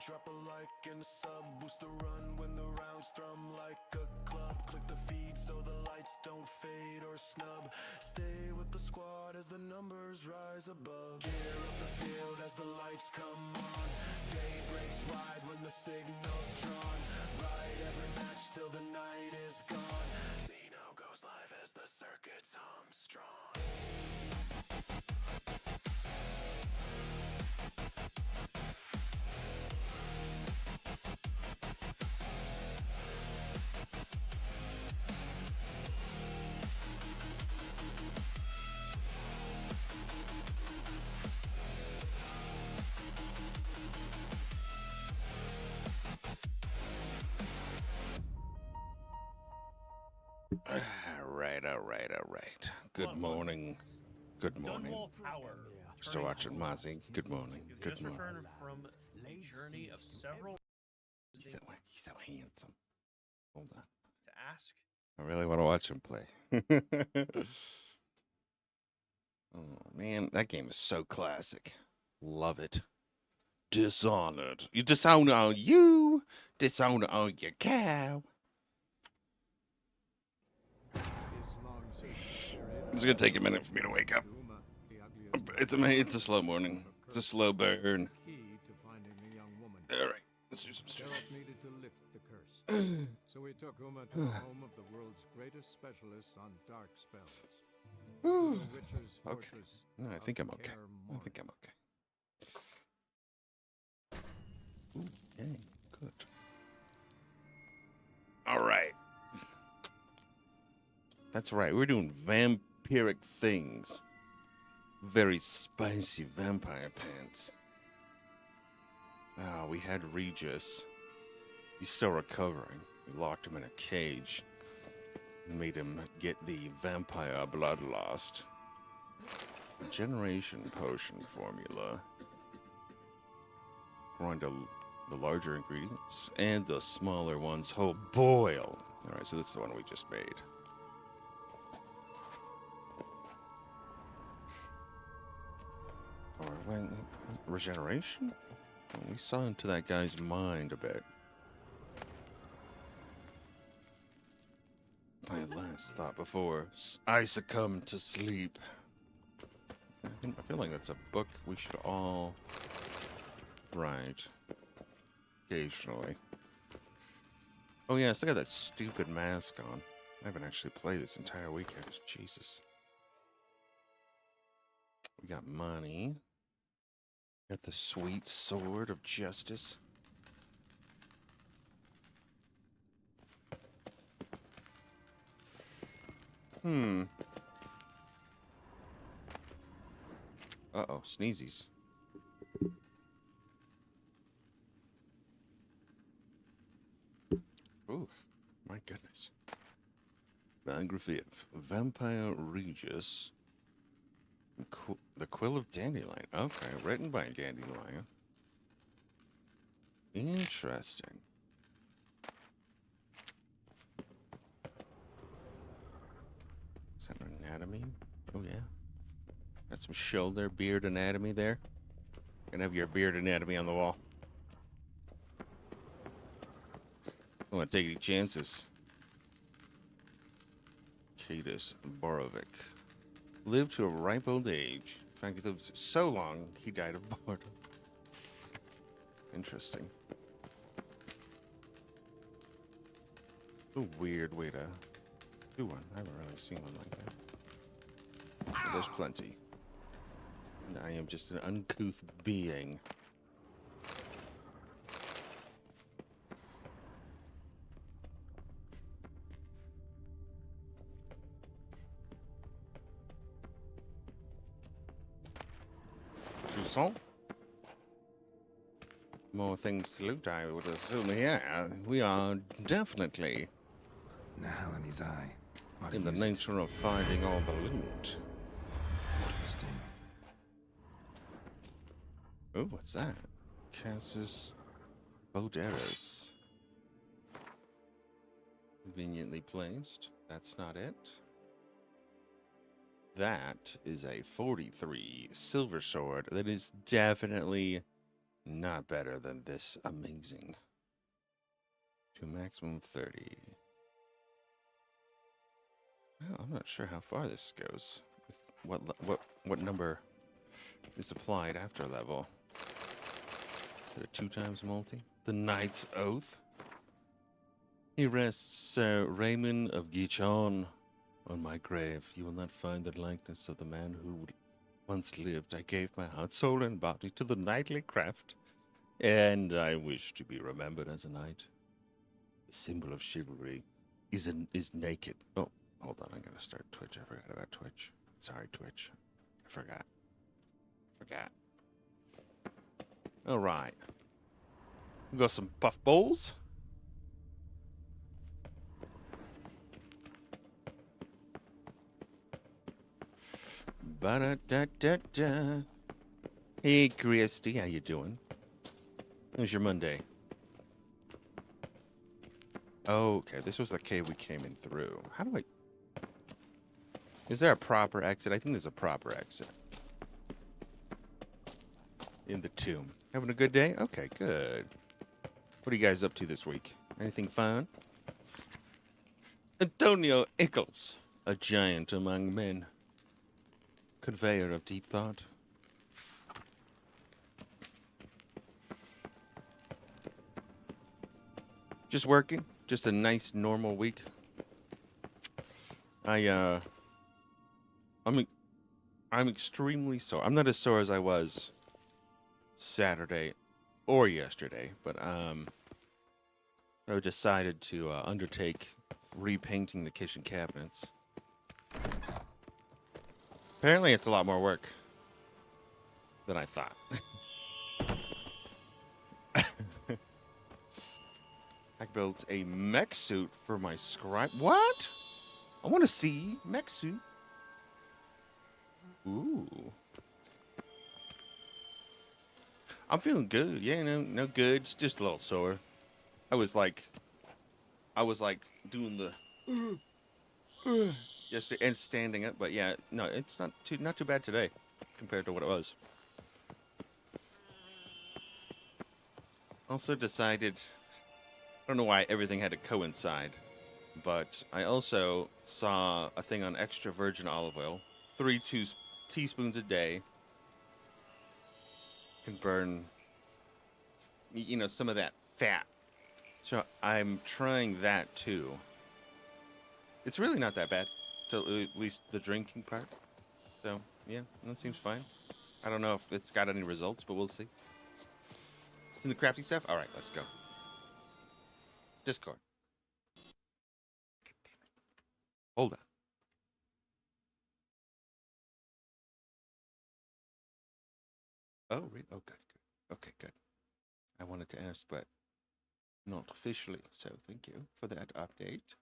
Drop a like and a sub, boost the run when the rounds thrum like a club. Click the feed so the lights don't fade or snub. Stay with the squad as the numbers rise above. Gear up the field as the lights come on. Day breaks wide when the signal's drawn. Ride every match till the night is gone. Zeno goes live as the circuits hum strong. All right. Good morning. Good morning. Dunwall Tower. Still watching Mozzie. Good morning. You Good just morning. returned from a journey of several He's so handsome. Hold on. to ask. I really want to watch him play. Oh, man. That game is so classic. Love it. Dishonored. You dishonor you. Dishonor your cow. It's gonna take a minute for me to wake up. It's a slow morning. It's a slow burn. All right, let's do some stretching. Needed to lift the curse. So we took Uma to the home of the world's greatest specialist on dark spells. To the Witcher's Okay. fortress No, I of think I'm okay. Kaer I Morhen. think I'm okay. Ooh, dang, good. All right. That's right. We're doing vampiric things. Very spicy vampire pants. Ah, we had Regis. He's still recovering. We locked him in a cage. Made him get the vampire bloodlust. Regeneration potion formula. Going to the larger ingredients and the smaller ones whole boil. Alright, so this is the one we just made. Or when regeneration? We saw into that guy's mind a bit. My last thought before I succumb to sleep. I feel like that's a book we should all write occasionally. Oh yeah, still got that stupid mask on. I haven't actually played this entire weekend. Jesus. We got money. Got the sweet sword of justice. Uh-oh, sneezies. Ooh, my goodness. Biography of Vampire Regis. The Quill of Dandelion. Okay, written by Dandelion. Interesting. Is that an anatomy? Oh, yeah. Got some shoulder beard anatomy there. Gonna have your beard anatomy on the wall. Don't want to take any chances. Kadis Borovic. Lived to a ripe old age. In fact, he lived so long, he died of boredom. Interesting. A weird way to do one. I haven't really seen one like that. But there's plenty. And I am just an uncouth being. More things to loot, I would assume. Yeah, we are definitely Now in his eye. What in the use it? nature of finding all the loot. Interesting. Oh, what's that? Cassis Boderas. Conveniently placed. That's not it. That is a 43 silver sword. That is definitely not better than this amazing. To maximum 30. Well, I'm not sure how far this goes. What number is applied after level? Is it a 2 times multi? The Knight's Oath. He rests Sir Raymond of Gichon on my grave. You will not find the likeness of the man who once lived. I gave my heart, soul, and body to the knightly craft, and I wish to be remembered as a knight. The symbol of chivalry is naked. Oh, hold on. I'm going to start Twitch. I forgot about Twitch. Sorry, Twitch. I forgot. All right. We got some puff bowls. Ba-da-da-da-da. Hey, Christy. How you doing? How's your Monday? Okay, this was the cave we came in through. How do I... Is there a proper exit? I think there's a proper exit. In the tomb. Having a good day? Okay, good. What are you guys up to this week? Anything fun? Antonio Ickles, a giant among men. Conveyor of deep thought. Just working. Just a nice normal week. I'm extremely sore. I'm not as sore as I was Saturday or yesterday, but I decided to undertake repainting the kitchen cabinets. Apparently, it's a lot more work than I thought. I built a mech suit for my scribe. What? I want to see mech suit. Ooh. I'm feeling good. Yeah, no good. It's just a little sore. I was like doing the yesterday and standing up, but yeah, no, it's not too bad today compared to what it was. Also decided, I don't know why everything had to coincide, but I also saw a thing on extra virgin olive oil. 3 teaspoons a day can burn, some of that fat. So I'm trying that too. It's really not that bad, till at least the drinking part. So yeah, that seems fine. I don't know if it's got any results, but we'll see. It's in the crafty stuff. All right, let's go. Discord. God damn it. Hold on. Oh, really? Oh, good. Okay, good. I wanted to ask, but not officially. So thank you for that update.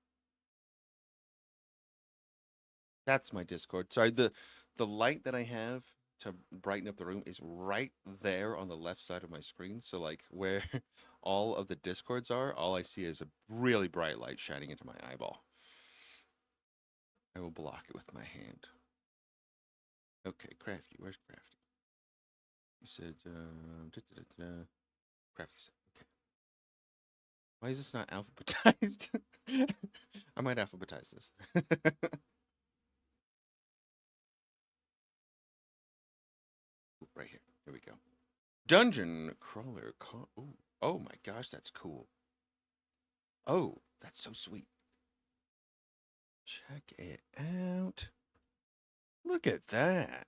That's my Discord. Sorry, the light that I have to brighten up the room is right there on the left side of my screen. So like where all of the Discords are, all I see is a really bright light shining into my eyeball. I will block it with my hand. Okay, Crafty. Where's Crafty? You said, Crafty said, okay. Why is this not alphabetized? I might alphabetize this. Right here. Here we go. Dungeon crawler. Oh my gosh, that's cool. Oh, that's so sweet. Check it out. Look at that.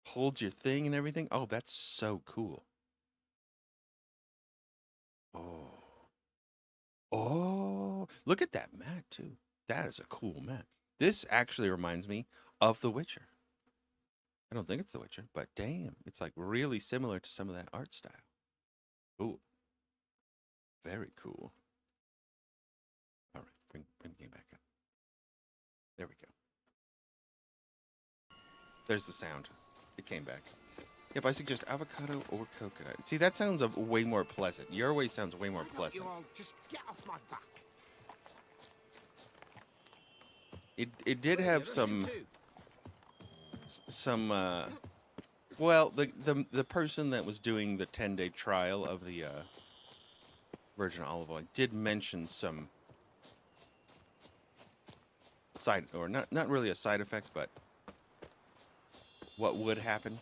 Holds your thing and everything. Oh, that's so cool. Oh, look at that mat too. That is a cool mat. This actually reminds me of The Witcher. I don't think it's The Witcher, but damn, it's like really similar to some of that art style. Ooh, very cool. All right, bring the game back up. There we go. There's the sound. It came back. Yep, I suggest avocado or coconut. See, that sounds way more pleasant. Your way sounds way more pleasant. You all just get off my back. It did have some Well, the person that was doing the 10-day trial of the virgin olive oil did mention some side, or not really a side effect, but what would happen,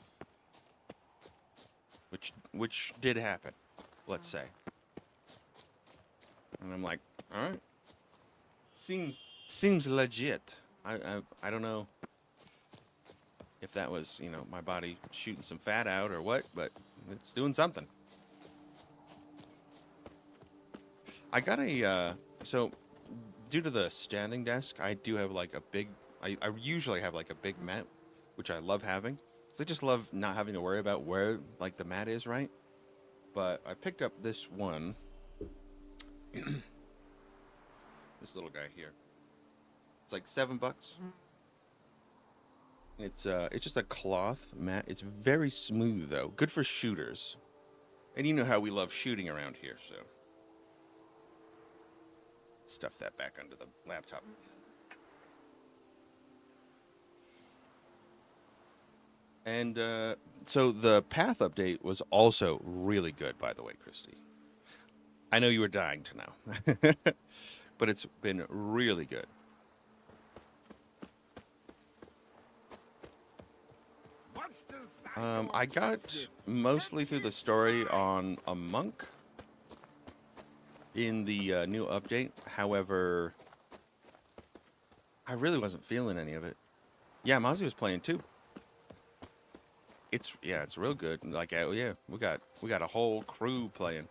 which did happen, let's say. And I'm like, all right, seems legit. I don't know if that was, you know, my body shooting some fat out or what, but it's doing something. I got a so due to the standing desk, I do have like a big. I usually have like a big mat, which I love having. I just love not having to worry about where like the mat is, right? But I picked up this one, this little guy here. It's like $7. It's just a cloth mat. It's very smooth though. Good for shooters. And you know how we love shooting around here, so stuff that back under the laptop. And so the path update was also really good, by the way, Christy. I know you were dying to know, but it's been really good. I got mostly through the story on a monk in the new update. However, I really wasn't feeling any of it. Yeah, Mozzie was playing too. It's real good. Like, yeah, we got a whole crew playing.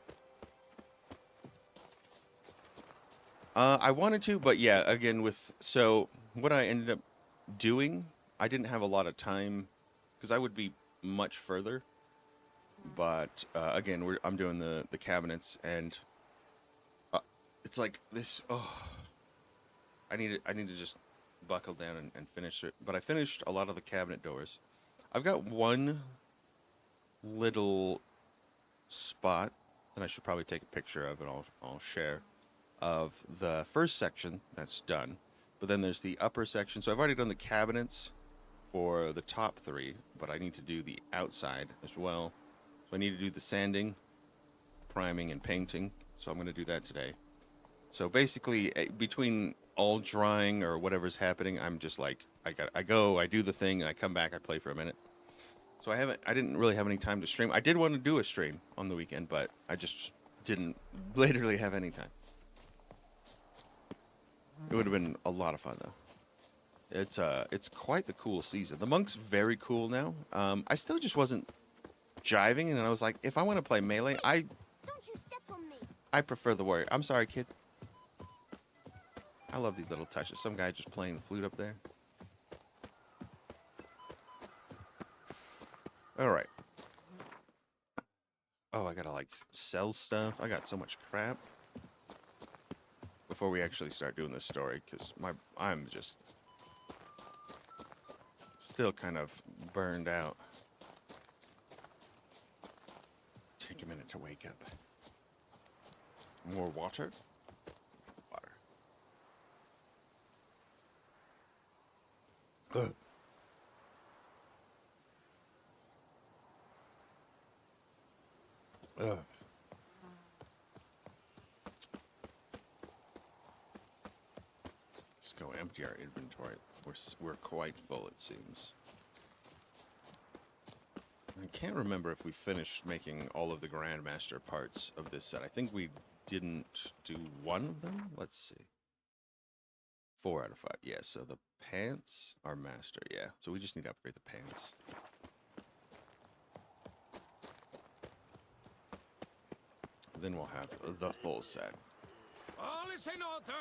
I wanted to, but yeah, again so what I ended up doing, I didn't have a lot of time because I would be much further. But again, I'm doing the cabinets, and it's like this. Oh, I need to just buckle down and finish it. But I finished a lot of the cabinet doors. I've got one little spot, and I should probably take a picture of it. I'll share of the first section that's done. But then there's the upper section. So I've already done the cabinets for the top three, but I need to do the outside as well. So I need to do the sanding, priming, and painting. So I'm going to do that today. So basically, between all drying or whatever's happening, I'm just like, I do the thing, and I come back, I play for a minute. So I didn't really have any time to stream. I did want to do a stream on the weekend, but I just didn't literally have any time. It would have been a lot of fun though. It's quite the cool season. The monk's very cool now. I still just wasn't jiving, and I was like, if I want to play melee, Don't you step on me. I prefer the warrior. I'm sorry, kid. I love these little touches. Some guy just playing the flute up there. All right. Oh, I gotta like sell stuff. I got so much crap before we actually start doing this story, because I'm just still kind of burned out. Take a minute to wake up. More water. Ugh. Ugh. Let's go empty our inventory. We're quite full, it seems. I can't remember if we finished making all of the Grandmaster parts of this set. I think we didn't do one of them. Let's see. 4 out of 5. Yeah, so the pants are master. Yeah, so we just need to upgrade the pants. Then we'll have the full set. All is in order.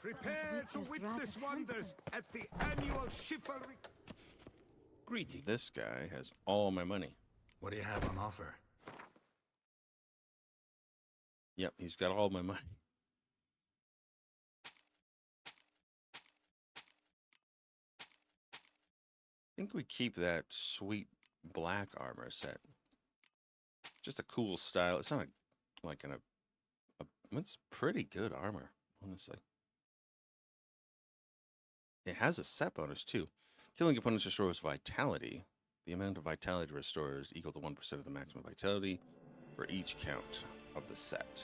Prepare to witness wonders at the annual chivalry. Greeting. This guy has all my money. What do you have on offer? Yep, he's got all my money. I think we keep that sweet black armor set. Just a cool style. It's not like it's pretty good armor, honestly. It has a set bonus too. Killing opponents restores vitality. The amount of vitality restored is equal to 1% of the maximum vitality for each count of the set.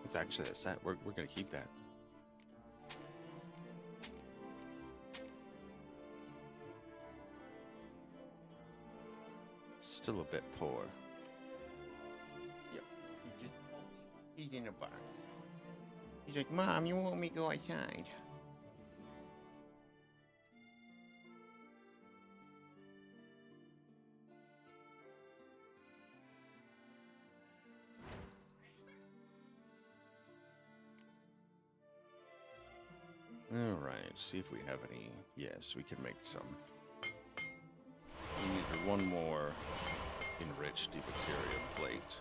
It's actually a set. We're going to keep that. Still a bit poor. Yep. He's in a box. He's like, Mom, you want me to go outside? Alright, see if we have any. Yes, we can make some. We need one more enriched Debaterium plate.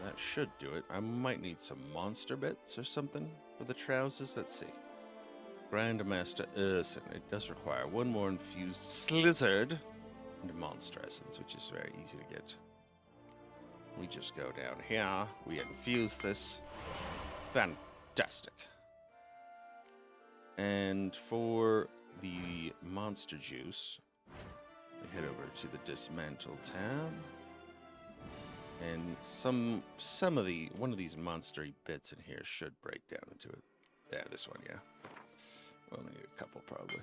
That should do it. I might need some monster bits or something for the trousers. Let's see. Grandmaster Urson. It does require one more infused slizzard and monster essence, which is very easy to get. We just go down here. We infuse this. Fantastic. And for the monster juice, we head over to the dismantle tab. And one of these monstery bits in here should break down into it. Yeah, this one, yeah. We'll need a couple probably.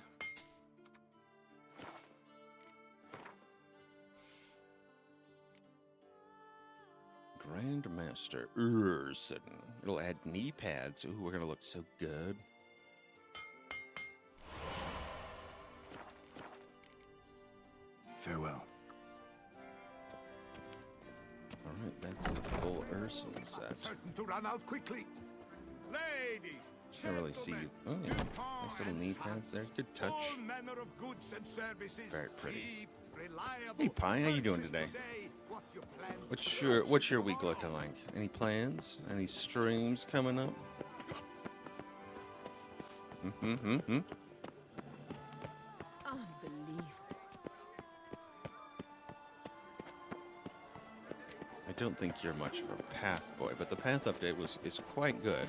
Grandmaster Urson. It'll add knee pads. Ooh, we're gonna look so good. Farewell. Alright, that's the full Urson set. Certain to run out quickly. Ladies, Can't really see you. Oh, nice little knee pads there. Good touch. all manner of goods and services. Very pretty. Cheap, reliable. Hey, Pi, how you doing today? What your plans What's your week looking like? Any plans? Any streams coming up? Unbelievable. I don't think you're much of a path boy, but the path update is quite good.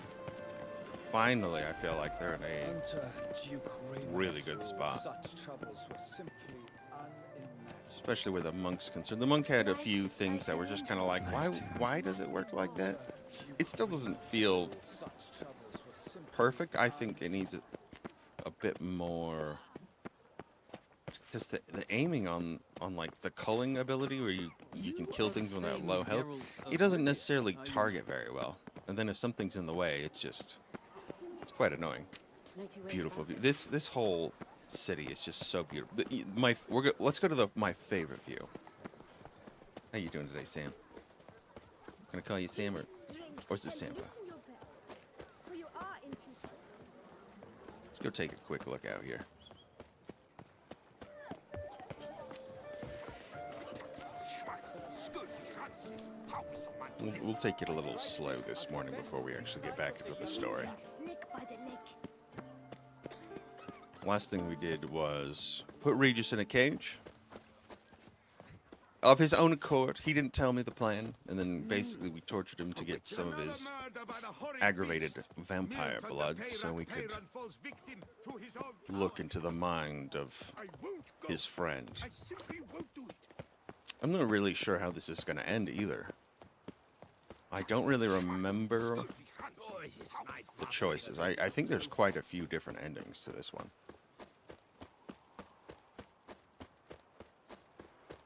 Finally, I feel like they're in a Unto Duke really Raymond's good rule, spot. Such troubles were simply unimaginable. Especially where the monk's concerned. The monk had a few things that were just kind of like, why does it work like that? It still doesn't feel Such troubles were simply perfect. I think it needs a bit more, because the aiming on like the culling ability where you can kill things with that low health, it doesn't necessarily target very well. And then if something's in the way, it's quite annoying. Beautiful view. This whole city is just so beautiful. Let's go to my favorite view. How you doing today, Sam? Gonna call you Sam or is it Sampa? Let's go take a quick look out here. We'll take it a little slow this morning before we actually get back into the story. Last thing we did was put Regis in a cage. Of his own accord, he didn't tell me the plan, and then basically we tortured him to get some of his aggravated vampire blood so we could look into the mind of his friend. I'm not really sure how this is going to end either. I don't really remember the choices. I think there's quite a few different endings to this one.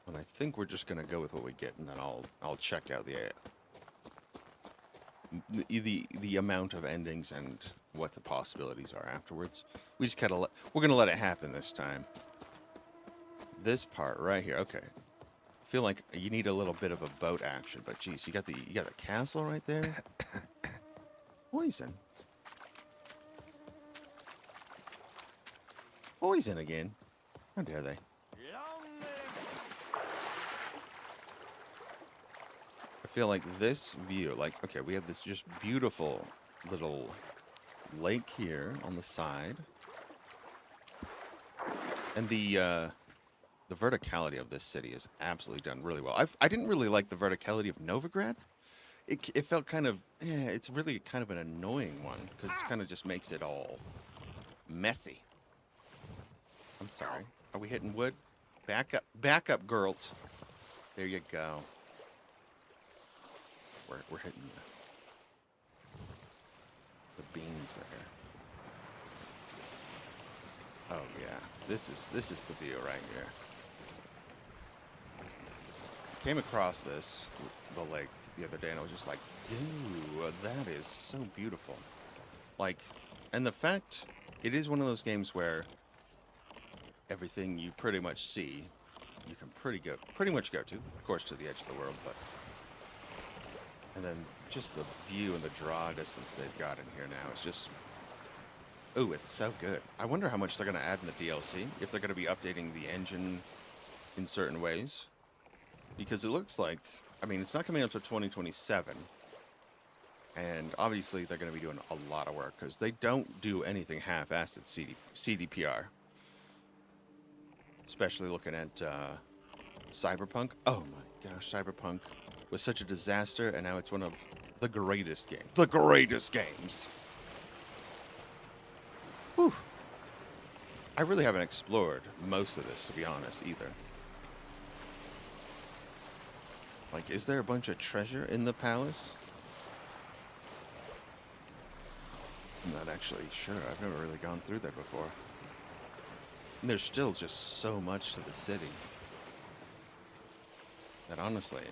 And I think we're just gonna go with what we get, and then I'll check out the amount of endings and what the possibilities are afterwards. We just we're gonna let it happen this time. This part right here, okay. I feel like you need a little bit of a boat action, but geez, you got the castle right there. Poison. Poison again. How dare they? I feel like this view, like, okay, we have this just beautiful little lake here on the side. And the verticality of this city is absolutely done really well. I didn't really like the verticality of Novigrad, it felt kind of, yeah, it's really kind of an annoying one because it kind of just makes it all messy. I'm sorry. Are we hitting wood? Back up, girls. There you go. We're hitting the beams there. Oh yeah, this is the view right here. I came across the lake the other day, and I was just like, "Ooh, that is so beautiful." Like, and the fact it is one of those games where everything you pretty much see, you can pretty much go to, of course, to the edge of the world, but and then just the view and the draw distance they've got in here now is just. Ooh, it's so good. I wonder how much they're going to add in the DLC, if they're going to be updating the engine in certain ways. Because it looks like, I mean, it's not coming up to 2027. And obviously they're going to be doing a lot of work, because they don't do anything half-assed at CDPR. Especially looking at Cyberpunk. Oh my gosh, Cyberpunk was such a disaster, and now it's one of the greatest games. The greatest games! Whew. I really haven't explored most of this, to be honest, either. Like, is there a bunch of treasure in the palace? I'm not actually sure. I've never really gone through there before. And there's still just so much to the city that honestly,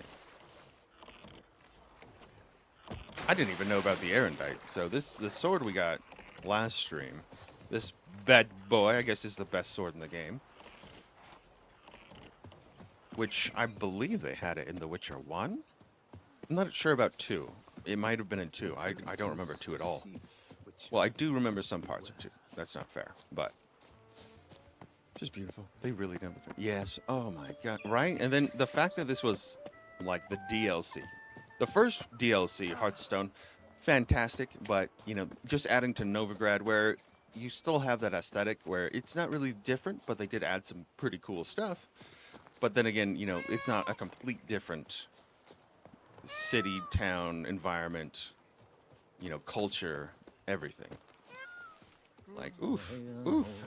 I didn't even know about the Erendite. So the sword we got last stream, this bad boy, I guess, is the best sword in the game. Which I believe they had it in The Witcher 1? I'm not sure about 2. It might have been in 2. I don't remember 2 at all. Well, I do remember some parts of 2. That's not fair, but just beautiful. They really done the yes. Oh my god. Right? And then the fact that this was like the DLC. The first DLC, Hearthstone, fantastic, but you know, just adding to Novigrad where you still have that aesthetic where it's not really different, but they did add some pretty cool stuff. But then again, you know, it's not a complete different city, town, environment, you know, culture, everything. Like, oof, oof.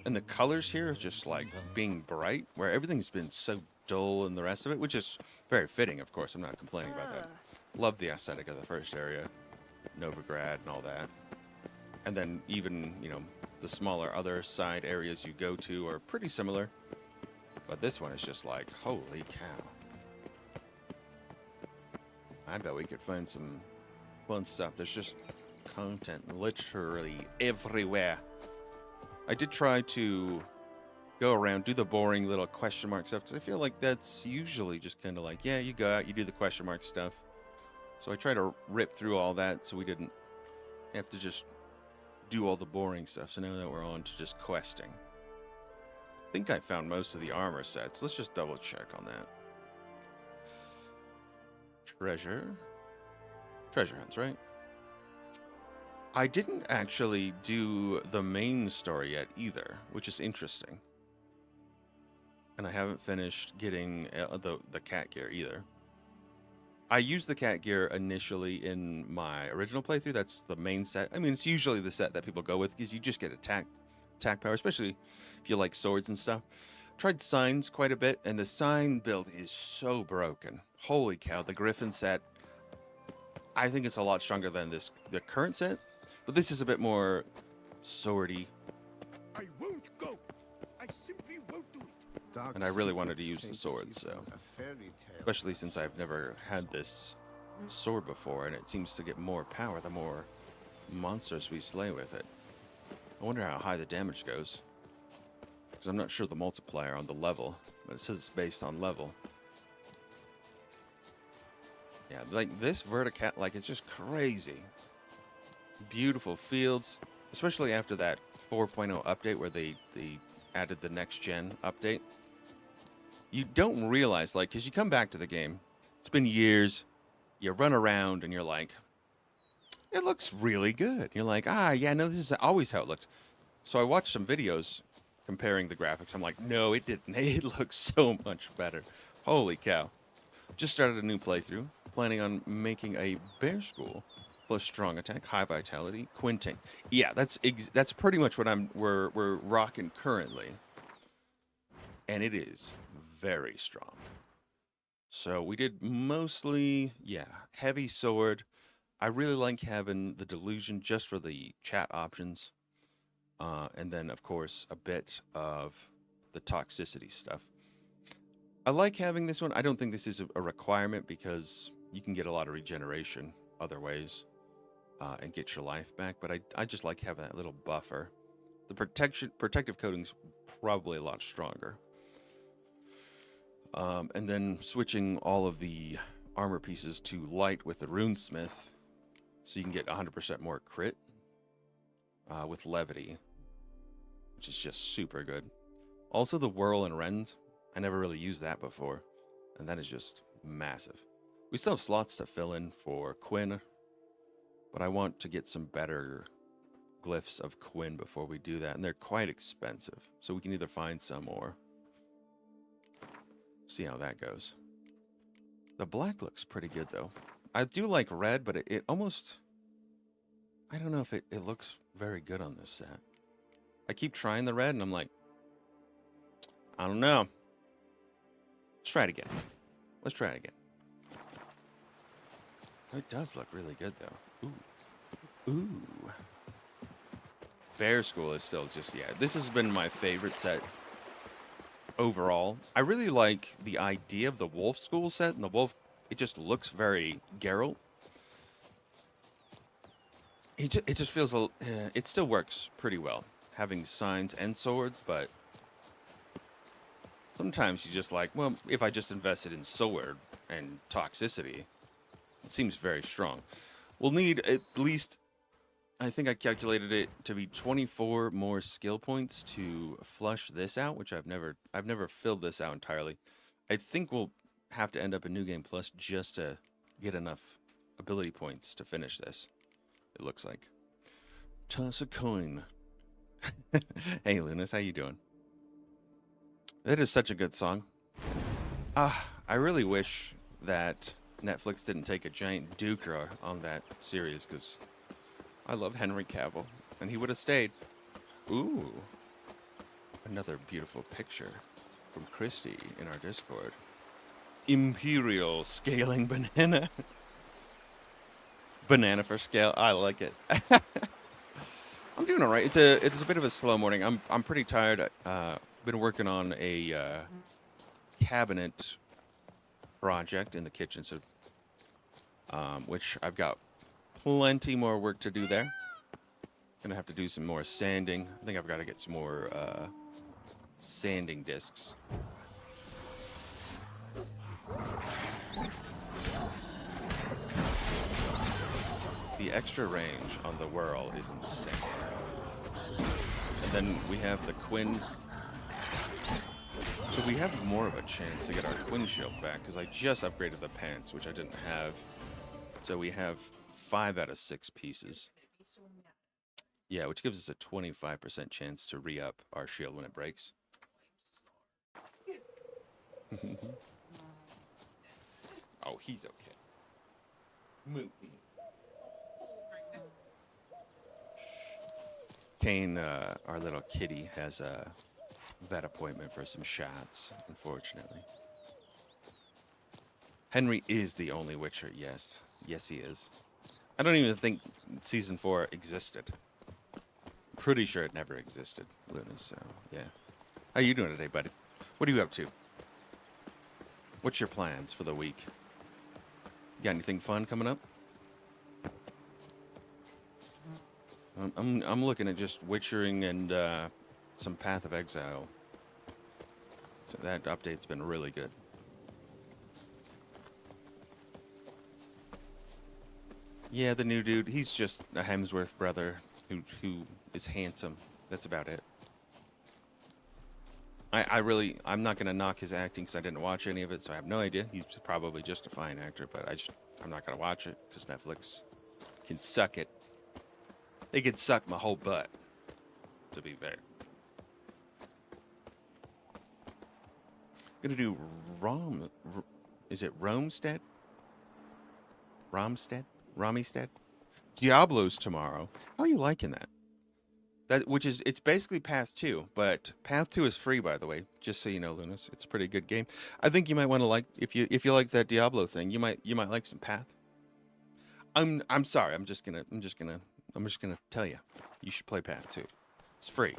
And the colors here is just like being bright, where everything's been so dull and the rest of it, which is very fitting, of course. I'm not complaining about that. Love the aesthetic of the first area, Novigrad and all that. And then even, you know, the smaller other side areas you go to are pretty similar. But this one is just like, holy cow. I bet we could find some fun stuff. There's just content literally everywhere. I did try to go around, do the boring little question mark stuff, because I feel like that's usually just kind of like, yeah, you go out, you do the question mark stuff. So I try to rip through all that so we didn't have to just do all the boring stuff. So now that we're on to just questing. I think I found most of the armor sets. Let's just double check on that. Treasure hunts, right? I didn't actually do the main story yet either, which is interesting. And I haven't finished getting the cat gear either. I used the cat gear initially in my original playthrough. That's the main set. I mean, it's usually the set that people go with because you just get attack power, especially if you like swords and stuff. Tried signs quite a bit, and the sign build is so broken. Holy cow, the Griffin set, I think it's a lot stronger than the current set, but this is a bit more swordy. I won't go. I simply won't do it. And I really wanted to use the sword, so especially since I've never had this sword before, and it seems to get more power the more monsters we slay with it. I wonder how high the damage goes, because I'm not sure the multiplier on the level, but it says it's based on level. Yeah, like this Verticat, like it's just crazy. Beautiful fields, especially after that 4.0 update where they added the next gen update. You don't realize, like, because you come back to the game, it's been years, you run around and you're like, it looks really good. You're like, yeah, no, this is always how it looked. So I watched some videos comparing the graphics. I'm like, no, it didn't. It looks so much better. Holy cow. Just started a new playthrough. planning on making a bear school plus strong attack, high vitality, quinting. Yeah, that's pretty much what we're rocking currently, and it is very strong. So we did mostly, yeah, heavy sword. I really like having the delusion just for the chat options, and then of course a bit of the toxicity stuff. I like having this one. I don't think this is a requirement because you can get a lot of regeneration other ways and get your life back. But I just like having that little buffer. The protective coating's probably a lot stronger. And then switching all of the armor pieces to light with the runesmith, so you can get 100% more crit with levity, which is just super good. Also the whirl and rend. I never really used that before, and that is just massive. We still have slots to fill in for Quinn, but I want to get some better glyphs of Quinn before we do that, and they're quite expensive, so we can either find some or see how that goes. The black looks pretty good, though. I do like red, but it almost... I don't know if it looks very good on this set. I keep trying the red, and I'm like, I don't know. Let's try it again. Let's try it again. It does look really good, though. Ooh. Ooh. Bear School is still just, yeah. This has been my favorite set overall. I really like the idea of the Wolf School set, and the Wolf, it just looks very Geralt. It just feels, it still works pretty well, having signs and swords, but sometimes you just like, well, if I just invested in sword and toxicity, it seems very strong. We'll need at least, I think I calculated it to be 24 more skill points to flush this out, which I've never filled this out entirely. I think we'll have to end up in New Game Plus just to get enough ability points to finish this. It looks like. Toss a coin. Hey, Lunas, how you doing? That is such a good song. I really wish that Netflix didn't take a giant duker on that series, because I love Henry Cavill, and he would have stayed. Ooh. Another beautiful picture from Christy in our Discord. Imperial scaling banana. Banana for scale. I like it. I'm doing all right. It's a bit of a slow morning. I'm pretty tired. Been working on a cabinet project in the kitchen, so which I've got plenty more work to do there. Gonna have to do some more sanding. I think I've got to get some more sanding discs. The extra range on the whirl is insane. And then we have the Quinn. So we have more of a chance to get our Quinn shield back, because I just upgraded the pants, which I didn't have. So we have 5 out of 6 pieces. Yeah, which gives us a 25% chance to re-up our shield when it breaks. Oh, he's okay. Movie. Kane, our little kitty, has a vet appointment for some shots, unfortunately. Henry is the only Witcher, yes. Yes, he is. I don't even think Season 4 existed. I'm pretty sure it never existed, Luna, so, yeah. How you doing today, buddy? What are you up to? What's your plans for the week? Got anything fun coming up? I'm looking at just Witchering and some Path of Exile. So that update's been really good. Yeah, the new dude, he's just a Hemsworth brother who is handsome. That's about it. I'm not going to knock his acting because I didn't watch any of it, so I have no idea. He's probably just a fine actor, but I'm not going to watch it because Netflix can suck it. They could suck my whole butt, to be fair. Gonna do is it Romestead? Ramstead. Diablo's tomorrow. How are you liking that? It's basically Path 2, but Path 2 is free, by the way. Just so you know, Lunas, it's a pretty good game. I think you might want to like if you like that Diablo thing, you might like some Path. I'm sorry. I'm just gonna tell you, you should play Path 2. It's free.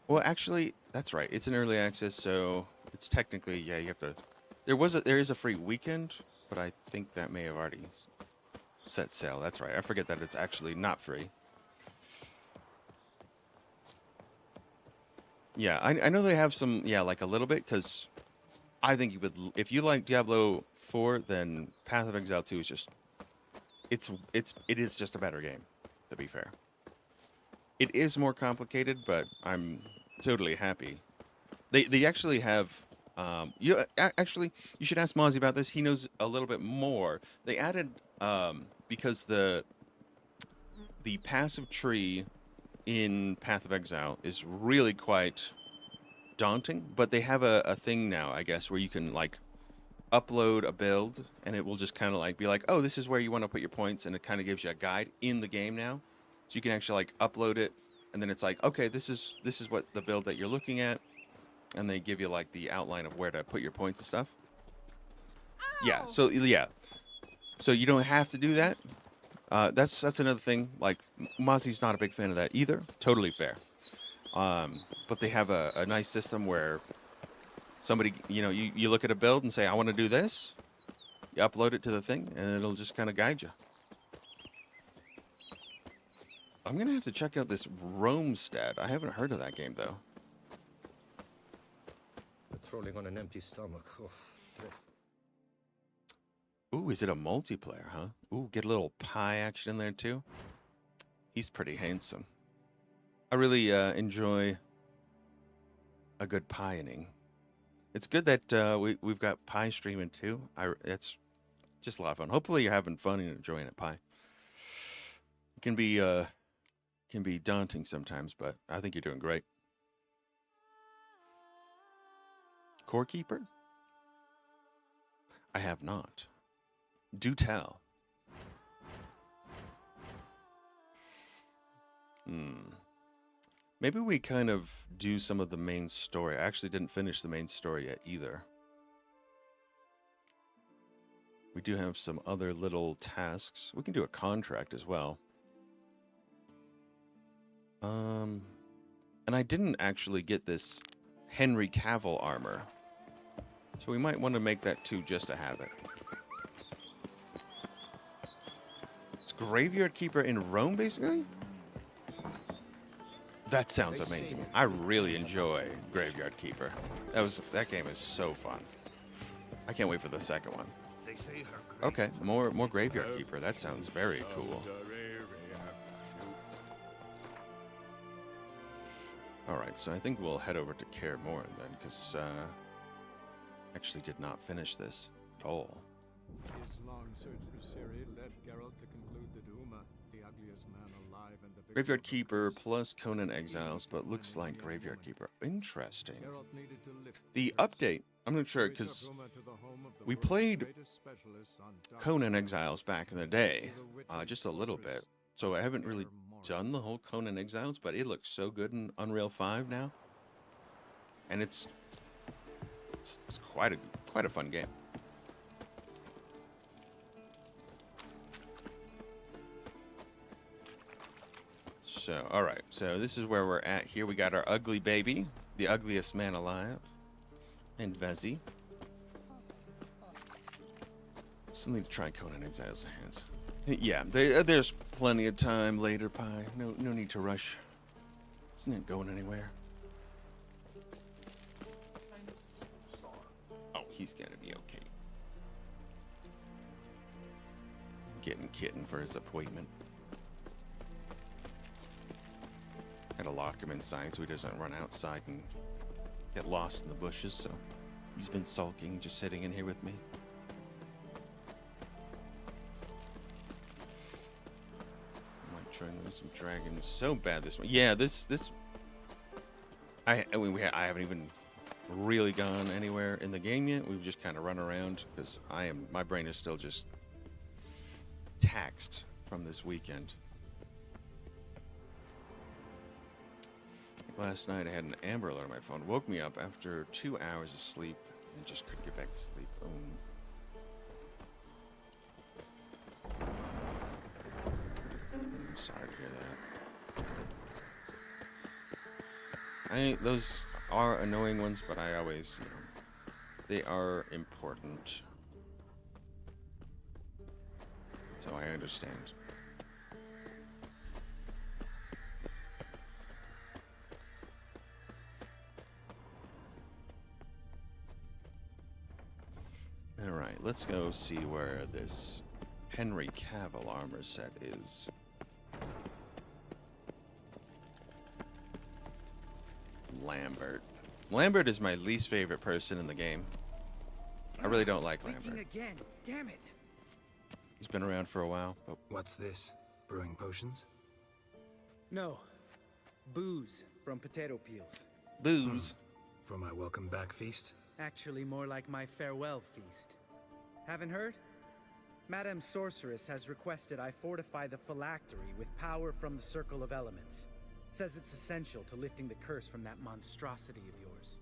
Well, actually, that's right. It's an early access, so it's technically, yeah, you have to. There is a free weekend, but I think that may have already set sail. That's right. I forget that it's actually not free. Yeah, I know they have some, yeah, like a little bit, because I think you would, if you like Diablo 4, then Path of Exile 2 is just, it is just a better game, to be fair. It is more complicated, but I'm totally happy. They actually have, you should ask Mozzie about this. He knows a little bit more. They added, because the passive tree in Path of Exile is really quite daunting, but they have a thing now, I guess, where you can like upload a build and it will just kind of like be like, oh, this is where you want to put your points, and it kind of gives you a guide in the game now. So you can actually like upload it, and then it's like, okay, this is what the build that you're looking at, and they give you like the outline of where to put your points and stuff. Yeah, so you don't have to do that. That's another thing. Like Mozzie's not a big fan of that either. Totally fair. But they have a nice system where somebody, you look at a build and say, I want to do this. You upload it to the thing, and it'll just kind of guide you. I'm going to have to check out this Romstead. I haven't heard of that game, though. Patrolling on an empty stomach. Ooh, is it a multiplayer, huh? Ooh, get a little pie action in there, too. He's pretty handsome. I really enjoy a good pieing. It's good that we've got pie streaming, too. It's just a lot of fun. Hopefully you're having fun and enjoying it, pie. It can be daunting sometimes, but I think you're doing great. Core Keeper? I have not. Do tell. Maybe we kind of do some of the main story. I actually didn't finish the main story yet either. We do have some other little tasks. We can do a contract as well. And I didn't actually get this Henry Cavill armor. So we might want to make that too, just to have it. It's Graveyard Keeper in Rome, basically? That sounds amazing. I really enjoy Graveyard Keeper. That game is so fun. I can't wait for the second one. Okay, more Graveyard Keeper. That sounds very cool. Alright, so I think we'll head over to Kaer Morhen then, because actually did not finish this at all. His long search for Ciri led Geralt to conclude that Uma, the ugliest man alive and the victim Graveyard of a Keeper curse, plus Conan was the Exiles, but looks man like in the Graveyard woman. Keeper. Interesting. Geralt needed to lift The curse. update, I'm not sure, So he took because Uma to the home of the we world's played greatest specialist on dark Conan spells. Exiles back in the day, To the witch's just a little fortress, bit. So I haven't really Kaer Morhen. done the whole Conan Exiles, but it looks so good in Unreal 5 now. And it's quite a fun game. So, all right. So this is where we're at here. We got our ugly baby, the ugliest man alive, and Vezi. Still need to try Conan Exiles hands. Yeah, there's plenty of time later, Pie. No need to rush. It's not going anywhere. Oh, he's gonna be okay. Getting kitten for his appointment. Gotta lock him inside so he doesn't run outside and get lost in the bushes, so he's been sulking, just sitting in here with me. I might try and lose some dragons so bad this one. Yeah, I haven't even really gone anywhere in the game yet. We've just kind of run around because my brain is still just taxed from this weekend. Last night I had an Amber Alert on my phone. Woke me up after 2 hours of sleep and just couldn't get back to sleep. I'm sorry to hear that. Those are annoying ones, but I always, they are important. So I understand. Alright, let's go see where this Henry Cavill armor set is. Lambert. Lambert is my least favorite person in the game. I really don't like Lambert. Again. Damn it. He's been around for a while, but What's this? Brewing potions? No. Booze from potato peels. booze. For my welcome back feast? Actually, more like my farewell feast. Haven't heard? Madame Sorceress has requested I fortify the phylactery with power from the Circle of Elements. Says it's essential to lifting the curse from that monstrosity of yours.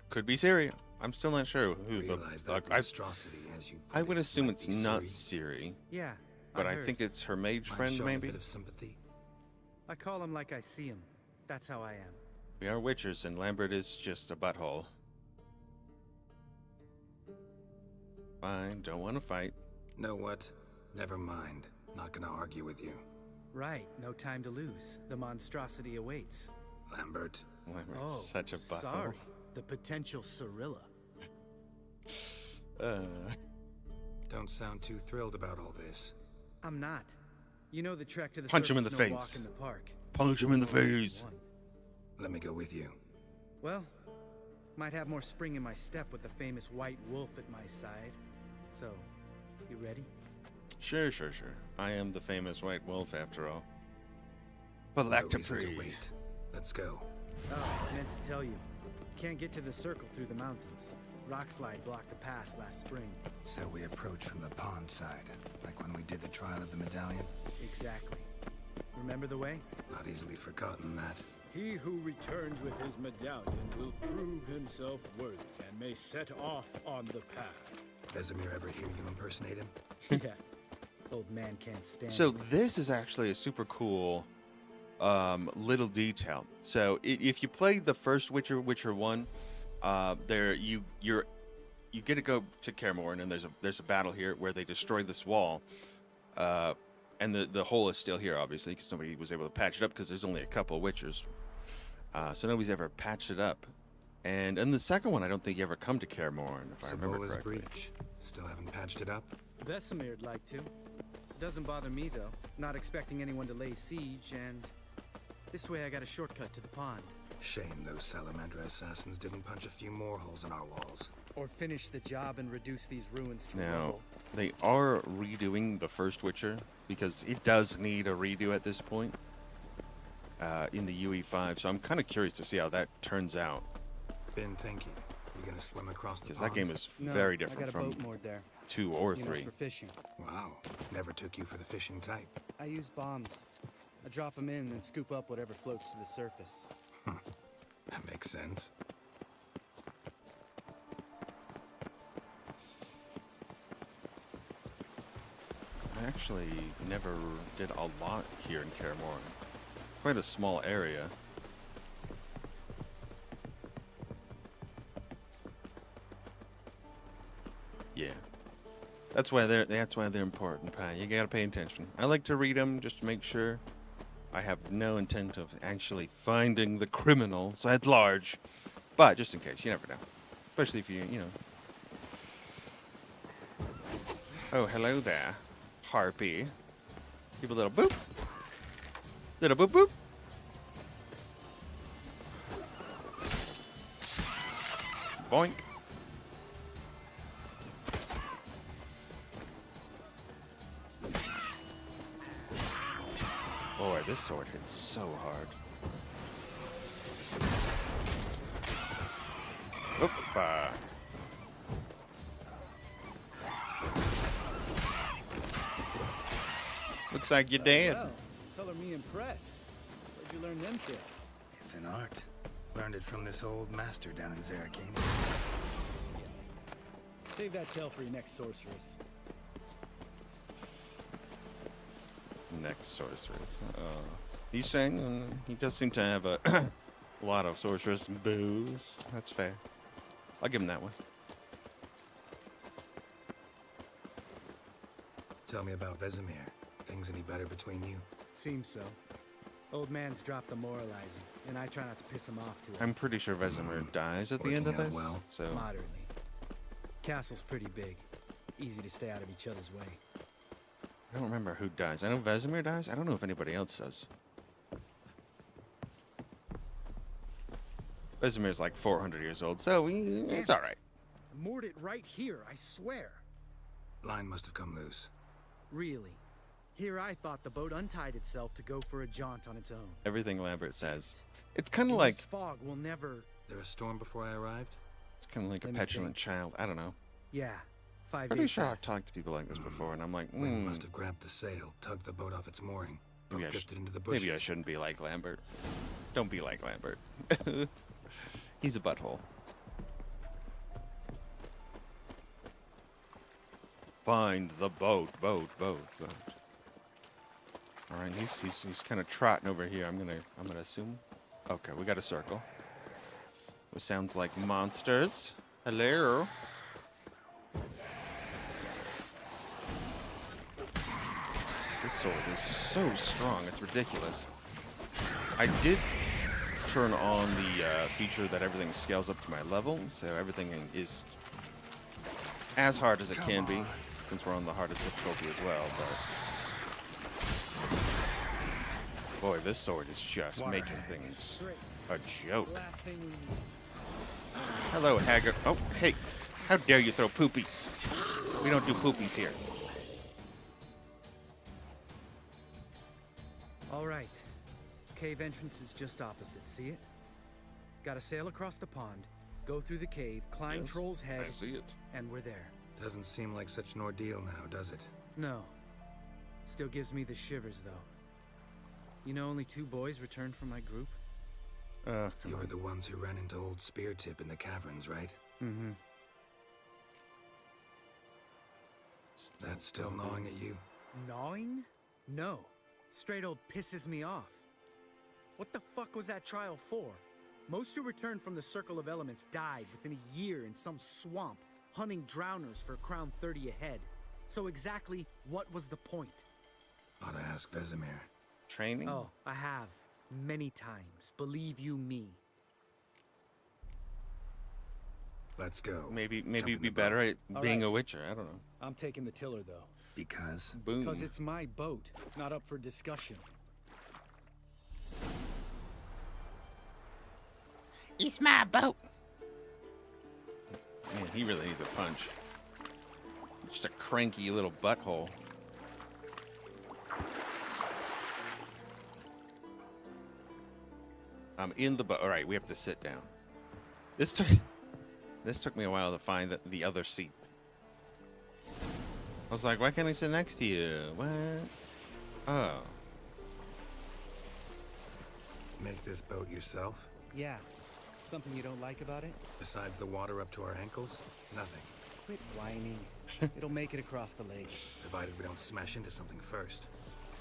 Could be Siri. I'm still not sure who Realize the that monstrosity, as you put I would it, assume might it's be not Ciri. Siri, Yeah, but I heard. think it's her mage Mind friend, showing maybe. A bit of sympathy. I call him like I see him. That's how I am. We are witchers, and Lambert is just a butthole. Fine, don't want to fight. Know what? Never mind. Not gonna argue with you. Right, no time to lose. The monstrosity awaits. Lambert. Lambert's such a butthole. Sorry. The potential Cirilla. Don't sound too thrilled about all this. I'm not. You know the trek to the Punch him in the circle's no face. walk in the park. Punch him in the Always face. one. Let me go with you. Well, might have more spring in my step with the famous white wolf at my side. So, you ready? Sure. I am the famous white wolf, after all. No reason to Phylactery. wait. Let's go. Oh, I meant to tell you. Can't get to the circle through the mountains. Rockslide blocked the pass last spring. So we approach from the pond side, like when we did the trial of the medallion. Exactly. Remember the way? Not easily forgotten that. He who returns with his medallion will prove himself worthy and may set off on the path. Vesemir ever hear you impersonate him? Yeah. Old man can't stand So it. this is actually a super cool little detail. So if you played the first Witcher 1, there you get to go to Kaer Morhen, and there's a battle here where they destroy this wall, and the hole is still here, obviously, because nobody was able to patch it up because there's only a couple of Witchers, so nobody's ever patched it up. And in the second one, I don't think you ever come to Kaer Morhen, if I remember Savola's correctly. breach. Still haven't patched it up? Vesemir'd like to. Doesn't bother me, though. Not expecting anyone to lay siege, and this way I got a shortcut to the pond. Shame those Salamander assassins didn't punch a few more holes in our walls. Or finish the job and reduce these ruins to Now, rubble. they are redoing the first Witcher, because it does need a redo at this point in the UE5, so I'm kind of curious to see how that turns out, Been thinking. You gonna swim across the because pond? that game is No, very I different got a from boat moored there. 2 or You know, 3. for fishing. Wow. Never took you for the fishing type. I use bombs. I drop them in and scoop up whatever floats to the surface. That makes sense. I actually never did a lot here in Kaer Morhen. Quite a small area. Yeah. That's why they're important, Pi. You gotta pay attention. I like to read them just to make sure I have no intent of actually finding the criminals at large. But just in case, you never know. Especially if you know. Oh, hello there, Harpy. Give a little boop. Little boop boop. Boink. Boy, this sword hits so hard. Oop, looks like you're dead. Well, color me impressed. Where'd you learn them tricks? It's an art. Learned it from this old master down in Zarakane. Save that tale for your next sorceress. Next sorceress. He's saying he does seem to have a lot of sorceress booze. That's fair. I'll give him that one. Tell me about Vesemir. Things any better between you? Seems so. Old man's dropped the moralizing, and I try not to piss him off too I'm pretty sure Vesemir dies at the end of Working out this. well. So moderately. Castle's pretty big. Easy to stay out of each other's way. I don't remember who dies. I know Vesemir dies. I don't know if anybody else does. Vesemir's like 400 years old, so it's all right. I moored it right here, I swear. Line must have come loose. Really. Here I thought the boat untied itself to go for a jaunt on its own. Everything Lambert says. It's kind of And like this fog will never... There a storm before I arrived? it's kind of like a Let me petulant think. child. I don't know. Yeah, 5 Pretty days sure I've past. talked to people like this before, and I'm like, Wind must have grabbed the sail, tugged the boat off its mooring, maybe, boat drifted into the bushes. maybe I shouldn't be like Lambert. Don't be like Lambert. He's a butthole. Find the boat. All right, he's kind of trotting over here. I'm gonna assume. Okay, we got a circle. It sounds like monsters. Hello. This sword is so strong, it's ridiculous. I did turn on the feature that everything scales up to my level, so everything is as hard as it can be, since we're on the hardest difficulty as well, but boy, this sword is just making things a joke. Last thing we need. Hello, Haggard. Oh, hey, how dare you throw poopy? We don't do poopies here. All right. Cave entrance is just opposite. See it? Gotta sail across the pond, go through the cave, climb Yes, Troll's head, I see it. and we're there. Doesn't seem like such an ordeal now, does it? No. Still gives me the shivers, though. You know, only 2 boys returned from my group? Come You on. were the ones who ran into old Spear Tip in the caverns, right? Mm-hmm. That's still gnawing at you? Gnawing? No. Straight old pisses me off. What the fuck was that trial for? Most who returned from the Circle of Elements died within a year in some swamp, hunting drowners for Crown 30 a head. So exactly what was the point? Ought to ask Vesemir. Training? Oh, I have. Many times. Believe you me. Let's go. Maybe Jump in you'd be the better boat. at All being a right. witcher. I don't know. I'm taking the tiller, though. Because? Boom. Because it's my boat, not up for discussion. It's my boat. Man, he really needs a punch. Just a cranky little butthole. I'm in the boat. All right, we have to sit down. This took me a while to find the other seat. I was like, why can't I sit next to you? What? Oh. Make this boat yourself? Yeah. Something you don't like about it? Besides the water up to our ankles? Nothing. Quit whining. It'll make it across the lake. Provided we don't smash into something first.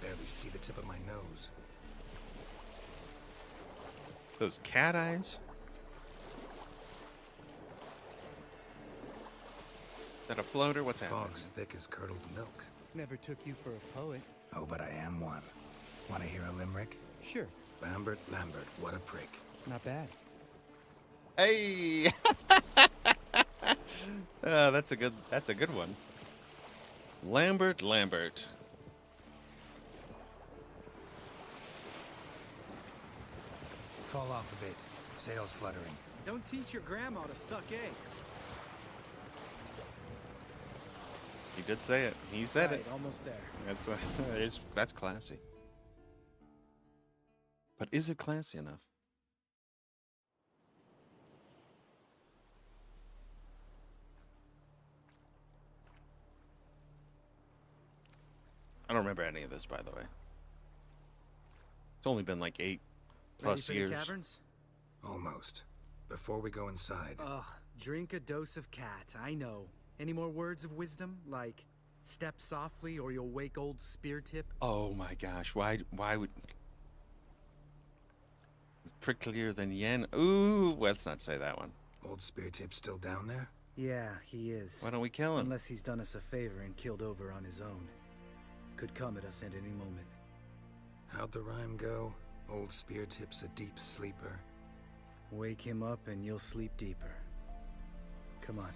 Barely see the tip of my nose. Those cat eyes? Is that a floater? What's happening? Fog's thick as curdled milk. Never took you for a poet. Oh, but I am one. Want to hear a limerick? Sure. Lambert, what a prick. Not bad. Hey! That's a good one. Lambert. Fall off a bit. Sails fluttering. Don't teach your grandma to suck eggs. He did say it. He said Right, it. almost there. That's classy. But is it classy enough? I don't remember any of this, by the way. It's only been like 8+ Ready for years. the caverns? Almost. Before we go inside, Ugh, drink a dose of cat, I know. Any more words of wisdom? Like, step softly or you'll wake old spear tip? Oh my gosh, why would... Pricklier than yen? Ooh, let's not say that one. old spear tip still down there? Yeah, he is. Why don't we kill him? Unless he's done us a favor and killed over on his own. Could come at us at any moment. How'd the rhyme go? Old spear tip's a deep sleeper. Wake him up and you'll sleep deeper. Come on.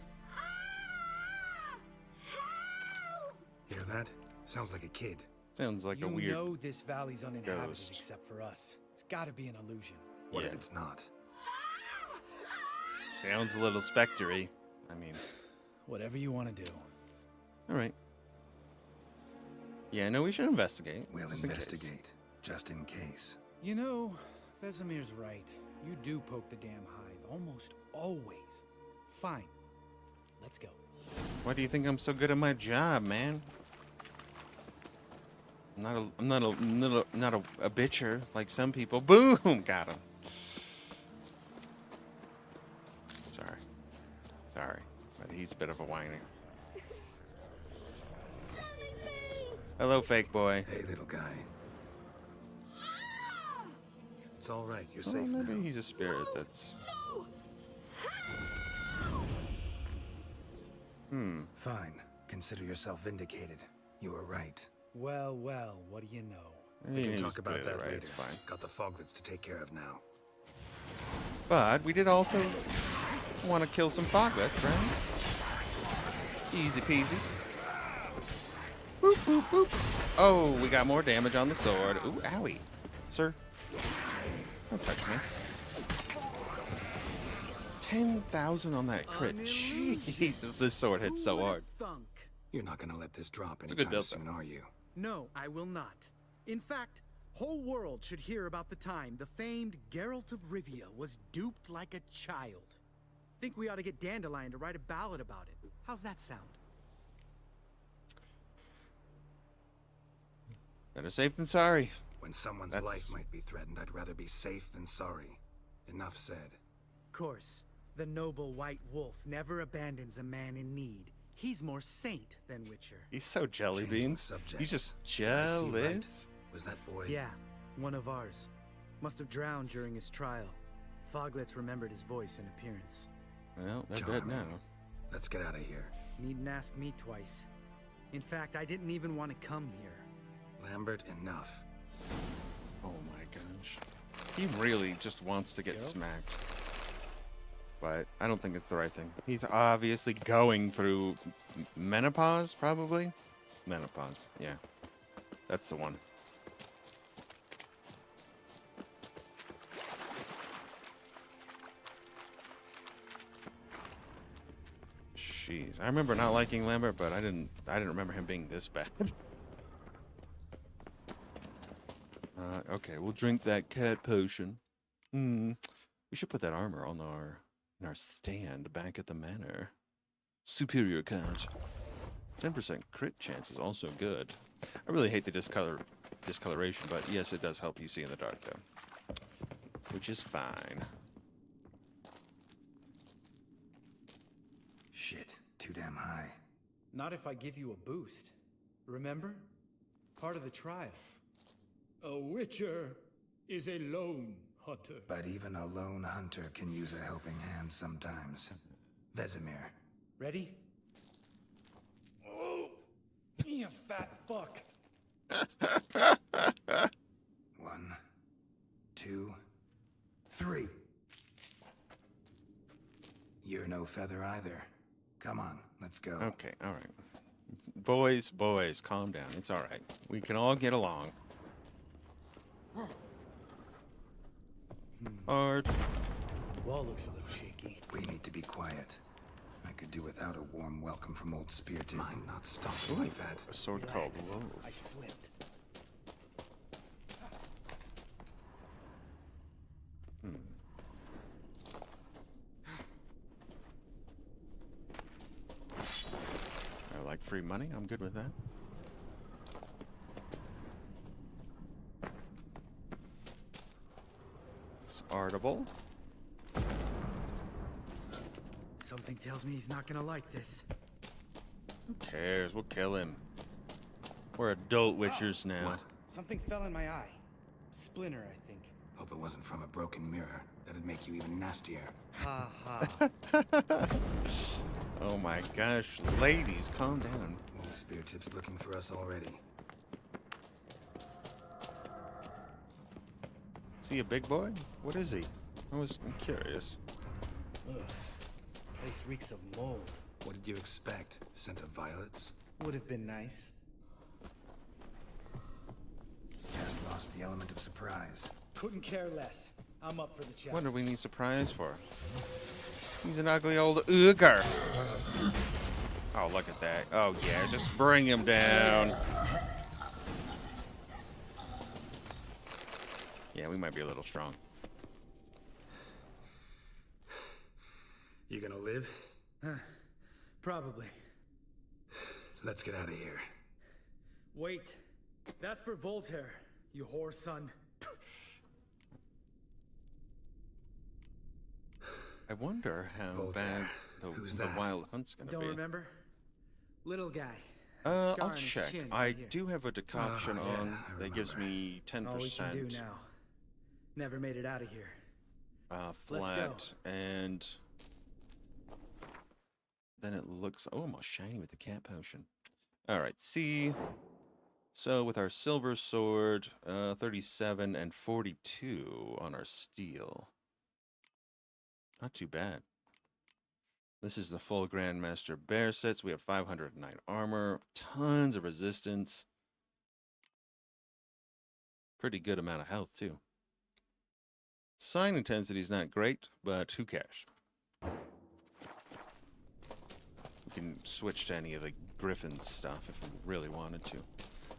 Hear that? Sounds like a kid. Sounds like You a weird... know this valley's uninhabited ghost. except for us. It's gotta be an illusion. What if Yeah. it's not? Sounds a little spectery. I mean... Whatever you want to do. Alright. Yeah, no, we should investigate. We'll just in case. investigate, just in case. You know, Vesemir's right. You do poke the damn hive, almost always. Fine. Let's go. Why do you think I'm so good at my job, man? I'm not a bitcher like some people. Boom! Got him. Sorry. But he's a bit of a whiner. Hello, fake boy. Hey, little guy. It's all right. You're Well, safe maybe now. he's a spirit that's... Fine. Consider yourself vindicated. You were right. Well, what do you know? We Yeah, can he's talk about clearly that right, later. It's fine. Got the foglets to take care of now. But we did also want to kill some foglets, right? Easy peasy. Boop, boop, boop. Oh, we got more damage on the sword. Ooh, owie. Sir, don't touch me. 10,000 on that crit. Jesus, this sword hits so hard. Thunk. You're not gonna let this drop a good anytime build, soon, are you? No, I will not. In fact, whole world should hear about the time the famed Geralt of Rivia was duped like a child. Think we ought to get Dandelion to write a ballad about it. How's that sound? Better safe than sorry. When someone's That's- life might be threatened, I'd rather be safe than sorry. Enough said. Course, the noble white wolf never abandons a man in need. He's more saint than witcher. He's so jelly Changing beans. subjects. He's just Did I see right? jealous. Was that boy? Yeah, one of ours. Must have drowned during his trial. Foglets remembered his voice and appearance. Well, they're dead Charming. now. Let's get out of here. Needn't ask me twice. In fact, I didn't even want to come here. Lambert, enough. Oh my gosh. He really just wants to get Geralt? smacked. But I don't think it's the right thing. He's obviously going through menopause, probably? Menopause, yeah. That's the one. Jeez, I remember not liking Lambert, but I didn't remember him being this bad. Okay, we'll drink that cat potion. We should put that armor on in our stand back at the manor. Superior cat. 10% crit chance is also good. I really hate the discoloration, but yes, it does help you see in the dark, though. Which is fine. Shit, too damn high. Not if I give you a boost. Remember? Part of the trials. A witcher is a lone hunter. But even a lone hunter can use a helping hand sometimes. Vesemir. Ready? Oh, you fat fuck. 1, 2, 3. You're no feather either. Come on, let's go. Okay, all right. Boys, calm down. It's all right. We can all get along. Hard. Wall looks a little shaky. We need to be quiet. I could do without a warm welcome from old Speartip. Mine not stopping like that. A sword Relax. called Loaf. I slipped. I like free money. I'm good with that. artable. Something tells me he's not gonna like this. Who cares? We'll kill him. We're adult witchers now. What? Something fell in my eye. Splinter, I think. Hope it wasn't from a broken mirror. That'd make you even nastier. Ha ha. Oh my gosh, ladies, calm down. Old spear tip's looking for us already. Is he a big boy? What is he? I'm curious. Ugh. Place reeks of mold. What did you expect? Scent of violets? Would have been nice. Just lost the element of surprise. Couldn't care less. I'm up for the challenge. What do we need surprise for? He's an ugly old ogre. Oh, look at that. Oh, yeah, just bring him down. Yeah, we might be a little strong. You gonna live? Probably. Let's get out of here. Wait. That's for Voltaire, you whore son. I wonder how Voltaire. bad Who's the that? wild hunt's gonna Don't be. remember? Little guy. I'll Scar on his check. chin I right here. do have a decoction Oh, yeah, on I that gives remember. me 10%. All we can do now. Never made it out of here. Let's go. Flat, and then it looks almost shiny with the cat potion. All right, see. So with our silver sword, 37 and 42 on our steel. Not too bad. This is the full Grandmaster Bear sets. We have 509 armor, tons of resistance. Pretty good amount of health, too. Sign intensity is not great, but who cares? We can switch to any of the Griffin stuff if we really wanted to.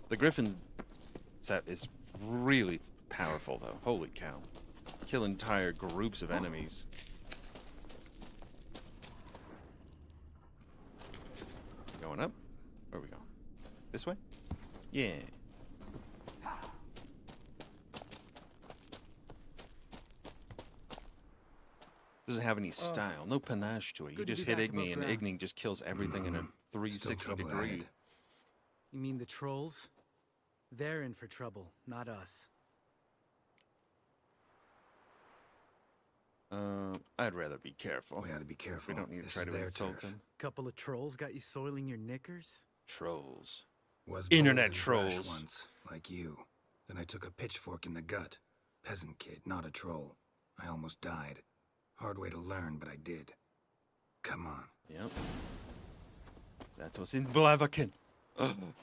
The Griffin set is really powerful, though. Holy cow. Kill entire groups of enemies. Going up? Where are we going? This way? Yeah. Doesn't have any style, no panache to it. You Good to just be hit back above Igni, and ground. Igni just kills everything in a 360 trouble degree. ahead. You mean the trolls? They're in for trouble, not us. I'd rather be careful. We gotta be careful. We don't need to This try is to their insult turf. him. Couple of trolls got you soiling your knickers? Trolls. Was Internet bold and brash trolls. once, like you. Then I took a pitchfork in the gut. Peasant kid, not a troll. I almost died. Hard way to learn, but I did. Come on. Yep. That's what's in Blaviken.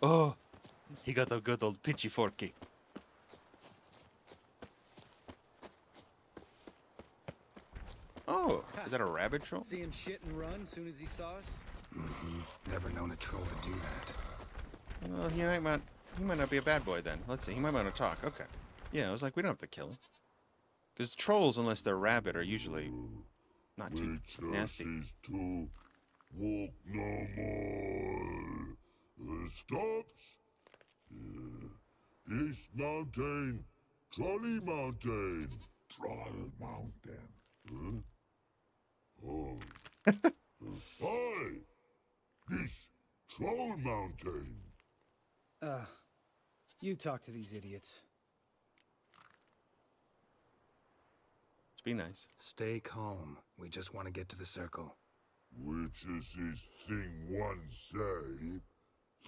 Oh, he got a good old pitchforky. Oh, is that a rabbit troll? See him shit and run soon as he saw us? Never known a troll to do that. Well, he might not be a bad boy then. Let's see. He might want to talk. Okay. Yeah, I was like, we don't have to kill him. Because trolls, unless they're rabbit, are usually not too nasty. To walk no more. Stops. East Mountain. Trolley Mountain. Troll Mountain. Oh. Hi. This Troll Mountain. You talk to these idiots. Let's be nice. Stay calm. We just want to get to the circle. Which is this thing one say,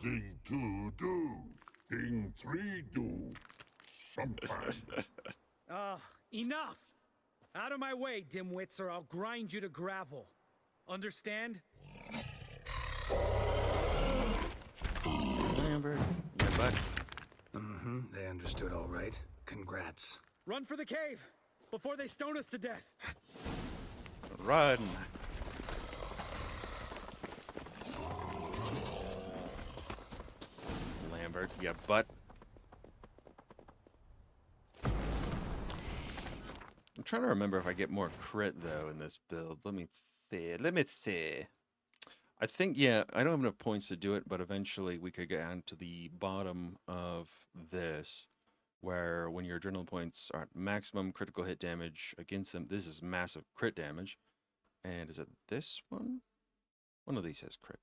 thing two do, thing three do. Sometime. Enough! Out of my way, dimwits, or I'll grind you to gravel. Understand? Lambert, yeah, bud. They understood all right. Congrats. Run for the cave! Before they stone us to death! Run. Lambert, yeah, butt. I'm trying to remember if I get more crit, though, in this build. Let me see. I think, yeah, I don't have enough points to do it, but eventually we could get down to the bottom of this where when your adrenaline points are at maximum critical hit damage against them, this is massive crit damage. And is it this one? One of these has crit.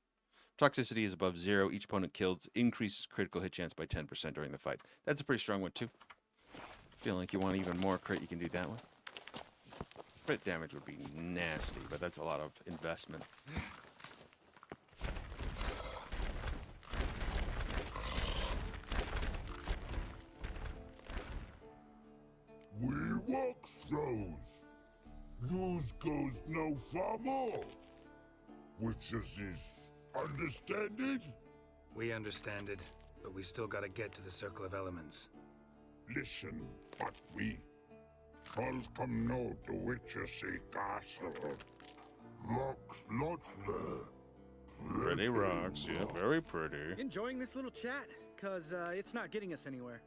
Toxicity is above 0. Each opponent killed increases critical hit chance by 10% during the fight. That's a pretty strong one, too. Feeling like you want even more crit, you can do that one. Crit damage would be nasty, but that's a lot of investment. We walk throws. Use goes no far more. Witches is understand it? We understand it, but we still gotta get to the Circle of Elements. Listen, but we. Trolls come no to Witches castle. Rocks lots there. Pretty rocks, yeah, very pretty. Enjoying this little chat? Cause it's not getting us anywhere.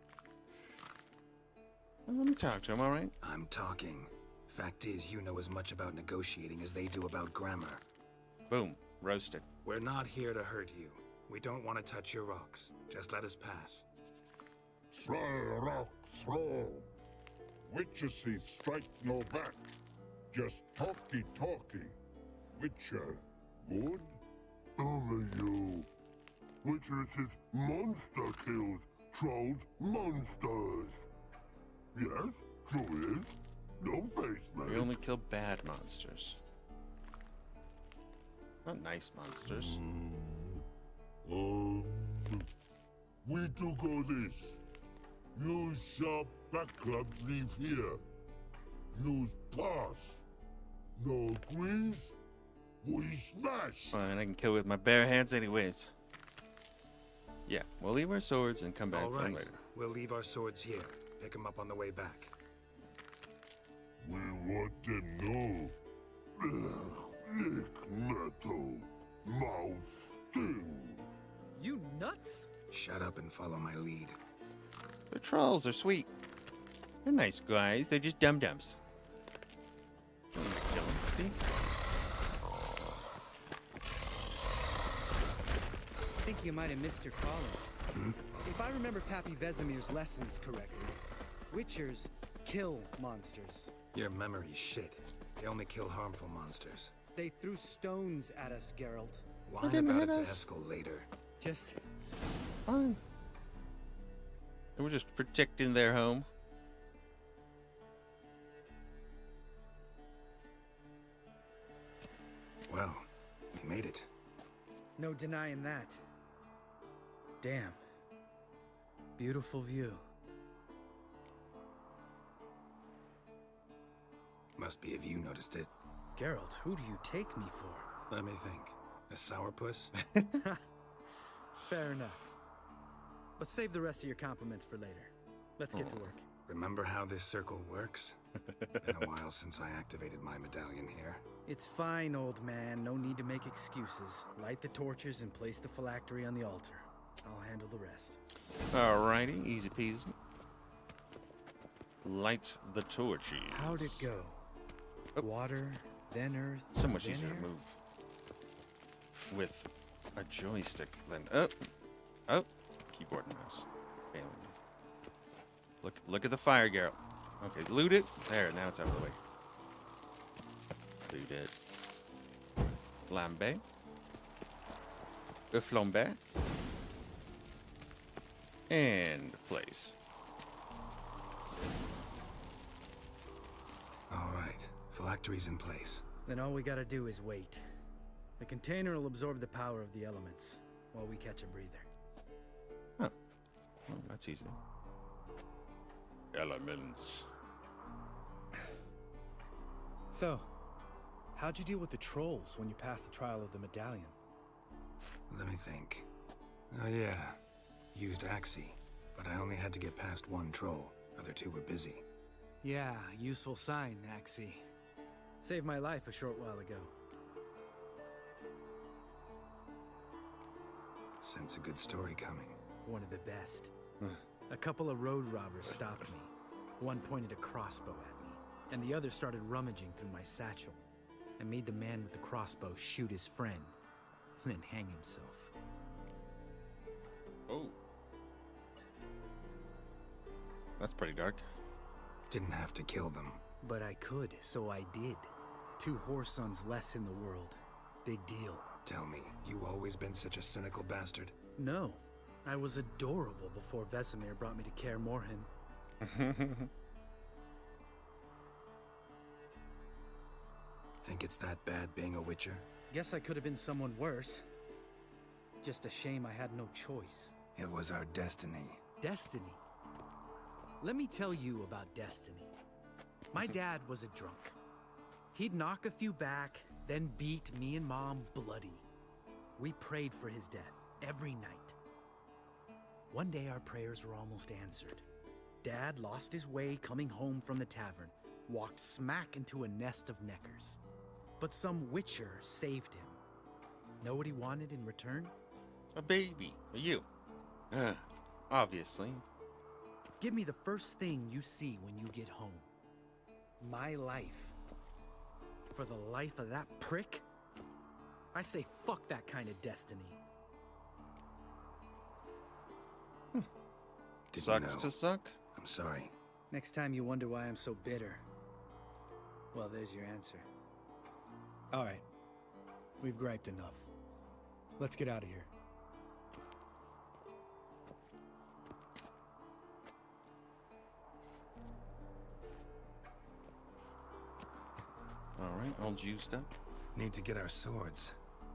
Well, let me talk to him, all right? I'm talking. Fact is, you know as much about negotiating as they do about grammar. Boom, roasted. We're not here to hurt you. We don't want to touch your rocks. Just let us pass. Troll rock throw. Witches strike no back. Just talky. Witcher, good? Only you. Witcher is monster kills. Trolls, monsters. Yes, true is. No face, man. We only kill bad monsters. Not nice monsters. We do go this. Use sharp back clubs leave here. Use pass. No agrees? We smash. Fine, I can kill with my bare hands anyways. Yeah, we'll leave our swords and come back All for them right, later. we'll leave our swords here. Pick them up on the way back. We want them know. Lick metal. Mouth stings. You nuts? Shut up and follow my lead. The trolls are sweet. They're nice guys. They're just dum-dums. See? I think you might have missed your calling. If I remember Pappy Vesemir's lessons correctly, Witchers kill monsters. Your memory's shit. They only kill harmful monsters. They threw stones at us, Geralt. Whine didn't about hit it to us. Eskel later. Just Fine. They were just protecting their home. Well, we made it. no denying that. Damn. Beautiful view. Must be if you noticed it. Geralt, who do you take me for? Let me think. A sourpuss? Fair enough. But save the rest of your compliments for later. Let's get to work. Remember how this circle works? Been a while since I activated my medallion here. It's fine, old man. No need to make excuses. Light the torches and place the phylactery on the altar. I'll handle the rest. Alrighty, easy peasy. Light the torches. How'd it go? Water, then earth, So much then easier air? to move with a joystick than keyboard and mouse. Failing me. Look at the fire, Geralt. Okay, loot it. There, now it's out of the way. Loot it. Flambe. Flambe. And place. All right, phylactery's in place. Then all we gotta do is wait. The container will absorb the power of the elements while we catch a breather. Oh, that's easy. Elements. So, how'd you deal with the trolls when you passed the trial of the medallion? Let me think. Oh yeah, used Axie, but I only had to get past one troll. Other two were busy. Yeah, useful sign, Axie. Saved my life a short while ago. Sense a good story coming. One of the best. A couple of road robbers stopped me. One pointed a crossbow at me, and the other started rummaging through my satchel, and made the man with the crossbow shoot his friend, then hang himself. Oh. That's pretty dark. Didn't have to kill them. But I could, so I did. 2 whoresons less in the world. Big deal. Tell me, you always been such a cynical bastard? No. I was adorable before Vesemir brought me to Kaer Morhen. Think it's that bad being a Witcher? Guess I could have been someone worse. Just a shame I had no choice. It was our destiny. Destiny. Let me tell you about destiny. My dad was a drunk. He'd knock a few back, then beat me and Mom bloody. We prayed for his death every night. One day our prayers were almost answered. Dad lost his way coming home from the tavern, walked smack into a nest of neckers. But some Witcher saved him. Know what he wanted in return? A baby. You. Obviously. Give me the first thing you see when you get home. My life. For the life of that prick? I say fuck that kind of destiny. Didn't Sucks know. to suck. I'm sorry. Next time you wonder why I'm so bitter, well, there's your answer. All right. We've griped enough. Let's get out of here. Alright, all juiced up. Need to get our swords.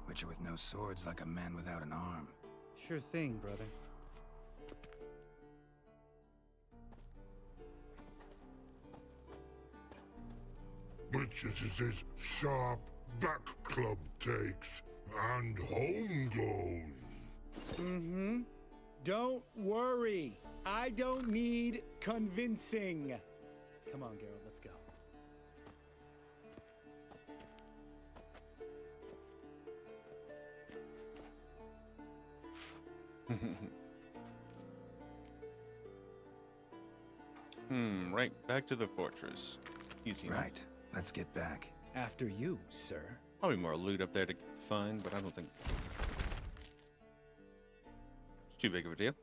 Witcher with no swords like a man without an arm. Sure thing, brother. Witches is his sharp back club takes, and home goes. Mm-hmm. Don't worry. I don't need convincing. Come on, Geralt, let's go. Right, back to the fortress. Easy enough. Right. Let's get back. After you, sir. Probably more loot up there to find, but I don't think it's too big of a deal.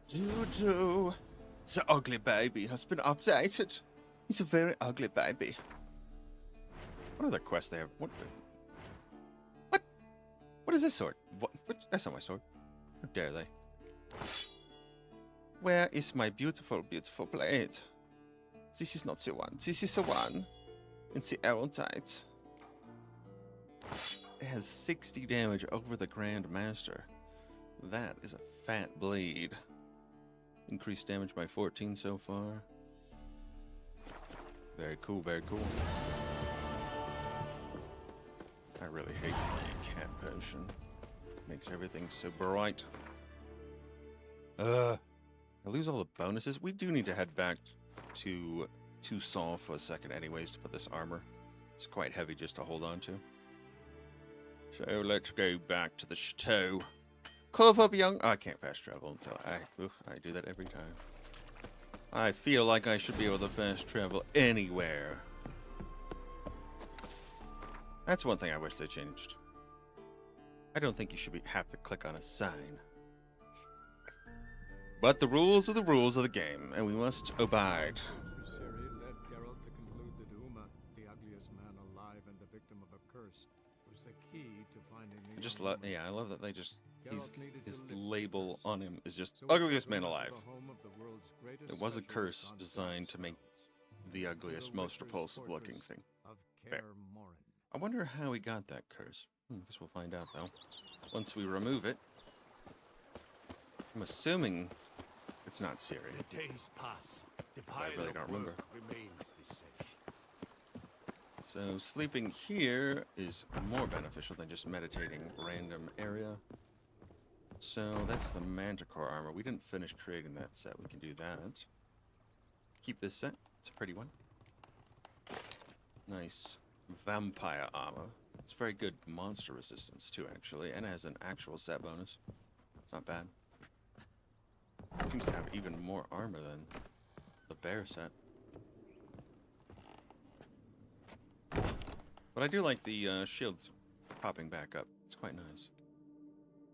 Do. The ugly baby has been updated. He's a very ugly baby. What other quests they have? What? What is this sword? What? That's not my sword. How dare they? Where is my beautiful, beautiful blade? This is not the one. This is the one. It's the erudite. It has 60 damage over the Grand Master. That is a fat blade. Increased damage by 14 so far. Very cool, very cool. I really hate the cat potion. Makes everything so bright. I lose all the bonuses. We do need to head back to Toussaint for a second anyways to put this armor. It's quite heavy just to hold on to. So let's go back to the chateau. Curve up, young. I can't fast travel until I do that every time. I feel like I should be able to fast travel anywhere. That's one thing I wish they changed. I don't think you should have to click on a sign. But the rules are the rules of the game, and we must abide. Viseri led Geralt to conclude that Uma, the ugliest man alive and the victim of a curse, was the key to finding the Just young woman. yeah, I love that they just Geralt needed his to lift the label curse. on him is just So we ugliest took man Uma to alive. the home of the world's greatest It was a curse specialist on designed to dark make spells. the ugliest, The most Witcher's repulsive looking fortress thing. of Fair. Kaer Morhen. I wonder how he got that curse. Guess we'll find out though. Once we remove it. I'm assuming it's not Ciri. The days pass. The I pile really of don't remember. work remains the same. So sleeping here is more beneficial than just meditating random area. So that's the Manticore armor. We didn't finish creating that set. We can do that. Keep this set. It's a pretty one. Nice vampire armor. It's very good monster resistance too, actually, and it has an actual set bonus. It's not bad. Seems to have even more armor than the bear set. But I do like the shields popping back up. It's quite nice.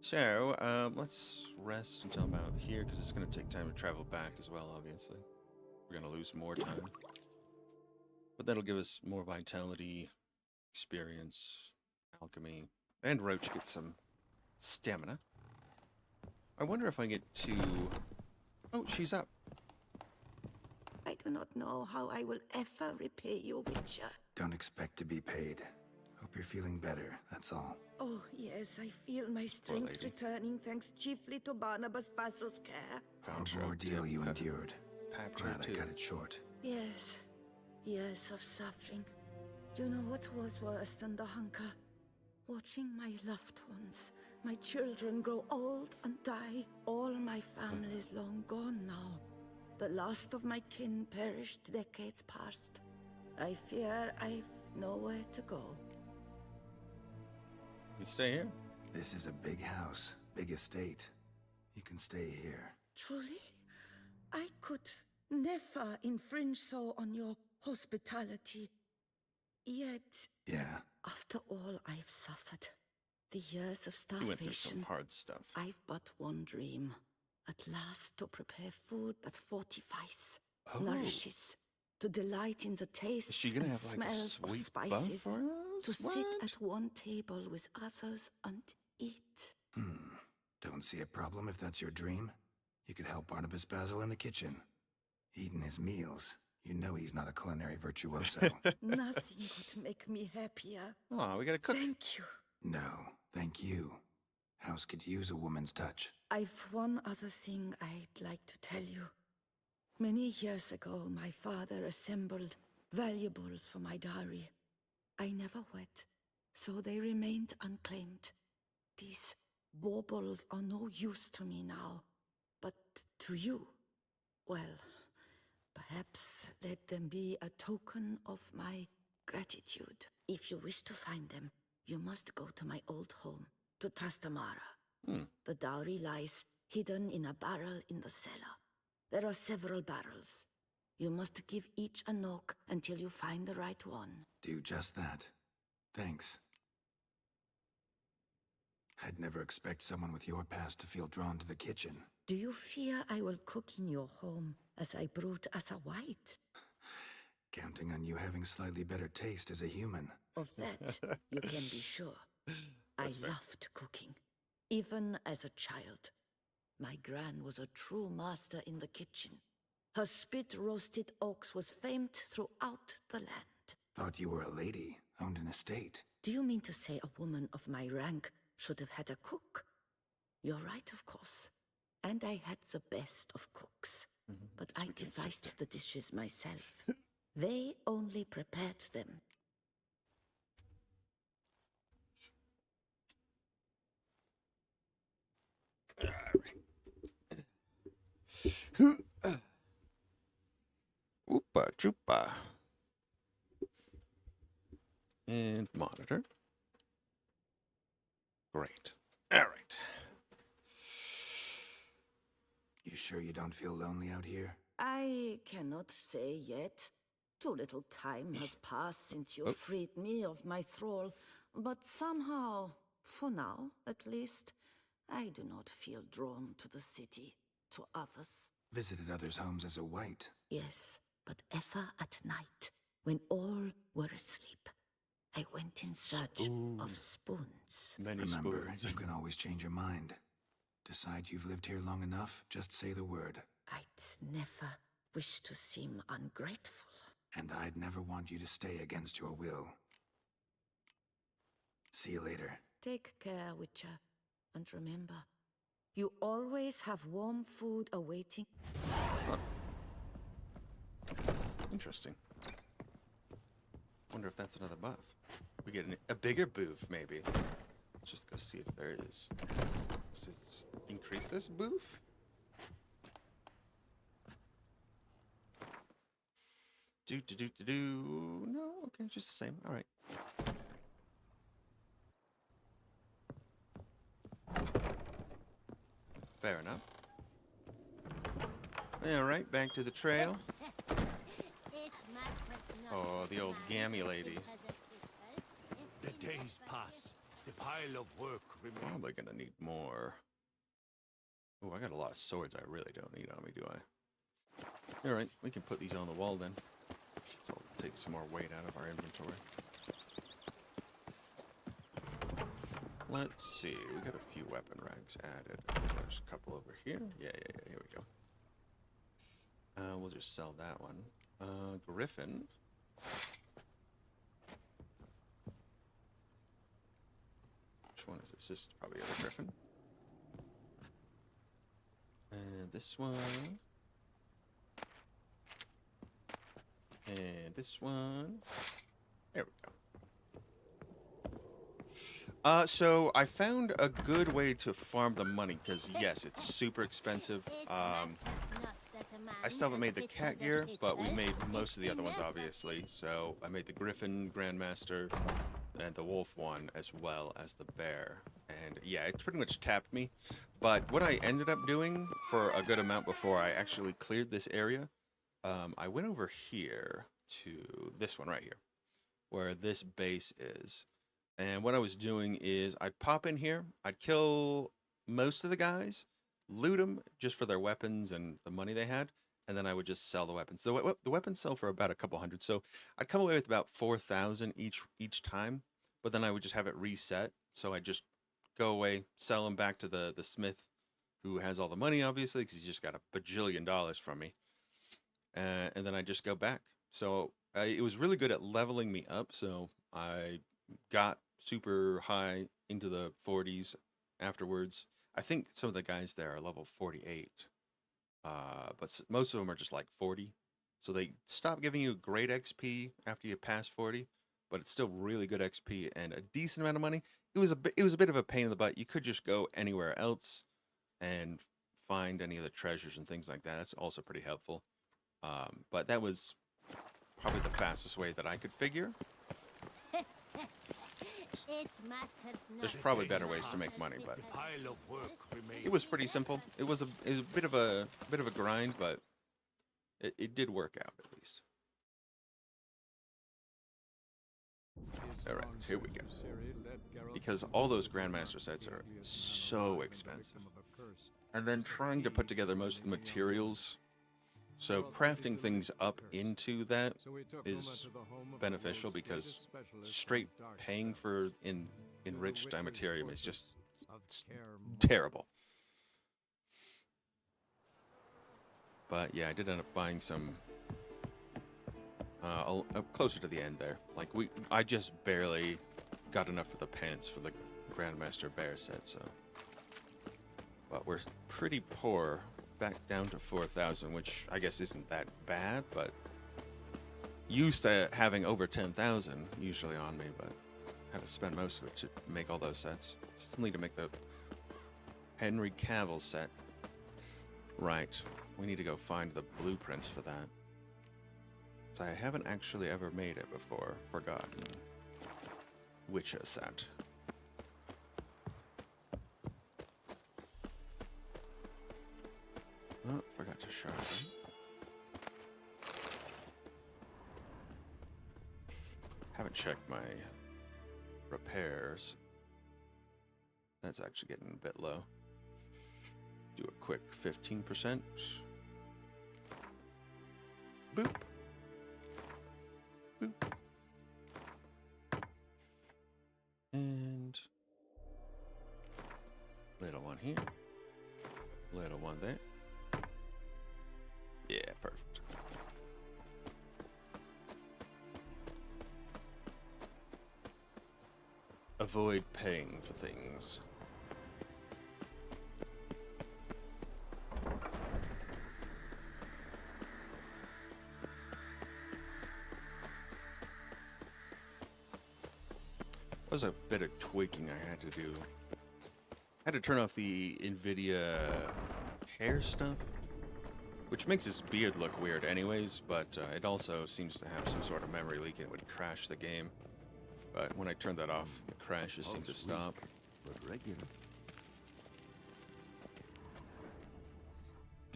So, let's rest until I'm out here, because it's going to take time to travel back as well, obviously. We're going to lose more time. But that'll give us more vitality, experience, alchemy, and Roach gets some stamina. I wonder if I get to... Oh, she's up. I do not know how I will ever repay you, Witcher. Don't expect to be paid. Hope you're feeling better, that's all. Oh, yes, I feel my strength lady. returning thanks chiefly to Barnabas Basil's care. Horrible ordeal you endured. Patrick, Glad I cut it short. Yes, years of suffering. You know what was worse than the hunger? Watching my loved ones, my children grow old and die. All my family is long gone now. The last of my kin perished decades past. I fear I've nowhere to go. You stay here. This is a big house, big estate. You can stay here. Truly? I could never infringe so on your hospitality. Yet, Yeah, after all I've suffered, the years of You went through some starvation, hard stuff. I've but one dream. At last to prepare food that fortifies, Oh. nourishes, to delight in the tastes Is she gonna and have like a smells of sweet spices, buff for us? to sit What? at one table with others and eat. don't see a problem if that's your dream. You could help Barnabas Basil in the kitchen. Eating his meals. You know he's not a culinary virtuoso. Nothing could make me happier. Aw, we gotta cook. Thank you. No, thank you. House could use a woman's touch. I've one other thing I'd like to tell you. Many years ago, my father assembled valuables for my dowry. I never wed, so they remained unclaimed. These baubles are no use to me now, but to you, well, perhaps let them be a token of my gratitude. If you wish to find them, you must go to my old home, to Trastamara. The dowry lies hidden in a barrel in the cellar. There are several barrels. You must give each a knock until you find the right one. Do just that. Thanks. I'd never expect someone with your past to feel drawn to the kitchen. Do you fear I will cook in your home as I brewed as a white? Counting on you having slightly better taste as a human. Of that, you can be sure. I loved cooking, even as a child. My gran was a true master in the kitchen. Her spit-roasted ox was famed throughout the land. Thought you were a lady, owned an estate. Do you mean to say a woman of my rank should have had a cook? You're right, of course. And I had the best of cooks. But I devised the dishes myself. They only prepared them. Oopa choopa. And monitor. Great. All right. You sure you don't feel lonely out here? I cannot say yet. Too little time has passed since you freed me of my thrall. But somehow, for now at least, I do not feel drawn to the city, to others. Visited others' homes as a white. Yes, but ever at night, when all were asleep, I went in search of spoons. Many Remember, spoons. you can always change your mind. Decide you've lived here long enough, just say the word. I'd never wish to seem ungrateful. And I'd never want you to stay against your will. See you later. Take care, Witcher. And remember, you always have warm food awaiting. Interesting. Wonder if that's another buff. We get a bigger boof, maybe. Let's just go see if there is. Does it increase this boof? Do. No, okay, just the same. All right. Fair enough. All right, back to the trail. Oh, the old gammy lady. The days pass, The pile of work remains. Probably gonna need more. Oh, I got a lot of swords I really don't need on me, do I? Alright, we can put these on the wall then. So I'll take some more weight out of our inventory. Let's see, we got a few weapon racks added. There's a couple over here. Yeah, here we go. We'll just sell that one. Griffin. Which one is this? This is probably a Griffin. And this one. And this one. There we go. So I found a good way to farm the money, because yes, it's super expensive. I still haven't made the cat gear, but we made most of the other ones, obviously. So I made the Griffin Grandmaster and the Wolf one, as well as the Bear. And yeah, it pretty much tapped me. But what I ended up doing for a good amount before I actually cleared this area, I went over here to this one right here, where this base is. And what I was doing is I'd pop in here, I'd kill most of the guys, loot them just for their weapons and the money they had, and then I would just sell the weapons. So the weapons sell for about a couple hundred. So I'd come away with about 4,000 each time, but then I would just have it reset. So I'd just go away, sell them back to the smith who has all the money, obviously, because he's just got a bajillion dollars from me. And then I just go back. So it was really good at leveling me up. So I got super high into the 40s afterwards. I think some of the guys there are level 48. But most of them are just like 40. So they stop giving you great XP after you pass 40, but it's still really good XP and a decent amount of money. It was a bit of a pain in the butt. You could just go anywhere else and find any of the treasures and things like that. That's also pretty helpful. But that was probably the fastest way that I could figure. There's probably better ways to make money, but it was pretty simple. It was a bit of a grind, but it did work out at least. All right, here we go. Because all those Grandmaster sets are so expensive, and then trying to put together most of the materials. So crafting things up into that is beneficial, because straight paying for enriched diamatarium is just terrible. But yeah, I did end up buying some closer to the end there. Like I just barely got enough for the pants for the Grandmaster Bear set, so. But we're pretty poor. Back down to 4,000, which I guess isn't that bad, but used to having over 10,000 usually on me, but had to spend most of it to make all those sets. Still need to make the Henry Cavill set. Right, we need to go find the blueprints for that. So I haven't actually ever made it before. Forgotten. Witcher set. Oh, forgot to sharpen. Haven't checked my repairs. That's actually getting a bit low. Do a quick 15%. Boop. Boop. And little one here. Little one there. Yeah, perfect. Avoid paying for things. That was a bit of tweaking I had to do. I had to turn off the NVIDIA hair stuff, which makes his beard look weird anyways, but it also seems to have some sort of memory leak and it would crash the game. But when I turned that off, the crashes seemed to stop. But regular.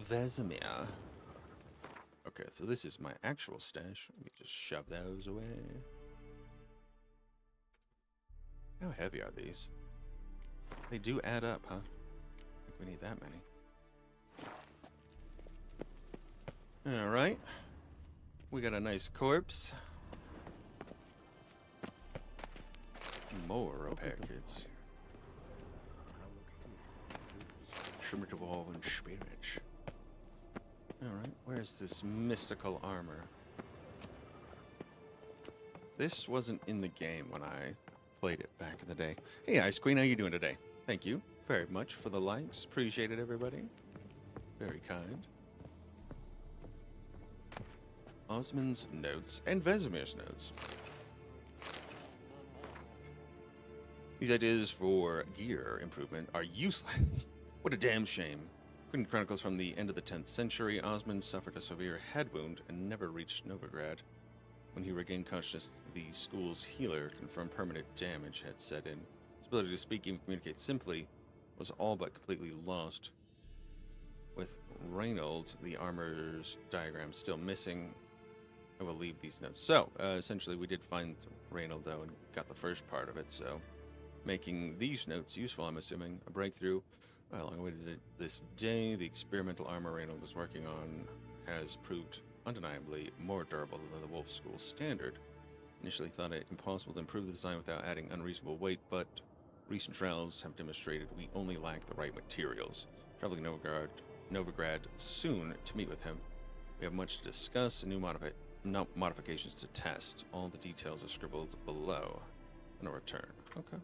Vesemir. Okay, so this is my actual stash. Let me just shove those away. How heavy are these? They do add up, huh? I think we need that many. Alright. We got a nice corpse. More repair kits. Primitive and spirits. Alright, where's this mystical armor? This wasn't in the game when I played it back in the day. Hey, Ice Queen, how you doing today? Thank you very much for the likes. Appreciate it, everybody. Very kind. Osmond's notes and Vesemir's notes. These ideas for gear improvement are useless. What a damn shame. According to chronicles from the end of the 10th century, Osmond suffered a severe head wound and never reached Novigrad. When he regained consciousness, the school's healer confirmed permanent damage had set in. His ability to speak and communicate simply was all but completely lost. With Reynold, the armor's diagram still missing, I will leave these notes. So, essentially, we did find Reynold, though, and got the first part of it, so making these notes useful, I'm assuming. A breakthrough. Well, long awaited this day, the experimental armor Reynold was working on has proved undeniably more durable than the Wolf School standard. Initially thought it impossible to improve the design without adding unreasonable weight, but recent trials have demonstrated we only lack the right materials. Traveling Novigrad soon to meet with him. We have much to discuss and new modifications to test. All the details are scribbled below. And a return. Okay.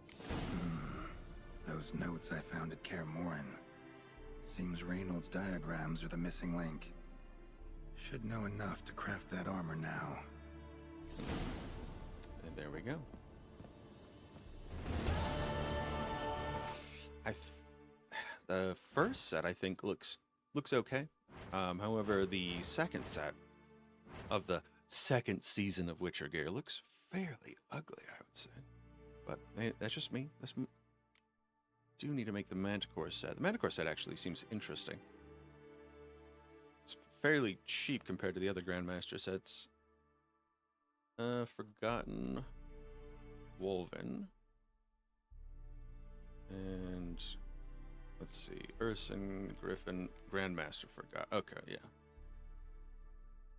Those notes I found at Kaer Morhen. Seems Reynold's diagrams are the missing link. Should know enough to craft that armor now. And there we go. The first set I think looks okay. However, the second set of the second season of Witcher gear looks fairly ugly, I would say. But hey, that's just me. Do need to make the Manticore set. The Manticore set actually seems interesting. It's fairly cheap compared to the other Grandmaster sets. Forgotten Wolven. And let's see. Urson, Griffin, Grandmaster forgot. Okay, yeah.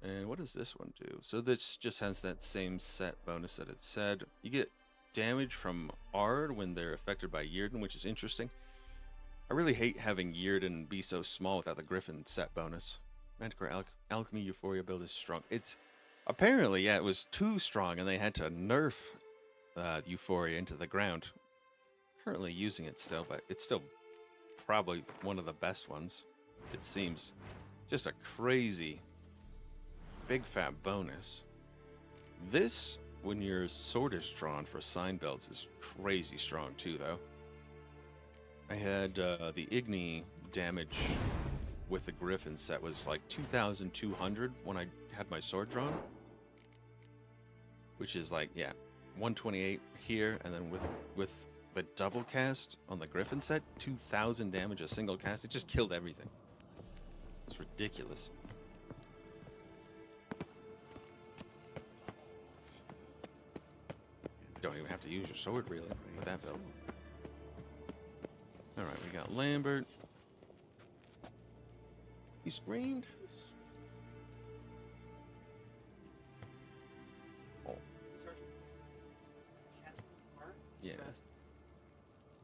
And what does this one do? So this just has that same set bonus that it said. You get damage from Ard when they're affected by Yrden, which is interesting. I really hate having Yrden be so small without the Griffin set bonus. Manticore Alchemy Euphoria build is strong. It's apparently, yeah, it was too strong and they had to nerf Euphoria into the ground. Currently using it still, but it's still probably one of the best ones, it seems. Just a crazy big fat bonus. This, when your sword is drawn for sign belts, is crazy strong too, though. I had the Igni damage with the Griffin set was like 2,200 when I had my sword drawn. Which is like, yeah, 128 here, and then with the double cast on the Griffin set, 2,000 damage a single cast. It just killed everything. It's ridiculous. You don't even have to use your sword, really, with that build. Alright, we got Lambert. He screamed. Oh. Yeah.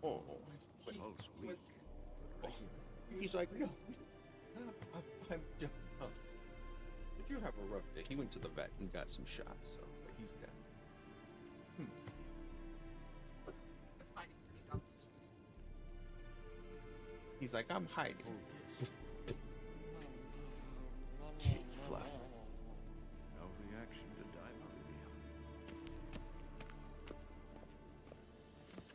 Oh. He's like, no. I'm just. Did you have a rough day? He went to the vet and got some shots, so but he's dead. He's like, I'm hiding. Kid fluff. No reaction to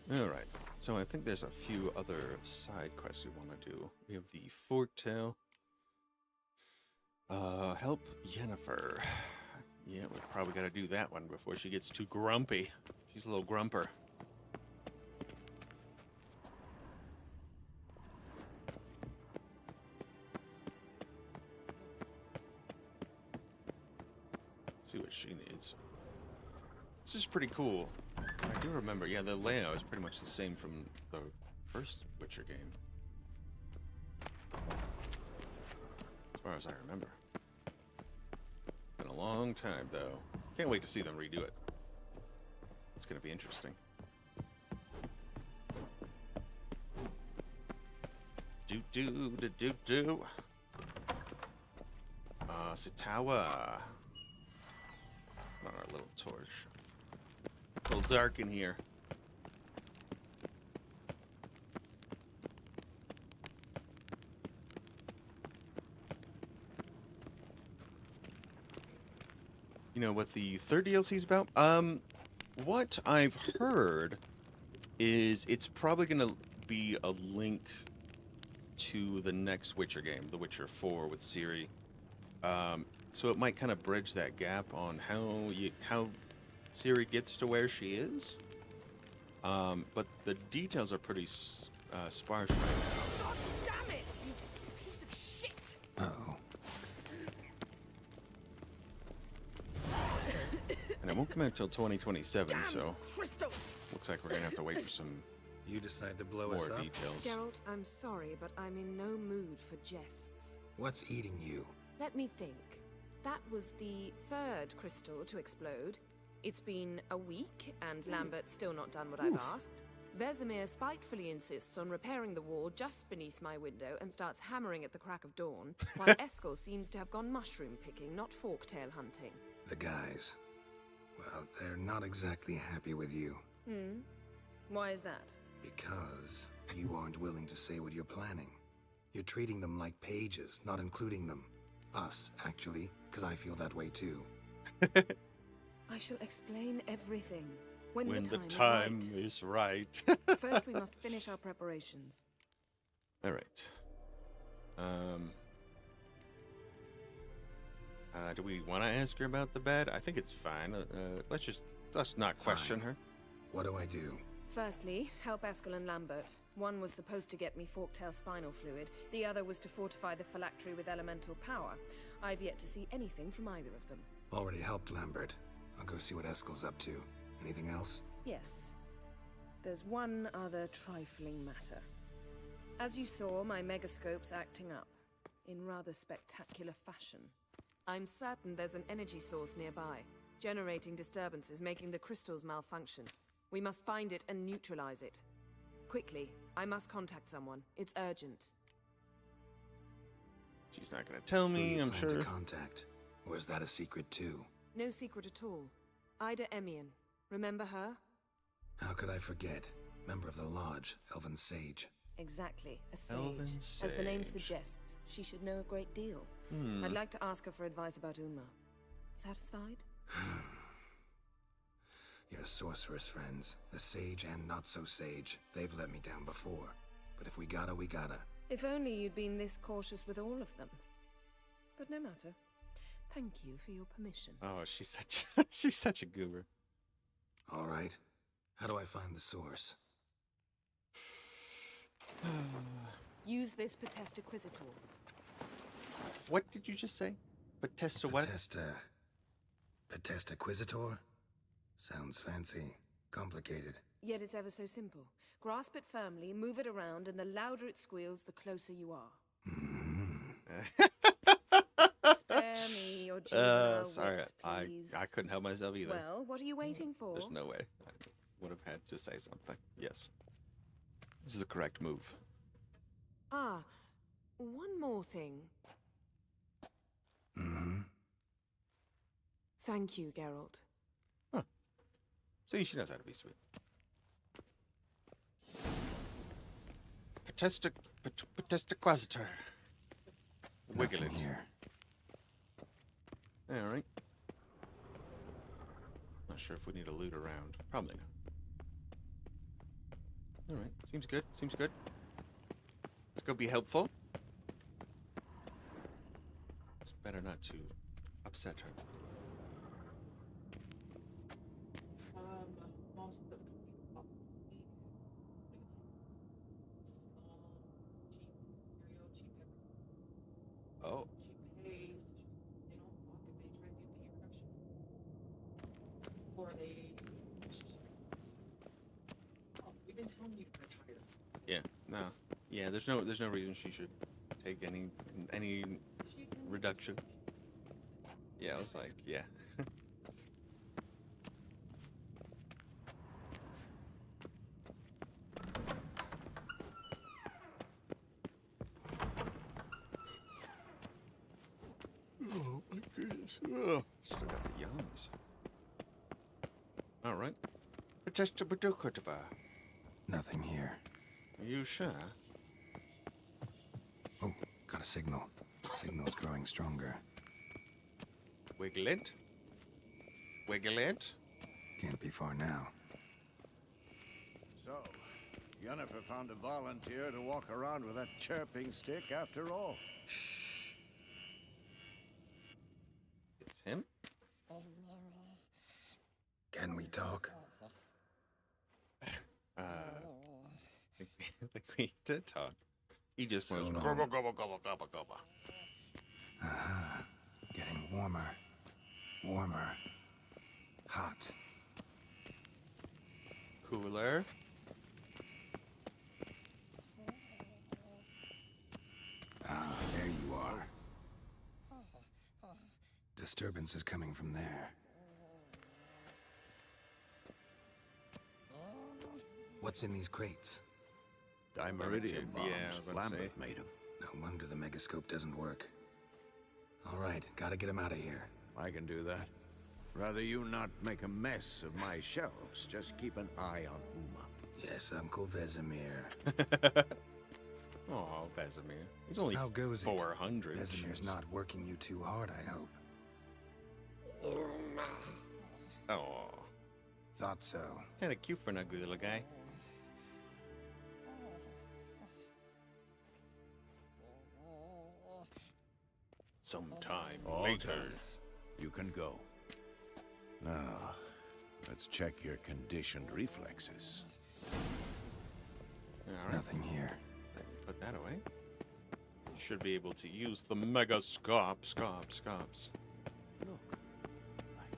diamond. All right. So I think there's a few other side quests we want to do. We have the Forktail. Help Yennefer. Yeah, we probably got to do that one before she gets too grumpy. She's a little grumper. See what she needs. This is pretty cool. I do remember, yeah, the layout is pretty much the same from the first Witcher game. As far as I remember. Been a long time, though. Can't wait to see them redo it. It's gonna be interesting. Do. Sitawa. On our little torch. A little dark in here. You know what the third DLC is about? What I've heard is it's probably going to be a link to the next Witcher game, The Witcher 4 with Ciri. So it might kind of bridge that gap on how Ciri gets to where she is. But the details are pretty sparse right now. God damn it, you piece of shit! Uh-oh. And it won't come out until 2027, Damn so crystal! looks like we're gonna have to wait for some You decide to blow us more up? details. Geralt, I'm sorry, but I'm in no mood for jests. What's eating you? Let me think. That was the third crystal to explode. It's been a week, and Lambert's still not done what I've asked. Vesemir spitefully insists on repairing the wall just beneath my window and starts hammering at the crack of dawn, while Eskel seems to have gone mushroom picking, not forktail hunting. The guys. Well, they're not exactly happy with you. Why is that? Because you aren't willing to say what you're planning. You're treating them like pages, not including them. Us, actually, because I feel that way too. I shall explain everything when When the time is right. First, we must finish our preparations. All right. Do we want to ask her about the bed? I think it's fine. Let's not question Fine. her. What do I do? Firstly, help Eskel and Lambert. One was supposed to get me forktail spinal fluid. The other was to fortify the phylactery with elemental power. I've yet to see anything from either of them. Already helped Lambert. I'll go see what Eskel's up to. Anything else? Yes. There's one other trifling matter. As you saw, my megascope's acting up. In rather spectacular fashion. I'm certain there's an energy source nearby, generating disturbances, making the crystals malfunction. We must find it and neutralize it. Quickly, I must contact someone. It's urgent. She's not going to tell Who me, you I'm plan sure. to contact? Or is that a secret too? No secret at all. Ida Emian. Remember her? How could I forget? Member of the Lodge, Elven Sage. Exactly, a sage. Elven As the name sage. suggests, she should know a great deal. I'd like to ask her for advice about Uma. Satisfied? Your sorceress friends, the sage and not so sage, they've let me down before. But if we gotta, we gotta. If only you'd been this cautious with all of them. But no matter. Thank you for your permission. Oh, she's such a goober. All right. How do I find the source? Use this Potestaquisitor. What did you just say? Potesta what? Potestaquisitor? Sounds fancy. Complicated. Yet it's ever so simple. Grasp it firmly, move it around, and the louder it squeals, the closer you are. Spare me your juvenile Sorry, wit, please. I couldn't help myself either. Well, what are you waiting for? There's no way. I would have had to say something. Yes. This is a correct move. Ah, one more thing. Thank you, Geralt. See, she knows how to be sweet. Potestaquisitor. Wiggle it. Nothing here. All right. Not sure if we need to loot around. Probably not. All right. Seems good. Seems good. Let's go be helpful. It's better not to upset her. Oh. Yeah, no. Yeah, there's no reason she should take any reduction. Yeah, I was like, yeah. Oh my goodness. Oh, still got the yawns. All right. Nothing here. Are you sure? Oh, got a signal. Signal's growing stronger. Wiggle it. Wiggle it. Can't be far now. So, Yennefer found a volunteer to walk around with that chirping stick after all. It's him? Can we talk? I think we did talk. He just went So gobble, gobble, gobble, gobble, gobble. Getting warmer. Warmer. Hot. Cooler. Ah, there you are. Disturbance is coming from there. What's in these crates? Dimeridium bombs. Yeah, I was about to Lambert say. made them. No wonder the megascope doesn't work. All right, gotta get him out of here. I can do that. Rather you not make a mess of my shelves. Just keep an eye on Uma. Yes, Uncle Vesemir. Oh, Vesemir. He's only How goes it? 400. Vesemir's not working you too hard, I hope. Oh. Thought so. Kinda cute for an ugly little guy. Sometime All later. done. You can go. Now, let's check your conditioned reflexes. All right. Nothing here. Put that away. You should be able to use the mega scops. Look, like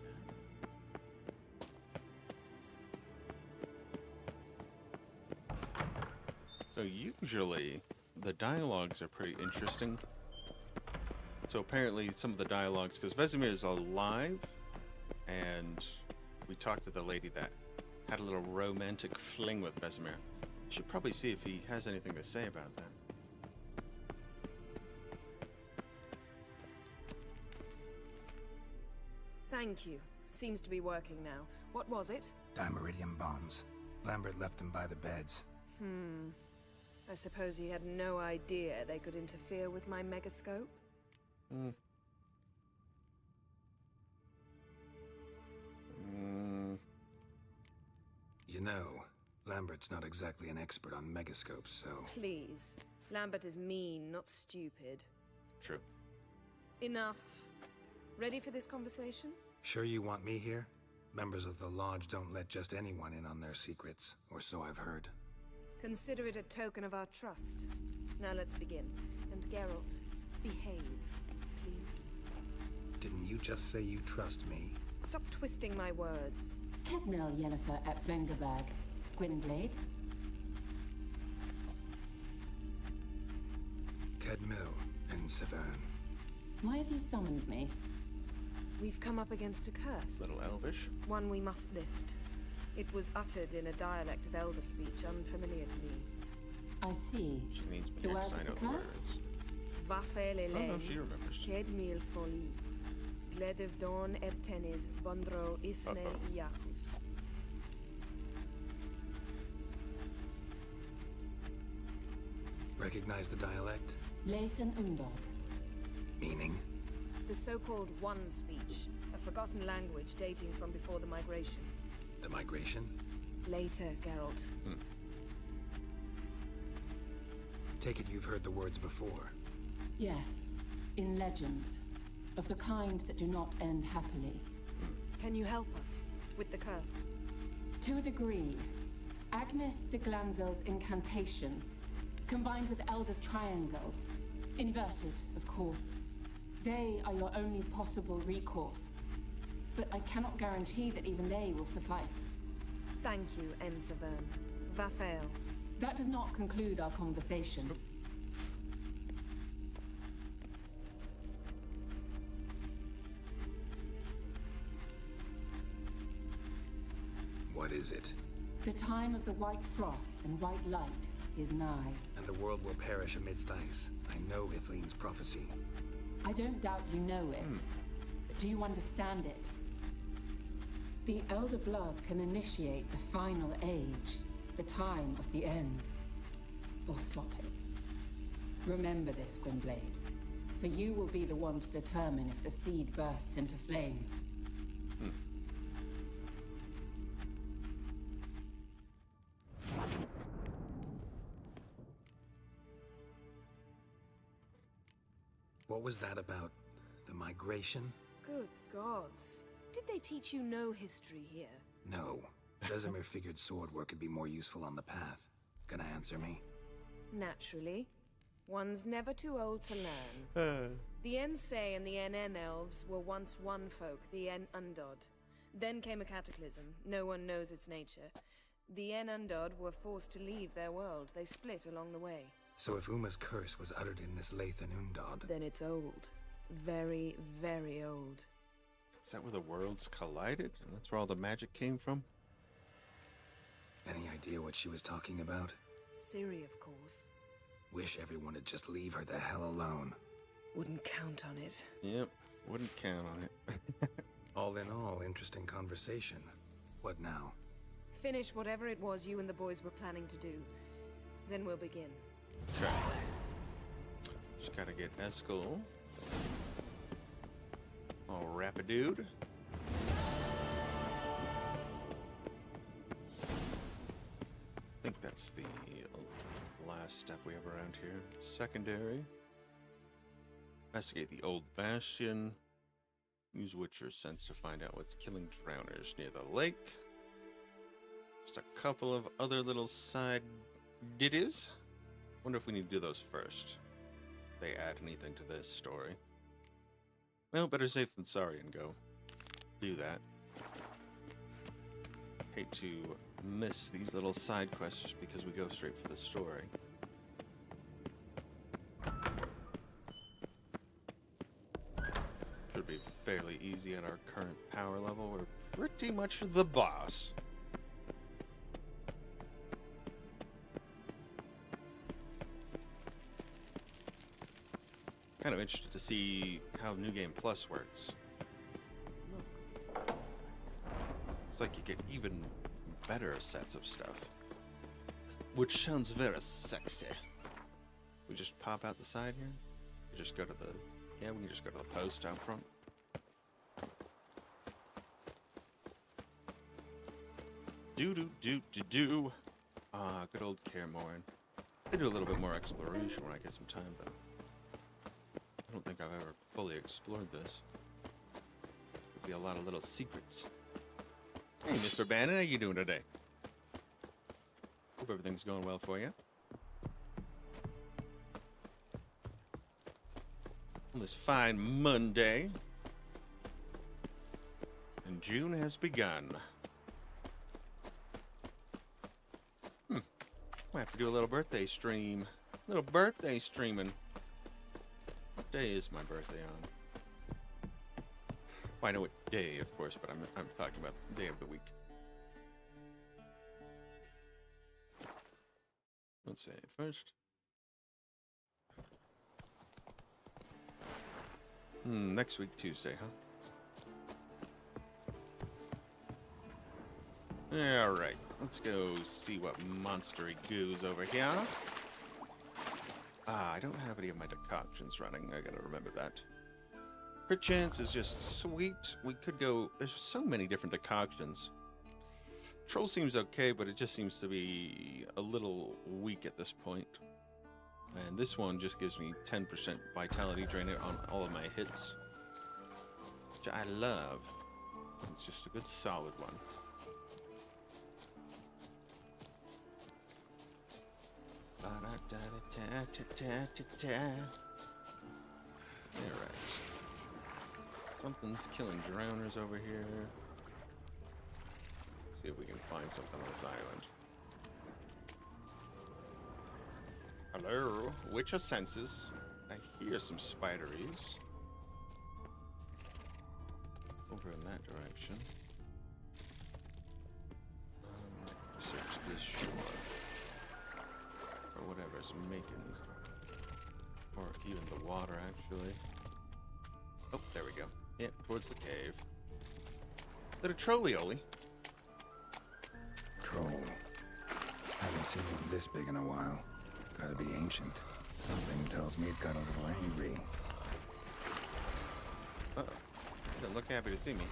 that. So usually the dialogues are pretty interesting. So apparently some of the dialogues, because Vesemir is alive, and we talked to the lady that had a little romantic fling with Vesemir. Should probably see if he has anything to say about that. Thank you. Seems to be working now. What was it? Dimeridium bombs. Lambert left them by the beds. I suppose he had no idea they could interfere with my megascope? You know, Lambert's not exactly an expert on megascopes, so... Please. Lambert is mean, not stupid. True. Enough. Ready for this conversation? Sure you want me here? Members of the Lodge don't let just anyone in on their secrets, or so I've heard. Consider it a token of our trust. Now let's begin. And Geralt, behave, please. Didn't you just say you trust me? Stop twisting my words. Kedmil Yennefer at Vengerberg. Gwynblade? Kedmil and Severn. Why have you summoned me? We've come up against a curse. Little elvish. One we must lift. It was uttered in a dialect of Elder speech unfamiliar to me. I see. She needs me The next. words I of know the the curse? words. Vafel Oh no, Elaine, she remembers. Kedmil Foli, Gledev Don Ebtenid, Bondro Isne Iachus. Recognize the dialect? Lathan Undod. Meaning? The so-called One speech, a forgotten language dating from before the migration. The migration? Later, Geralt. Take it you've heard the words before. Yes, in legends. Of the kind that do not end happily. Can you help us with the curse? To a degree, Agnes de Glanville's incantation, combined with Elder's triangle, inverted, of course, they are your only possible recourse. But I cannot guarantee that even they will suffice. Thank you, Ensevern. Vafel. That does not conclude our conversation. What is it? The time of the white frost and white light is nigh. And the world will perish amidst ice. I know Ithleen's prophecy. I don't doubt you know it. But do you understand it? The Elder Blood can initiate the final age, the time of the end, or stop it. Remember this, Gwynblade, for you will be the one to determine if the seed bursts into flames. What was that about? The migration? Good gods. Did they teach you no history here? No. Vesemir figured sword work could be more useful on the path. Gonna answer me? Naturally. One's never too old to learn. The Ensei and the NN elves were once one folk, the En Undod. Then came a cataclysm. No one knows its nature. The En Undod were forced to leave their world. They split along the way. So if Uma's curse was uttered in this Lathan Undod... Then it's old. Very, very old. Is that where the worlds collided? And that's where all the magic came from? Any idea what she was talking about? Ciri, of course. Wish everyone would just leave her the hell alone. Wouldn't count on it. Yep, wouldn't count on it. All in all, interesting conversation. What now? Finish whatever it was you and the boys were planning to do. Then we'll begin. Okay. Just gotta get Eskel all rapidude. I think that's the last step we have around here. Secondary. Investigate the old bastion. Use Witcher's sense to find out what's killing drowners near the lake. Just a couple of other little side ditties. Wonder if we need to do those first. If they add anything to this story. Well, better safe than sorry and go do that. Hate to miss these little side quests just because we go straight for the story. Should be fairly easy at our current power level. We're pretty much the boss. Kind of interested to see how New Game Plus works. It's like you get even better sets of stuff. Which sounds very sexy. We just pop out the side here? We just go to the... Yeah, we can just go to the post out front. Do. Ah, good old Kaer Morhen. I do a little bit more exploration when I get some time, though. I don't think I've ever fully explored this. There'll be a lot of little secrets. Hey, Mr. Bannon, how you doing today? Hope everything's going well for you. On this fine Monday. And June has begun. Might have to do a little birthday stream. Little birthday streaming. What day is my birthday on? Well, I know what day, of course, but I'm talking about day of the week. Let's see, first. Next week, Tuesday, huh? Alright, let's go see what monstery goo's over here. Ah, I don't have any of my decoctions running. I gotta remember that. Crit chance is just sweet. We could go... There's so many different decoctions. Troll seems okay, but it just seems to be a little weak at this point. And this one just gives me 10% vitality drain on all of my hits. Which I love. It's just a good solid one. Alright. Something's killing drowners over here. See if we can find something on this island. Hello, Witcher senses. I hear some spideries. Over in that direction. Search this shore. Or whatever's making. Or even the water, actually. Oh, there we go. Yeah, towards the cave. Is that a trolleoli? Troll. Haven't seen one this big in a while. Gotta be ancient. Something tells me it got a little angry. Uh-oh. Doesn't look happy to see me.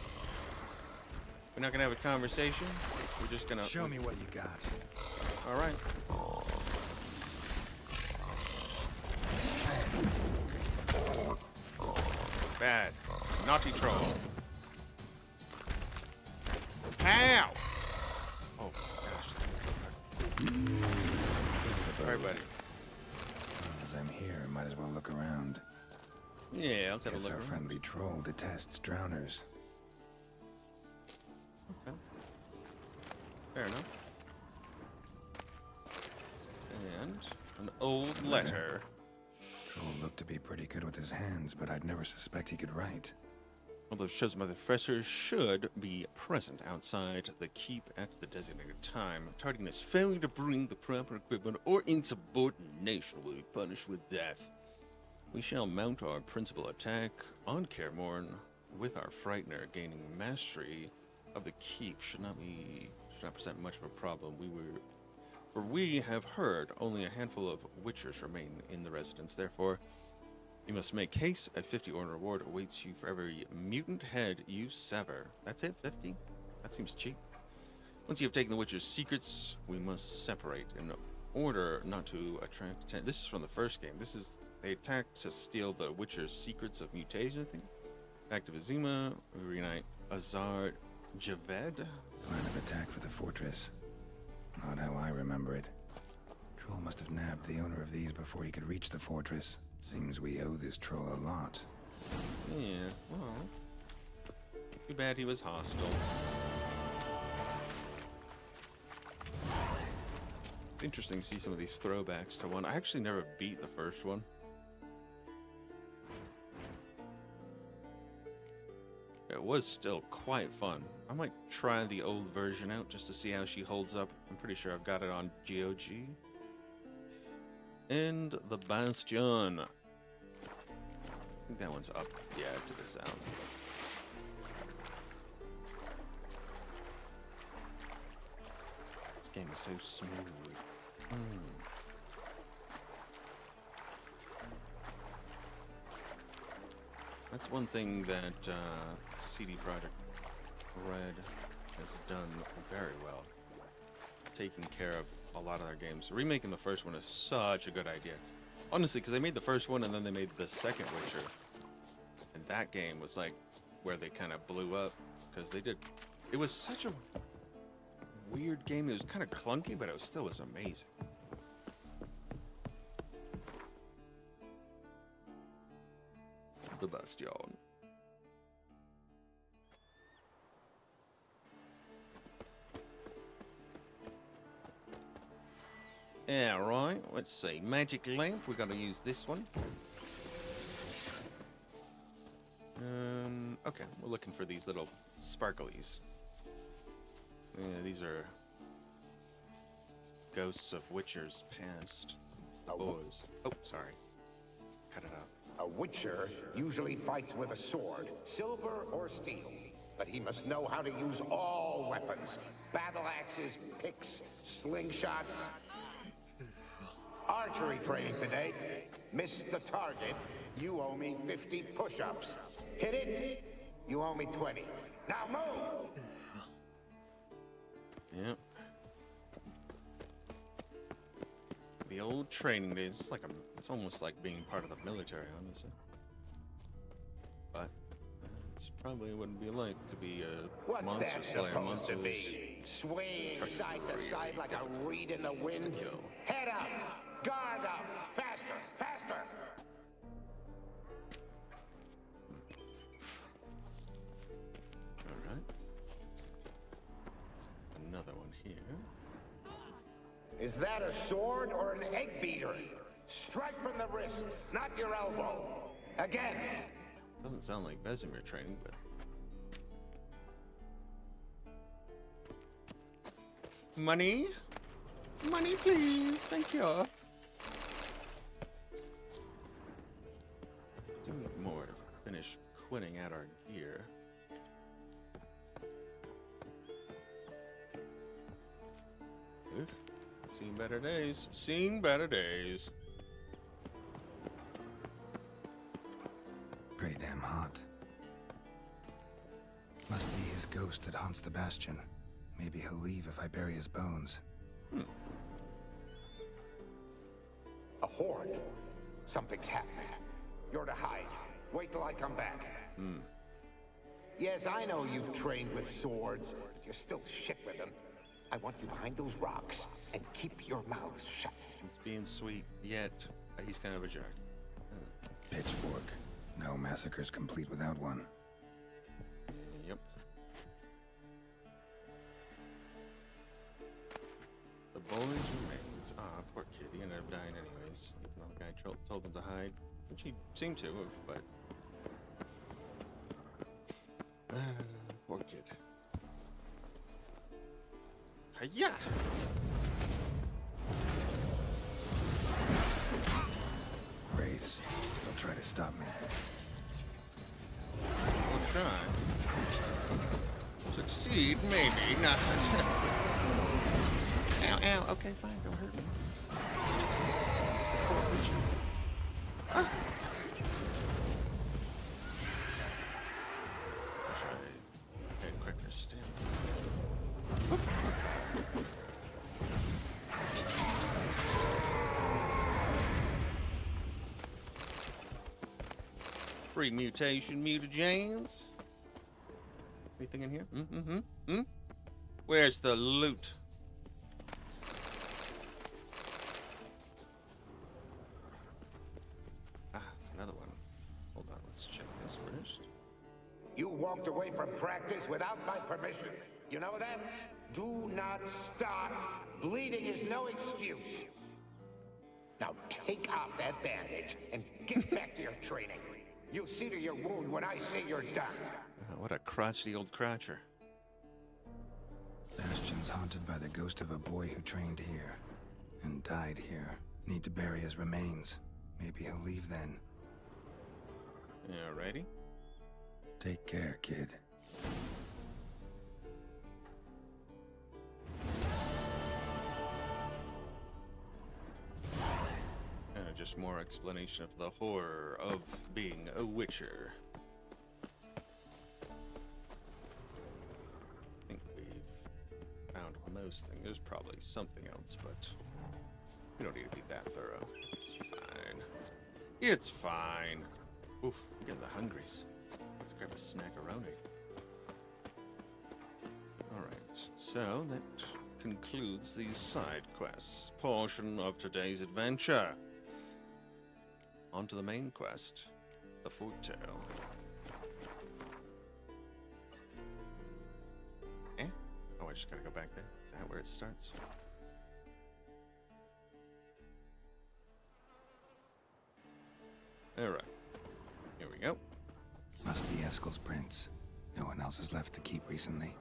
We're not gonna have a conversation. We're just gonna... Show me what you got. Alright. Bad. Naughty troll. Pow! Oh gosh, that was so hard. Alright, buddy. As I'm here, might as well look around. Yeah, let's have a look Our around. friendly troll detests drowners. Okay. Fair enough. And an old letter. Troll looked to be pretty good with his hands, but I'd never suspect he could write. Although shows my professor should be present outside the keep at the designated time. Tardiness, failure to bring the proper equipment, or insubordination will be punished with death. We shall mount our principal attack on Kaer Morhen with our Frightener, gaining mastery of the keep should not present much of a problem. We have heard only a handful of Witchers remain in the residence. Therefore, you must make haste. A 50 order reward awaits you for every mutant head you sever. That's it, 50? That seems cheap. Once you have taken the Witcher's secrets, we must separate in order not to attract attention. This is from the first game. They attacked to steal the Witcher's secrets of mutation, I think. Back to Vizima, reunite Azar Javed. Plan of attack for the fortress. Not how I remember it. Troll must have nabbed the owner of these before he could reach the fortress. Seems we owe this troll a lot. Yeah, well, too bad he was hostile. Interesting to see some of these throwbacks to one. I actually never beat the first one. It was still quite fun. I might try the old version out just to see how she holds up. I'm pretty sure I've got it on GOG. And the Bastion. I think that one's up, yeah, to the south. This game is so smooth. That's one thing that CD Projekt Red has done very well. Taking care of a lot of their games. Remaking the first one is such a good idea. Honestly, because they made the first one and then they made the second Witcher. And that game was like where they kind of blew up. Because they did... It was such a weird game. It was kind of clunky, but it still was amazing. The Bastion. Yeah, right. Let's see. Magic lamp. We're going to use this one. Okay. We're looking for these little sparklies. Yeah, these are ghosts of Witchers past. Boys. Oh, sorry. Cut it out. A Witcher usually fights with a sword, silver or steel. But he must know how to use all weapons. Battle axes, picks, slingshots. Archery training today. Miss the target, you owe me 50 push-ups. Hit it, you owe me 20. Now move! Yep. The old training days. It's almost like being part of the military, honestly. But it's probably what it'd be like to be a What's monster that slayer. supposed to be? Swaying side to side like a reed in the wind? Head up! Guard up! Faster! Faster! Alright. Another one here. Is that a sword or an egg beater? Strike from the wrist, not your elbow. Again. Doesn't sound like Vesemir training, but... Money? Money, please. Thank you. Do need more to finish quinning out our gear. Oof. Seen better days. Seen better days. Pretty damn hot. Must be his ghost that haunts the bastion. Maybe he'll leave if I bury his bones. A horde. Something's happening. You're to hide. Wait till I come back. Yes, I know you've trained with swords, but you're still shit with them. I want you behind those rocks, and keep your mouths shut. He's being sweet, yet he's kind of a jerk. Pitchfork. No massacre's complete without one. Yep. The boys remains. Ah, poor kid. He ended up dying anyways. Even though the guy told him to hide, which he seemed to have, but... poor kid. Hiya! Wraiths. They'll try to stop me. We'll try. Succeed, maybe. Not. Ow, ow. Okay, fine. Don't hurt me. Ah. Wish I had quicker stamina. Free mutation, mutagens. Anything in here? Where's the loot? Ah, another one. Hold on, let's check this first. You walked away from practice without my permission. You know that? Do not stop. Bleeding is no excuse. Now take off that bandage and get back to your training. You'll see to your wound when I say you're done. What a crotchety old crotcher. Bastion's haunted by the ghost of a boy who trained here and died here. Need to bury his remains. Maybe he'll leave then. Alrighty. Take care, kid. Just more explanation of the horror of being a witcher. I think we've found most things. There's probably something else, but we don't need to be that thorough. It's fine. It's fine. Oof, I'm getting the hungries. Let's grab a snackaroni. Alright, so that concludes the side quests portion of today's adventure. On to the main quest, the Forktail. Eh? Oh, I just gotta go back there. Is that where it starts? Alright. Here we go. Must be Eskel's prints. No one else has left the keep recently.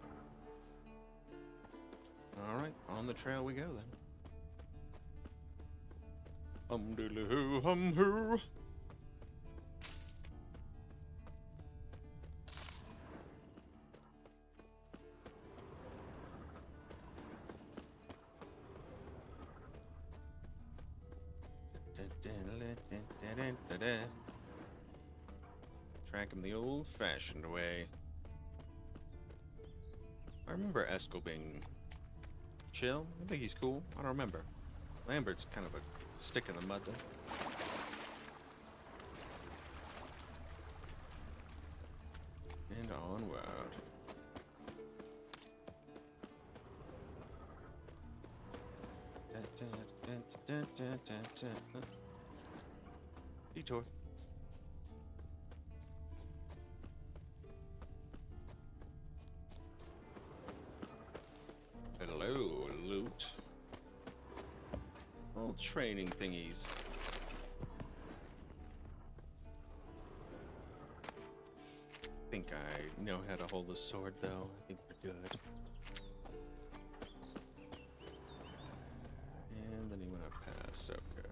Alright, on the trail we go then. Hum-diddly-hoo, hum-hoo. Track him the old-fashioned way. I remember Eskel being chill. I think he's cool. I don't remember. Lambert's kind of a stick in the mud though. And onward. Detour. Hello, loot. Old training thingies. know how to hold the sword, though. I think we're good. And then he went up past. Okay.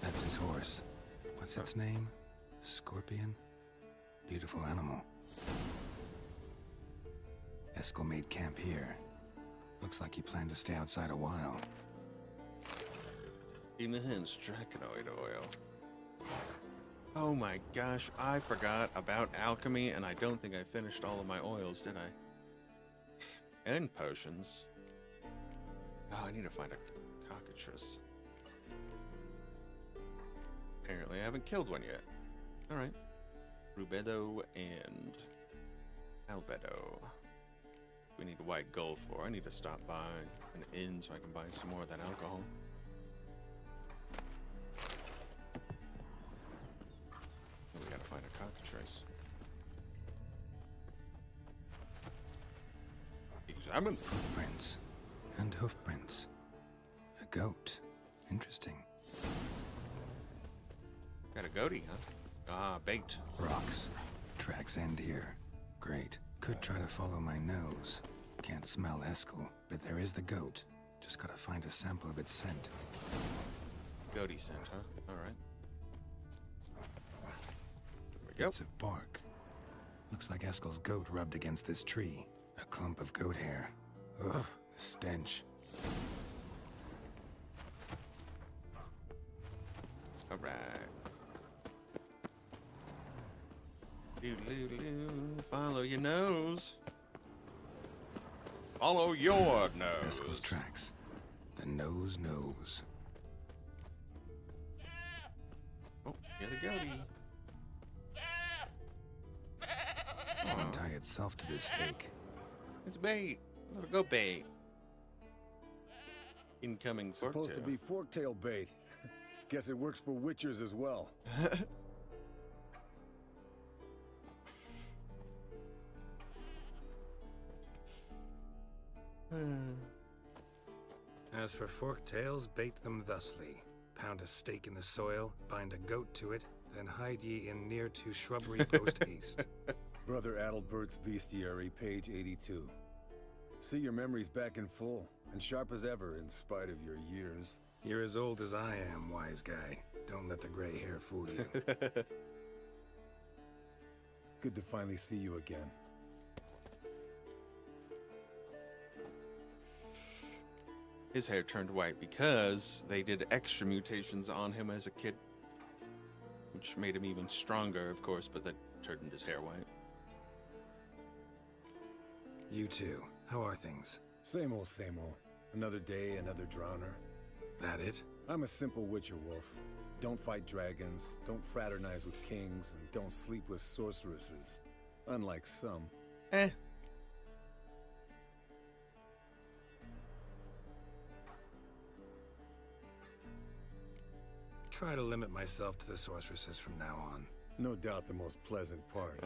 That's his horse. What's its name? Scorpion? Beautiful animal. Eskel made camp here. Looks like he planned to stay outside a while. Enhanced dracanoid oil. Oh my gosh, I forgot about alchemy, and I don't think I finished all of my oils, did I? And potions. Oh, I need to find a cockatrice. Apparently I haven't killed one yet. Alright. Rubedo and Albedo. We need white gold for. I need to stop by an inn so I can buy some more of that alcohol. We gotta find a cockatrice. Examine. Footprints and hoofprints. A goat. Interesting. Got a goatee, huh? Ah, bait. Rocks. Tracks end here. Great. Could try to follow my nose. Can't smell Eskel, but there is the goat. Just gotta find a sample of its scent. Goatee scent, huh? Alright. There we go. Bits of bark. Looks like Eskel's goat rubbed against this tree. A clump of goat hair. Ugh, the stench. Alright. Follow your nose. Follow your nose. Eskel's tracks. The nose knows. Oh, you're the goatee. Won't tie itself to this stake. It's bait. Let it go bait. Incoming forktail. Supposed to be forktail bait. Guess it works for witchers as well. As for forktails, bait them thusly. Pound a stake in the soil, bind a goat to it, then hide ye in near to shrubbery post haste. Brother Adalbert's Bestiary, page 82. See, your memory's back in full, and sharp as ever in spite of your years. You're as old as I am, wise guy. Don't let the gray hair fool you. Good to finally see you again. His hair turned white because they did extra mutations on him as a kid, which made him even stronger, of course, but that turned his hair white. You too. How are things? Same old, same old. Another day, another drowner. That it? I'm a simple witcher wolf. Don't fight dragons, don't fraternize with kings, and don't sleep with sorceresses. Unlike some. Try to limit myself to the sorceresses from now on. No doubt the most pleasant part.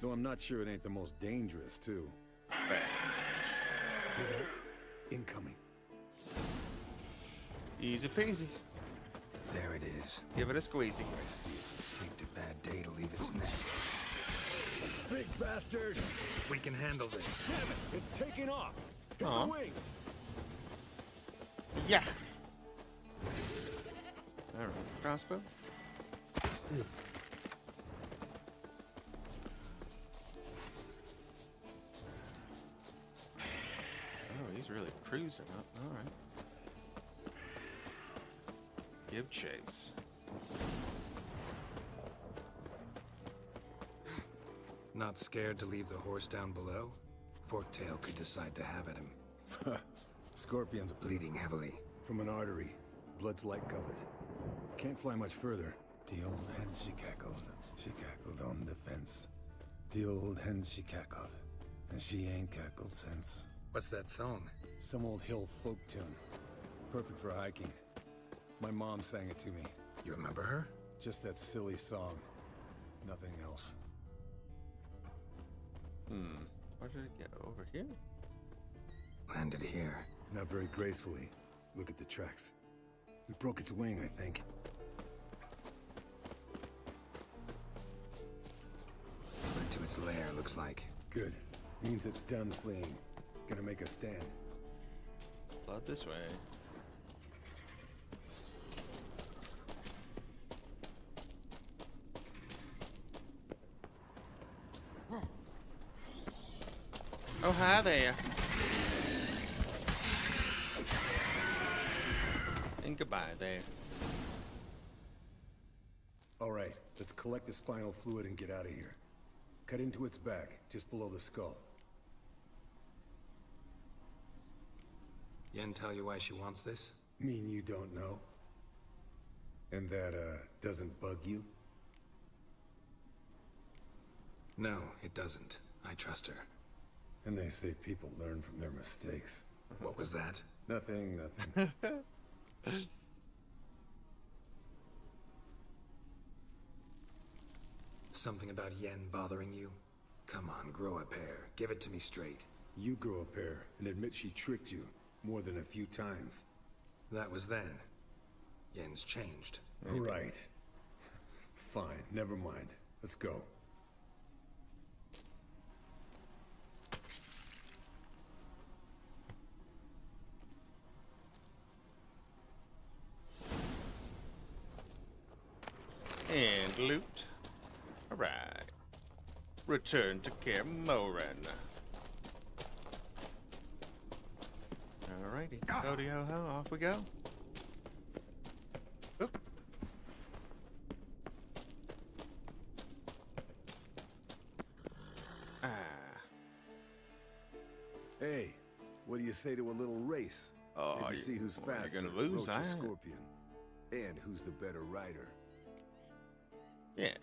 Though I'm not sure it ain't the most dangerous, too. Hear that? Incoming. Easy peasy. There it is. Give it a squeezy. I see it. Picked a bad day to leave its nest. Big bastard! We can handle this. Damn it! It's taking off! Hit Aw. the wings! Yeah. Alright, crossbow. Oh, he's really cruising up. Alright. Give chase. Not scared to leave the horse down below? Forktail could decide to have at him. Scorpion's Bleeding heavily. from an artery. Blood's light-colored. Can't fly much further. The old hen, she cackled. She cackled on the fence. The old hen, she cackled. And she ain't cackled since. What's that song? Some old hill folk tune. Perfect for hiking. My mom sang it to me. You remember her? Just that silly song. Nothing else. Where did it get? Over here? Landed here. Not very gracefully. Look at the tracks. We broke its wing, I think. Went to its lair, looks like. Good. Means it's done fleeing. Gonna make a stand. Blood this way. Oh, hi there. And goodbye there. All right, let's collect the spinal fluid and get out of here. Cut into its back, just below the skull. Yen tell you why she wants this? Mean you don't know? And that, doesn't bug you? No, it doesn't. I trust her. And they say people learn from their mistakes. What was that? Nothing, nothing. Something about Yen bothering you? Come on, grow a pair. Give it to me straight. You grow a pair and admit she tricked you more than a few times. That was then. Yen's changed. Right. Fine, never mind. Let's go. And loot. Alright. Return to Kaer Morhen. Alrighty. Cody ho ho, off we go. Oop. Ah. Hey, what do you say to a little race? Oh, Maybe see who's faster, gonna lose, Roach or huh? Scorpion. And who's the better rider. Yeah.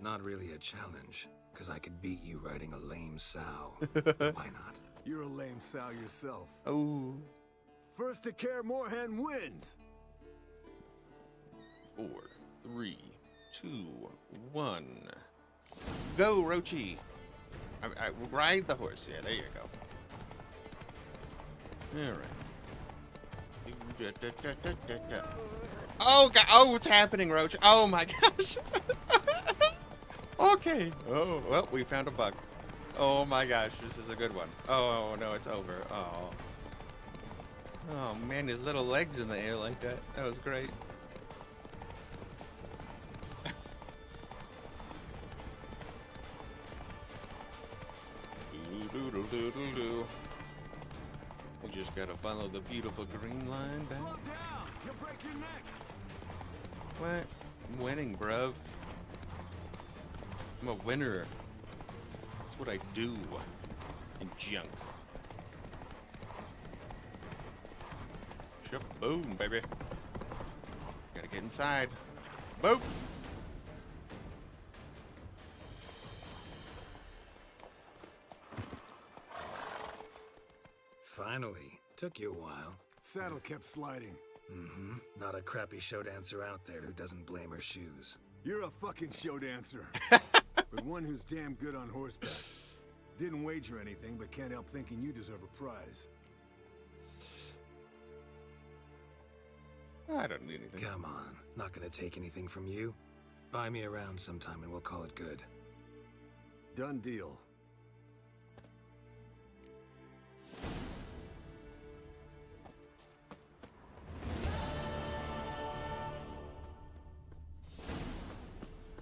Not really a challenge, because I could beat you riding a lame sow. Why not? You're a lame sow yourself. Oh. First to Kaer Morhen wins! 4, 3, 2, 1. Go, Roachy! I ride the horse. Yeah, there you go. Alright. Oh, God. Oh, what's happening, Roach? Oh, my gosh. Okay. Oh, well, we found a bug. Oh, my gosh. This is a good one. Oh, no, it's over. Oh. Oh, man, his little legs in the air like that. That was great. Do-do-do-do-do-do. We just gotta follow the beautiful green line back. Slow down! You'll break your neck! What? I'm winning, bruv. I'm a winner. That's what I do. In junk. Boom, baby. Gotta get inside. Boom! Finally. Took you a while. Saddle kept sliding. Mm-hmm. Not a crappy show dancer out there who doesn't blame her shoes. You're a fucking show dancer. But one who's damn good on horseback. Didn't wager anything, but can't help thinking you deserve a prize. I don't need anything. Come on. Not gonna take anything from you. Buy me around sometime and we'll call it good. Done deal.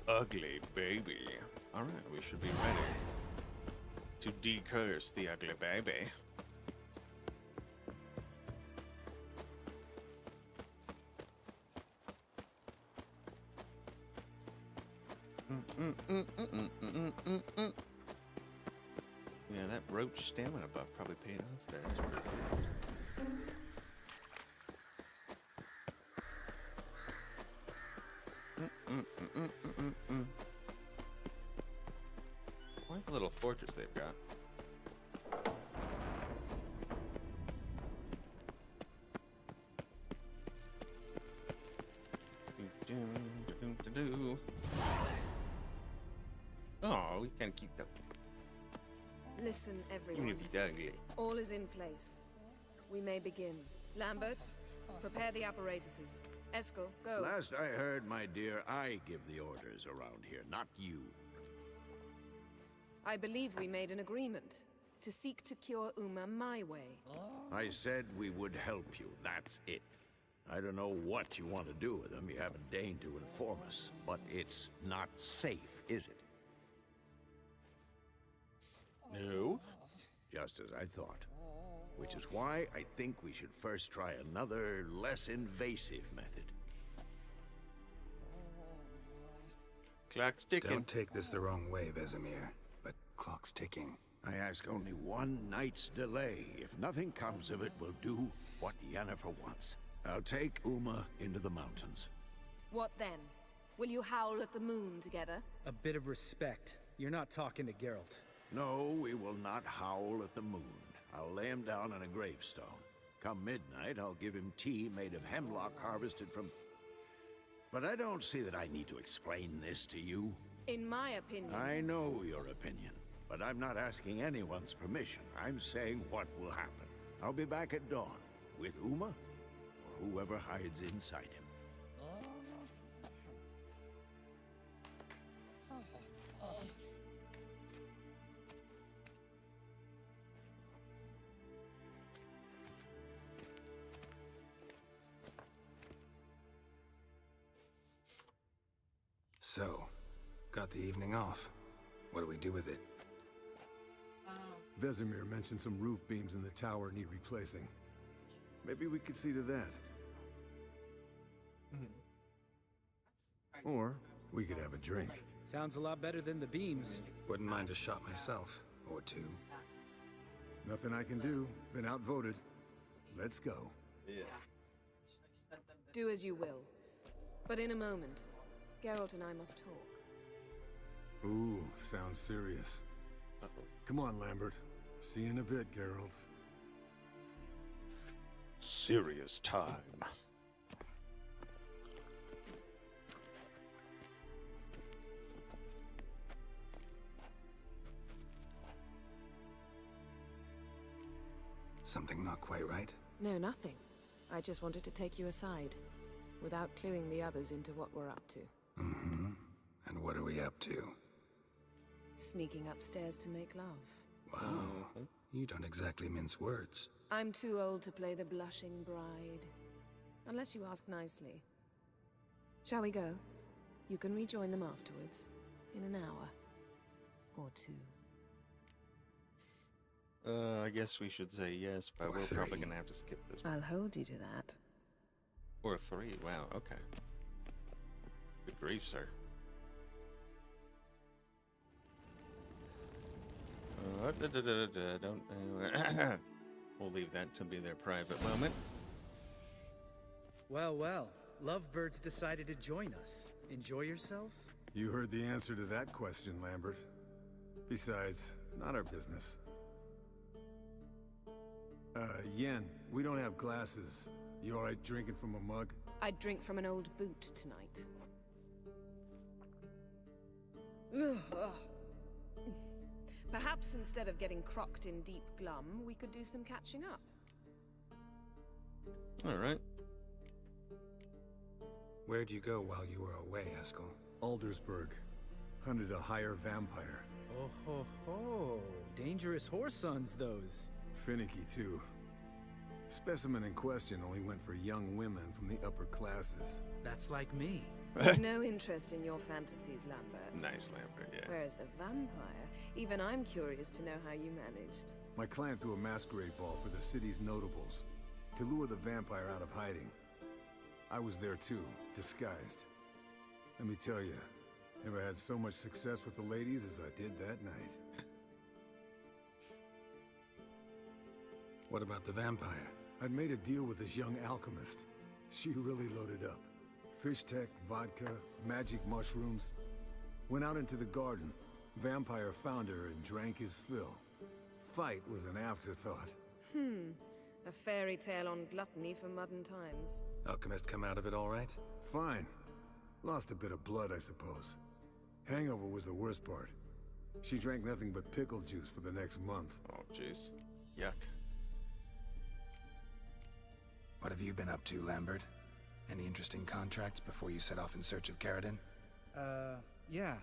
Ugly baby. Alright, we should be ready to decurse the ugly baby. Yeah, that roach stamina buff probably paid off there. I like the little fortress they've got. Oh, we can keep the. Listen, Even everyone. if he's ugly. All is in place. We may begin. Lambert, prepare the apparatuses. Eskel, go. Last I heard, my dear, I give the orders around here, not you. I believe we made an agreement to seek to cure Uma my way. I said we would help you, that's it. I don't know what you want to do with them, you haven't deigned to inform us. But it's not safe, is it? No. Just as I thought. Which is why I think we should first try another, less invasive method. Clock's ticking. Don't take this the wrong way, Vesemir, but clock's ticking. I ask only one night's delay. If nothing comes of it, we'll do what Yennefer wants. I'll take Uma into the mountains. What then? Will you howl at the moon together? A bit of respect. You're not talking to Geralt. No, we will not howl at the moon. I'll lay him down on a gravestone. Come midnight, I'll give him tea made of hemlock harvested from... But I don't see that I need to explain this to you. In my opinion... I know your opinion, but I'm not asking anyone's permission. I'm saying what will happen. I'll be back at dawn, with Uma, or whoever hides inside him. So, got the evening off. What do we do with it? Vesemir mentioned some roof beams in the tower need replacing. Maybe we could see to that. Or we could have a drink. Sounds a lot better than the beams. Wouldn't mind a shot myself, or two. Nothing I can do. Been outvoted. Let's go. Yeah. Do as you will. But in a moment, Geralt and I must talk. Ooh, sounds serious. Come on, Lambert. See you in a bit, Geralt. Serious time. Something not quite right? No, nothing. I just wanted to take you aside, without cluing the others into what we're up to. Mm-hmm. And what are we up to? Sneaking upstairs to make love. Wow. You don't exactly mince words. I'm too old to play the blushing bride. Unless you ask nicely. Shall we go? You can rejoin them afterwards. In an hour. Or two. I guess we should say yes, but we're probably gonna have to skip this one. I'll hold you to that. Or 3, wow, okay. Good grief, sir. Don't... we'll leave that to be their private moment. Well, well. Lovebirds decided to join us. Enjoy yourselves? You heard the answer to that question, Lambert. Besides, not our business. Yen, we don't have glasses. You alright drinking from a mug? I'd drink from an old boot tonight. Perhaps instead of getting crocked in deep glum, we could do some catching up. Alright. Where'd you go while you were away, Eskel? Aldersburg. Hunted a higher vampire. Oh ho ho. Dangerous whoresons, those. Finicky, too. Specimen in question only went for young women from the upper classes. That's like me. No interest in your fantasies, Lambert. Nice, Lambert, yeah. Whereas the vampire, even I'm curious to know how you managed. My client threw a masquerade ball for the city's notables to lure the vampire out of hiding. I was there too, disguised. Let me tell you, never had so much success with the ladies as I did that night. What about the vampire? I'd made a deal with this young alchemist. She really loaded up. Fish tech, vodka, magic mushrooms. Went out into the garden. Vampire found her and drank his fill. Fight was an afterthought. A fairy tale on gluttony for modern times. Alchemist come out of it all right? Fine. Lost a bit of blood, I suppose. Hangover was the worst part. She drank nothing but pickle juice for the next month. Oh, jeez. Yuck. What have you been up to, Lambert? Any interesting contracts before you set off in search of Caradon? Yeah.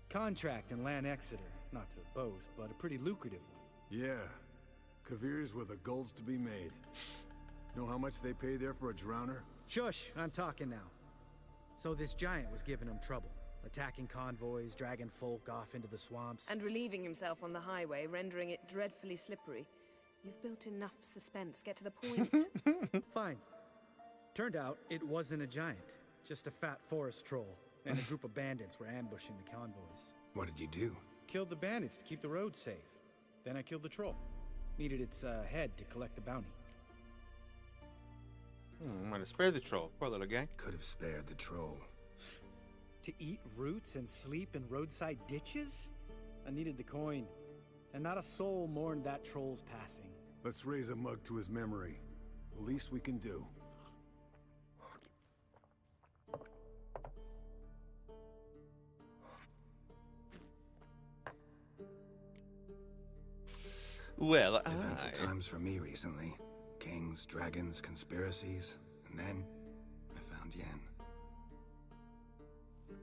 Contract in Lan Exeter. Not to boast, but a pretty lucrative one. Yeah. Kavir's where the gold's to be made. Know how much they pay there for a drowner? Shush, I'm talking now. So this giant was giving him trouble. Attacking convoys, dragging folk off into the swamps. And relieving himself on the highway, rendering it dreadfully slippery. You've built enough suspense. Get to the point. Fine. Turned out it wasn't a giant. Just a fat forest troll. And a group of bandits were ambushing the convoys. What did you do? Killed the bandits to keep the road safe. Then I killed the troll. Needed its head to collect the bounty. Might have spared the troll. Poor little guy. Could have spared the troll. To eat roots and sleep in roadside ditches? I needed the coin. And not a soul mourned that troll's passing. Let's raise a mug to his memory. The least we can do. Well, Eventful times for me recently. Kings, dragons, conspiracies. And then, I found Yen.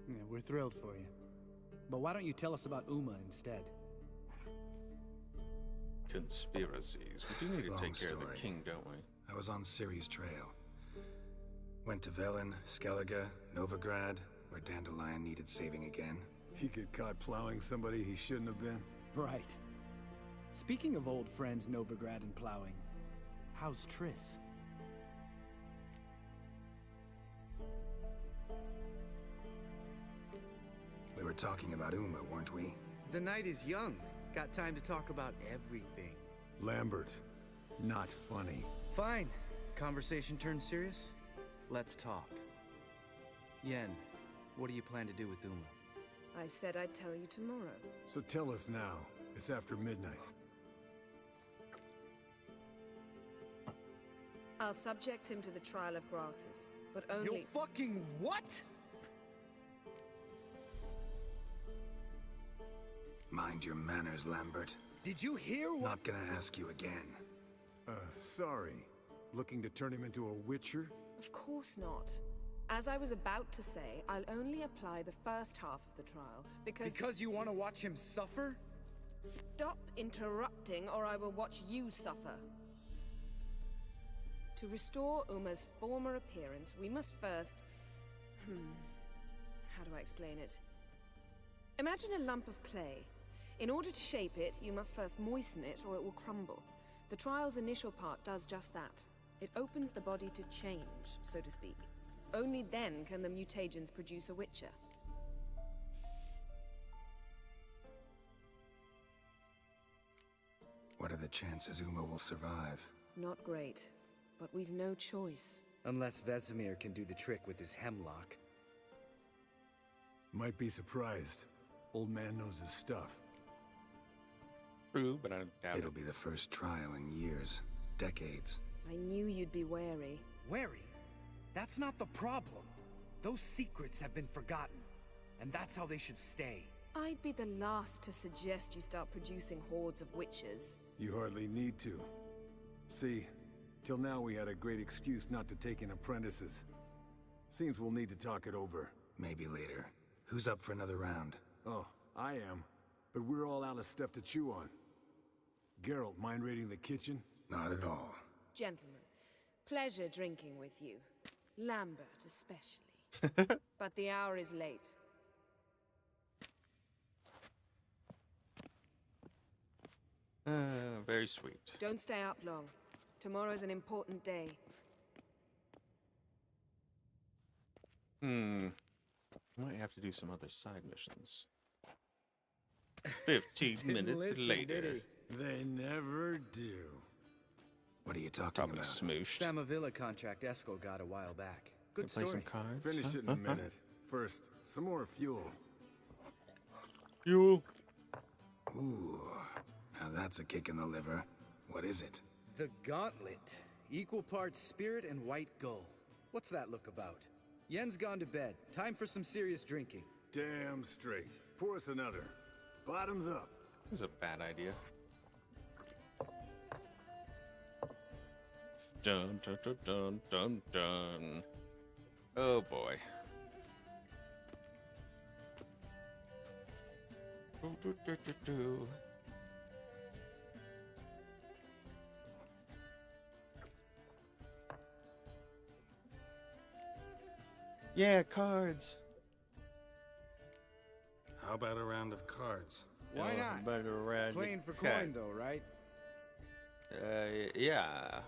Yeah, we're thrilled for you. But why don't you tell us about Uma instead? Conspiracies. We do need to Long take care of story. the king, don't we? I was on Ciri's trail. Went to Velen, Skellige, Novigrad, where Dandelion needed saving again. He get caught plowing somebody he shouldn't have been. Right. Speaking of old friends Novigrad and plowing, how's Triss? We were talking about Uma, weren't we? The night is young. Got time to talk about everything. Lambert, not funny. Fine. Conversation turned serious? Let's talk. Yen, what do you plan to do with Uma? I said I'd tell you tomorrow. So tell us now. It's after midnight. I'll subject him to the trial of grasses, but only— You fucking what? Mind your manners, Lambert. Did you hear what— Not gonna ask you again. Sorry. Looking to turn him into a witcher? Of course not. As I was about to say, I'll only apply the first half of the trial, because— Because you want to watch him suffer? Stop interrupting, or I will watch you suffer. To restore Uma's former appearance, we must first— how do I explain it? Imagine a lump of clay. In order to shape it, you must first moisten it, or it will crumble. The trial's initial part does just that. It opens the body to change, so to speak. Only then can the mutagens produce a witcher. What are the chances Uma will survive? Not great, but we've no choice. Unless Vesemir can do the trick with his hemlock. Might be surprised. Old man knows his stuff. True, but I doubt It'll be the first trial in years. Decades. I knew you'd be wary. Wary? That's not the problem. Those secrets have been forgotten. And that's how they should stay. I'd be the last to suggest you start producing hordes of witches. You hardly need to. See, till now we had a great excuse not to take in apprentices. Seems we'll need to talk it over. Maybe later. Who's up for another round? Oh, I am. But we're all out of stuff to chew on. Geralt, mind raiding the kitchen? Not at all. Gentlemen, pleasure drinking with you. Lambert especially. But the hour is late. Very sweet. Don't stay up long. Tomorrow's an important day. Might have to do some other side missions. 15 minutes listen, later. did They never do. What are you talking Probably about? smooshed. Samavilla contract Eskel got a while back. Good Play some story. cards. Finish it in a minute. First, some more fuel. You. Ooh. Now that's a kick in the liver. What is it? The Gauntlet. Equal parts spirit and white gull. What's that look about? Yen's gone to bed. Time for some serious drinking. Damn straight. Pour us another. Bottoms up. This is a bad idea. Dun dun dun dun dun dun. Oh boy. Do, do, do, do, do. Yeah, cards. How about a round of cards? Why not? About a round Playing of for cat. coin, though, right? Yeah.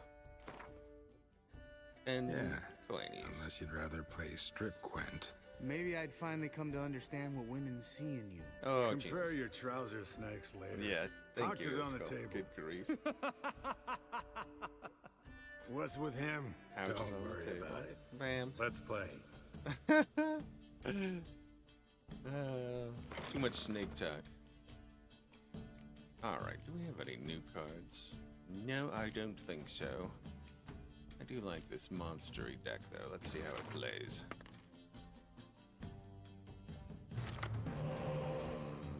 And Yeah. coinies. Unless you'd rather play strip Quent. Maybe I'd finally come to understand what women see in you. Oh, Compare Jesus. your trouser snacks later. Yeah, thank you. Pouches on the Skull. table. Good grief. What's with him? Pouches Don't on the worry table. about it. Bam. Let's play. Too much snake talk. Alright, do we have any new cards? No, I don't think so. I do like this monstery deck, though. Let's see how it plays.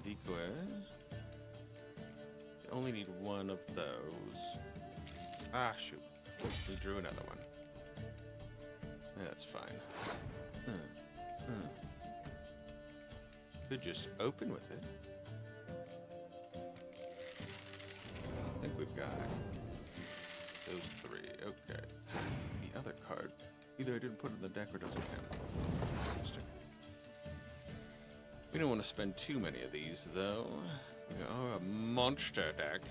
Decoys. You only need one of those. Ah, shoot. We drew another one. That's fine. Could just open with it. I think we've got those three. Okay. So the other card, either I didn't put it in the deck or doesn't count. Interesting. We don't want to spend too many of these, though. We are a monster deck.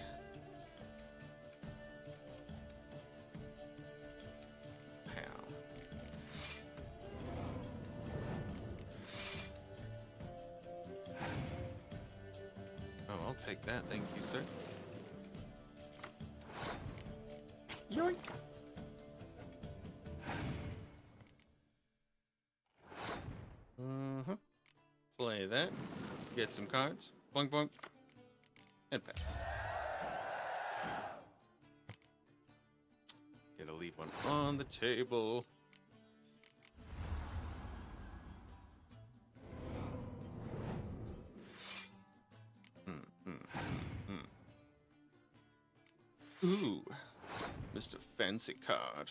Take that, thank you, sir. Yoink! Play that. Get some cards. Boink, boink. And pass. Gotta leave one on the table. Ooh, Mr. Fancy Card.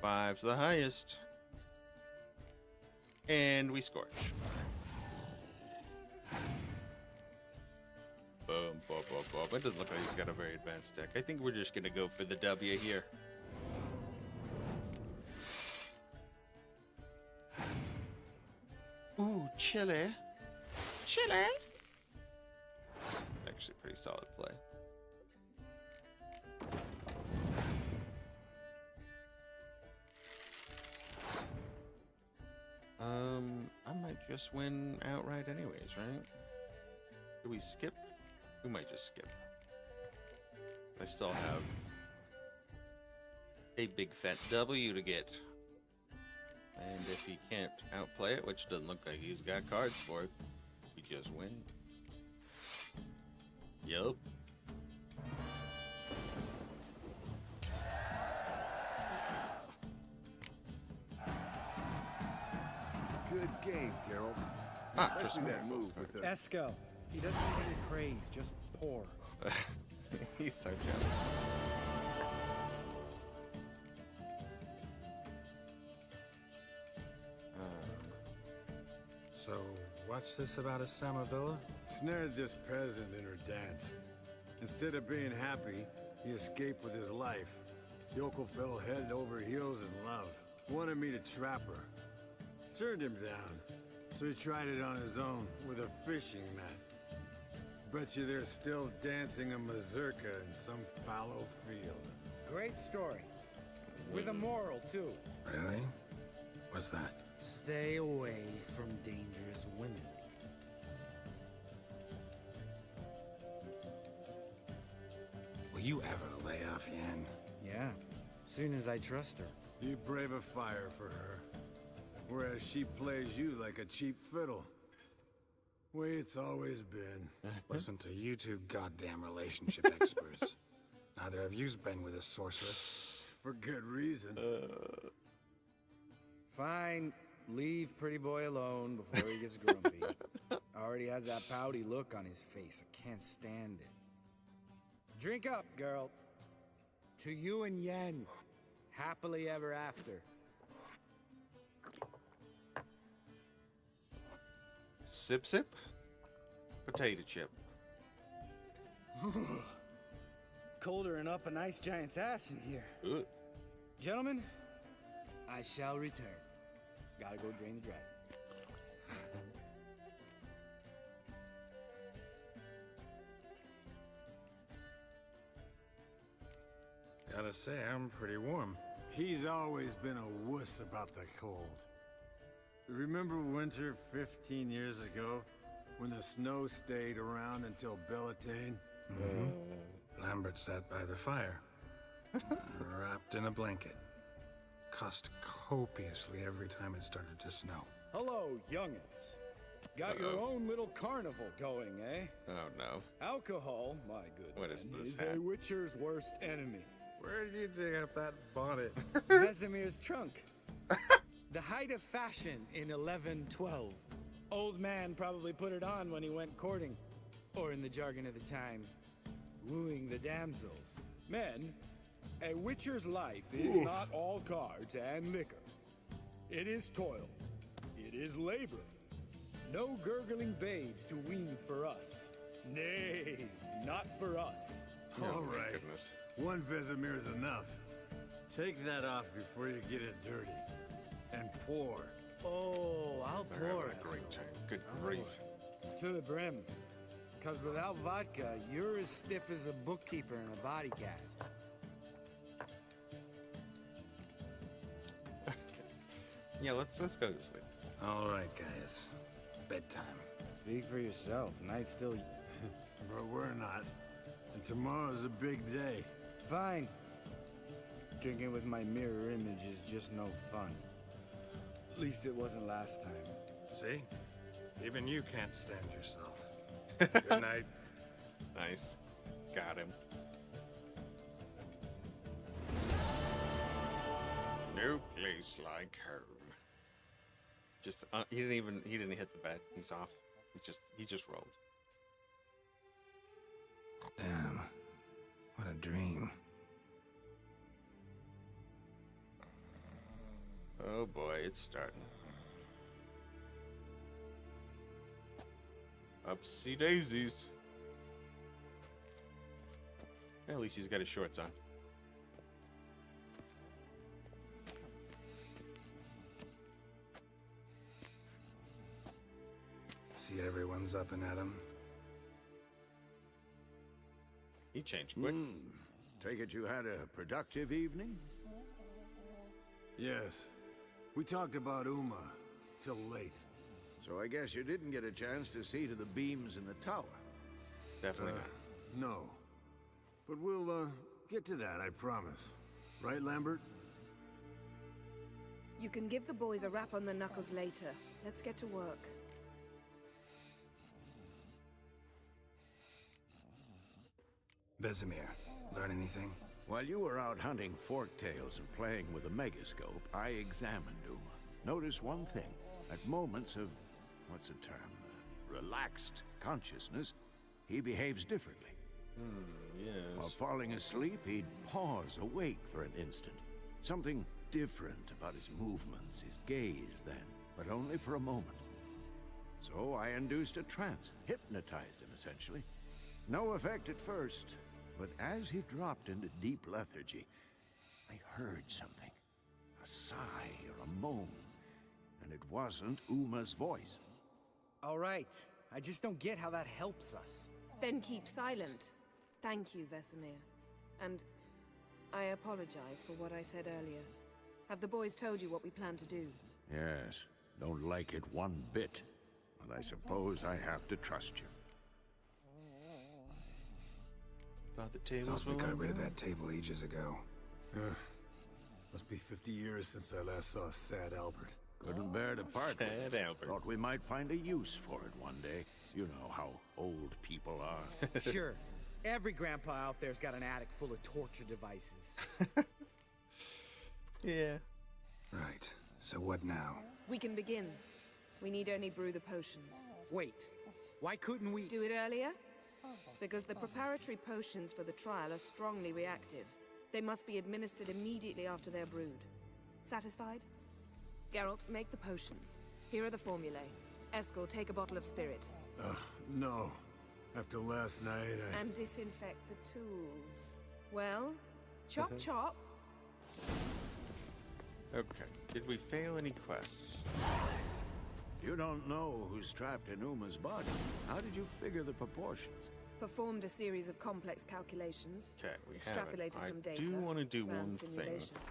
Five's the highest. And we scorch. Boom, boom, boom, boom. It doesn't look like he's got a very advanced deck. I think we're just gonna go for the W here. Ooh, chili. Chili! Actually, pretty solid play. I might just win outright anyways, right? Do we skip? We might just skip. I still have a big fat W to get. And if he can't outplay it, which doesn't look like he's got cards for it, we just win. Yup. Good game, Geralt. Just Especially that move with the... Esco. He doesn't need any praise, just poor. He's so jealous. So, what's this about a Samavilla? Snared this peasant in her dance. Instead of being happy, he escaped with his life. Yoko fell head over heels in love. Wanted me to trap her. Turned him down. So he tried it on his own with a fishing net. Bet you they're still dancing a mazurka in some fallow field. Great story. With a moral, too. Really? What's that? Stay away from dangerous women. Will you ever lay off, Yen? Yeah, soon as I trust her. You brave a fire for her, whereas she plays you like a cheap fiddle. Way it's always been. Listen to you two goddamn relationship experts. Neither of you's been with a sorceress. For good reason. Fine. Leave pretty boy alone before he gets grumpy. Already has that pouty look on his face. I can't stand it. Drink up, girl. To you and Yen. Happily ever after. Sip, sip. Potato chip. Colder and up a nice giant's ass in here. Good. Gentlemen, I shall return. Gotta go drain the dragon. Gotta say, I'm pretty warm. He's always been a wuss about the cold. Remember winter 15 years ago, when the snow stayed around until Bellatane? Lambert sat by the fire, wrapped in a blanket. Cussed copiously every time it started to snow. Hello, youngins. Got your own little carnival going, eh? Oh, no. Alcohol, my goodness, What is this is hat? a witcher's worst enemy. Where did you dig up that bonnet? Vesemir's trunk. The height of fashion in 1112. Old man probably put it on when he went courting. Or in the jargon of the time, wooing the damsels. Men, a witcher's life is not all cards and liquor. It is toil. It is labor. No gurgling babes to wean for us. Nay, not for us. All my right. goodness. One Vesemir's enough. Take that off before you get it dirty. And pour. Oh, I'll They're pour having it. a great time. Good grief. To the brim. Cause without vodka, you're as stiff as a bookkeeper in a body cast. Yeah, let's go to sleep. All right, guys. Bedtime. Speak for yourself. Night's still... But we're not. And tomorrow's a big day. Fine. Drinking with my mirror image is just no fun. At least it wasn't last time. See? Even you can't stand yourself. Good night. Nice. Got him. No place like home. Just he didn't hit the bed. He's off. He just rolled. Damn. What a dream. Oh boy, it's starting. Upsy daisies. At least he's got his shorts on. See everyone's up and at 'em. He changed quick. Take it you had a productive evening? Yes. We talked about Uma till late. So I guess you didn't get a chance to see to the beams in the tower. Definitely not. No. But we'll, get to that, I promise. Right, Lambert? You can give the boys a rap on the knuckles later. Let's get to work. Vesemir, learn anything? While you were out hunting forktails and playing with a megascope, I examined Uma. Notice one thing. At moments of, what's the term, relaxed consciousness, he behaves differently. Yes. While falling asleep, he'd pause, awake for an instant. Something different about his movements, his gaze then, but only for a moment. So I induced a trance, hypnotized him essentially. No effect at first, but as he dropped into deep lethargy, I heard something. A sigh or a moan, and it wasn't Uma's voice. All right. I just don't get how that helps us. Then keep silent. Thank you, Vesemir. And I apologize for what I said earlier. Have the boys told you what we plan to do? Yes, don't like it one bit, but I suppose I have to trust you. Thought the tables Thought we were got rid of long that table ages ago. Must be 50 years since I last saw sad Albert. Couldn't bear to part with Sad it. Albert. Thought we might find a use for it one day. You know how old people are. Sure. Every grandpa out there's got an attic full of torture devices. Yeah. Right. So what now? We can begin. We need only brew the potions. Wait. Why couldn't we... Do it earlier? Because the preparatory potions for the trial are strongly reactive. They must be administered immediately after they're brewed. Satisfied? Geralt, make the potions. Here are the formulae. Eskel, take a bottle of spirit. No. After last night, And disinfect the tools. Well, chop chop. Okay. Did we fail any quests? You don't know who's trapped in Uma's body. How did you figure the proportions? Performed a series of complex calculations. Okay, we have Extrapolated it. some data. I do want to do ran one simulations. thing.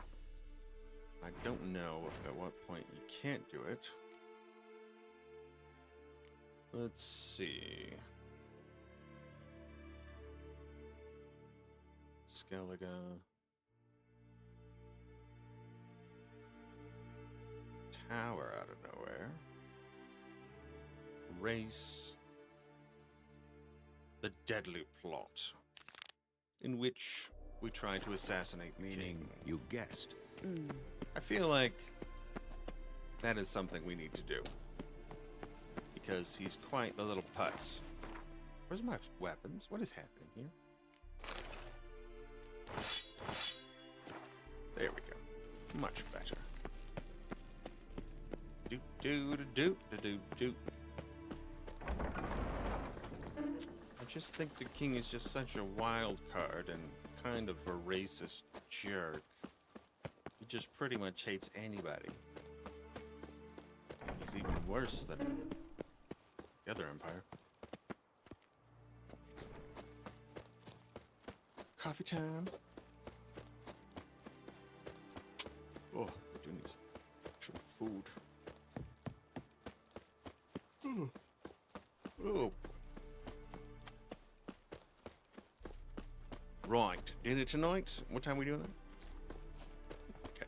I don't know at what point you can't do it. Let's see. Skellige. Tower out of nowhere. Race. The deadly plot. In which we try to assassinate the Meaning king. you guessed. I feel like that is something we need to do. Because he's quite the little putz. Where's my weapons? What is happening here? There we go. Much better. Do do do do do do. I just think the king is just such a wild card and kind of a racist jerk. He just pretty much hates anybody. He's even worse than the other empire. Coffee time. Oh, I do need some food. Oh. Right, dinner tonight. What time are we doing that? Okay.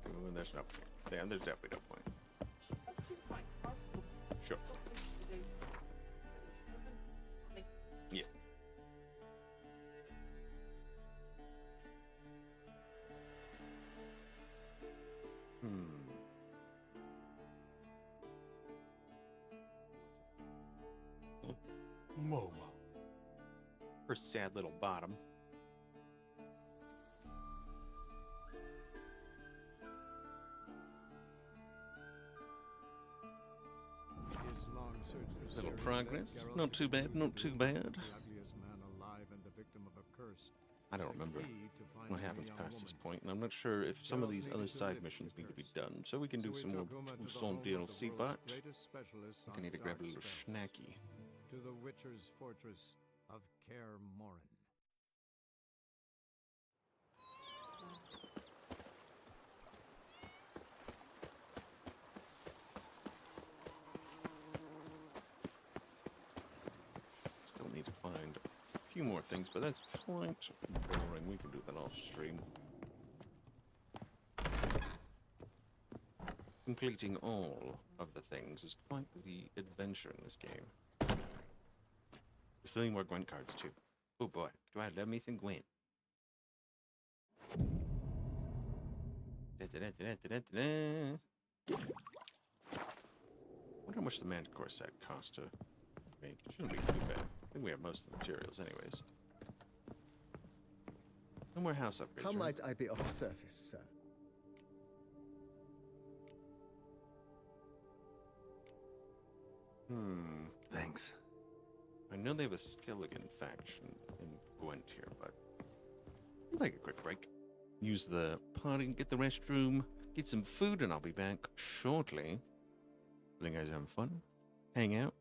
Oh, there's no point. Yeah, there's definitely no point. Sure. Yeah. Momo. Her sad little bottom. His long search for Little Ciri progress. led Geralt Not to too bad, conclude not too that bad. The ugliest man alive and the victim of a curse. I don't was the remember key to finding what the happens young past this woman. point, and I'm not sure if some of Geralt these needed other to side lift missions the need to be curse. done, so we can do So some he more took Uma to the Tombstone home of the DLC, world's but greatest specialist I on need to grab a dark little spells, snacky. to the Witcher's fortress of Kaer Morhen. Still need to find a few more things, but that's quite boring. We can do that off stream. Completing all of the things is quite the adventure in this game. We still need more Gwent cards too. Oh boy, do I love me some Gwent. Wonder how much the Manticore set costs to make. It shouldn't be too bad. I think we have most of the materials anyways. No more house upgrades. How right? might I be of service, sir? Thanks. I know they have a Skellige faction in Gwent here, but I'll take a quick break. Use the potty, get the restroom, get some food, and I'll be back shortly. I think you guys are having fun. Hang out.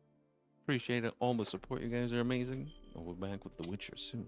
Appreciate it. All the support. You guys are amazing. And we'll be back with The Witcher soon.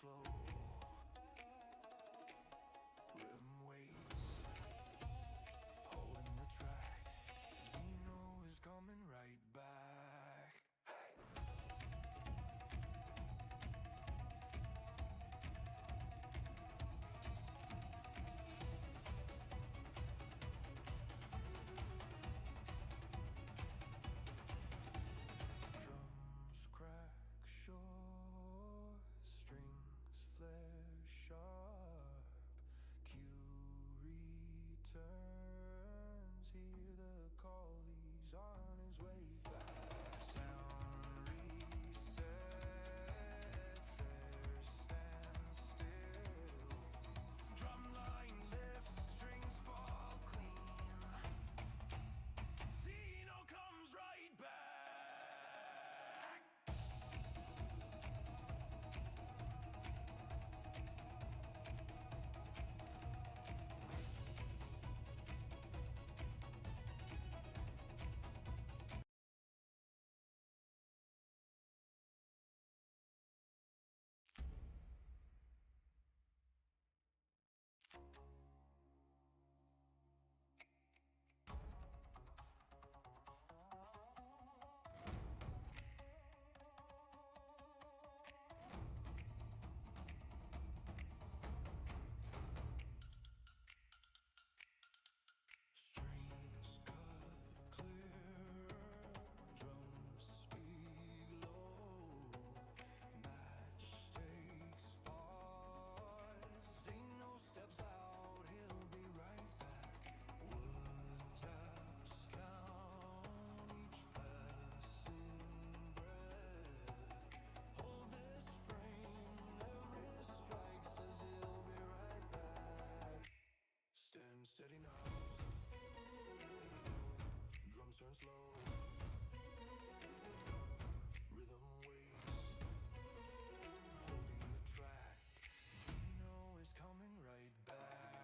slow. Rhythm waits, holding the track. Zeno is coming right back. Drums crack short, strings flare sharp. Q returns, hear the call, he's on his way back. Sound resets, air stands still. Drumline lifts, strings fall clean. Zeno comes right back. Strings cut clear, drums speak low. Match takes pause. Zeno steps out, he'll be right back. Wood taps count each passing breath. Hold this frame, every strike says he'll be right back. Stand steady now. Drums turn slow. Rhythm waits, holding the track. Zeno is coming right back.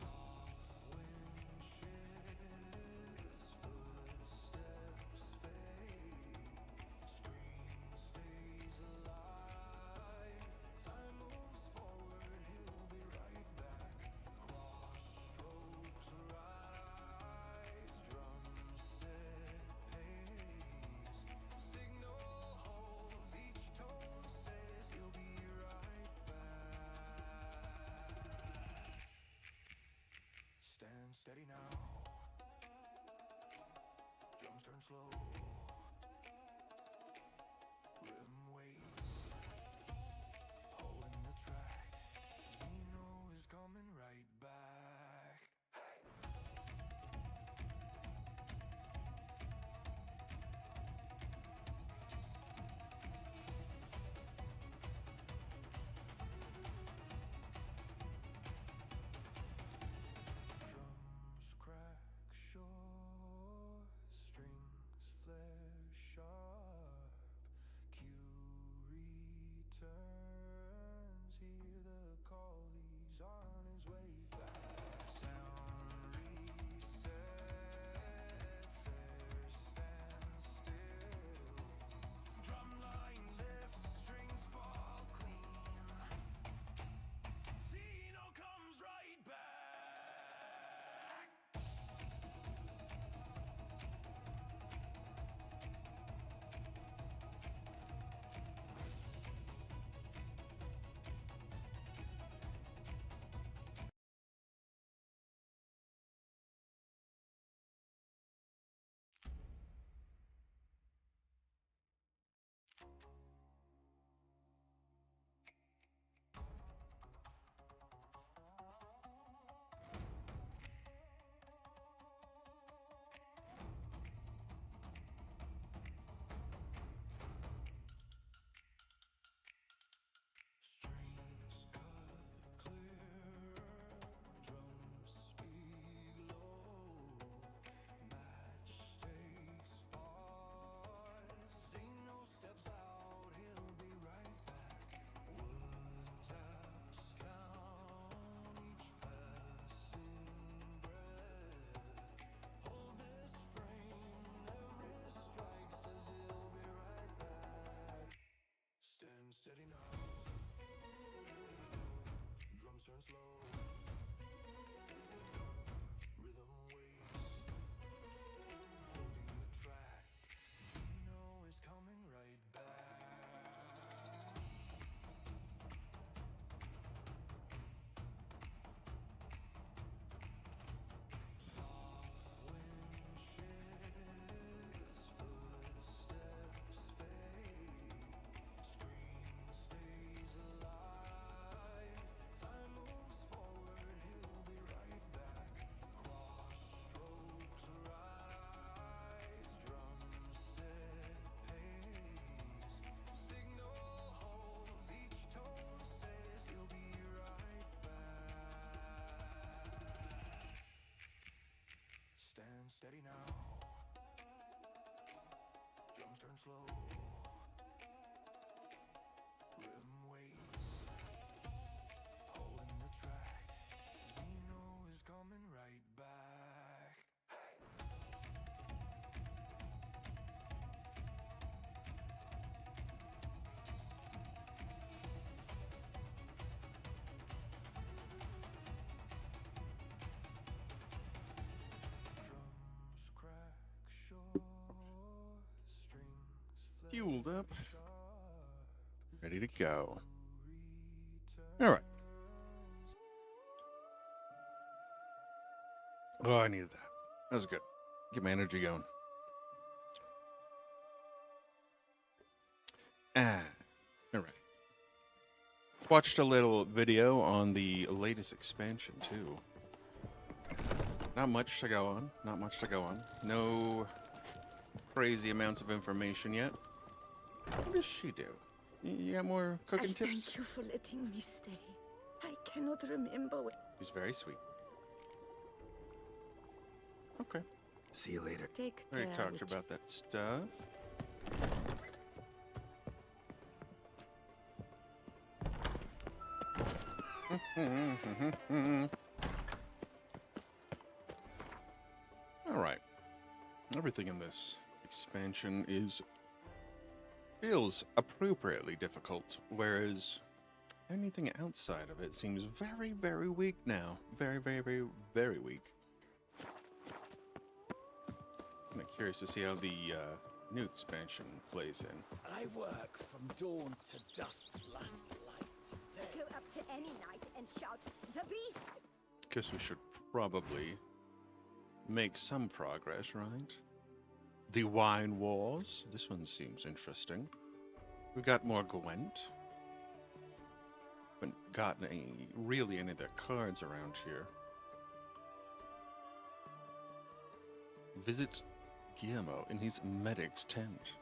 Soft wind shifts, footsteps fade. Scream stays alive. Time moves forward, he'll be right back. Cross strokes rise, drums set pace. Signal holds, each tone says he'll be right back. Stand steady now. Drums turn slow. Rhythm waits, holding the track. Zeno is coming right back. Drums crack short, strings flare ready now. Drums turn slow. Rhythm waits. Holding the track. Zeno is coming right back. Drums crack short, strings Fueled up. Ready to go. All right. Oh, I needed that. That was good. Get my energy going. Ah, all right. Watched a little video on the latest expansion, too. Not much to go on. Not much to go on. No crazy amounts of information yet. What does she do? You got more cooking tips? Thank you for letting me stay. I cannot remember what... She's very sweet. Okay. See you later. Take Already care, talked Witch. about that stuff. All right. Everything in this expansion feels appropriately difficult, whereas anything outside of it seems very, very weak now. Very, very, very, very weak. I'm curious to see how the new expansion plays in. I work from dawn to dusk's last light. Go up to any night and shout, "The beast!" Guess we should probably make some progress, right? The Wine Wars. This one seems interesting. We got more Gwent. Haven't gotten really any of their cards around here. Visit Guillermo in his medic's tent.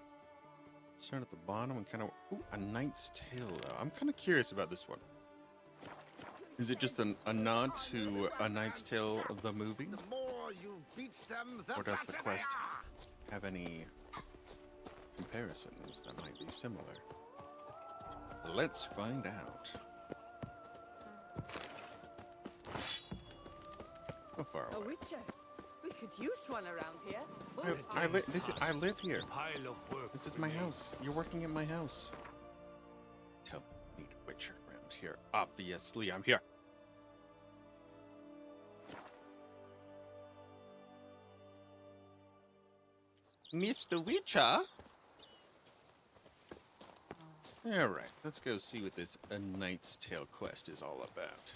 Start at the bottom and kind of... Ooh, A Knight's Tale, though. I'm kind of curious about this one. Is it just a nod to A Knight's Tale of the movie? The more you beat them, the Or does the faster quest they are. have any comparisons that might be similar? Let's find out. How far A away? witcher. We could use one around here. I live here. This is my house. You're working in my house. Tell me, need a witcher around here. Obviously, I'm here. Mr. Witcher? Alright, let's go see what this A Knight's Tale quest is all about.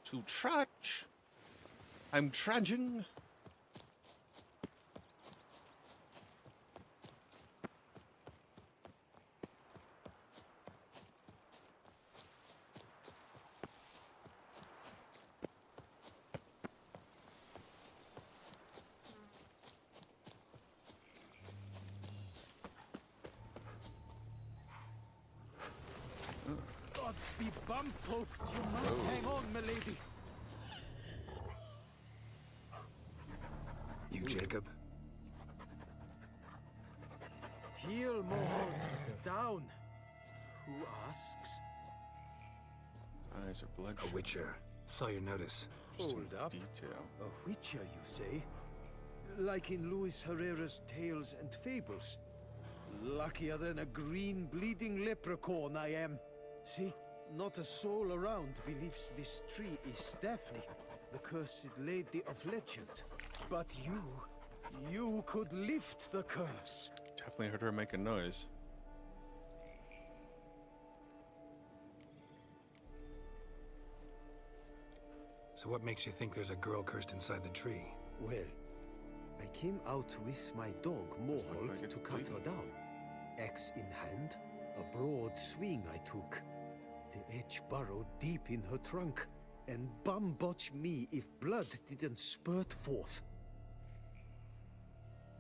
To trudge. I'm trudging. Gods be bum-poked. You must hang on, milady. You, Jacob? Heel, Mohort. Down. Who asks? Eyes are bloodshot. A witcher. Saw your notice. Hold up. Detail. A witcher, you say? Like in Luis Herrera's Tales and Fables. Luckier than a green bleeding leprechaun I am. See, not a soul around believes this tree is Daphne, the cursed lady of legend. But you could lift the curse. Definitely heard her make a noise. So what makes you think there's a girl cursed inside the tree? Well, I came out with my dog, Mohol, like it's to cut her bleeding. down. Axe in hand, a broad swing I took. The edge burrowed deep in her trunk, and bum-botch me if blood didn't spurt forth.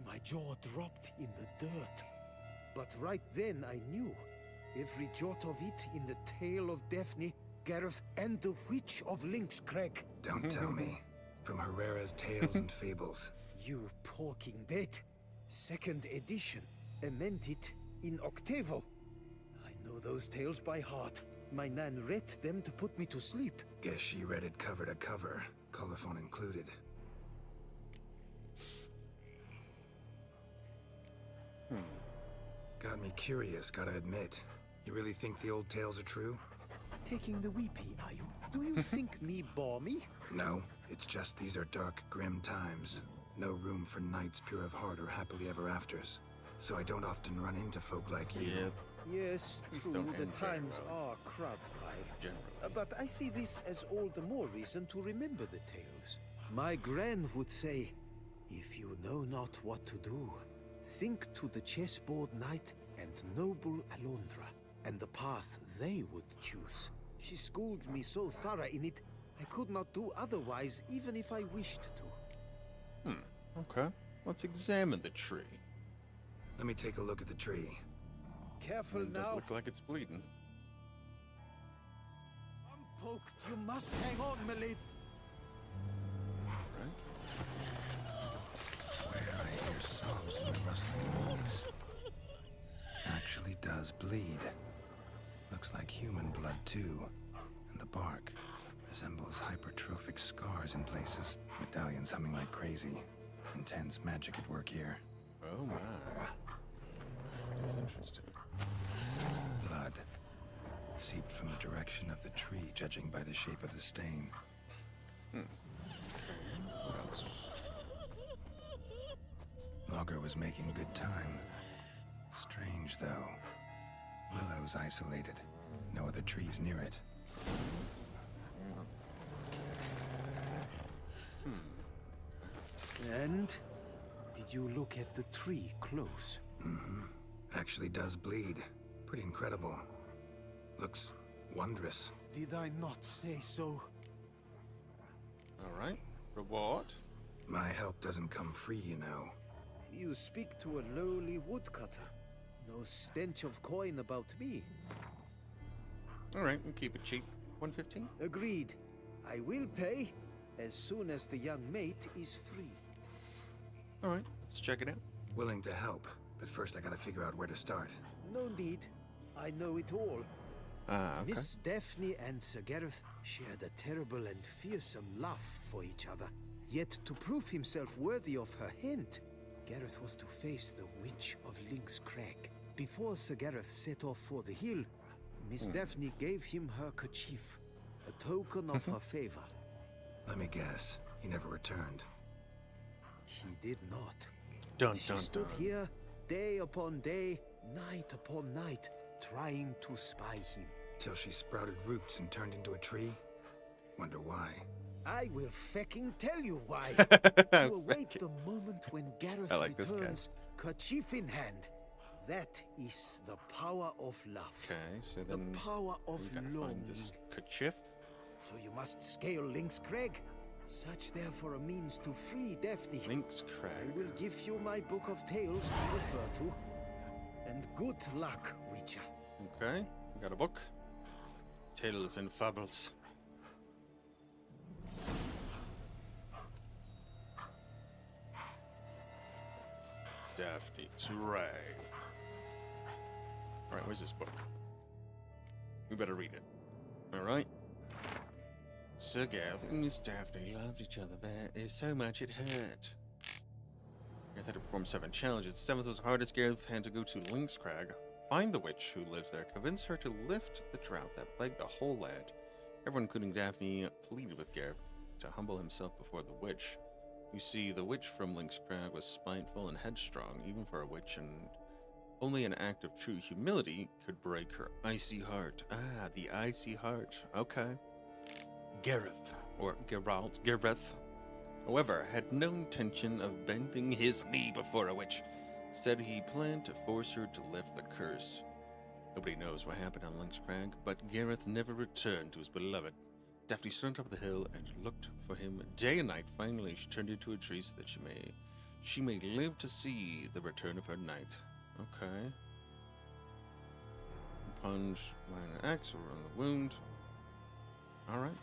My jaw dropped in the dirt. But right then I knew. Every jot of it in the tale of Daphne Gareth, and the Witch of Lynx Crag. Don't tell me. From Herrera's Tales and Fables. You porking bait. Second edition. Amended in octavo. I know those tales by heart. My nan read them to put me to sleep. Guess she read it cover to cover, colophon included. Got me curious, gotta admit. You really think the old tales are true? Taking the weepy, are you? Do you think me bore me? No, it's just these are dark, grim times. No room for knights pure of heart or happily ever afters. So I don't often run into folk like you. Yes, true, the times are crud pie. But I see this as all the more reason to remember the tales. My gran would say, if you know not what to do, think to the chessboard knight and noble Alondra, and the path they would choose. She schooled me so thorough in it, I could not do otherwise, even if I wished to. Okay. Let's examine the tree. Let me take a look at the tree. Careful It does now. look like it's bleeding. I'm poked. You must hang on, Milady. Swear I hear sobs in the rustling leaves. Actually does bleed. Looks like human blood too. And the bark resembles hypertrophic scars in places. Medallions humming like crazy. Intense magic at work here. Oh my. That's interesting. Blood. Seeped from the direction of the tree, judging by the shape of the stain. What else? Logger was making good time. Strange, though. Willow's isolated. No other trees near it. And did you look at the tree close? Actually does bleed. Pretty incredible. Looks wondrous. Did I not say so? Alright. Reward? My help doesn't come free, you know. You speak to a lowly woodcutter. No stench of coin about me. Alright, we'll keep it cheap. 115? Agreed. I will pay as soon as the young mate is free. Alright, let's check it out. Willing to help, but first I gotta figure out where to start. No need. I know it all. Okay. Miss Daphne and Sir Gareth shared a terrible and fearsome love for each other. Yet to prove himself worthy of her hint, Gareth was to face the Witch of Lynx Crag. Before Sir Gareth set off for the hill, Miss Daphne gave him her kerchief, a token of her favor. Let me guess, he never returned. He did not. Dun She dun stood dun. here day upon day, night upon night, trying to spy him. Till she sprouted roots and turned into a tree? Wonder why. I will fecking tell you why. To await the moment when Gareth I like this guy. returns, kerchief in hand. That is the power of love. Okay, so The then power of we gotta longing. find this kerchief. So you must scale Lynx Crag. Search there for a means to free Daphne. Lynx I Crag. will give you my book of tales to refer to. And good luck, Witcher. Okay, we got a book. Tales and Fables. Daphne's Rave. Alright, where's this book? We better read it. Alright. Sir Gareth and Miss Daphne loved each other very so much it hurt. Gareth had to perform 7 challenges. The 7th was the hardest. Gareth had to go to Lynx Crag, find the witch who lives there, convince her to lift the drought that plagued the whole land. Everyone, including Daphne, pleaded with Gareth to humble himself before the witch. You see, the witch from Lynx Crag was spiteful and headstrong, even for a witch, and only an act of true humility could break her icy heart. Ah, the icy heart. Okay. Gareth, or Gareth, however, had no intention of bending his knee before a witch. Instead, he planned to force her to lift the curse. Nobody knows what happened on Lynx Crag, but Gareth never returned to his beloved. Daphne stood on top of the hill and looked for him day and night. Finally, she turned into a tree so that she may live to see the return of her knight. Okay. Plunge minor axe around the wound. All right.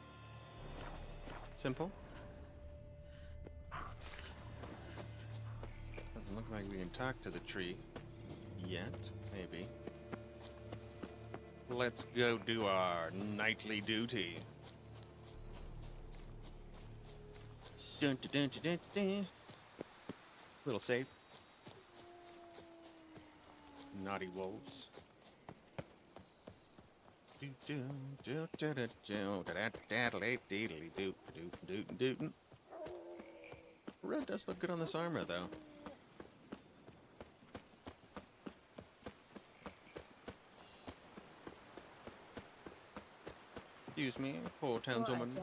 Simple. Doesn't look like we can talk to the tree yet. Maybe. Let's go do our nightly duty. Dun, dun, dun, dun, dun, dun. Little safe. Naughty wolves. Red does look good on this armor, though. Excuse me, poor townswoman.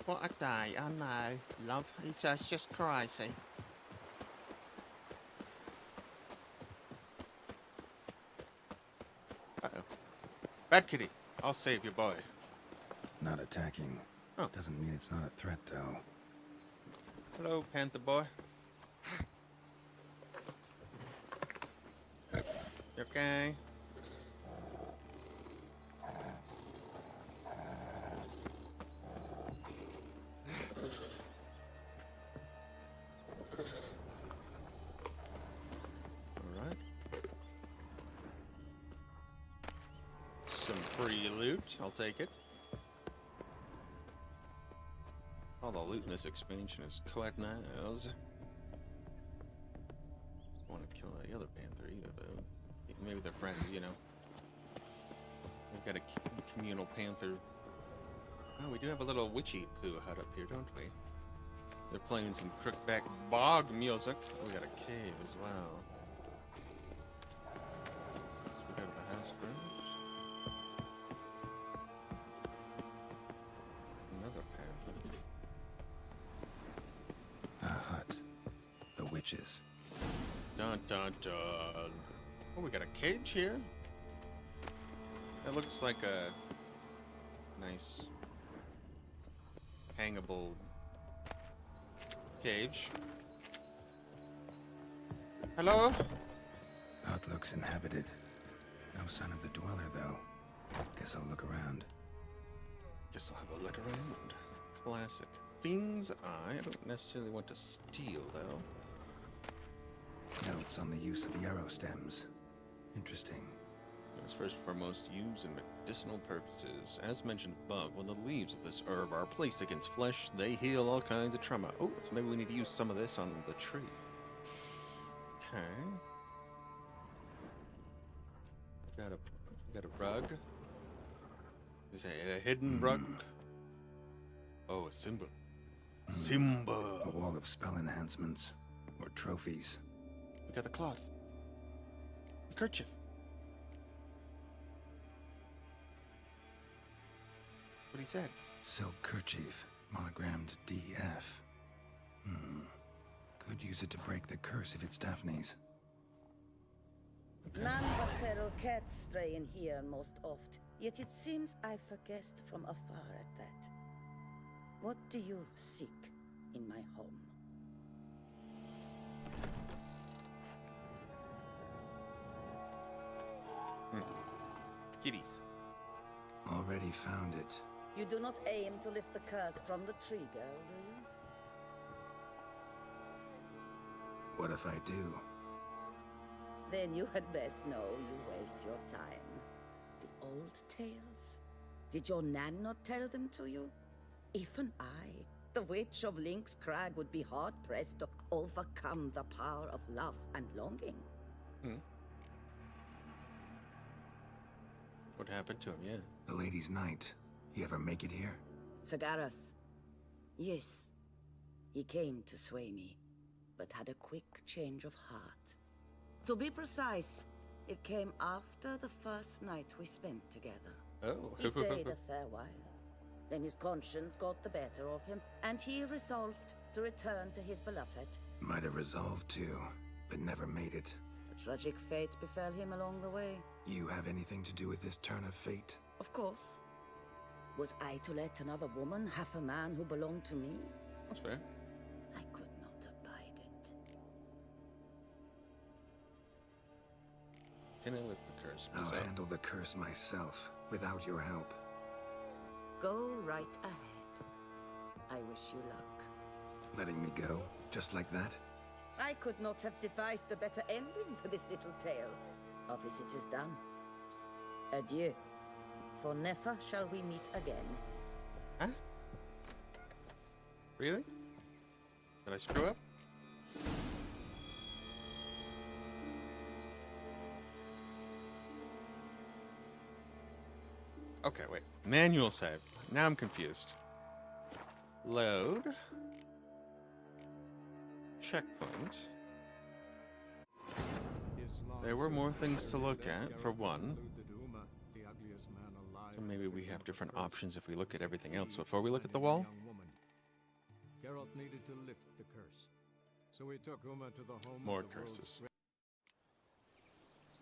What a day, I know. Love, it's just crazy. Uh-oh. Bad kitty, I'll save your boy. Not attacking. Oh. Doesn't mean it's not a threat, though. Hello, panther boy. You okay? Alright. Some free loot, I'll take it. All the loot in this expansion is quite nice. I want to kill the other panther either, though. Maybe they're friends, you know. We've got a communal panther. Oh, we do have a little witchy poo hut up here, don't we? They're playing some crookback bog music. We got a cave as well. We have the house first. Another panther. A hut. The witches. Dun dun dun. Oh, we got a cage here. That looks like a nice hangable cage. Hello? Hut looks inhabited. No sign of the dweller, though. Guess I'll look around. Guess I'll have a look around. Classic. Fiend's Eye. I don't necessarily want to steal, though. Notes on the use of yarrow stems. Interesting. It was first and foremost used in medicinal purposes. As mentioned above, when the leaves of this herb are placed against flesh, they heal all kinds of trauma. Oh, so maybe we need to use some of this on the tree. Okay. Got a rug. Is that a hidden rug? Oh, a symbol. Symbol. A wall of spell enhancements. Or trophies. We got the cloth. The kerchief. What he said. Silk kerchief. Monogrammed DF. Could use it to break the curse if it's Daphne's. None but feral cats stray in here most oft, yet it seems I've guessed from afar at that. What do you seek in my home? Kitties. Already found it. You do not aim to lift the curse from the tree girl, do you? What if I do? Then you had best know you waste your time. The old tales? Did your Nan not tell them to you? Even I, the witch of Link's Crag, would be hard-pressed to overcome the power of love and longing. What happened to him, yeah? The lady's knight. He ever make it here? Sagarath. Yes. He came to sway me, but had a quick change of heart. To be precise, it came after the first night we spent together. Oh. He stayed a fair while. Then his conscience got the better of him, and he resolved to return to his beloved. Might have resolved to, but never made it. A tragic fate befell him along the way. You have anything to do with this turn of fate? Of course. Was I to let another woman have a man who belonged to me? That's fair. I could not abide it. Can I lift the curse I'll myself? handle the curse myself, without your help. Go right ahead. I wish you luck. Letting me go, just like that? I could not have devised a better ending for this little tale. Our visit is done. Adieu. For never shall we meet again. Huh? Really? Did I screw up? Okay, wait. Manual save. Now I'm confused. Load. Checkpoint. There were more things to look at, for one. So maybe we have different options if we look at everything else before we look at the wall. Geralt needed to lift the curse. So we took Uma to the home More of the curses. world's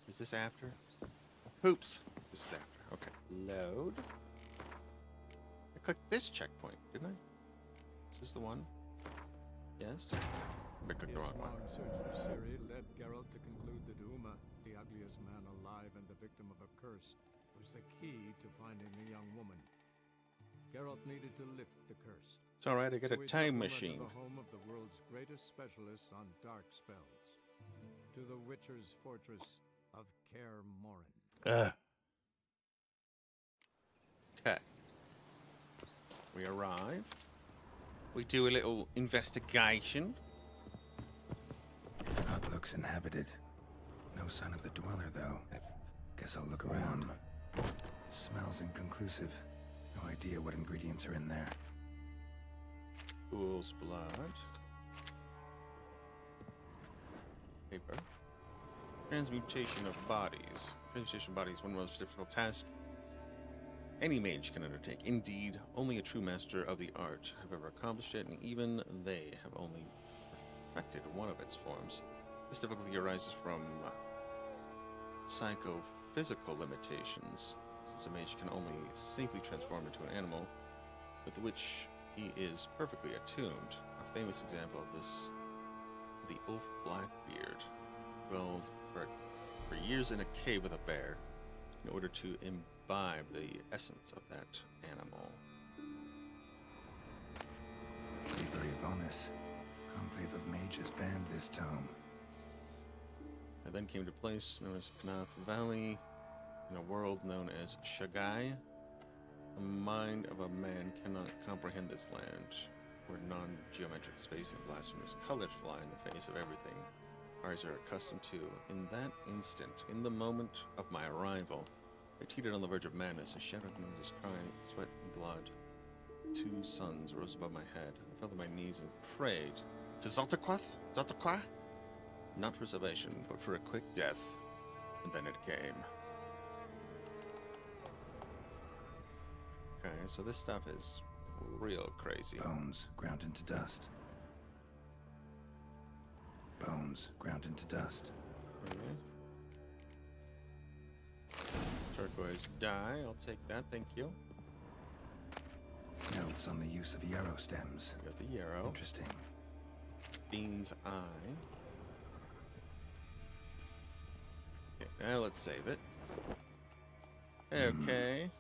Is this after? Hoops. This is after. Okay. Load. I clicked this checkpoint, didn't I? Is this the one? Yes. I clicked the wrong one. His long search for Ciri led Geralt to conclude that Uma, the ugliest man alive and the victim of a curse, was the key to finding the young woman. Geralt needed to lift the curse. It's all right. I get So a we time took Uma machine. to the home of the world's greatest specialists on dark spells, to the Witcher's fortress of Kaer Morhen. Okay. We arrive. We do a little investigation. Hut looks inhabited. No sign of the dweller, though. Guess I'll look around. Smells inconclusive. No idea what ingredients are in there. Fool's blood. Paper. Transmutation of bodies. Transmutation of bodies, one of the most difficult tasks any mage can undertake. Indeed, only a true master of the art have ever accomplished it, and even they have only perfected one of its forms. This difficulty arises from psychophysical limitations, since a mage can only safely transform into an animal with which he is perfectly attuned. A famous example of this, the Ulf Blackbeard, dwelled for years in a cave with a bear in order to imbibe the essence of that animal. Library of Honest. Conclave of Mages banned this tome. I then came to a place known as Pnath Valley, in a world known as Shagai. The mind of a man cannot comprehend this land, where non-geometric space and blasphemous colors fly in the face of everything eyes are accustomed to. In that instant, in the moment of my arrival, I teetered on the verge of madness. I shouted noises, crying, sweat and blood. 2 suns rose above my head. I fell to my knees and prayed to Zaltaquath? Zaltaqua? Not for salvation, but for a quick death. And then it came. Okay, so this stuff is real crazy. Bones ground into dust. Bones ground into dust. Okay. Turquoise dye, I'll take that, thank you. Notes on the use of yarrow stems. Got the yarrow. Interesting. Bean's eye. Okay, now let's save it. Okay.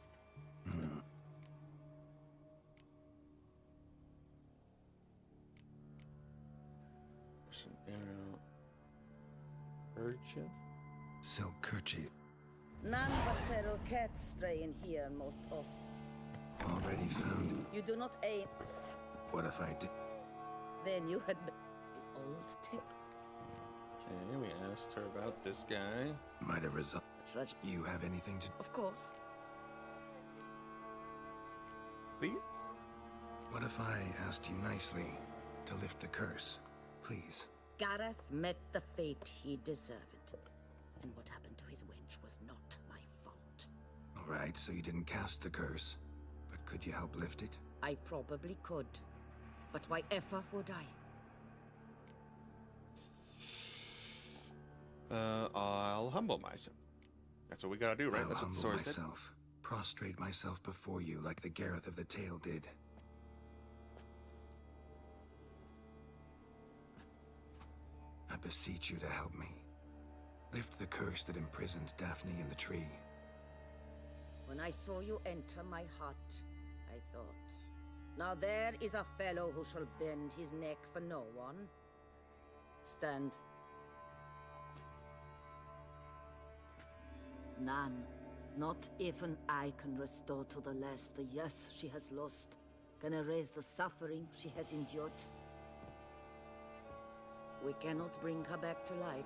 There's an arrow. Kerchief? Silk kerchief. None but feral cats stray in here most often. Already found. You do not aim. What if I did? Then you had the old tip. Okay, we asked her about this guy. Might have resulted. You have anything to? Of course. Please? What if I asked you nicely to lift the curse? Please. Gareth met the fate he deserved. And what happened to his wench was not my fault. Alright, so you didn't cast the curse. But could you help lift it? I probably could. But why ever would I? I'll humble myself. That's what we gotta do, right? I'll That's what the humble story said. myself. Prostrate myself before you like the Gareth of the tale did. I beseech you to help me. Lift the curse that imprisoned Daphne in the tree. When I saw you enter my heart, I thought. Now there is a fellow who shall bend his neck for no one. Stand. None. Not even I can restore to the lass the years she has lost. Can erase the suffering she has endured. We cannot bring her back to life,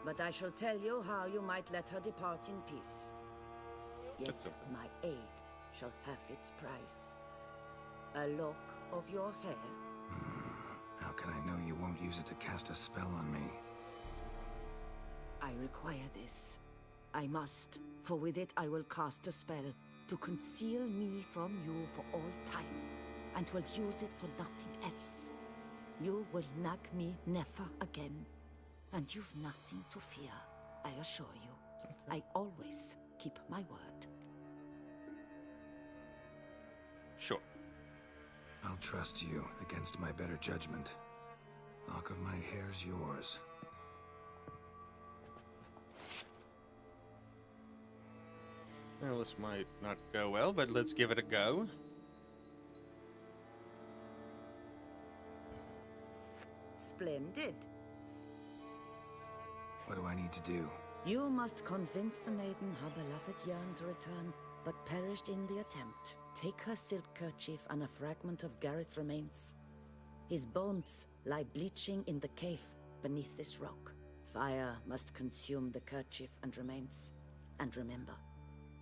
but I shall tell you how you might let her depart in peace. Yet my aid shall have its price. A lock of your hair. How can I know you won't use it to cast a spell on me? I require this. I must, for with it I will cast a spell to conceal me from you for all time, and will use it for nothing else. You will nag me never again, and you've nothing to fear, I assure you. I always keep my word. Sure. I'll trust you against my better judgment. Lock of my hair's yours. Well, this might not go well, but let's give it a go. Splendid. What do I need to do? You must convince the maiden her beloved yearned to return, but perished in the attempt. Take her silk kerchief and a fragment of Gareth's remains. His bones lie bleaching in the cave beneath this rock. Fire must consume the kerchief and remains. And remember,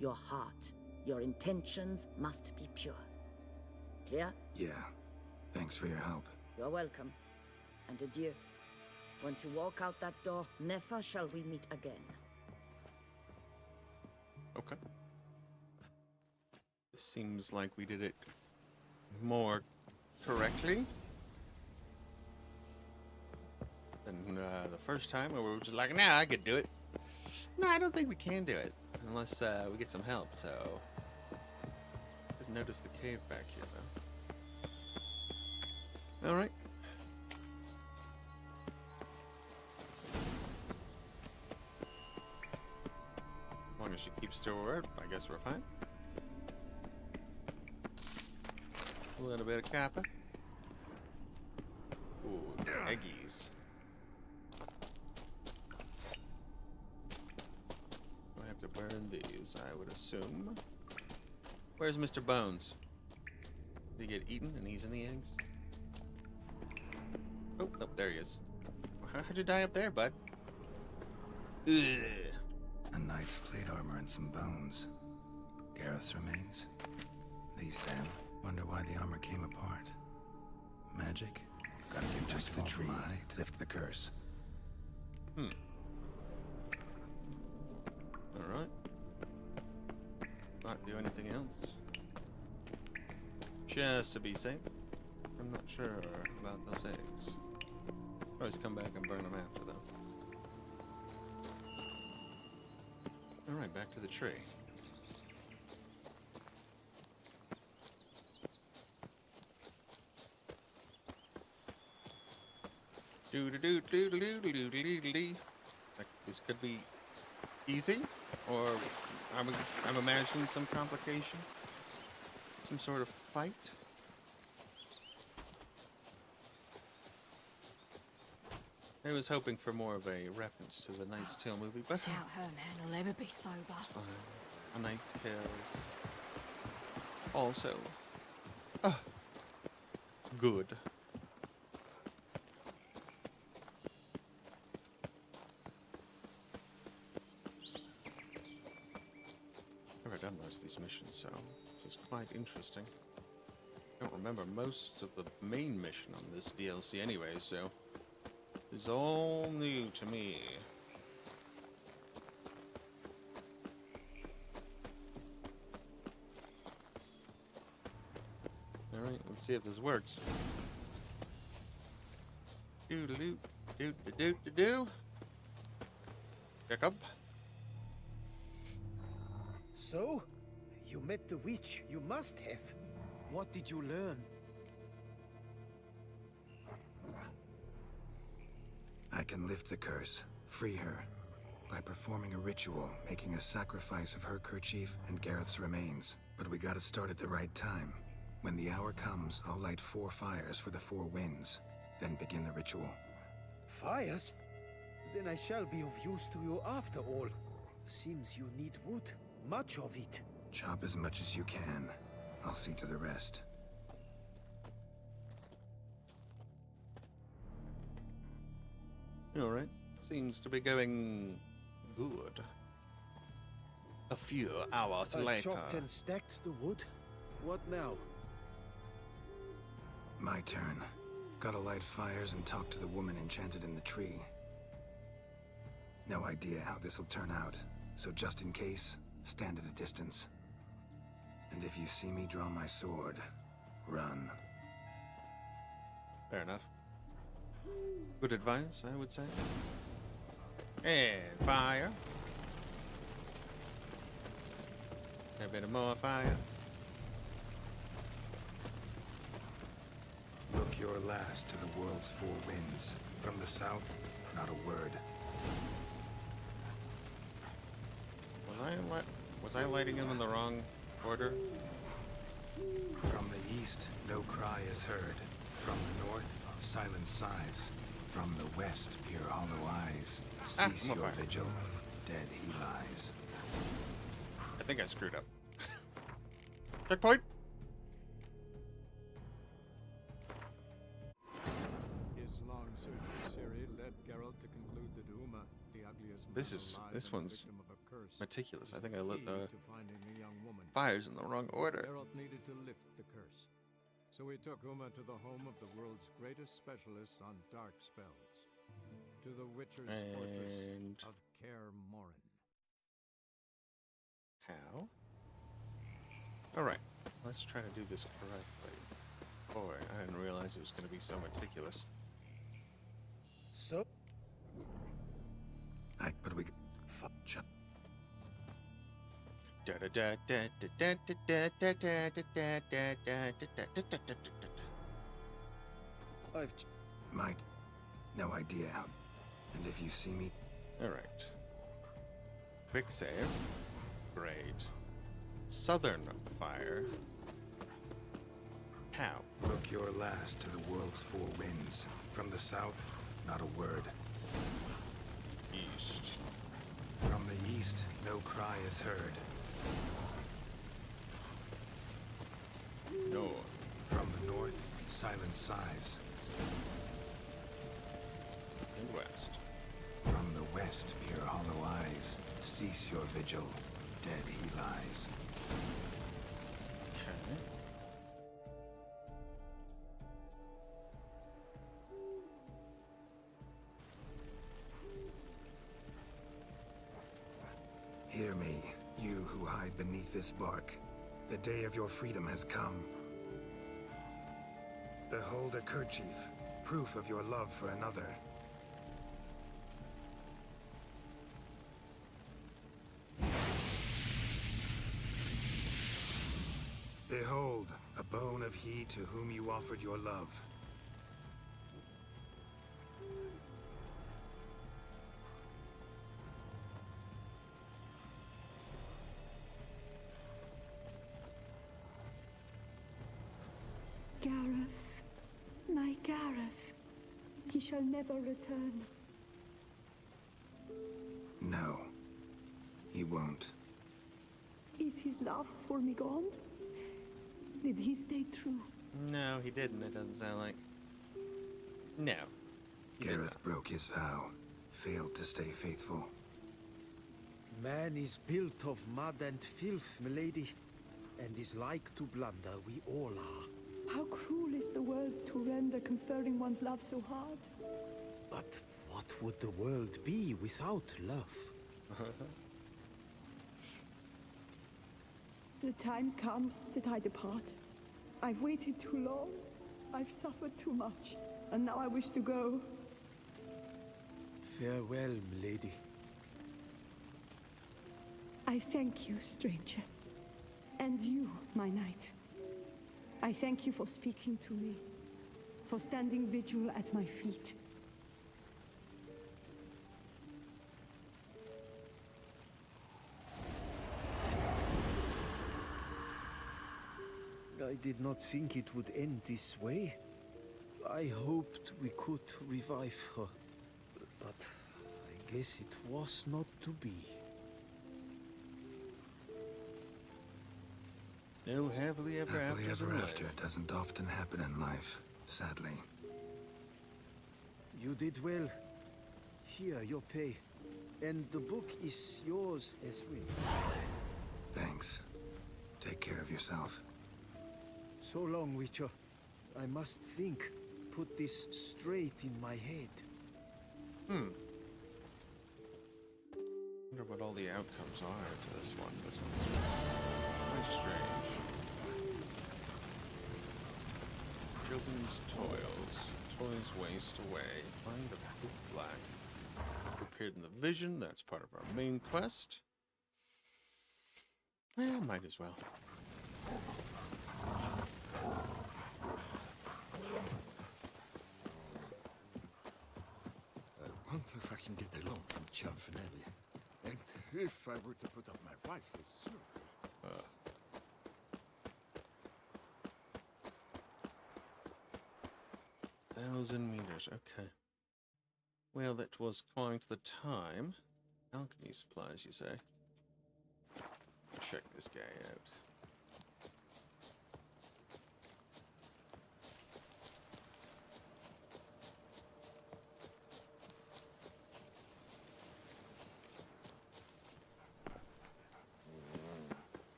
your heart, your intentions must be pure. Clear? Yeah. Thanks for your help. You're welcome. And adieu. Once you walk out that door, never shall we meet again. Okay. It seems like we did it more correctly than the first time, where we were just like, nah, I could do it. No, I don't think we can do it unless we get some help, so... Didn't notice the cave back here, though. Alright. As long as she keeps to her word, I guess we're fine. A little bit of kappa. Ooh, eggies. I have to burn these, I would assume. Where's Mr. Bones? Did he get eaten and he's in the eggs? Oh, oh, there he is. How'd you die up there, bud? Ugh. A knight's plate armor and some bones. Gareth's remains. These then. Wonder why the armor came apart. Magic? Gotta do just the tree. Lift the curse. Alright. Not do anything else. Just to be safe. I'm not sure about those eggs. Always come back and burn them after, though. Alright, back to the tree. Like, this could be easy, or I'm imagining some complication, some sort of fight. I was hoping for more of a reference to the Knight's Tale movie, but Doubt her man will ever be sober. A Knight's Tale is also good. Never done most of these missions, so this is quite interesting. I don't remember most of the main mission on this DLC anyway, so it's all new to me. Alright, let's see if this works. Doo-doo-doo, doo-doo-doo-doo-doo. Jacob. So? You met the witch. You must have. What did you learn? I can lift the curse, free her, by performing a ritual, making a sacrifice of her kerchief and Gareth's remains. But we gotta start at the right time. When the hour comes, I'll light 4 fires for the 4 winds, then begin the ritual. Fires? Then I shall be of use to you after all. Seems you need wood. Much of it. Chop as much as you can. I'll see to the rest. Alright. Seems to be going good. A few hours I've later. chopped and stacked the wood. What now? My turn. Gotta light fires and talk to the woman enchanted in the tree. No idea how this'll turn out, so just in case, stand at a distance. And if you see me draw my sword, run. Fair enough. Good advice, I would say. And fire. A bit of more fire. Look your last to the world's 4 winds. From the south, not a word. Was I lighting them in the wrong order? From the east, no cry is heard. From the north, silence sighs. From the west, peer hollow eyes. Cease your vigil. Dead he lies. I think I screwed up. Checkpoint! His long search for Ciri led Geralt to conclude that Uma, the ugliest man alive This and one's victim of a curse, meticulous. I was think the I lit key the to finding the young woman. fires in the wrong order. Geralt needed to lift the curse. So he took Uma to the home of the world's greatest specialist on dark spells. To the Witcher's fortress of Kaer Morhen. How? Alright, let's try to do this correctly. Boy, I didn't realize it was going to be so meticulous. So? But we... Chop. Might. No idea how... And if you see me... Alright. Quick save. Great. Southern fire. How? Look your last to the world's 4 winds. From the south, not a word. East. From the east, no cry is heard. North. From the north, silence sighs. And west. From the west, peer hollow eyes. Cease your vigil. Dead he lies. Okay. Hear me, you who hide beneath this bark. The day of your freedom has come. Behold a kerchief, proof of your love for another. Behold, a bone of he to whom you offered your love. Gareth, my Gareth, he shall never return. No, he won't. Is his love for me gone? Did he stay true? No, he didn't. It doesn't sound like. No. Gareth broke his vow, failed to stay faithful. Man is built of mud and filth, milady, and is like to blunder. We all are. How cruel is the world to render conferring one's love so hard? But what would the world be without love? The time comes that I depart. I've waited too long. I've suffered too much. And now I wish to go. Farewell, milady. I thank you, stranger. And you, my knight. I thank you for speaking to me. For standing vigil at my feet. I did not think it would end this way. I hoped we could revive her, but I guess it was not to be. No happily ever Happily after. ever after doesn't often happen in life, sadly. You did well. Here, your pay. And the book is yours as well. Thanks. Take care of yourself. So long, Witcher. I must think. Put this straight in my head. Wonder what all the outcomes are to this one. This one's quite strange. Children's toils. Toys waste away. Find the book black. Appeared in the vision. That's part of our main quest. Well, might as well. I wonder if I can get a loan from Cianfinelli. And if I were to put up my rifle, sir. 1,000 meters, okay. Well, that was quite the time. Alchemy supplies, you say? Check this guy out.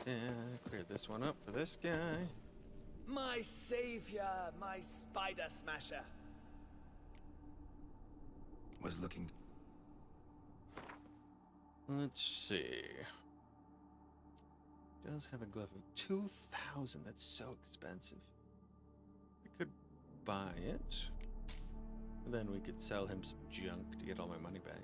Yeah, clear this one up for this guy. My savior, my spider smasher. Was looking. Let's see. Does have a glove of 2,000. That's so expensive. I could buy it. And then we could sell him some junk to get all my money back.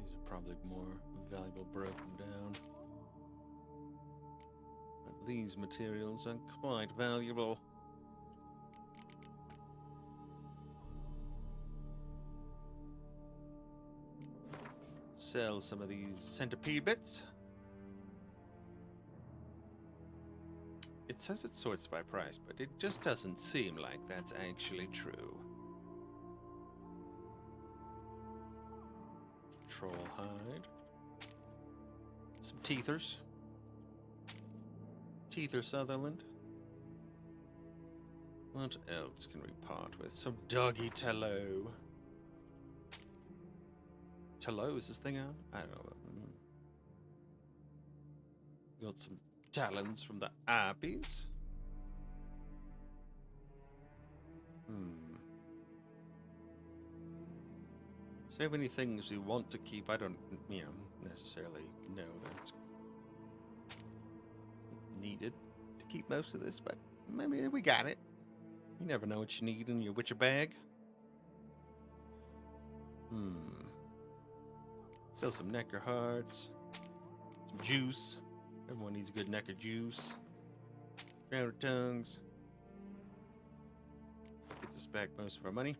These are probably more valuable broken down. But these materials are quite valuable. Sell some of these centipede bits. It says it sorts by price, but it just doesn't seem like that's actually true. Troll hide. Some teethers. Teether Sutherland. What else can we part with? Some doggy tallow. Tallow, is this thing on? I don't know. Got some talons from the Arpies. So many things we want to keep. I don't, necessarily know that's needed to keep most of this, but maybe we got it. You never know what you need in your Witcher bag. Sell some Necker hearts, some juice. Everyone needs a good Necker juice. Grounded tongues. Gets us back most of our money.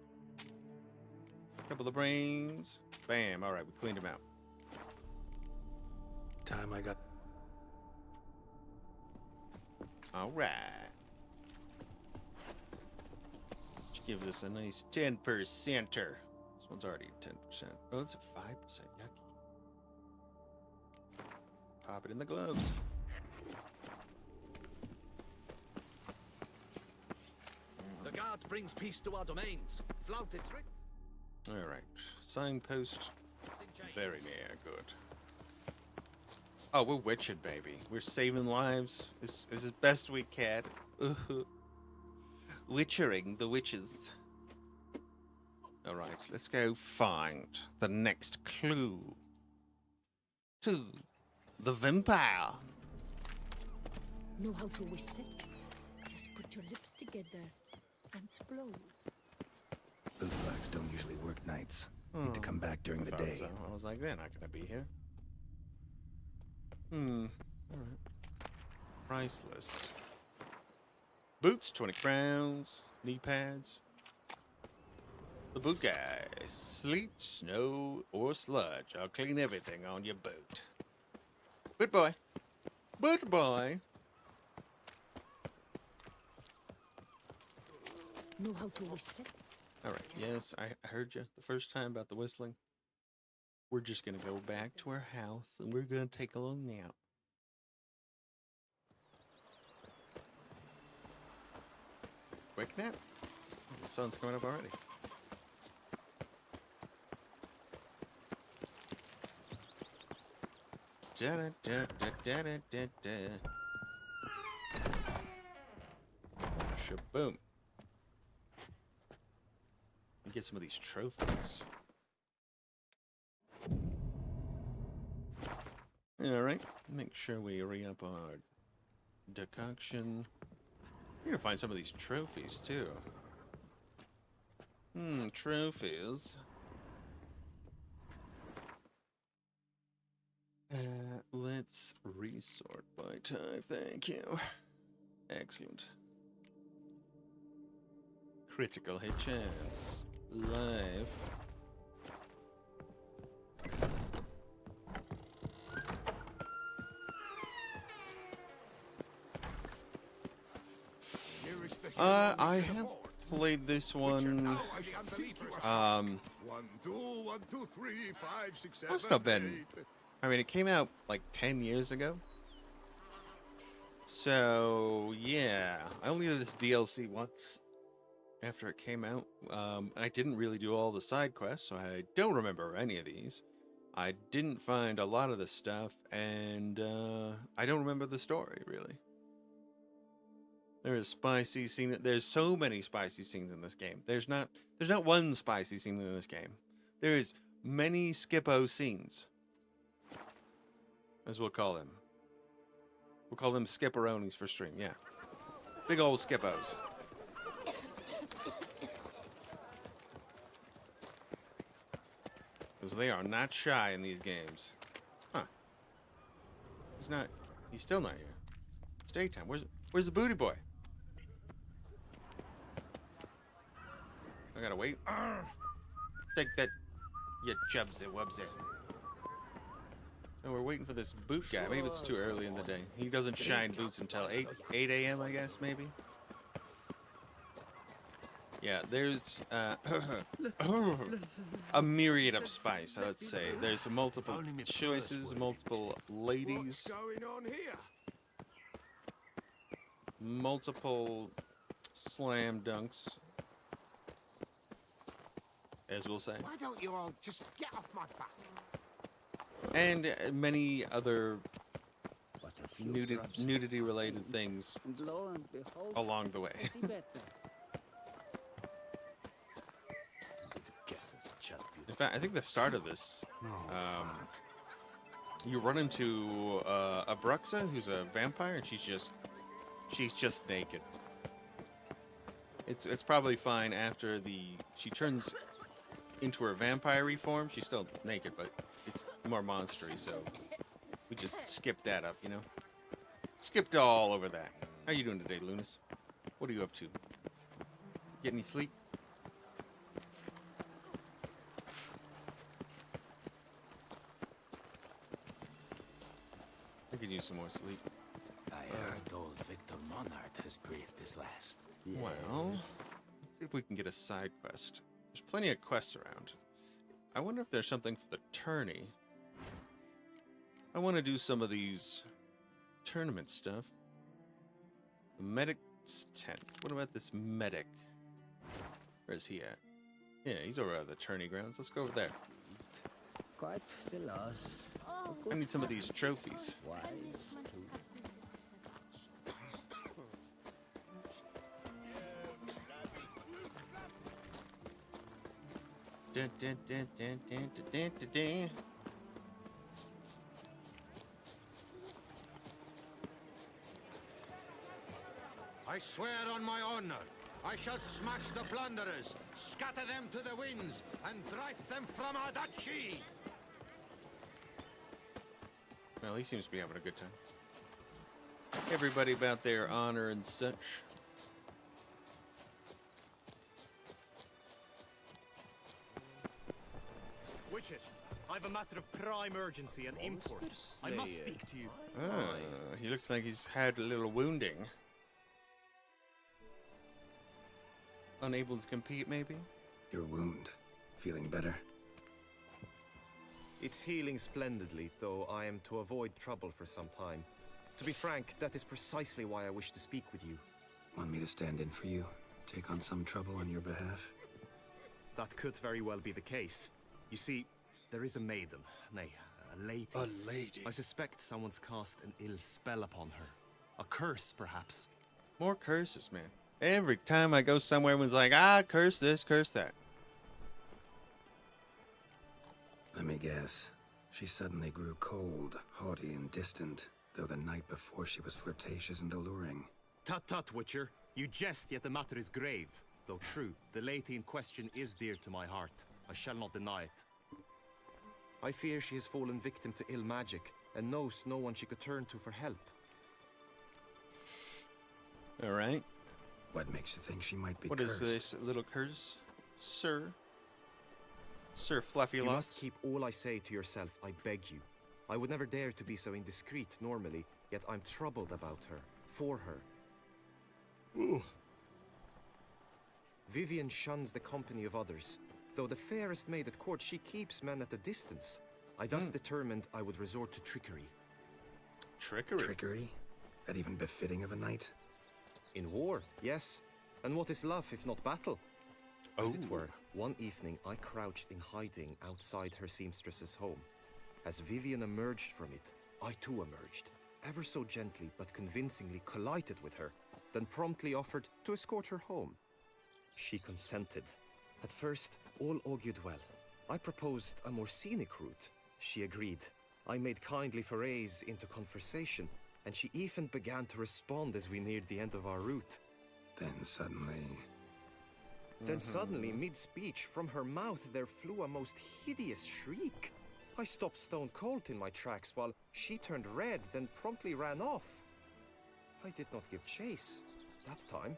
Couple of brains. Bam. All right, we cleaned them out. Time I got. All right. Which gives us a nice 10%. This one's already at 10%. Oh, it's a 5%. Yucky. Pop it in the gloves. The guard brings peace to our domains. Flout its writ. All right. Signpost. Very near. Good. Oh, we're witching, baby. We're saving lives. Is as best we can. Witchering the witches. All right. Let's go find the next clue to the vampire. Know how to whistle? Just put your lips together and blow. Bootblacks don't usually work nights. Need to come back during the day. So. I was like, they're not gonna be here. All right. Price list. Boots, 20 crowns. Knee pads. The boot guy. Sleet, snow, or sludge. I'll clean everything on your boot. Goodbye. Goodbye. Know how to whistle? All right. Yes, I heard you the first time about the whistling. We're just gonna go back to our house and we're gonna take a little nap. Quick nap? Oh, the sun's coming up already. Da da da da da da da. Shaboom. And get some of these trophies. Alright, make sure we re-up our decoction. We're gonna find some of these trophies too. Trophies. Let's resort by type, thank you. Excellent. Critical hit chance. Live. I have played this one. 1, 2, 1, 2, 3, 5, 6, 7, Must have been. 8. I mean, it came out like 10 years ago. So, yeah. I only did this DLC once after it came out. I didn't really do all the side quests, so I don't remember any of these. I didn't find a lot of the stuff, and I don't remember the story, really. There is spicy scene. There's so many spicy scenes in this game. There's not one spicy scene in this game. There is many Skippo scenes, as we'll call them. We'll call them Skipperonis for stream. Yeah, big old Skippos. Because they are not shy in these games. Huh? He's still not here. It's daytime. Where's the booty boy? I gotta wait. Take that, you chubsy wubsy. So we're waiting for this boot guy. Maybe it's too early in the day. He doesn't shine boots until 8 a.m. I guess, maybe. Yeah, there's a myriad of spice, let's say. There's multiple choices, multiple ladies. What's going on here? Multiple slam dunks, as we'll say. Why don't you all just get off my back? And many other nudity-related things along the way. In fact, I think the start of this, you run into Abruxa, who's a vampire, and she's just naked. It's probably fine after she turns into her vampire form. She's still naked, but it's more monstery, so we just skipped that up, you know? Skipped all over that. How you doing today, Lunas? What are you up to? Get any sleep? I could use some more sleep. I heard old Victor Monard has breathed his last. Well, let's see if we can get a side quest. There's plenty of quests around. I wonder if there's something for the tourney. I want to do some of these tournament stuff. The medic's tent. What about this medic? Where's he at? Yeah, he's over at the tourney grounds. Let's go over there. Quite the loss. I need some of these trophies. Dun, dun, dun, dun, dun, dun, dun, dun. I swear on my honor, I shall smash the plunderers, scatter them to the winds, and drive them from our duchy. Well, he seems to be having a good time. Everybody about their honor and such. Witches, I've a matter of prime urgency and import. I must speak to you. Ah, he looks like he's had a little wounding. Unable to compete, maybe? Your wound. Feeling better? It's healing splendidly, though I am to avoid trouble for some time. To be frank, that is precisely why I wish to speak with you. Want me to stand in for you? Take on some trouble on your behalf? That could very well be the case. You see, there is a maiden, nay, a lady. A lady? I suspect someone's cast an ill spell upon her. A curse, perhaps. More curses, man. Every time I go somewhere, everyone's like, curse this, curse that. Let me guess. She suddenly grew cold, haughty, and distant, though the night before she was flirtatious and alluring. Tut tut, Witcher. You jest, yet the matter is grave. Though true, the lady in question is dear to my heart. I shall not deny it. I fear she has fallen victim to ill magic, and knows no one she could turn to for help. All right. What makes you think she might be What cursed? is this little curse, sir? Sir Fluffy You Locks? must keep all I say to yourself, I beg you. I would never dare to be so indiscreet normally, yet I'm troubled about her, for her. Ooh. Vivian shuns the company of others. Though the fairest maid at court, she keeps men at a distance. I thus determined I would resort to trickery. Trickery? Trickery? That even befitting of a knight? In war, yes. And what is love if not battle? As it were, one evening I crouched in hiding outside her seamstress's home. As Vivian emerged from it, I too emerged, ever so gently but convincingly collided with her, then promptly offered to escort her home. She consented. At first, all augured well. I proposed a more scenic route. She agreed. I made kindly forays into conversation, and she even began to respond as we neared the end of our route. Then suddenly... mid-speech, from her mouth there flew a most hideous shriek. I stopped stone cold in my tracks while she turned red, then promptly ran off. I did not give chase that time.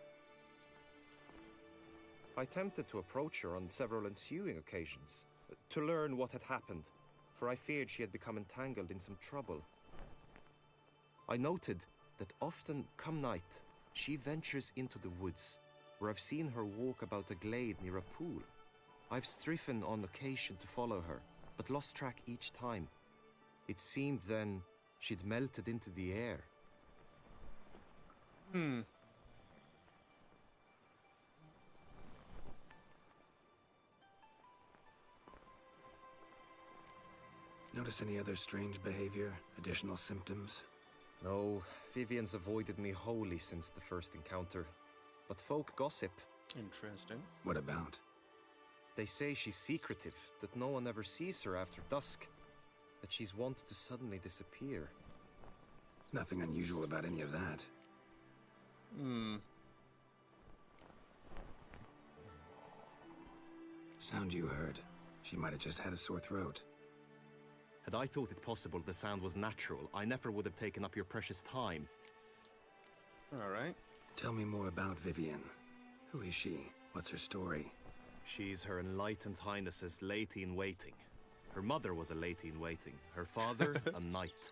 I attempted to approach her on several ensuing occasions, to learn what had happened, for I feared she had become entangled in some trouble. I noted that often, come night, she ventures into the woods, where I've seen her walk about a glade near a pool. I've striven on occasion to follow her, but lost track each time. It seemed then she'd melted into the air. Notice any other strange behavior? Additional symptoms? No, Vivian's avoided me wholly since the first encounter. But folk gossip. Interesting. What about? They say she's secretive, that no one ever sees her after dusk, that she's wont to suddenly disappear. Nothing unusual about any of that. Sound you heard. She might have just had a sore throat. Had I thought it possible the sound was natural, I never would have taken up your precious time. All right. Tell me more about Vivian. Who is she? What's her story? She's Her Enlightened Highness's lady-in-waiting. Her mother was a lady-in-waiting. Her father, a knight.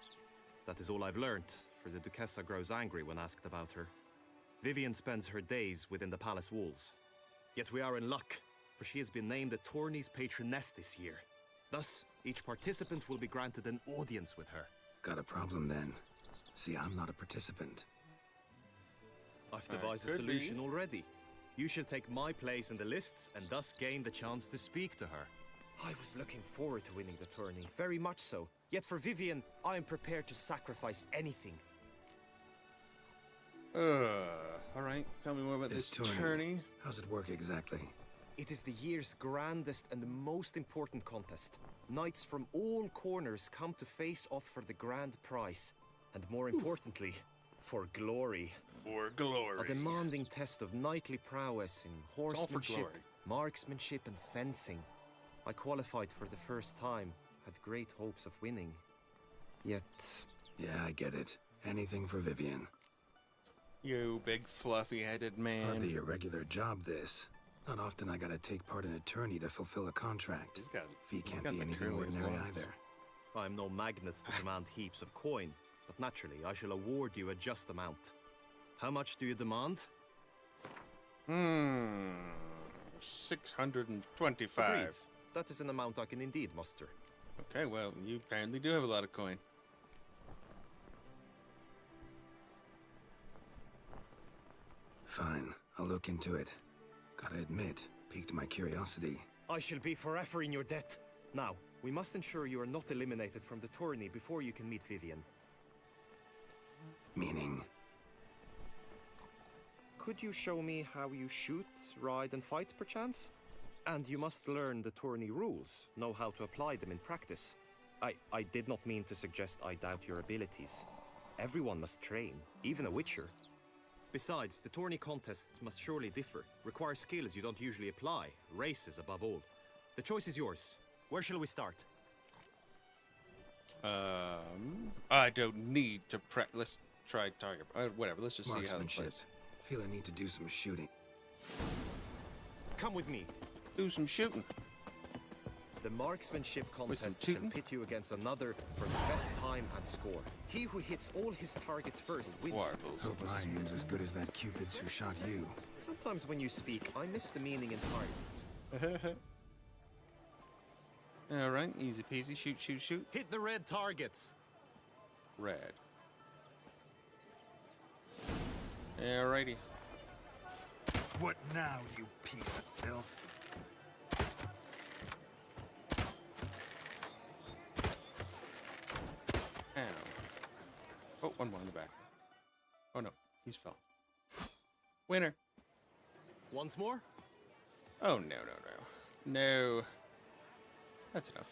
That is all I've learnt, for the Duchessa grows angry when asked about her. Vivian spends her days within the palace walls. Yet we are in luck, for she has been named the tourney's patroness this year. Thus, each participant will be granted an audience with her. Got a problem then. See, I'm not a participant. I've devised a solution already. You shall take my place in the lists and thus gain the chance to speak to her. I was looking forward to winning the tourney, very much so. Yet for Vivian, I am prepared to sacrifice anything. All right. Tell me more about this tourney. How's it work exactly? It is the year's grandest and most important contest. Knights from all corners come to face off for the grand prize. And more importantly, for glory. For glory. A demanding test of knightly prowess in horsemanship, marksmanship, and fencing. I qualified for the first time, had great hopes of winning. Yet... Yeah, I get it. Anything for Vivian. You big fluffy-headed man. Hardly your regular job, this. Not often I gotta take part in a tourney to fulfill a contract. Fee can't be anything ordinary either. I'm no magnet to demand heaps of coin, but naturally I shall award you a just amount. How much do you demand? 625. Agreed. That is an amount I can indeed muster. Okay, well, you apparently do have a lot of coin. Fine, I'll look into it. Gotta admit, piqued my curiosity. I shall be forever in your debt. Now, we must ensure you are not eliminated from the tourney before you can meet Vivian. Meaning? Could you show me how you shoot, ride, and fight, perchance? And you must learn the tourney rules, know how to apply them in practice. I did not mean to suggest I doubt your abilities. Everyone must train, even a witcher. Besides, the tourney contests must surely differ, require skills you don't usually apply, races above all. The choice is yours. Where shall we start? I don't need to let's try target. Whatever, let's just see how it Marksmanship. plays. Feel I need to do some shooting. Come with me. Do some shooting. The marksmanship contest shall pit you against another for the best time and score. He who hits all his targets first wins. Hope my aim's as good as that Cupid's who shot you. Sometimes when you speak, I miss the meaning entirely. Alright, easy peasy. Shoot, shoot, shoot. Hit the red targets. Red. Alrighty. What now, you piece of filth? Ow. Oh, one more in the back. Oh no, he's fell. Winner. Once more? Oh, no, no, no. No. That's enough.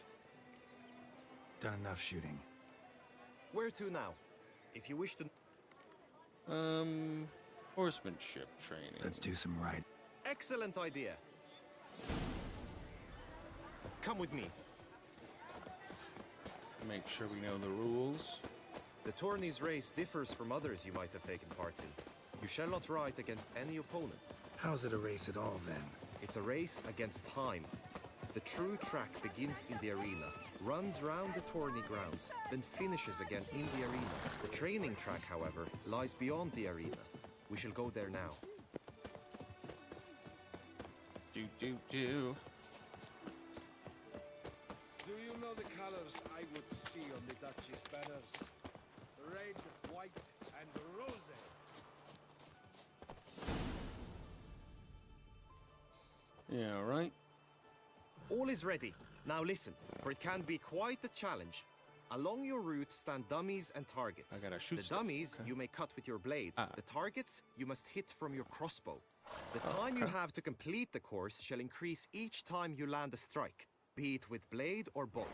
Done enough shooting. Where to now? If you wish to... Horsemanship training. Let's do some riding. Excellent idea. Come with me. Make sure we know the rules. The tourney's race differs from others you might have taken part in. You shall not ride against any opponent. How's it a race at all, then? It's a race against time. The true track begins in the arena, runs round the tourney grounds, then finishes again in the arena. The training track, however, lies beyond the arena. We shall go there now. Do. Do you know the colors I would see on the Duchy's banners? Red, white, and rose. Yeah, right. All is ready. Now listen, for it can be quite a challenge. Along your route stand dummies and targets. I gotta shoot the stuff. dummies Okay. you may cut with your blade. The targets you must hit from your crossbow. The time you have to complete the course shall increase each time you land a strike, be it with blade or bolt.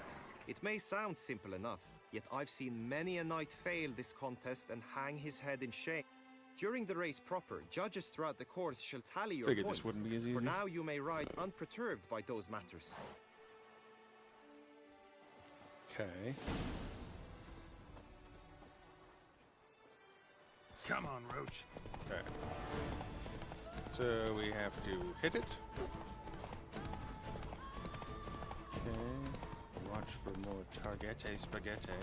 It may sound simple enough, yet I've seen many a knight fail this contest and hang his head in shame. During the race proper, judges throughout the course shall tally your Figured points. this wouldn't be as For easy. now you may ride unperturbed by those matters. Okay. Come on, Roach. Okay. So we have to hit it. Okay. Watch for more targete spaghetti.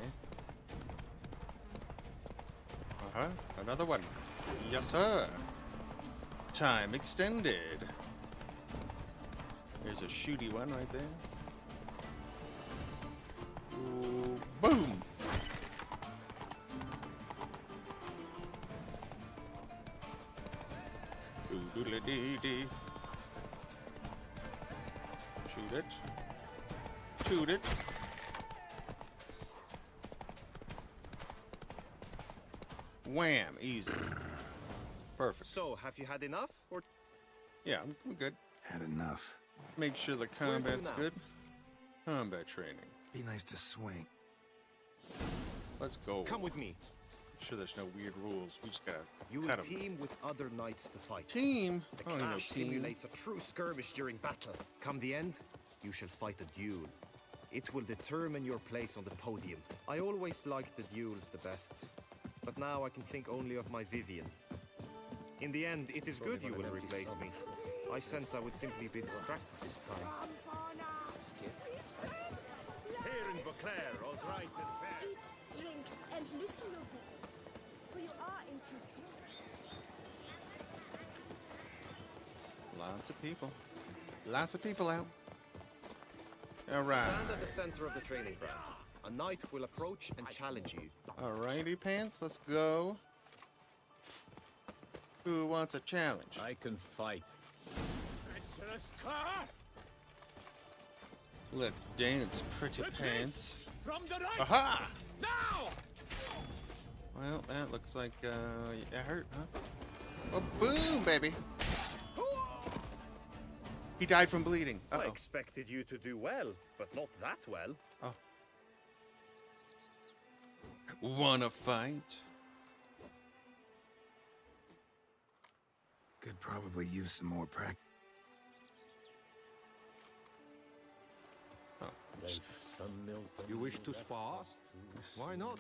Another one. Yes, sir. Time extended. There's a shooty one right there. Ooh, boom. Doodle-dee-dee. Shoot it. Shoot it. Wham! Easy. Perfect. So, have you had enough? Or Yeah, I'm good. Had enough. Make sure the Where to combat's now? good. Combat training. Be nice to swing. Let's go. come with me. Make sure there's no weird rules. We just gotta You will cut 'em. team with other knights to fight. Team? The I don't need no clash team. simulates a true skirmish during battle. Come the end, you shall fight a duel. It will determine your place on the podium. I always liked the duels the best, but now I can think only of my Vivian. In the end, it is good you will replace me. I sense I would simply be distracted this time. Here in Beauclair, all's right and fair. Eat, drink, and loosen your belt, for you are in too small. Lots of people. Lots of people out. All right. Stand at the center of the training ground. A knight will approach and challenge you. Alrighty, pants. Let's go. Who wants a challenge? I can fight. Let's dance, pretty pants. From the right. Aha! Now! Well, that looks like it hurt, huh? Oh, boom, baby! He died from bleeding. I Uh-oh. expected you to do well, but not that well. Oh. Wanna fight? Could probably use some more practice. You wish to spar? Why not?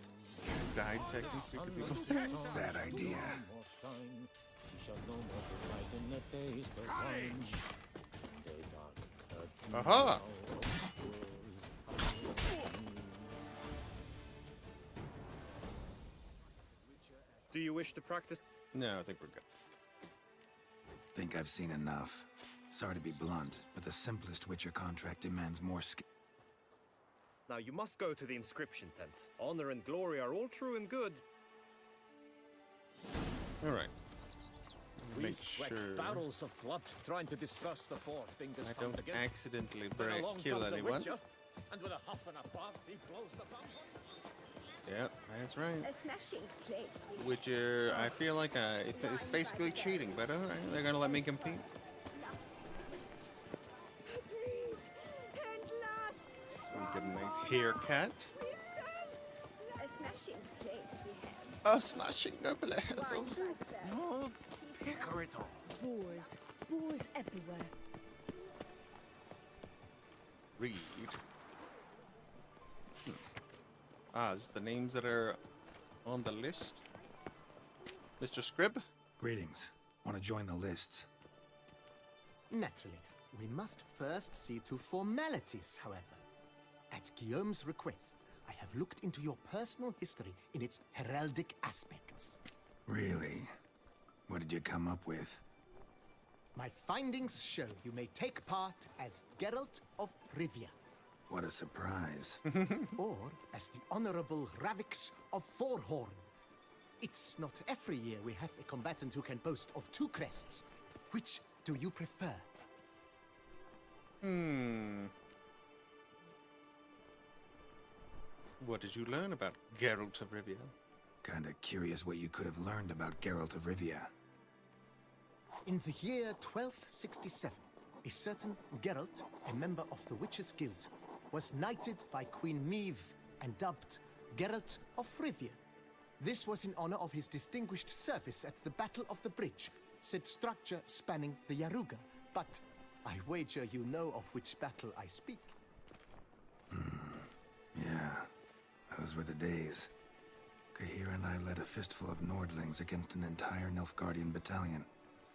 Died technically because he was... Bad idea. Aha! Do you wish to practice? No, I think we're good. Think I've seen enough. Sorry to be blunt, but the simplest Witcher contract demands more skill. Now you must go to the inscription tent. Honor and glory are all true and good. All right. We Make sweat sure barrels of blood trying to discuss the four fingers I found don't again. accidentally Then along kill comes a anyone. witcher, and with a huff and a puff, he blows the bumper. Yep, that's right. A smashing place we Which I feel like it's basically cheating, but alright, they're gonna let me compete. Greed and lust. So get a nice haircut. A smashing place we have. A smashing place. Wine right there. No, picker it all. Boars. Boars everywhere. Read. Ah, is the names that are on the list? Mr. Scribb? Greetings. Want to join the lists? Naturally. We must first see to formalities, however. At Guillaume's request, I have looked into your personal history in its heraldic aspects. Really? What did you come up with? My findings show you may take part as Geralt of Rivia, What a surprise. or as the Honorable Ravix of Forhorn. It's not every year we have a combatant who can boast of two crests. Which do you prefer? What did you learn about Geralt of Rivia? Kinda curious what you could have learned about Geralt of Rivia. In the year 1267, a certain Geralt, a member of the Witches' Guild, was knighted by Queen Meve and dubbed Geralt of Rivia. This was in honor of his distinguished service at the Battle of the Bridge, said structure spanning the Yaruga. But I wager you know of which battle I speak. Yeah, those were the days. Kahir and I led a fistful of Nordlings against an entire Nilfgaardian battalion.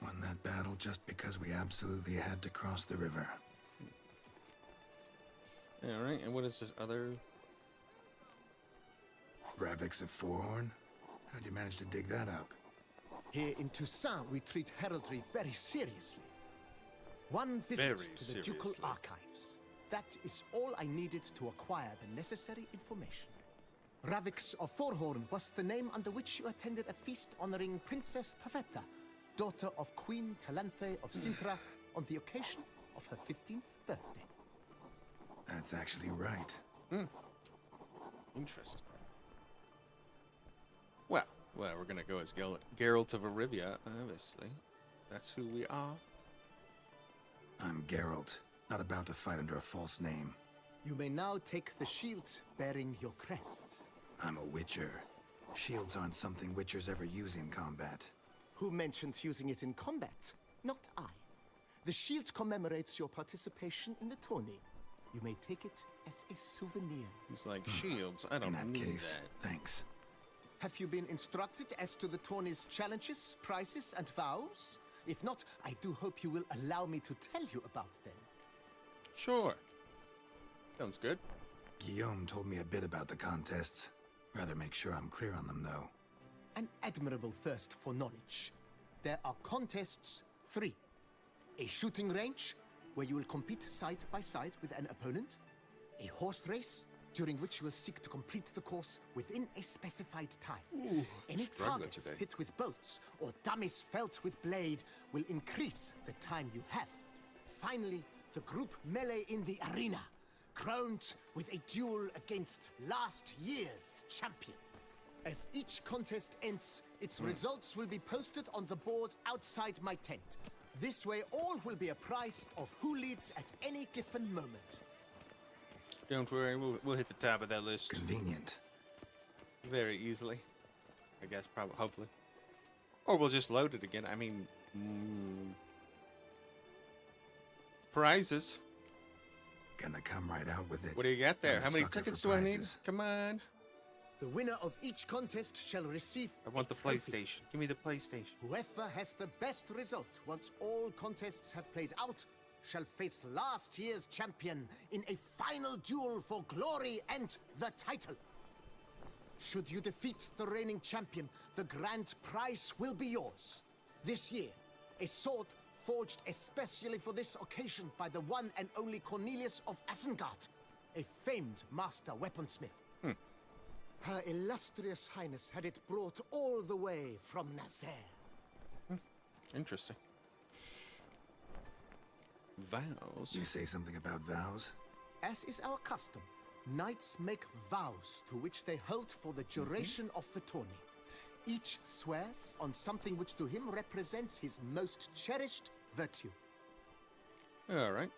Won that battle just because we absolutely had to cross the river. Alright, and what is this other... Ravix of Forhorn? How'd you manage to dig that up? Here in Toussaint, we treat heraldry very seriously. One visit Very to the Ducal seriously. Archives. That is all I needed to acquire the necessary information. Ravix of Forhorn was the name under which you attended a feast honoring Princess Pavetta, daughter of Queen Calanthe of Sintra, on the occasion of her 15th birthday. That's actually right. Interesting. Well, we're gonna go as Geralt of Rivia, obviously. That's who we are. I'm Geralt, not about to fight under a false name. You may now take the shield bearing your crest. I'm a Witcher. Shields aren't something Witchers ever use in combat. Who mentioned using it in combat? Not I. The shield commemorates your participation in the tourney. You may take it as a souvenir. He's like, shields, I In don't that need case, that. thanks. Have you been instructed as to the tourney's challenges, prizes, and vows? If not, I do hope you will allow me to tell you about them. Sure. Sounds good. Guillaume told me a bit about the contests. Rather make sure I'm clear on them, though. An admirable thirst for knowledge. There are contests 3. A shooting range, where you will compete side by side with an opponent. A horse race, during which you will seek to complete the course within a specified time. Ooh, Any struggler targets today. hit with bolts or dummies felt with blade will increase the time you have. Finally, the group melee in the arena, crowned with a duel against last year's champion. As each contest ends, its results will be posted on the board outside my tent. This way, all will be apprised of who leads at any given moment. Don't worry, we'll hit the top of that list. Convenient. Very easily. I guess, probably, hopefully. Or we'll just load it again. I mean... prizes. Gonna come right out with it. What do you got there? I'm a How many sucker tickets for do I need? prizes. Come on. The winner of each contest shall receive I want a the trophy. PlayStation. Give me the PlayStation. Whoever has the best result once all contests have played out shall face last year's champion in a final duel for glory and the title. Should you defeat the reigning champion, the grand prize will be yours. This year, a sword forged especially for this occasion by the one and only Cornelius of Isengard, a famed master weaponsmith. Her illustrious highness had it brought all the way from Nazaire. Interesting. Vows. You say something about vows? As is our custom, knights make vows to which they hold for the duration of the tourney. Each swears on something which to him represents his most cherished virtue. All right.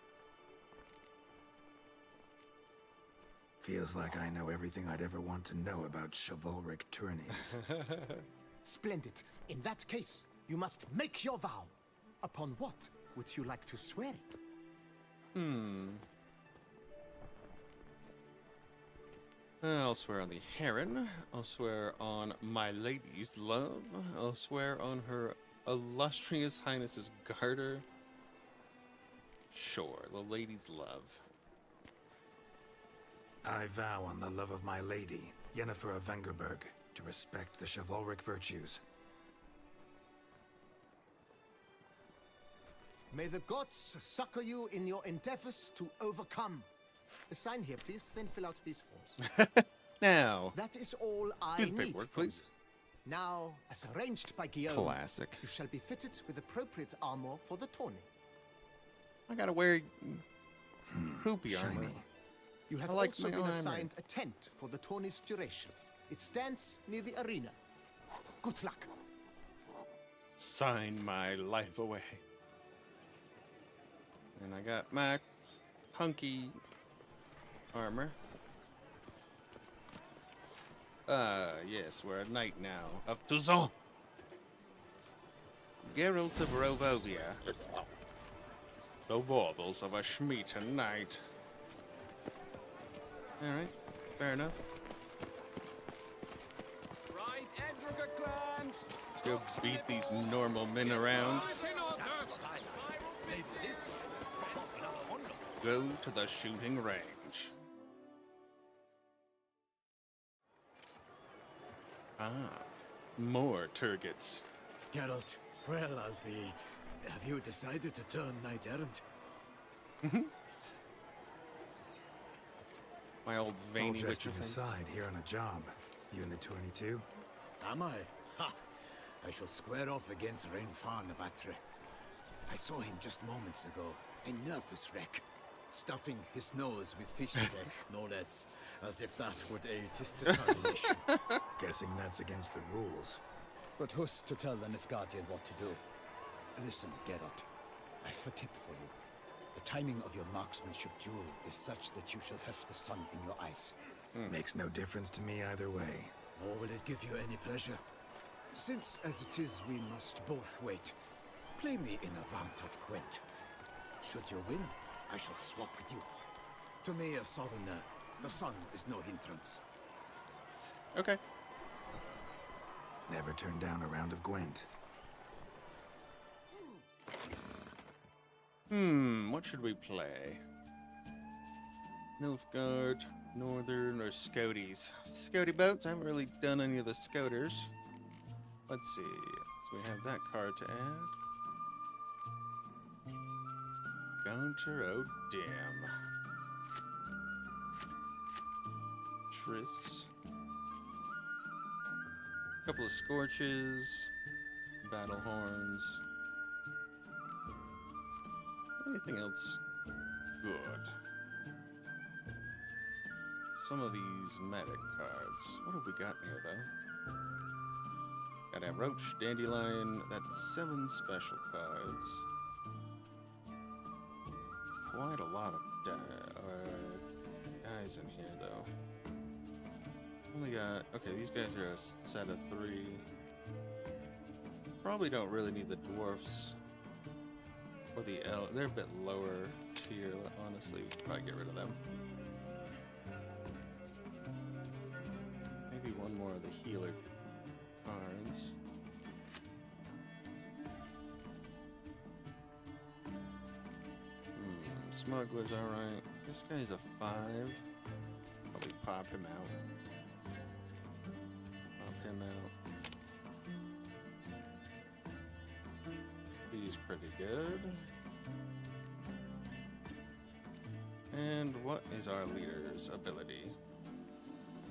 Feels like I know everything I'd ever want to know about chivalric tourneys. Splendid. In that case, you must make your vow. Upon what would you like to swear it? I'll swear on the Heron. I'll swear on my lady's love. I'll swear on her illustrious highness's garter. Sure, the lady's love. I vow on the love of my lady, Yennefer of Vengerberg, to respect the chivalric virtues. May the gods succor you in your endeavors to overcome. Sign here, please, then fill out these forms. Now. That is all I Do the need paperwork, from please. you. Now, as arranged by Guillaume, Classic. you shall be fitted with appropriate armor for the tourney. I gotta wear poopy armor. Shiny. You have I like also my been armor. assigned a tent for the tourney's duration. It stands near the arena. Good luck. Sign my life away. And I got my hunky armor. Yes, we're a knight now of Touzon. Geralt of Rovovia. The warbles of a Schmeaton knight. Alright, fair enough. Right, Edrica clans! Let's go beat these normal men around. Go to the shooting range. Ah, more turgets. Geralt, well, I'll be... Have you decided to turn knight-errant? My old All veiny dressed witcher to the face. side here on a job. You in the 22? Am I? Ha! I shall square off against Rainfan of Atre. I saw him just moments ago. A nervous wreck. Stuffing his nose with fish steak, no less. As if that would aid his determination. Guessing that's against the rules. But who's to tell the Nilfgaardian what to do? Listen, Geralt. I've a tip for you. The timing of your marksmanship duel is such that you shall have the sun in your eyes. Makes no difference to me either way. Nor will it give you any pleasure. Since, as it is, we must both wait, play me in a round of Gwent. Should you win, I shall swap with you. To me, a southerner, the sun is no hindrance. Okay. Never turned down a round of Gwent. What should we play? Nilfgaard, Northern, or Scouties? Scouty boats? I haven't really done any of the Scouters. Let's see. So we have that card to add. Gunter, oh damn. Triss. Couple of Scorches. Battle Horns. Anything else good? Some of these medic cards. What have we got here, though? Got a Roach, Dandelion. That's 7 special cards. Quite a lot of guys in here, though. Only got... Okay, these guys are a set of 3. Probably don't really need the dwarfs. Or the elf. They're a bit lower tier, honestly. Probably get rid of them. Maybe one more of the healer cards. Smuggler's alright. This guy's a 5. Probably pop him out. Pop him out. He's pretty good. And what is our leader's ability?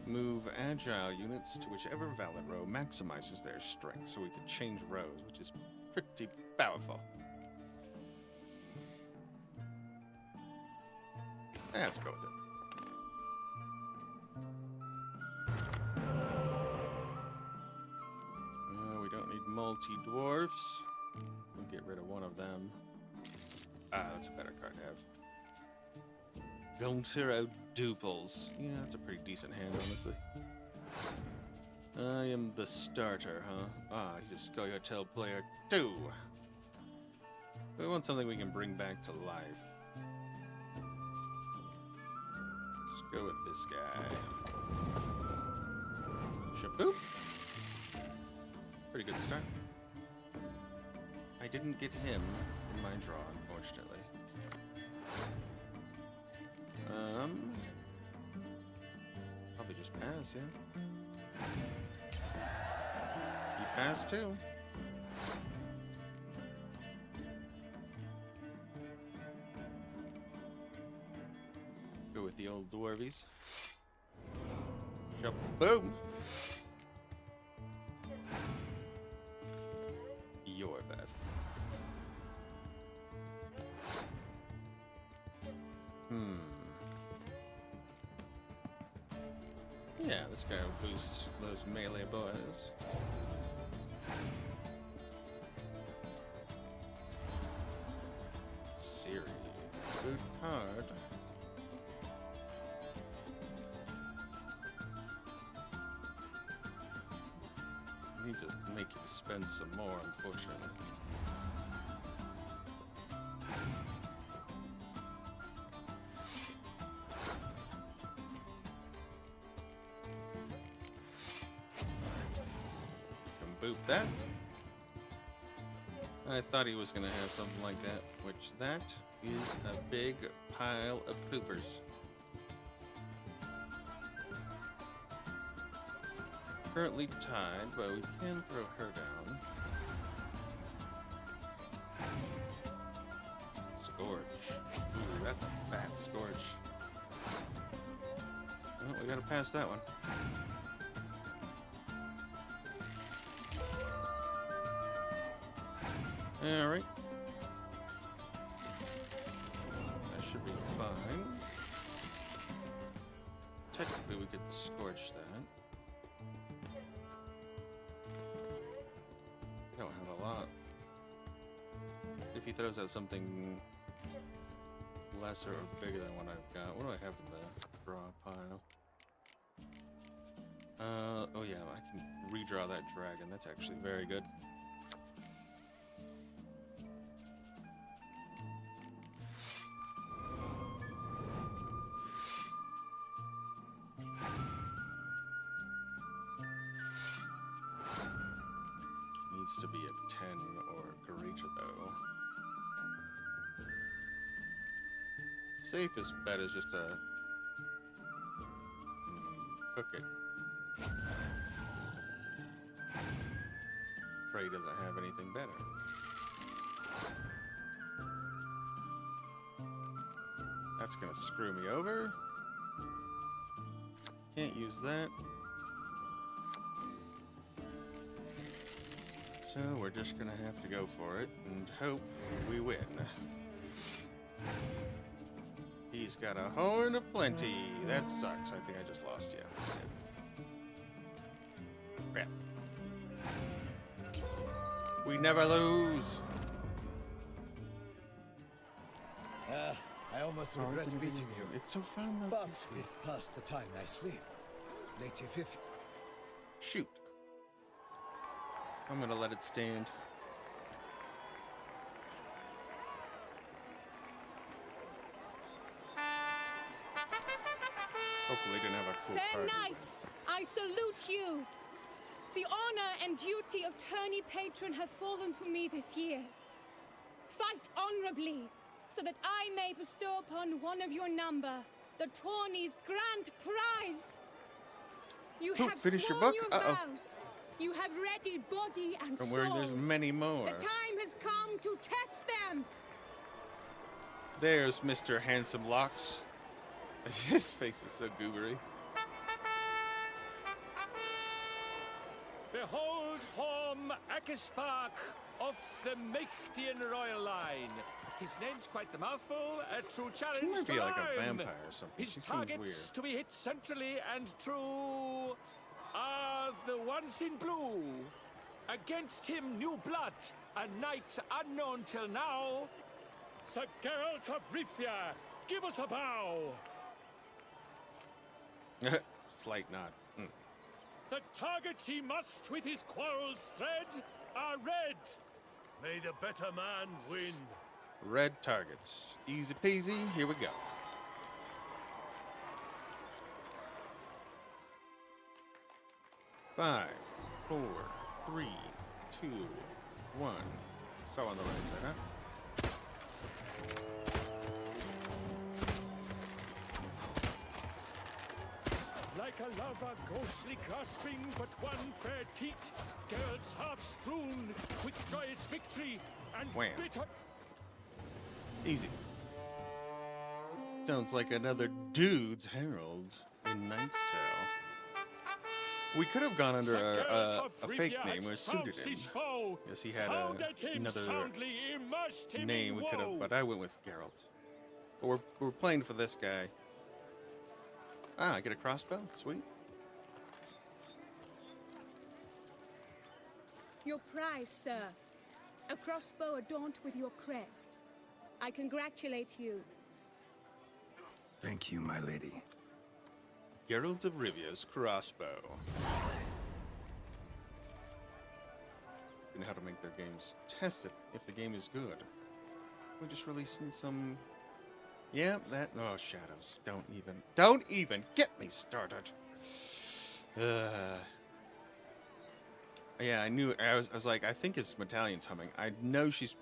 Move agile units to whichever valid row maximizes their strength, so we can change rows, which is pretty powerful. Let's go with it. We don't need multi-dwarfs. We'll get rid of one of them. That's a better card to have. Gunter Duples. Yeah, that's a pretty decent hand, honestly. I am the starter, huh? He's a Sky Hotel player too. We want something we can bring back to life. Let's go with this guy. Shaboop. Pretty good start. I didn't get him in my draw, unfortunately. Probably just pass, yeah. You pass too. Go with the old dwarvies. Boom. You're bad. Yeah, this guy will boost those melee boys. Siri. Good card. I need to make you spend some more, unfortunately. Boop that. I thought he was gonna have something like that, which that is a big pile of poopers. Currently tied, but we can throw her down. Scorch. Ooh, that's a fat Scorch. Well, we gotta pass that one. Alright. That should be fine. Technically, we could scorch that. Don't have a lot. If he throws out something lesser or bigger than what I've got, what do I have in the draw pile? Oh yeah, I can redraw that dragon. That's actually very good. to be a 10 or greater, though. Safest bet is just a cook it. Trey doesn't have anything better. That's gonna screw me over. Can't use that. So we're just gonna have to go for it and hope we win. He's got a horn of plenty. That sucks. I think I just lost you. Crap. We never lose. I almost regret beating you. It's so fun, though. But we've passed the time nicely. Late your fifth. Shoot. I'm gonna let it stand. Hopefully didn't have a cool Fair party. knights, I salute you. The honor and duty of tourney patron have fallen to me this year. Fight honorably, so that I may bestow upon one of your number the tourney's grand prize. You have finish your sworn book? your vows. You have readied body and From soul. where there's many more. The time has come to test them. There's Mr. Handsome Locks. His face is so goobery. Behold Horm Akispark of the Mechtian royal line. His name's quite the mouthful, a true challenge She might to be like a rhyme. vampire or something. His She seems targets weird. to be hit centrally and true are the ones in blue. Against him, new blood, a knight unknown till now. Sir Geralt of Rivia, give us a bow. Slight nod. The targets he must with his quarrels thread are red. May the better man win. Red targets. Easy peasy. Here we go. Five, 4, 3, 2, 1. So on the right side, huh? Like a lover ghostly grasping but one fair teat, Geralt's half strewn with joyous victory and Wham. bitter. Easy. Sounds like another dude's herald in Knight's Tale. We could have gone under a fake name or suited him. Yes, he had another name we could have, but I went with Geralt. But we're playing for this guy. Ah, I get a crossbow? Sweet. Your prize, sir. A crossbow adorned with your crest. I congratulate you. Thank you, my lady. Geralt of Rivia's crossbow. You know how to make their games. Test it if the game is good. We're just releasing some... Yeah, that... Oh, shadows. Don't even get me started. Yeah, I knew... I was like, I think his medallion's humming. I know she's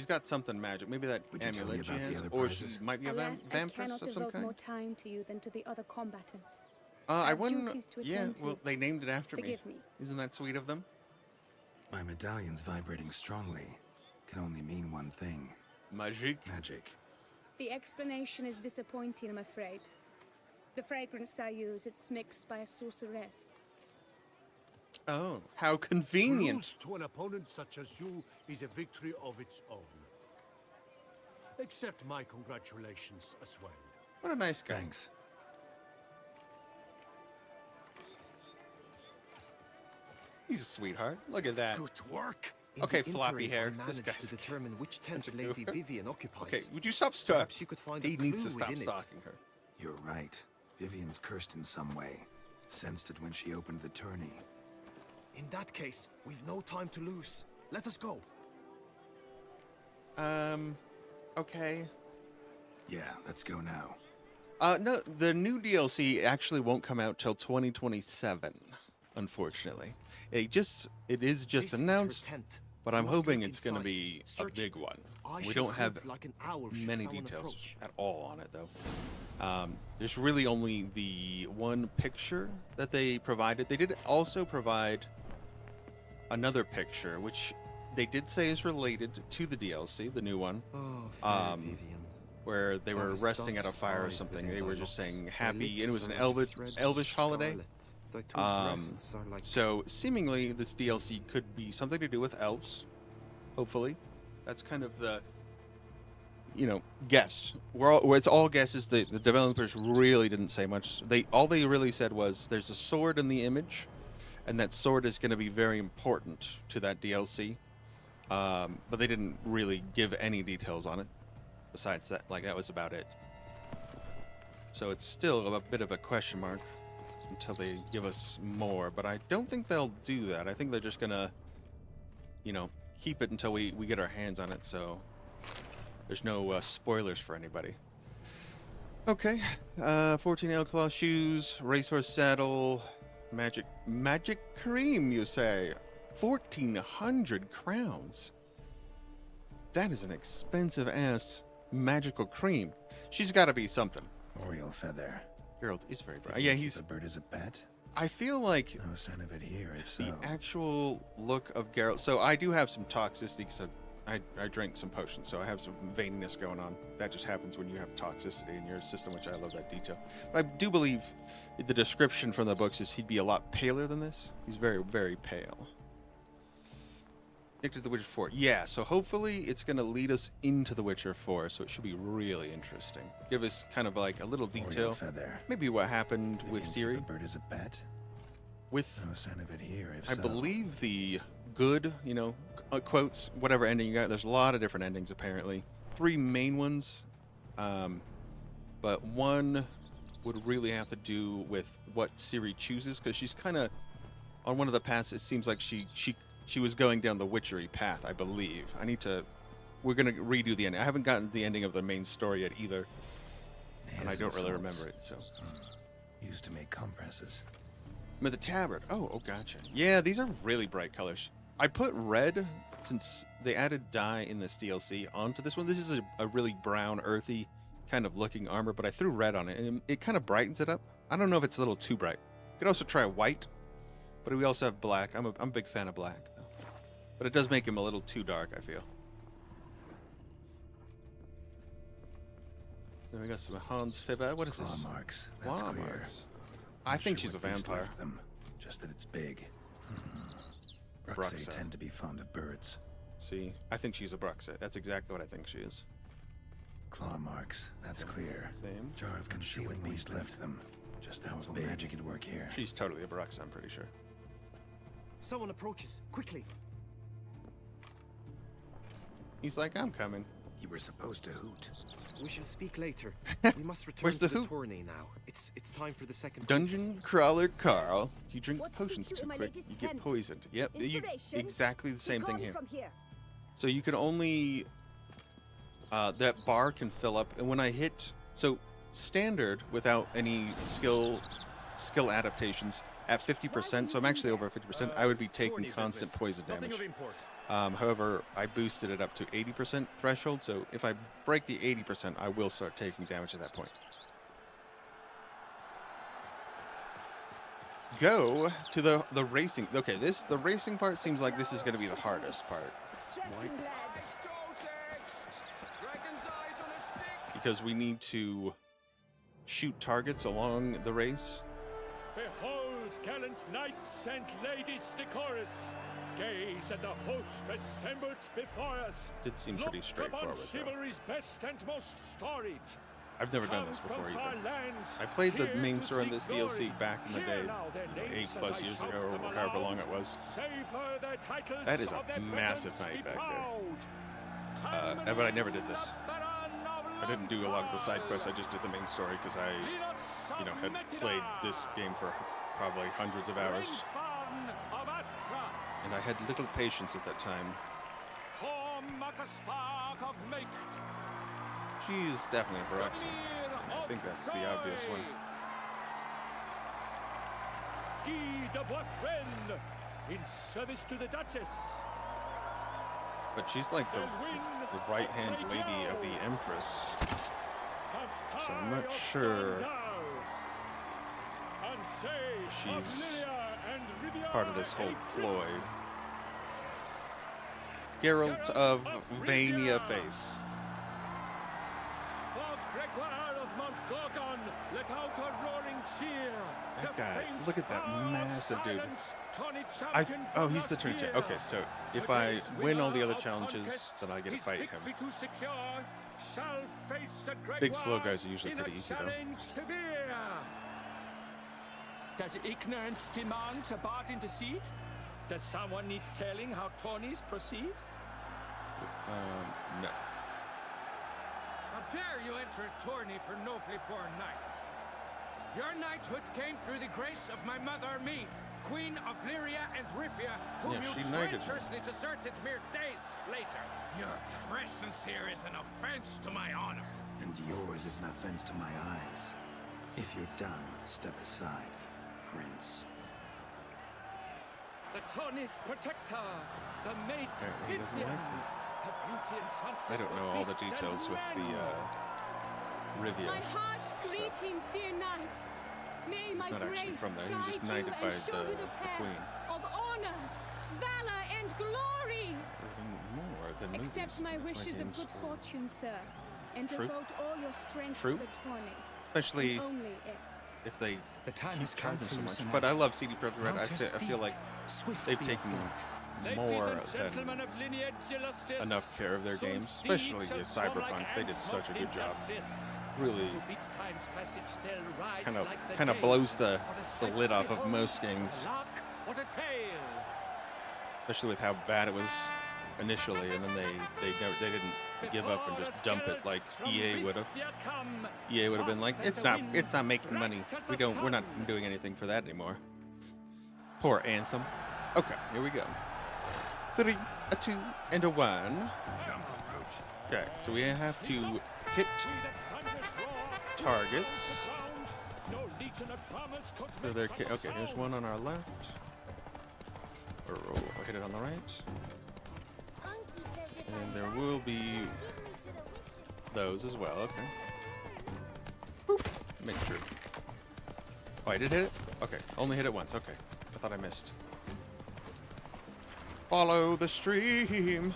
got something magic. Maybe that amulet she has. Or she might be a Alas, I vampiress cannot of some devote kind. more time to you than to the other combatants. I have wouldn't... duties to Yeah, attend to. well, they named it after me. Forgive me. Isn't that sweet of them? My medallion's vibrating strongly. Can only mean one thing. Magic? Magic. The explanation is disappointing, I'm afraid. The fragrance I use, it's mixed by a sorceress. Oh, how convenient. To lose to an opponent such as you is a victory of its own. Accept my congratulations as well. What a nice guy. Thanks. He's a sweetheart. Look at that. Good work. Okay, In the floppy interim, hair. I This managed guy's to determine which tent such a Lady goober. Vivian occupies. Okay, would you stop Perhaps you could find a He needs to clue stop within it. stalking her. You're right. Vivian's cursed in some way. Sensed it when she opened the tourney. In that case, we've no time to lose. Let us go. Okay. Yeah, let's go now. No, the new DLC actually won't come out till 2027. unfortunately. It is just announced, but I'm hoping it's going to be a big one. We don't have many details at all on it, though. There's really only the one picture that they provided. They did also provide another picture, which they did say is related to the DLC, the new one, where they were resting at a fire or something. They were just saying happy, and it was an elvish holiday. So seemingly this DLC could be something to do with elves. Hopefully, that's kind of the guess. It's all guesses. The developers really didn't say much. All they really said was there's a sword in the image, and that sword is going to be very important to that DLC. But they didn't really give any details on it. Besides that, that was about it. So it's still a bit of a question mark until they give us more. But I don't think they'll do that. I think they're just gonna, keep it until we get our hands on it. So there's no spoilers for anybody. Okay, 14 nail claw shoes, racehorse saddle, magic cream. You say 1,400 crowns. That is an expensive ass magical cream. She's got to be something. Oriole feather. Geralt is very bright. Yeah, he's a bird as a pet. I feel like no sign of it here. If so, the actual look of Geralt. So I do have some toxicity because I drank some potions, so I have some veininess going on. That just happens when you have toxicity in your system, which I love that detail. But I do believe the description from the books is he'd be a lot paler than this. He's very, very pale. To The Witcher 4. Yeah, so hopefully it's going to lead us into The Witcher 4, so it should be really interesting. Give us kind of like a little detail. Maybe what happened with Ciri. Bird is a pet. With no sign of it here. If I so, believe the good, quotes, whatever ending you got. There's a lot of different endings apparently. 3 main ones, but one would really have to do with what Ciri chooses, because she's kind of on one of the paths. It seems like she was going down the witchery path, I believe. We're going to redo the ending. I haven't gotten the ending of the main story yet either. And I don't really remember it, so. Used to make compresses. But the tabard. Oh, gotcha. Yeah, these are really bright colors. I put red, since they added dye in this DLC, onto this one. This is a really brown, earthy kind of looking armor, but I threw red on it, and it kind of brightens it up. I don't know if it's a little too bright. You could also try white, but we also have black. I'm a big fan of black. But it does make him a little too dark, I feel. Then we got some Hans Fibba. What is this? Claw marks. That's Claw clear. marks. I think she's a vampire. Them, just that it's big. Bruxa tend to be fond of birds. See, I think she's a Bruxa. That's exactly what I think she is. Claw marks. That's clear. Same. Jar of concealing beast left them. Just how big magic could work here. She's totally a Bruxa, I'm pretty sure. Someone approaches. Quickly. He's like, I'm coming. You were supposed to hoot. We shall speak later. We must return Where's to the the tourney now. It's time for the second Dungeon contest. Crawler Carl. If you drink What potions suits too you in my quick, you latest get tent? poisoned. Yep, Inspiration? exactly the same thing Begone here. from here. So you can only that bar can fill up, and when I hit standard without any skill adaptations at 50%, so I'm actually over 50%, I would be taking constant poison damage. However, I boosted it up to 80% threshold, so if I break the 80%, I will start taking damage at that point. Go to the racing. Okay, the racing part seems like this is going to be the hardest part. Because we need to shoot targets along the race. Behold, gallant knights and ladies decorous. Gaze at the host assembled before us. Did seem pretty straightforward, Look upon chivalry's best and most storied. I've never done this before either. I played the main story in this DLC back in the day, 8+ years ago, or however long it was. That is a massive night back there. But I never did this. I didn't do a lot of the side quests. I just did the main story because I, had played this game for probably hundreds of hours. And I had little patience at that time. She's definitely a Veruxa. I, think that's the obvious one. Guy de Boisfriend, in service to the Duchess. But she's like the right-hand lady of the Empress. So I'm not sure she's part of this whole ploy. Geralt of Vania Face. For Gregoire of Montgorgon, let out a roaring cheer. That guy, look at that massive dude. Oh, he's the Tony champ. Okay, so if I win all the other challenges, then I get to fight him. Big slow guys are usually pretty easy though. Does ignorance demand a bard in the seat? Does someone need telling how tourneys proceed? No. How dare you enter a tourney for nobly born knights? Your knighthood came through the grace of my mother, Meve, Queen of Lyria and Rifia, whom Yeah, you she knighted me. treacherously deserted mere days later. Your presence here is an offense to my honor. And yours is an offense to my eyes. If you're done, step aside, Prince. The tourney's protector, the mate Apparently he doesn't Vivian. like me. Her beauty entrances I don't know both all the beasts and details with men. the Rivia. My heart's greetings, dear knights. May He's my not actually grace from there. He was guide just you knighted by and show you the the path queen. of honor, valor, and glory. More than Accept movies. my That's wishes of game's good story. fortune, sir, and True. devote all your strength True. to the tourney. Especially and only it. if they The time keep has come charging for so you, much. Sir But I Knight. love CD Projekt Red. Mount I feel like swift they've be your taken flight. Ladies more and gentlemen than of lineage justice, enough care of their soon games, steeds especially shall with swarm Cyberpunk. like They did ants such a most good job. injustice. Really To beat time's passage, they'll ride kind like the of gale. blows the What a the sight lid to off of behold. most games, Luck, what a tale. especially with how bad it was initially, and then they didn't give up and just dump it like EA would have. EA would have been like, it's not making money. We're not doing anything for that anymore. Poor Anthem. Okay, here we go. 3, a 2, and a 1. Okay, so we have to hit targets. So they're okay, here's one on our left. Or I'll hit it on the right. And there will be those as well, okay. Boop. Make sure. Oh, I did hit it? Okay, only hit it once, okay. I thought I missed. Follow the stream.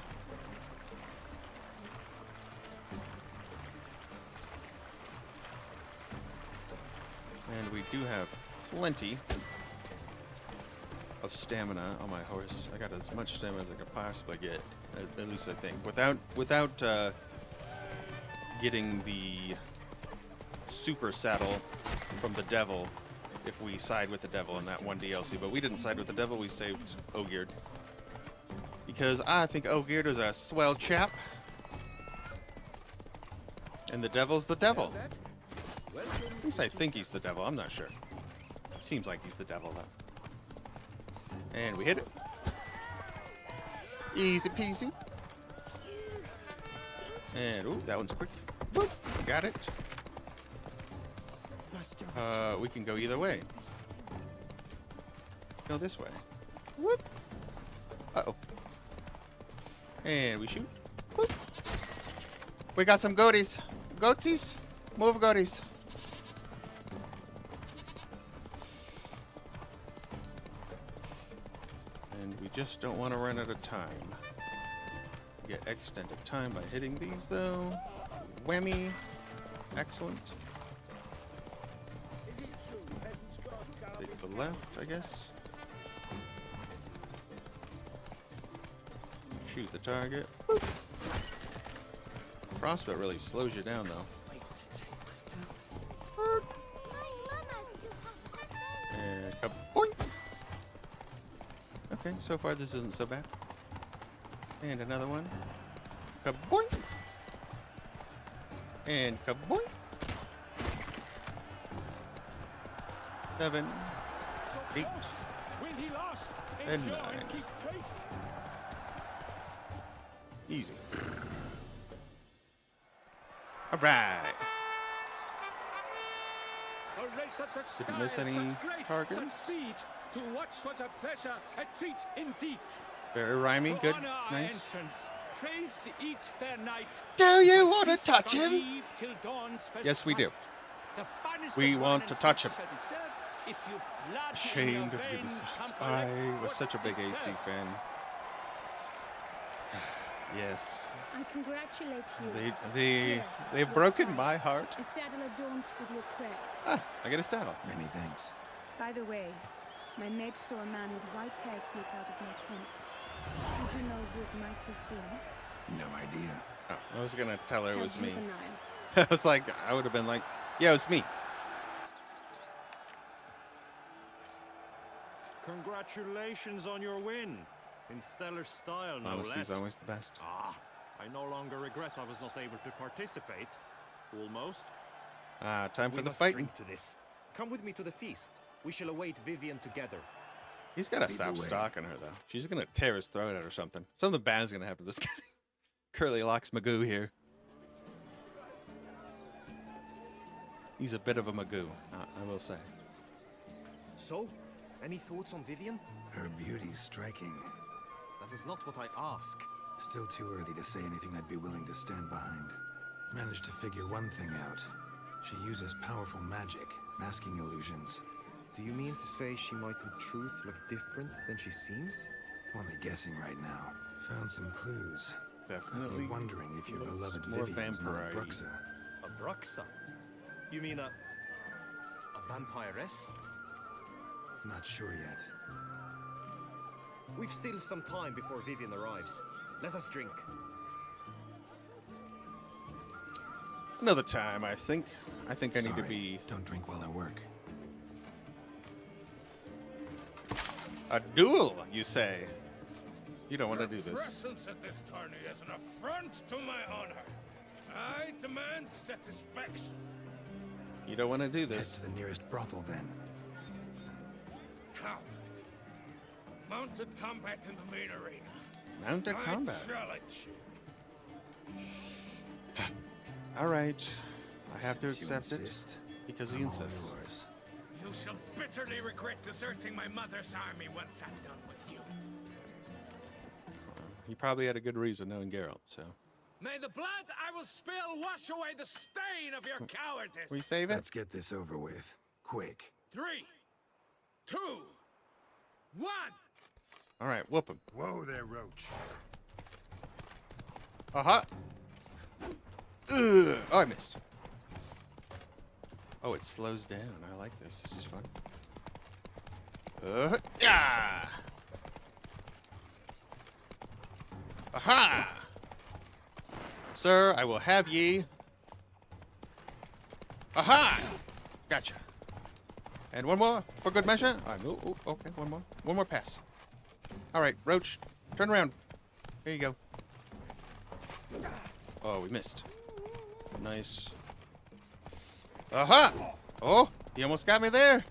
And we do have plenty of stamina on my horse. I got as much stamina as I could possibly get, at least I think. Without getting the super saddle from the devil, if we side with the devil in that one DLC. But we didn't side with the devil, we saved Ogierd. Because I think Ogierd is a swell chap. And the devil's the devil. At least I think he's the devil, I'm not sure. Seems like he's the devil though. And we hit it. Easy peasy. And ooh, that one's quick. Boop, got it. We can go either way. Go this way. Whoop. Uh-oh. And we shoot. Whoop. We got some goaties. Goaties. Move goaties. And we just don't want to run out of time. Get extended time by hitting these though. Whammy. Excellent. Take the left, I guess. Shoot the target. Boop. Crossbow really slows you down though. And kaboing! Okay, so far this isn't so bad. And another one. Kaboing! And kaboing! 7, 8, and 9. Easy. All right. A race of such Didn't miss style, any such grace, targets. such speed. To watch was a pleasure, a treat indeed. Very rhymey, good, honor our nice. entrance, praise each fair knight. Do you want to touch From him? eve till dawn's first Yes, we do. light. The finest We of want wine to and touch fruit him. shall be served. If you've blood in Ashamed your of you to veins, say. come I collect was such a what's big AC deserved. fan. Yes. I congratulate you. They've Your broken my prize, heart. A saddle adorned with your crest. Ah, I get a saddle. Many thanks. By the way, my maid saw a man with white hair sneak out of my tent. Would you know who it might have been? No idea. Oh, I was gonna tell her it How was me. juvenile. I was like, I would have been like, yeah, it was me. Congratulations on your win. In stellar style, no Honesty's less. always the best. Ah, I no longer regret I was not able to participate. Almost. Time for We the must fighting. drink to this. Come with me to the feast. We shall await Vivian together. He's gotta Lead stop the way. stalking her, though. She's gonna tear his throat out or something. Something bad's gonna happen to this guy. Curly Locks Magoo here. He's a bit of a Magoo, I will say. So, any thoughts on Vivian? Her beauty's striking. That is not what I ask. Still too early to say anything I'd be willing to stand behind. Managed to figure one thing out. She uses powerful magic, masking illusions. Do you mean to say she might in truth look different than she seems? Only guessing right now. Found some clues. Got Definitely me wondering if your looks beloved more Vivian's not a vampire-y. Bruxa. A Bruxa? You mean a vampiress? Not sure yet. We've still some time before Vivian arrives. Let us drink. Another time, I think. I need to Sorry, be don't drink while I work. a duel, you say? You don't want to do this. Presence at this tourney is an affront to my honor. I demand satisfaction. You don't want to do Head this. to the nearest brothel then. Coward. Mounted combat in the main arena. Mounted combat. I challenge you. All right. I have to Since you accept it insist, because he I'm all insists. yours. You shall bitterly regret deserting my mother's army once I'm done with you. He probably had a good reason knowing Geralt, so. May the blood I will spill wash away the stain of your cowardice. We save it? Let's get this over with. Quick. 3, 2, 1. All right, whoop him. Whoa there, Roach. Aha! Ugh. Oh, I missed. Oh, it slows down. I like this. This is fun. Yeah! Aha! Sir, I will have ye. Aha! Gotcha. And one more for good measure. Okay, one more. One more pass. All right, Roach, turn around. Here you go. Oh, we missed. Nice. Aha! Oh, he almost got me there.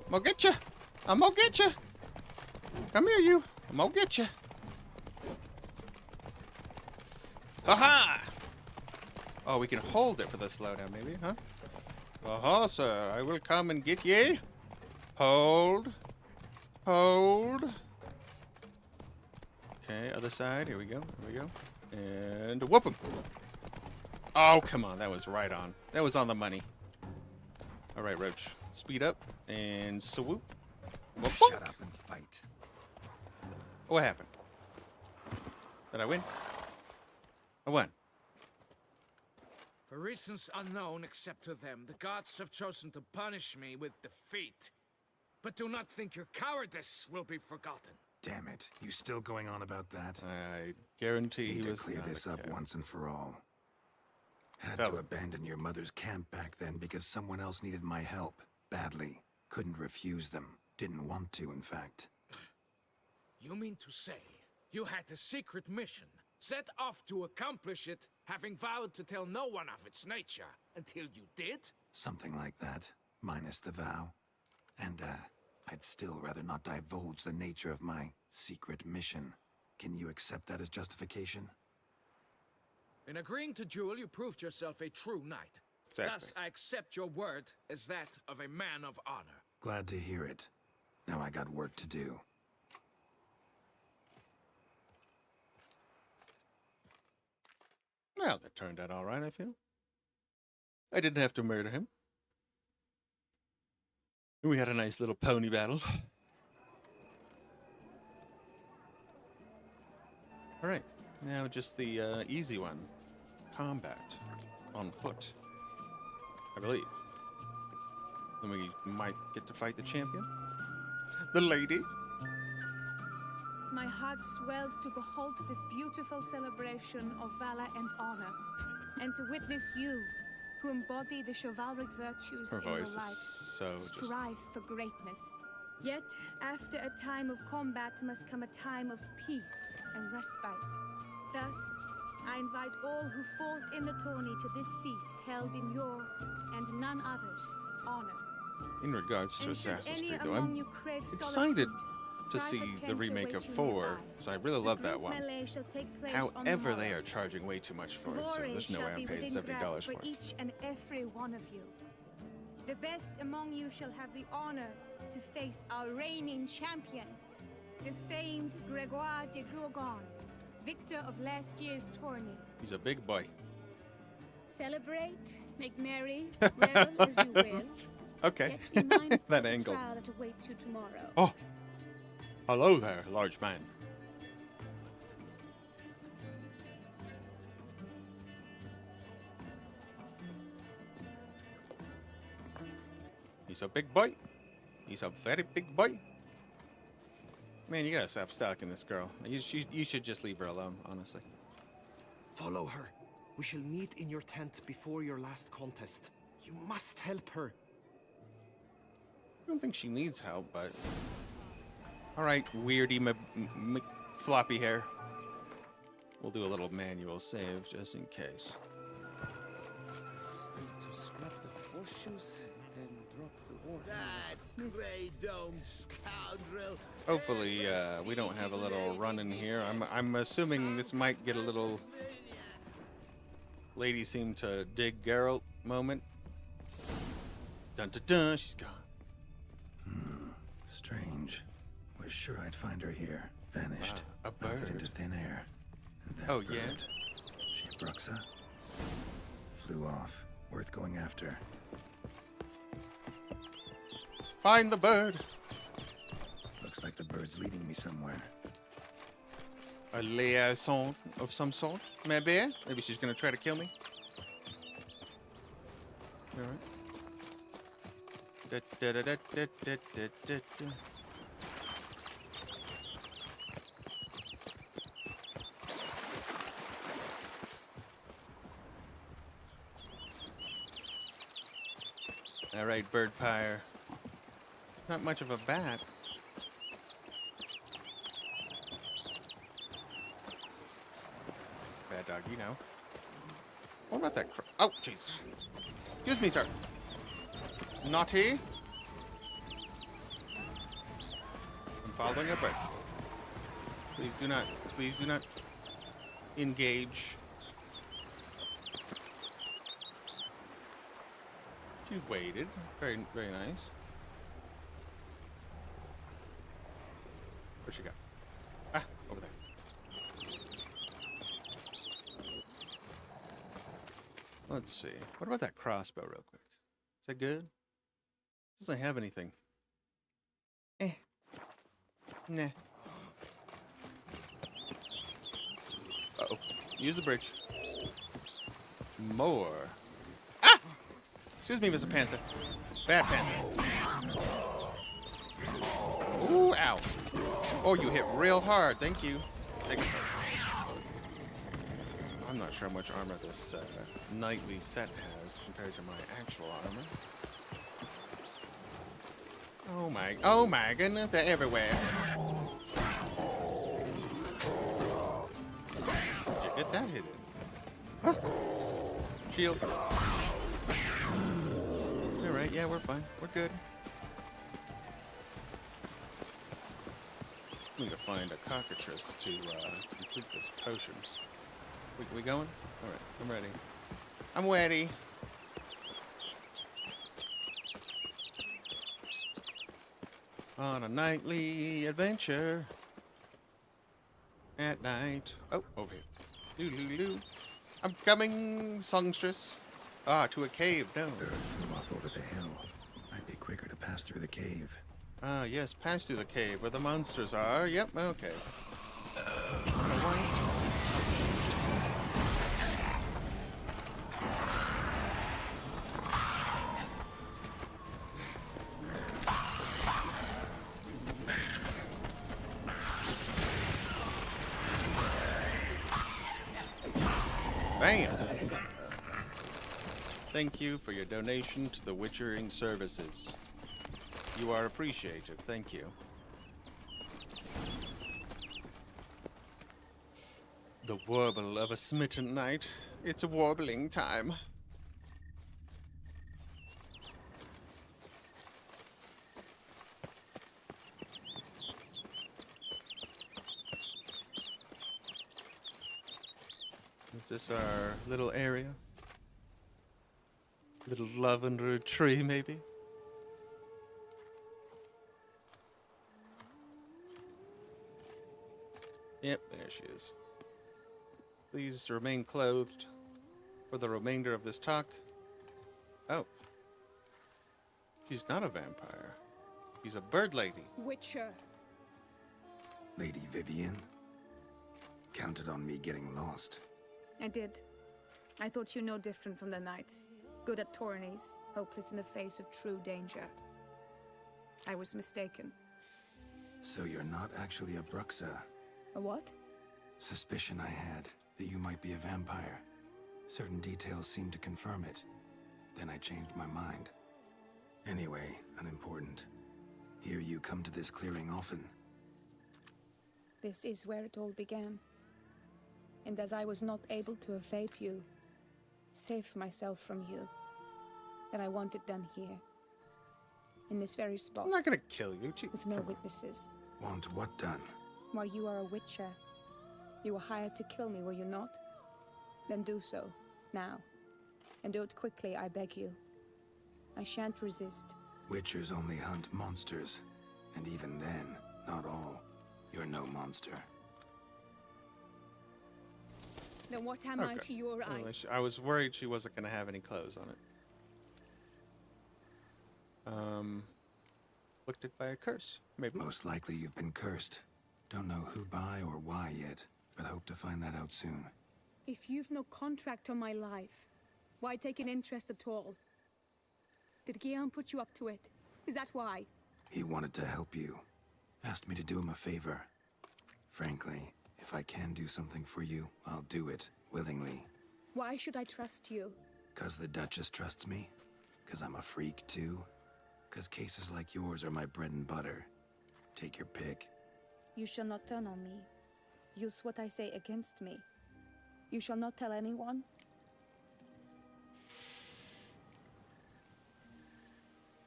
I'm gonna get you. I'm gonna get you. Come here, you. I'm gonna get you. Aha! Oh, we can hold it for the slowdown, maybe, huh? Aha, sir. I will come and get ye. Hold. Hold. Okay, other side. Here we go. Here we go. And whoop him. Oh, come on. That was right on. That was on the money. All right, Roach. Speed up and swoop. Whoop, whoop. Shut up and fight. What happened? Did I win? I won. For reasons unknown except to them, the gods have chosen to punish me with defeat. But do not think your cowardice will be forgotten. Damn it. You still going on about that? I guarantee Need he to was clear not this a up coward. once and for all. Had Tell to him. abandon your mother's camp back then because someone else needed my help. Badly. Couldn't refuse them. Didn't want to, in fact. You mean to say you had a secret mission, set off to accomplish it, having vowed to tell no one of its nature, until you did? Something like that. Minus the vow. And, I'd still rather not divulge the nature of my secret mission. Can you accept that as justification? In agreeing to duel, you proved yourself a true knight. Exactly. Thus, I accept your word as that of a man of honor. Glad to hear it. Now I got work to do. Well, that turned out all right, I feel. I didn't have to murder him. We had a nice little pony battle. All right, now just the easy one. Combat on foot, I believe. Then we might get to fight the champion. The lady. My heart swells to behold this beautiful celebration of valor and honor, and to witness you, who embody the chivalric virtues Her in your voice life, is so just... strive for greatness. Yet, after a time of combat must come a time of peace and respite. Thus, I invite all who fought in the tourney to this feast held in your, and none others, honor. In regards to And should Assassin's any Creed, though, among I'm you crave excited solitude, to private see the tents remake await of you 4, nearby. because I really The love that group one. melee shall take place on the However, they morrow. are charging way too much for it, so Glory there's no way shall I'm be paying within grasp $70 for for it. each and every one of you. The best among you shall have the honor to face our reigning champion, the famed Gregoire de Gourgon, victor of last year's tourney. He's a big boy. Celebrate, make merry, revel as you will. Okay. Yet be mindful That of the angle. trial that awaits you tomorrow. Oh, hello there, large man. He's a big boy. He's a very big boy. Man, you gotta stop stalking this girl. You should just leave her alone, honestly. Follow her. We shall meet in your tent before your last contest. You must help her. I don't think she needs help, but... Alright, weirdy floppy hair. We'll do a little manual save, just in case. To scrap the horseshoes, then drop the war. That grey-domed scoundrel. Hopefully, we don't have a little run in here. I'm assuming this might get a little... Lady seemed to dig Geralt moment. Dun dun dun, she's gone. Strange. Was sure I'd find her here. Vanished. A bird. Melted into thin air. And that Oh, bird, yeah? She Bruxa? Flew off. Worth going after. Find the bird. Looks like the bird's leading me somewhere. A liaison of some sort, maybe? Maybe she's gonna try to kill me. All right. All right, bird pyre. Not much of a bat. Bad dog, you know. What about that oh, Jesus. Excuse me, sir. Naughty. I'm following a bird. Please do not engage. She waited. Very, very nice. Where'd she go? Ah, over there. Let's see. What about that crossbow real quick? Is that good? Doesn't have anything. Nah. Uh-oh. Use the bridge. More. Ah! Excuse me, Mr. Panther. Bad Panther. Ooh, ow. Oh, you hit real hard. Thank you. Take it. I'm not sure how much armor this nightly set has compared to my actual armor. Oh my goodness, they're everywhere. Did you get that hit in? Huh. Shield. Alright, yeah, we're fine. We're good. We need to find a cockatrice to complete this potion. We going? Alright, I'm ready. I'm ready. On a nightly adventure. At night. Oh, over here. Loo. I'm coming, songstress. Ah, to a cave, no. From off over the hill. Might be quicker to pass through the cave. Ah, yes, pass through the cave where the monsters are. Yep, okay. Bam! Thank you for your donation to the Witchering services. You are appreciated. Thank you. The warble of a smitten knight. It's a warbling time. Is this our little area? Little love under a tree, maybe? Yep, there she is. Please remain clothed for the remainder of this talk. Oh. She's not a vampire. She's a bird lady. Witcher. Lady Vivian? Counted on me getting lost. I did. I thought you no different from the knights. Good at tourneys, hopeless in the face of true danger. I was mistaken. So you're not actually a Bruxa? A what? Suspicion I had that you might be a vampire. Certain details seemed to confirm it. Then I changed my mind. Anyway, unimportant. Hear you come to this clearing often. This is where it all began. And as I was not able to evade you, save myself from you, then I want it done here. In this very spot. I'm not gonna kill you. With no witnesses. Want what done? While you are a witcher, you were hired to kill me, were you not? Then do so, now. And do it quickly, I beg you. I shan't resist. Witchers only hunt monsters. And even then, not all. You're no monster. Then what am I to your Well, eyes? I was worried she wasn't gonna have any clothes on it. Afflicted by a curse, maybe. Most likely you've been cursed. Don't know who by or why yet, but hope to find that out soon. If you've no contract on my life, why take an interest at all? Did Guillaume put you up to it? Is that why? He wanted to help you. Asked me to do him a favor. Frankly, if I can do something for you, I'll do it, willingly. Why should I trust you? 'Cause the Duchess trusts me? 'Cause I'm a freak, too? 'Cause cases like yours are my bread and butter. Take your pick. You shall not turn on me. Use what I say against me. You shall not tell anyone.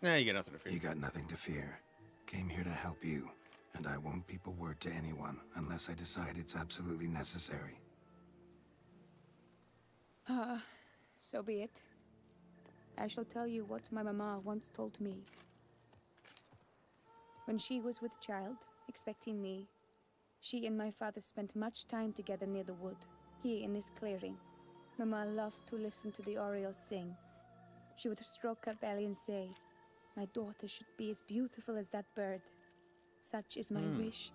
Nah, you got nothing to fear. You got nothing to fear. Came here to help you, and I won't peep a word to anyone unless I decide it's absolutely necessary. So be it. I shall tell you what my mama once told me. When she was with child, expecting me, she and my father spent much time together near the wood, here in this clearing. Mama loved to listen to the orioles sing. She would stroke her belly and say, "My daughter should be as beautiful as that bird. Such is my wish."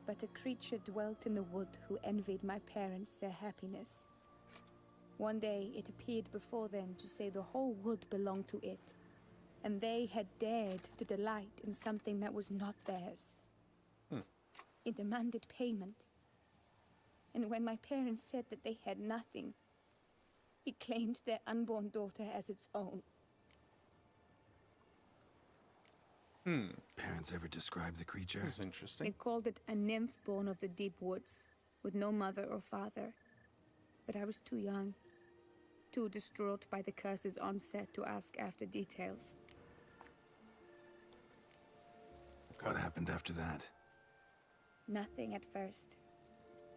But a creature dwelt in the wood who envied my parents their happiness. One day it appeared before them to say the whole wood belonged to it, and they had dared to delight in something that was not theirs. It demanded payment. And when my parents said that they had nothing, it claimed their unborn daughter as its own. Parents ever describe the creature? That's interesting. They called it a nymph born of the deep woods, with no mother or father. But I was too young, too distraught by the curse's onset to ask after details. What happened after that? Nothing at first.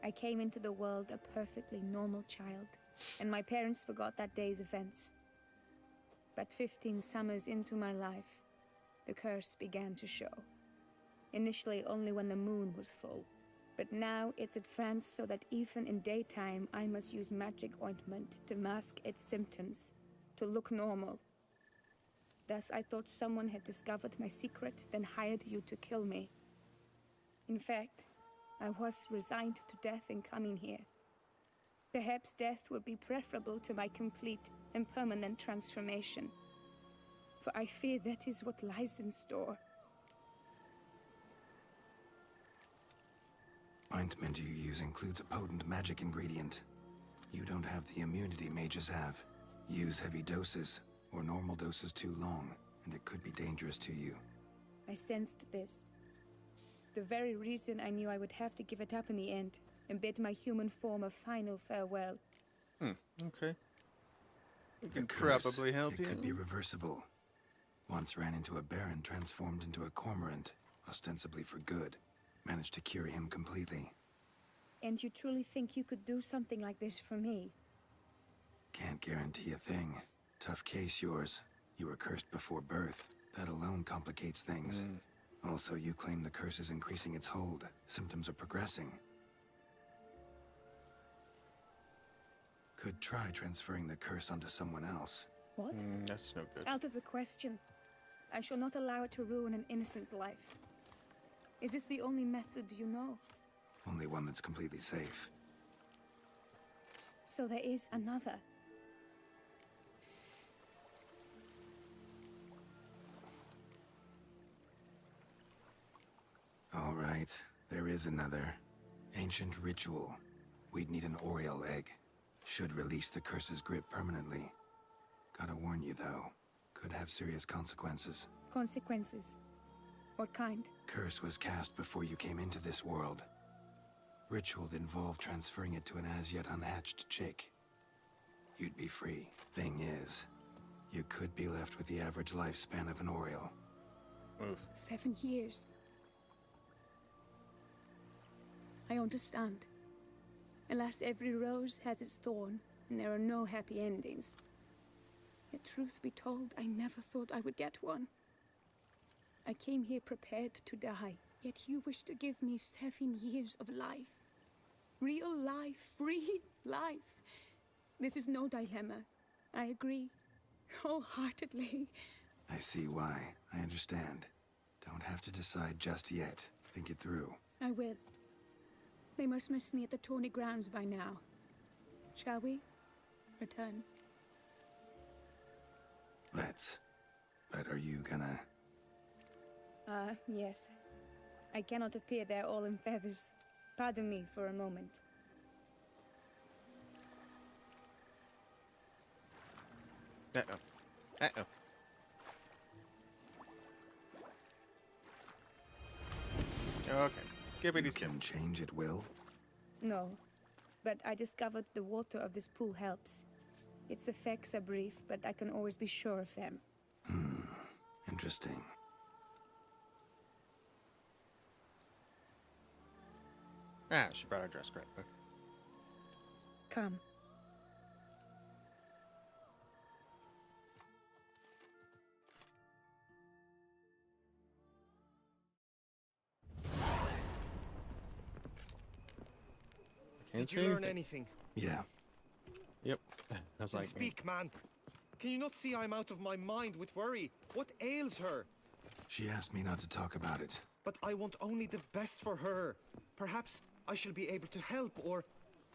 I came into the world a perfectly normal child, and my parents forgot that day's events. But 15 summers into my life, the curse began to show. Initially only when the moon was full, but now it's advanced so that even in daytime I must use magic ointment to mask its symptoms, to look normal. Thus I thought someone had discovered my secret, then hired you to kill me. In fact, I was resigned to death in coming here. Perhaps death would be preferable to my complete and permanent transformation, for I fear that is what lies in store. Ointment you use includes a potent magic ingredient. You don't have the immunity mages have. Use heavy doses, or normal doses too long, and it could be dangerous to you. I sensed this. The very reason I knew I would have to give it up in the end, and bid my human form a final farewell. Okay. We The can curse, probably help you. it could be reversible. Once ran into a baron transformed into a cormorant, ostensibly for good. Managed to cure him completely. And you truly think you could do something like this for me? Can't guarantee a thing. Tough case, yours. You were cursed before birth. That alone complicates things. Also, you claim the curse is increasing its hold. Symptoms are progressing. Could try transferring the curse onto someone else. What? That's no good. Out of the question. I shall not allow it to ruin an innocent's life. Is this the only method you know? Only one that's completely safe. So there is another. All right, there is another. Ancient ritual. We'd need an Oriole egg. Should release the curse's grip permanently. Gotta warn you, though. Could have serious consequences. Consequences? What kind? Curse was cast before you came into this world. Ritual involved transferring it to an as-yet unhatched chick. You'd be free. Thing is, you could be left with the average lifespan of an Oriole. 7 years. I understand. Alas, every rose has its thorn, and there are no happy endings. Yet truth be told, I never thought I would get one. I came here prepared to die, yet you wish to give me 7 years of life. Real life, free life. This is no dilemma. I agree, wholeheartedly. I see why. I understand. Don't have to decide just yet. Think it through. I will. They must miss me at the tourney grounds by now. Shall we? Return. Let's. But are you gonna... Yes. I cannot appear there all in feathers. Pardon me for a moment. Uh-oh. Uh-oh. Okay. Skippity skip. Can change at will? No. But I discovered the water of this pool helps. Its effects are brief, but I can always be sure of them. Interesting. She brought her dress correct. Okay. Come. Did you learn anything? Yeah. Yep. That's Then like speak, man. Can you not see I'm out of my mind with worry? What ails her? She asked me not to talk about it. But I want only the best for her. Perhaps I shall be able to help, or,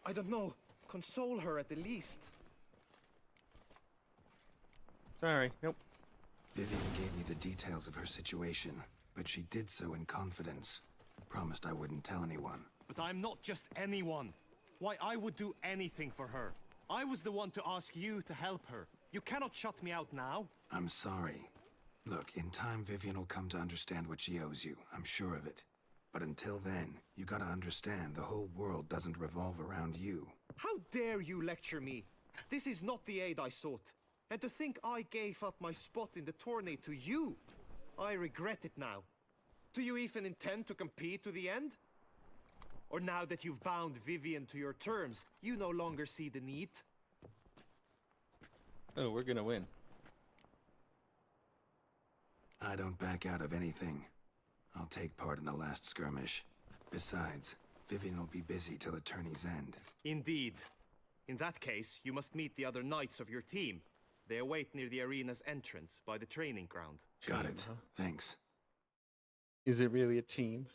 I don't know, console her at the least. Sorry. Nope. Vivian gave me the details of her situation, but she did so in confidence. Promised I wouldn't tell anyone. But I'm not just anyone. Why, I would do anything for her. I was the one to ask you to help her. You cannot shut me out now. I'm sorry. Look, in time Vivian will come to understand what she owes you. I'm sure of it. But until then, you gotta understand the whole world doesn't revolve around you. How dare you lecture me? This is not the aid I sought. And to think I gave up my spot in the tourney to you, I regret it now. Do you even intend to compete to the end? Or now that you've bound Vivian to your terms, you no longer see the need? Oh, we're gonna win. I don't back out of anything. I'll take part in the last skirmish. Besides, Vivian will be busy till the tourney's end. Indeed. In that case, you must meet the other knights of your team. They await near the arena's entrance by the training ground. Got it. Thanks. Is it really a team?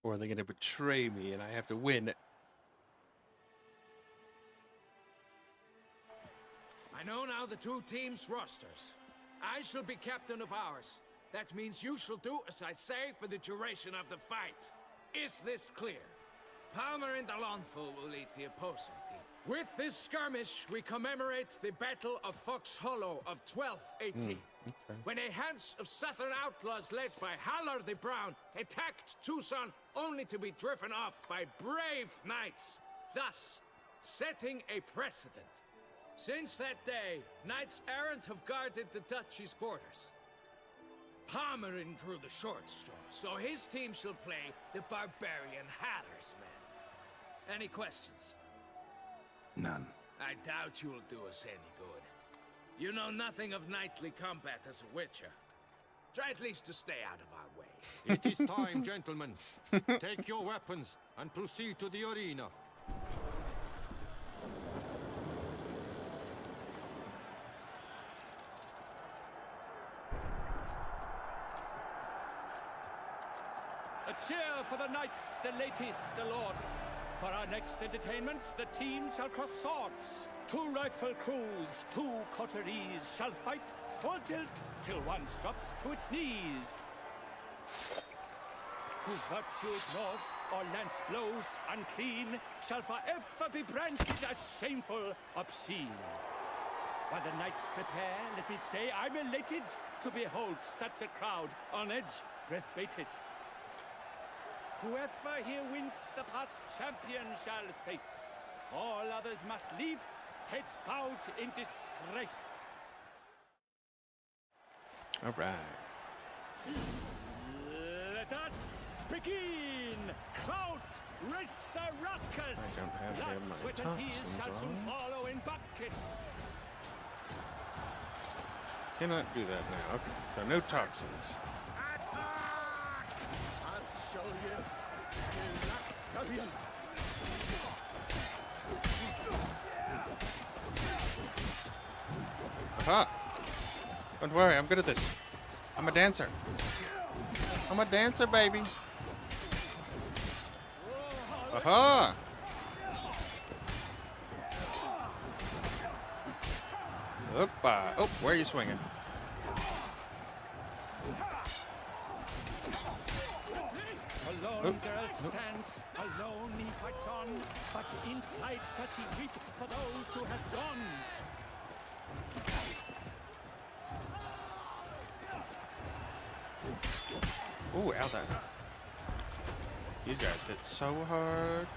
Or are they going to betray me and I have to win? I know now the two teams' rosters. I shall be captain of ours. That means you shall do as I say for the duration of the fight. Is this clear? Palmer and Alonso will lead the opposing team. With this skirmish, we commemorate the Battle of Fox Hollow of 1218. When a hands of southern outlaws led by Haller the Brown attacked Tucson only to be driven off by brave knights, thus setting a precedent. Since that day, knights errant have guarded the duchy's borders. Palmerin drew the short straw, so his team shall play the barbarian Haller's men. Any questions? None. I doubt you'll do us any good. You know nothing of knightly combat as a witcher. Try at least to stay out of our way. It is time, gentlemen. Take your weapons and proceed to the arena. A cheer for the knights, the ladies, the lords. For our next entertainment, the team shall cross swords. 2 rifle crews, 2 coteries shall fight full tilt till one's dropped to its knees. Who virtue ignores or lance blows unclean shall forever be branded as shameful, obscene. While the knights prepare, let me say I'm elated to behold such a crowd on edge, breath-baited. Whoever here wins the past champion shall face. All others must leave, heads bowed in disgrace. All right. Let us begin! Kraut, Resurrecus! I don't have Blood, my sweat, and tears shall soon toxins on. follow in buckets. Cannot do that now. Okay, so no toxins. I'll show you. Scorpion. Aha! Don't worry, I'm good at this. I'm a dancer. I'm a dancer, baby. Aha! Opa! Oh, where are you swinging? Alone Geralt stands, alone he fights on, but inside does he weep for those who have gone. Ooh, ow that. These guys hit so hard.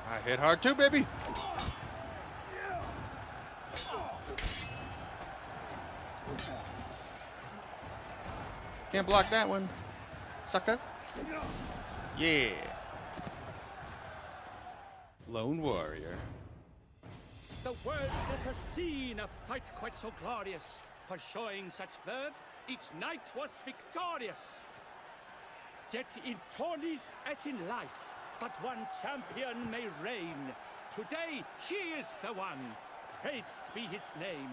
I hit hard too, baby! Can't block that one, sucker. Yeah. Lone warrior. The world's never seen a fight quite so glorious. For showing such verve, each knight was victorious. Yet in tourneys as in life, but one champion may reign. Today he is the one. Praised be his name.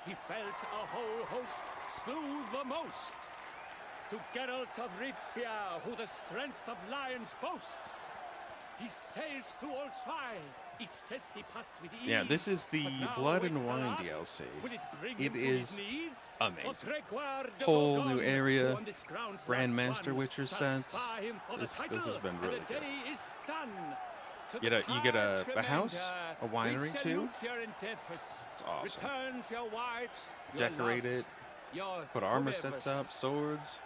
He felt a whole host, slew the most. To Geralt of Rivia, who the strength of lions boasts. He sailed through all trials, each test he passed with ease. Yeah, this is the But now Blood and waits the Wine last. DLC. Will it bring It him to his is knees? amazing. For Gregoire de Whole Bourgogne, new who area, on this ground's Grandmaster last won, Witcher shall sets. spar him for the This has title, been and really the good. day is done. To You the get a tired house, Tremander, a winery we too. salute your endeavors. It's awesome. Return to your wives, your Decorate loves, it, your put armor whatevers. sets up, swords.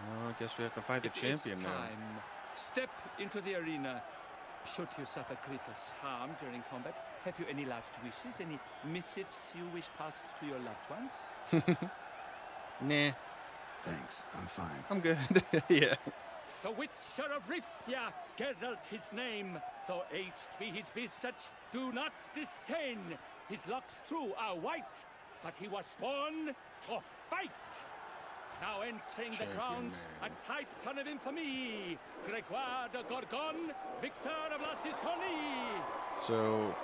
Well, I guess we have to fight the It is champion now. time. Step into the arena. Should you suffer grievous harm during combat, have you any last wishes? Any missives you wish passed to your loved ones? Nah. Thanks, I'm fine. I'm good. Yeah. The Witcher of Rifia, Geralt his name. Though aged be his visage, do not disdain. His locks true are white, but he was born to fight. Now entering the grounds, a titan of infamy, Gregoire de Gorgon, victor of Lassistoni. So,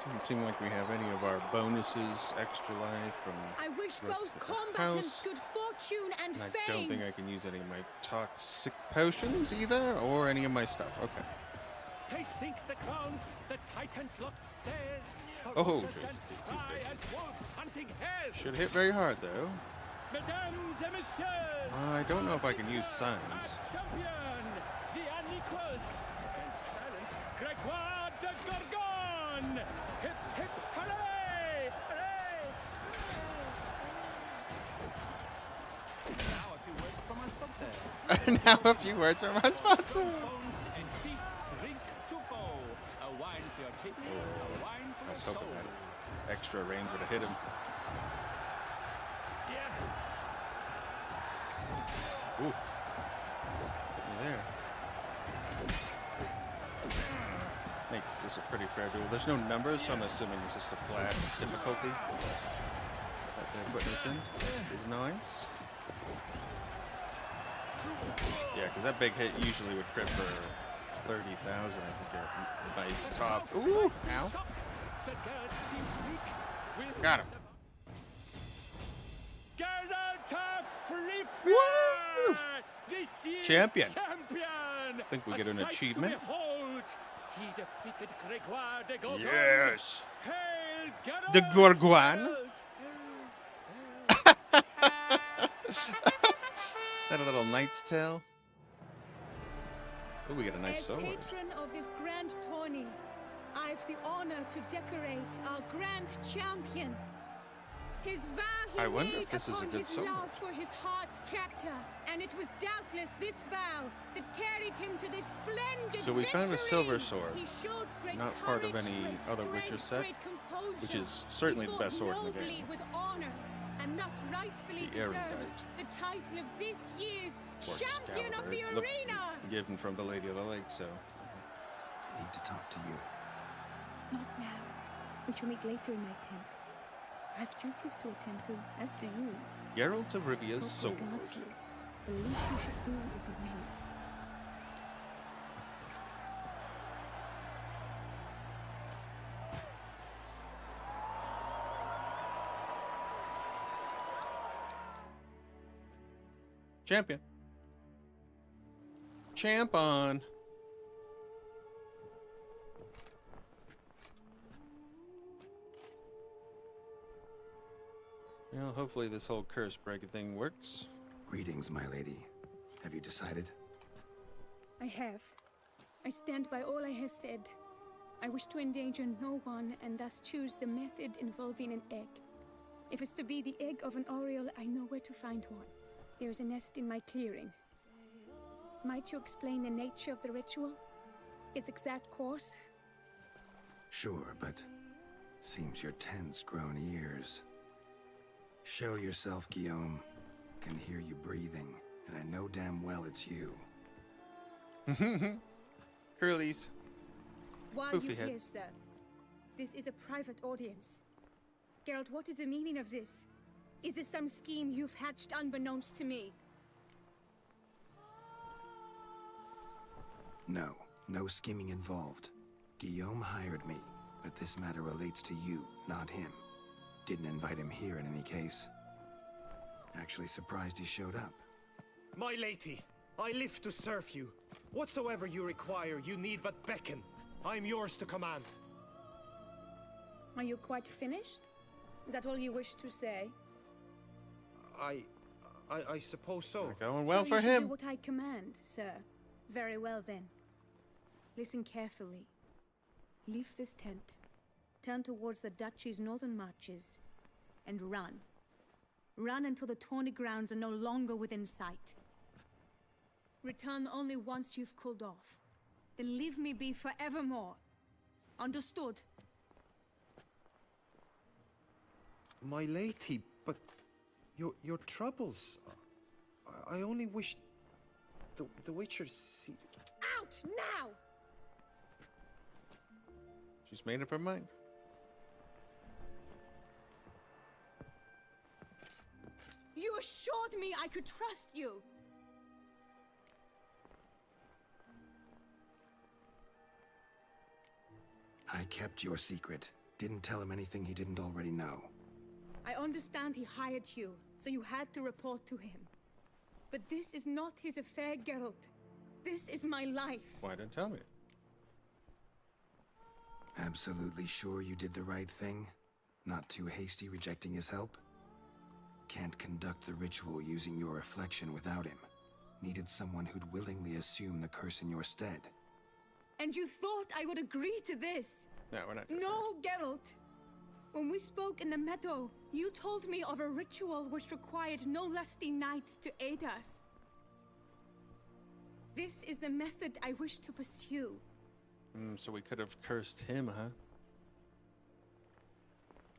doesn't seem like we have any of our bonuses, extra life from I wish the rest both of the combatants house. good fortune and And I fame. don't think I can use any of my toxic potions either, or any of my stuff. Okay. They sink the grounds, the titans locked stairs. Oh, ferocious jeez, and it's too spry big. as wolves hunting hares. Should hit very hard though. Mesdames et messieurs, I don't know if I can use signs. champion, the unequaled, and silent Gregoire de Gorgon. Hip hip hooray! Hooray! Now a few words from our sponsor. Now a few words from our sponsor. Bones and teeth, drink to foe. A wine for your teeth, a wine for I was your hoping soul. that extra range would have hit him. Oof. Hit me there. Makes this a pretty fair duel. There's no numbers, so I'm assuming it's just a flat difficulty that they're putting us in. Is nice. Yeah, because that big hit usually would crit for 30,000, I think, at my top. Ooh! Ow. Got him. Woo! This year's Champion. champion. I think we A get an sight to achievement. behold. He defeated Gregoire de Gorgon. Yes. Hail Geralt! The Gorgon. That a little knight's tale? Oh, we get a nice As sword. patron of this grand tourney, I've the honor to decorate our grand champion. His vow he I wonder made if this is a upon good his sword. love for his heart's captor, and it was doubtless this vow that carried him to this splendid So we found a victory. silver sword, He showed great not part of courage, any great other strength, Witcher set, great composure. which is certainly He the best sword fought in the nobly game. with honor, and thus rightfully The deserves erudite. the title of this year's Or champion of Excalibur. the It looks arena. given from the Lady of the Lake, so. I need to talk to you. Not now. We shall meet later in my tent. I have duties to attend to, as do you. Geralt of Rivia's Folk sword. will guard you. The least you should do is wave. Champion. Champ on. Well, hopefully this whole curse breaking thing works. Greetings, my lady. Have you decided? I have. I stand by all I have said. I wish to endanger no one and thus choose the method involving an egg. If it's to be the egg of an oriole, I know where to find one. There is a nest in my clearing. Might you explain the nature of the ritual? Its exact course? Sure, but seems your tent's grown ears. Show yourself, Guillaume. Can hear you breathing, and I know damn well it's you. Curlies. Why Poofy you head. here, sir? This is a private audience. Geralt, what is the meaning of this? Is this some scheme you've hatched unbeknownst to me? No, no scheming involved. Guillaume hired me, but this matter relates to you, not him. Didn't invite him here in any case. Actually surprised he showed up. My lady, I live to serve you. Whatsoever you require, you need but beckon. I'm yours to command. Are you quite finished? Is that all you wish to say? I suppose so. Going well so for you shall him. do what I command, sir. Very well then. Listen carefully. Leave this tent. Turn towards the duchy's northern marches, and run. Run until the tourney grounds are no longer within sight. Return only once you've cooled off. then leave me be forevermore. Understood? My lady, but your troubles. I only wish the Witchers see. Out now! She's made up her mind. You assured me I could trust you. I kept your secret. Didn't tell him anything he didn't already know. I understand he hired you, so you had to report to him. But this is not his affair, Geralt. This is my life. Why didn't tell me? Absolutely sure you did the right thing? Not too hasty rejecting his help? Can't conduct the ritual using your reflection without him. Needed someone who'd willingly assume the curse in your stead. And you thought I would agree to this? No, we're not. No, Geralt. When we spoke in the meadow, you told me of a ritual which required no lusty knights to aid us. This is the method I wish to pursue. So we could have cursed him, huh?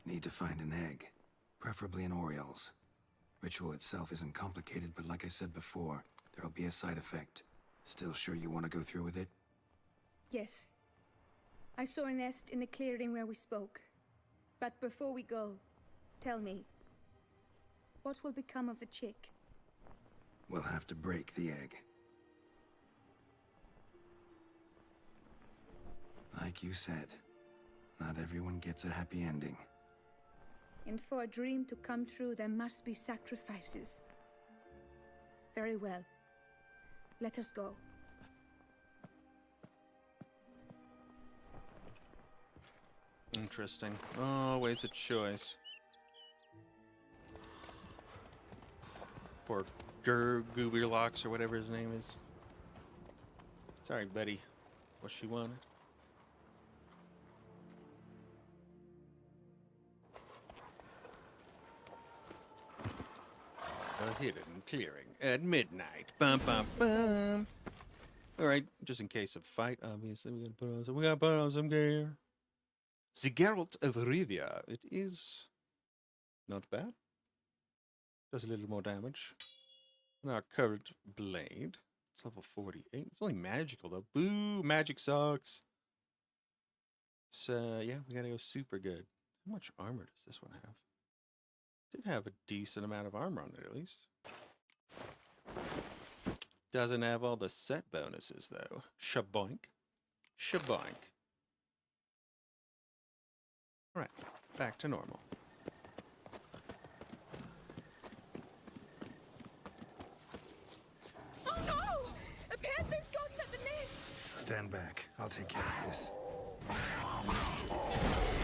Need to find an egg. Preferably an Oriole's. Ritual itself isn't complicated, but like I said before, there'll be a side effect. Still sure you want to go through with it? Yes. I saw a nest in the clearing where we spoke. But before we go, tell me, what will become of the chick? We'll have to break the egg. Like you said, not everyone gets a happy ending. And for a dream to come true, there must be sacrifices. Very well. Let us go. Interesting. Always a choice. Poor Gooberlocks or whatever his name is. Sorry, buddy. What she wanted. A hidden clearing at midnight. Bum bum bum. All right, just in case of fight, obviously we gotta put on some gear. The Geralt of Rivia. It is not bad. Does a little more damage. And our current blade. It's level 48. It's only magical though. Boo! Magic sucks. So yeah, we gotta go super good. How much armor does this one have? Did have a decent amount of armor on it at least. Doesn't have all the set bonuses though. Shaboink. Shaboink. Alright, back to normal. Oh no! A panther's gotten at the nest! Stand back. I'll take care of this.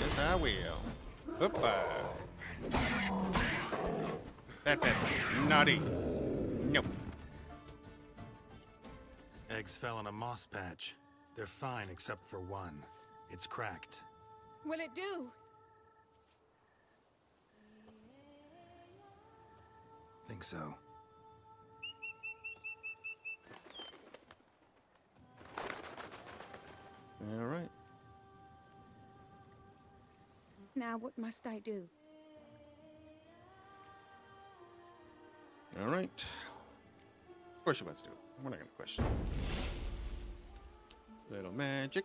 Yes, I will. Hoppa. Bad panther. Naughty. Nope. Eggs fell in a moss patch. They're fine except for one. It's cracked. Will it do? Think so. All right. Now what must I do? All right. Of course you must do it. We're not going to question it. Little magic.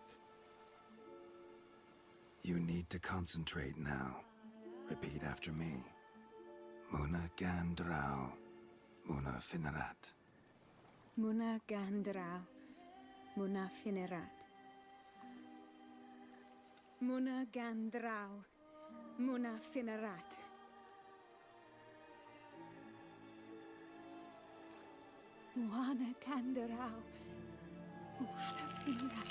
You need to concentrate now. Repeat after me. Muna Gandrau. Muna Finerat. Muna Gandrau. Muna Finerat. Muna Gandrau. Muna Finerat. Muana Gandrau. Muana Finerat.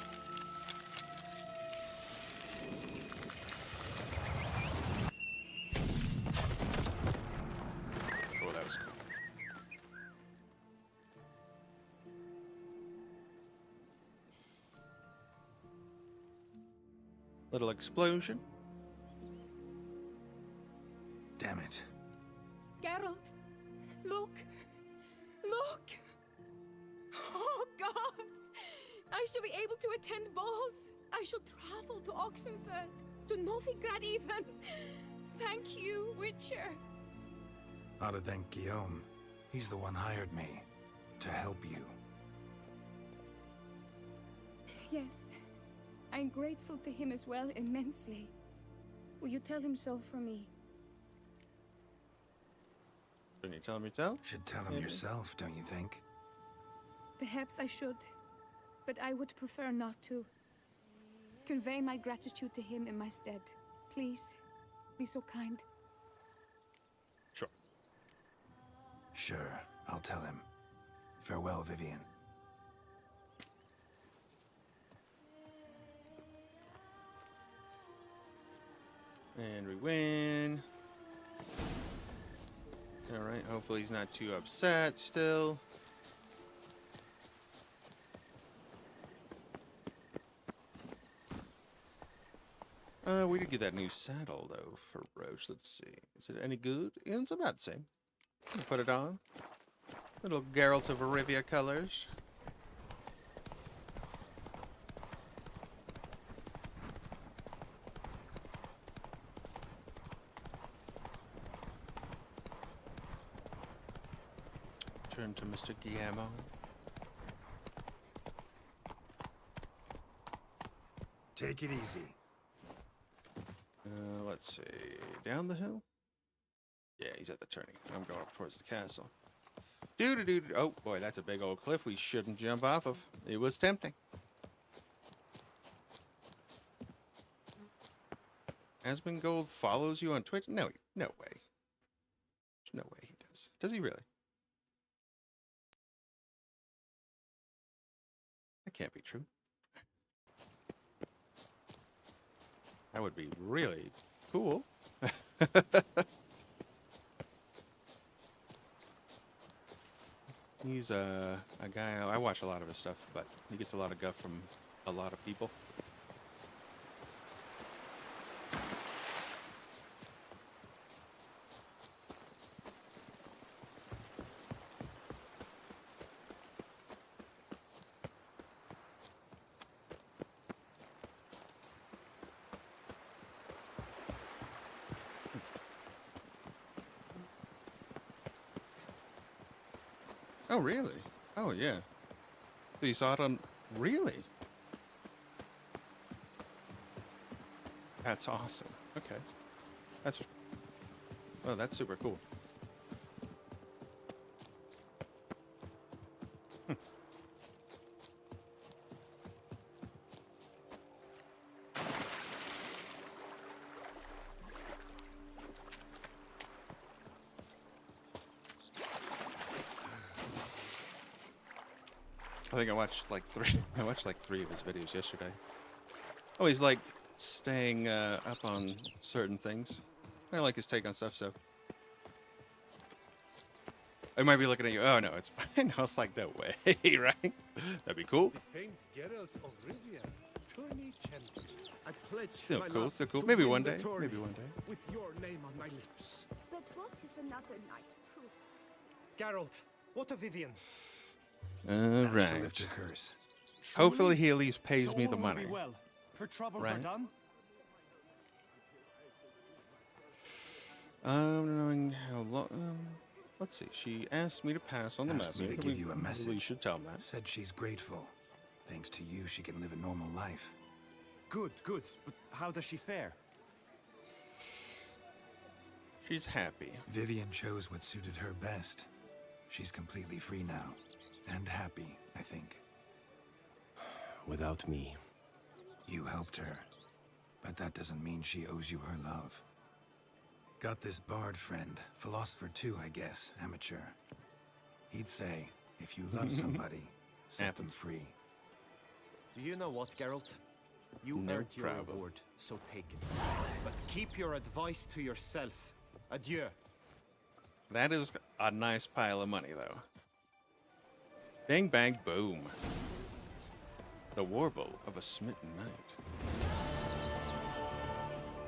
Oh, that was cool. Little explosion. Damn it. Geralt, look! Look! Oh, gods! I shall be able to attend balls. I shall travel to Oxenfurt, to Novigrad even. Thank you, Witcher. Ought to thank Guillaume. He's the one hired me to help you. Yes, I'm grateful to him as well, immensely. Will you tell him so for me? Can you tell him yourself? Should tell him yourself, don't you think? Perhaps I should, but I would prefer not to. Convey my gratitude to him in my stead. Please, be so kind. Sure. Sure, I'll tell him. Farewell, Vivian. And we win. Alright, hopefully he's not too upset still. We did get that new saddle, though, for Roche. Let's see. Is it any good? Yeah, it's about the same. Put it on. Little Geralt of Rivia colors. Turn to Mr. Guillermo. Take it easy. Let's see. Down the hill? Yeah, he's at the turning. I'm going up towards the castle. Doo-doo-doo. Oh, boy, that's a big old cliff we shouldn't jump off of. It was tempting. Asmongold follows you on Twitch? No, no way. There's no way he does. Does he really? That can't be true. That would be really cool. He's a guy, I watch a lot of his stuff, but he gets a lot of guff from a lot of people. Oh, really? Oh, yeah. So you saw it on... Really? That's awesome. Okay. That's... Oh, that's super cool. I think I watched like three. I watched like 3 of his videos yesterday. Oh, he's like staying up on certain things. I like his take on stuff. So I might be looking at you. Oh no, it's fine. I was like, no way, right? That'd be cool. The famed Geralt of Rivia, tourney champion. I pledge Still my cool. love Still cool. to Maybe win one the day. tourney Maybe one day. with your name on my lips. But what if another night proves... Geralt, what of Vivian? All Managed to right. lift her curse. Hopefully he at least pays So me all the will money. be well. Her troubles Right. are done. Knowing how long. Let's see. She asked me to pass on the Asked me message. to give you a message. We should tell him that. Said she's grateful. Thanks to you, she can live a normal life. Good, good. But how does she fare? She's happy. Vivian chose what suited her best. She's completely free now. And happy, I think. Without me. You helped her. But that doesn't mean she owes you her love. Got this bard friend, philosopher too, I guess, amateur. He'd say, if you love somebody, set them free. Do you know what, Geralt? You No earned your problem. reward, so take it. But keep your advice to yourself. Adieu. That is a nice pile of money, though. Bang, bang, boom. The warble of a smitten knight.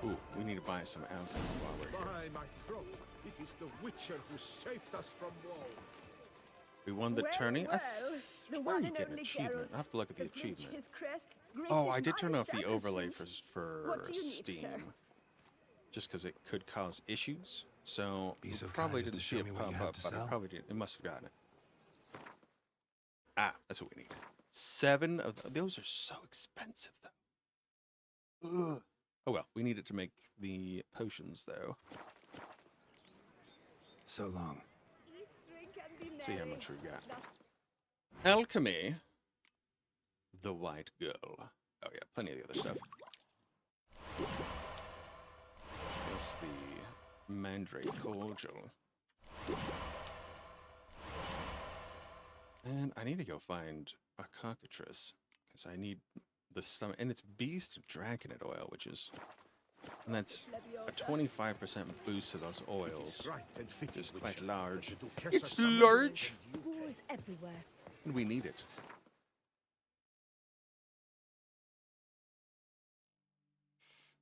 Ooh, we need to buy some alcohol while we're here. By my troth, it is the Witcher who saved us from woe. We won the tourney. Well, the one and get an only achievement. Geralt. I have to look at the bridge achievement. his crest Oh, I graces did my turn off the overlay for What do you need, Steam. sir? Just because it could cause issues. So, Be so probably kind as didn't to see show it me what you pop have up, to but I sell? probably did. It must have gotten it. Ah, that's what we need. 7 of those are so expensive, though. Ugh. Oh well, we need it to make the potions, though. So long. See how much we got. Alchemy. The White Girl. Oh yeah, plenty of the other stuff. That's the Mandrake Cordial. And I need to go find a cockatrice, because I need the stomach. And it's Beast Dragonite Oil, which is... And that's a 25% boost to those oils. Which is quite large. It's large! Wars everywhere. And we need it.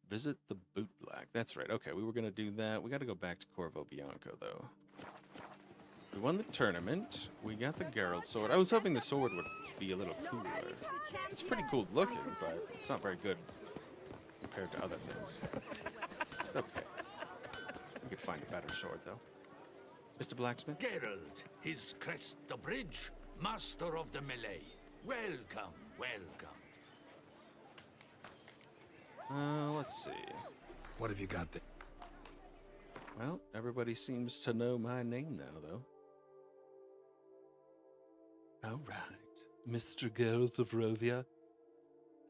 Visit the Boot Black. That's right. Okay, we were going to do that. We got to go back to Corvo Bianco, though. We won the tournament. We got the Geralt sword. I was hoping the sword would be a little cooler. It's pretty cool looking, but it's not very good compared to other things. Okay. We could find a better sword, though. Mr. Blacksmith? Geralt, his crest the bridge, master of the melee. Welcome, welcome. Let's see. What have you got there? Well, everybody seems to know my name now, though. All right, Mr. Geralt of Rovia.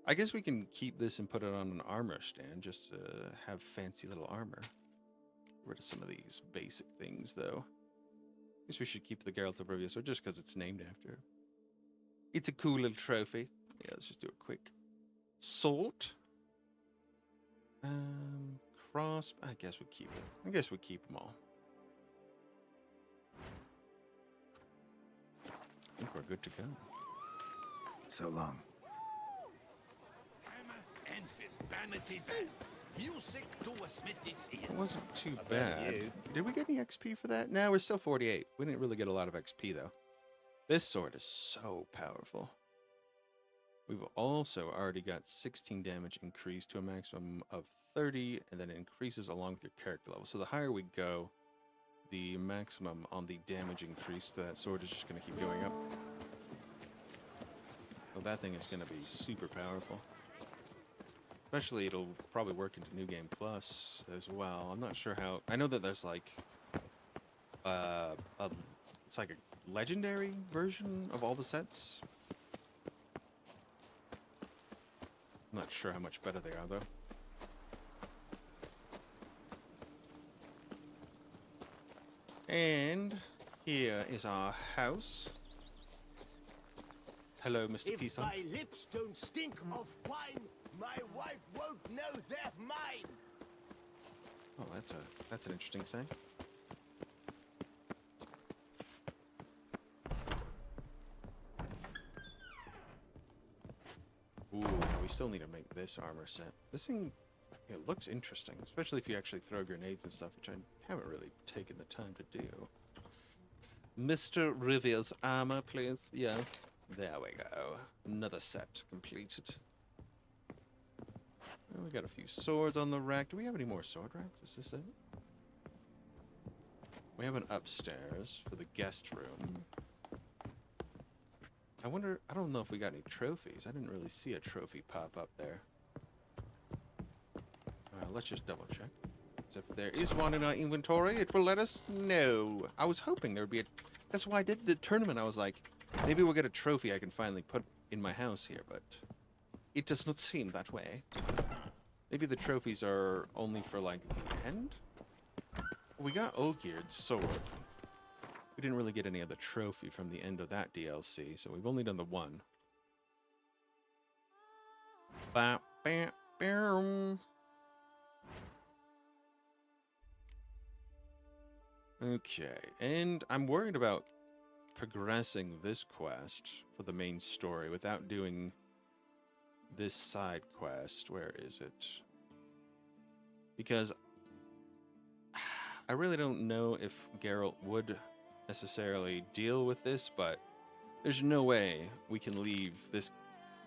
I guess we can keep this and put it on an armor stand just to have fancy little armor. Get rid of some of these basic things, though. I guess we should keep the Geralt of Rovia sword just because it's named after. It's a cool little trophy. Yeah, let's just do a quick salt. Cross. I guess we keep it. I guess we keep them all. I think we're good to go. So long. Music to a smithy's ears. It wasn't too bad. Did we get any XP for that? No, we're still 48. We didn't really get a lot of XP, though. This sword is so powerful. We've also already got 16 damage increased to a maximum of 30, and then it increases along with your character level. So the higher we go, the maximum on the damage increase to that sword is just going to keep going up. So that thing is going to be super powerful. Especially, it'll probably work into New Game Plus as well. I'm not sure how... I know that there's like... it's like a legendary version of all the sets. I'm not sure how much better they are, though. And here is our house. Hello, Mr. If Peason. my lips don't stink of wine, my wife won't know they're mine. Oh, that's an interesting saying. Ooh, we still need to make this armor set. This thing, it looks interesting, especially if you actually throw grenades and stuff, which I haven't really taken the time to do. Mr. Rivia's armor, please. Yes. There we go. Another set completed. Well, we got a few swords on the rack. Do we have any more sword racks? Is this it? We have an upstairs for the guest room. I wonder, I don't know if we got any trophies. I didn't really see a trophy pop up there. Let's just double check. If there is one in our inventory, it will let us know. I was hoping there would be a... That's why I did the tournament. I was like, maybe we'll get a trophy I can finally put in my house here, but it does not seem that way. Maybe the trophies are only for, like, the end? We got Olgierd's sword. We didn't really get any other trophy from the end of that DLC, so we've only done the one. Ba, ba, bam. Okay, and I'm worried about progressing this quest for the main story without doing this side quest. Where is it? Because I really don't know if Geralt would necessarily deal with this, but there's no way we can leave this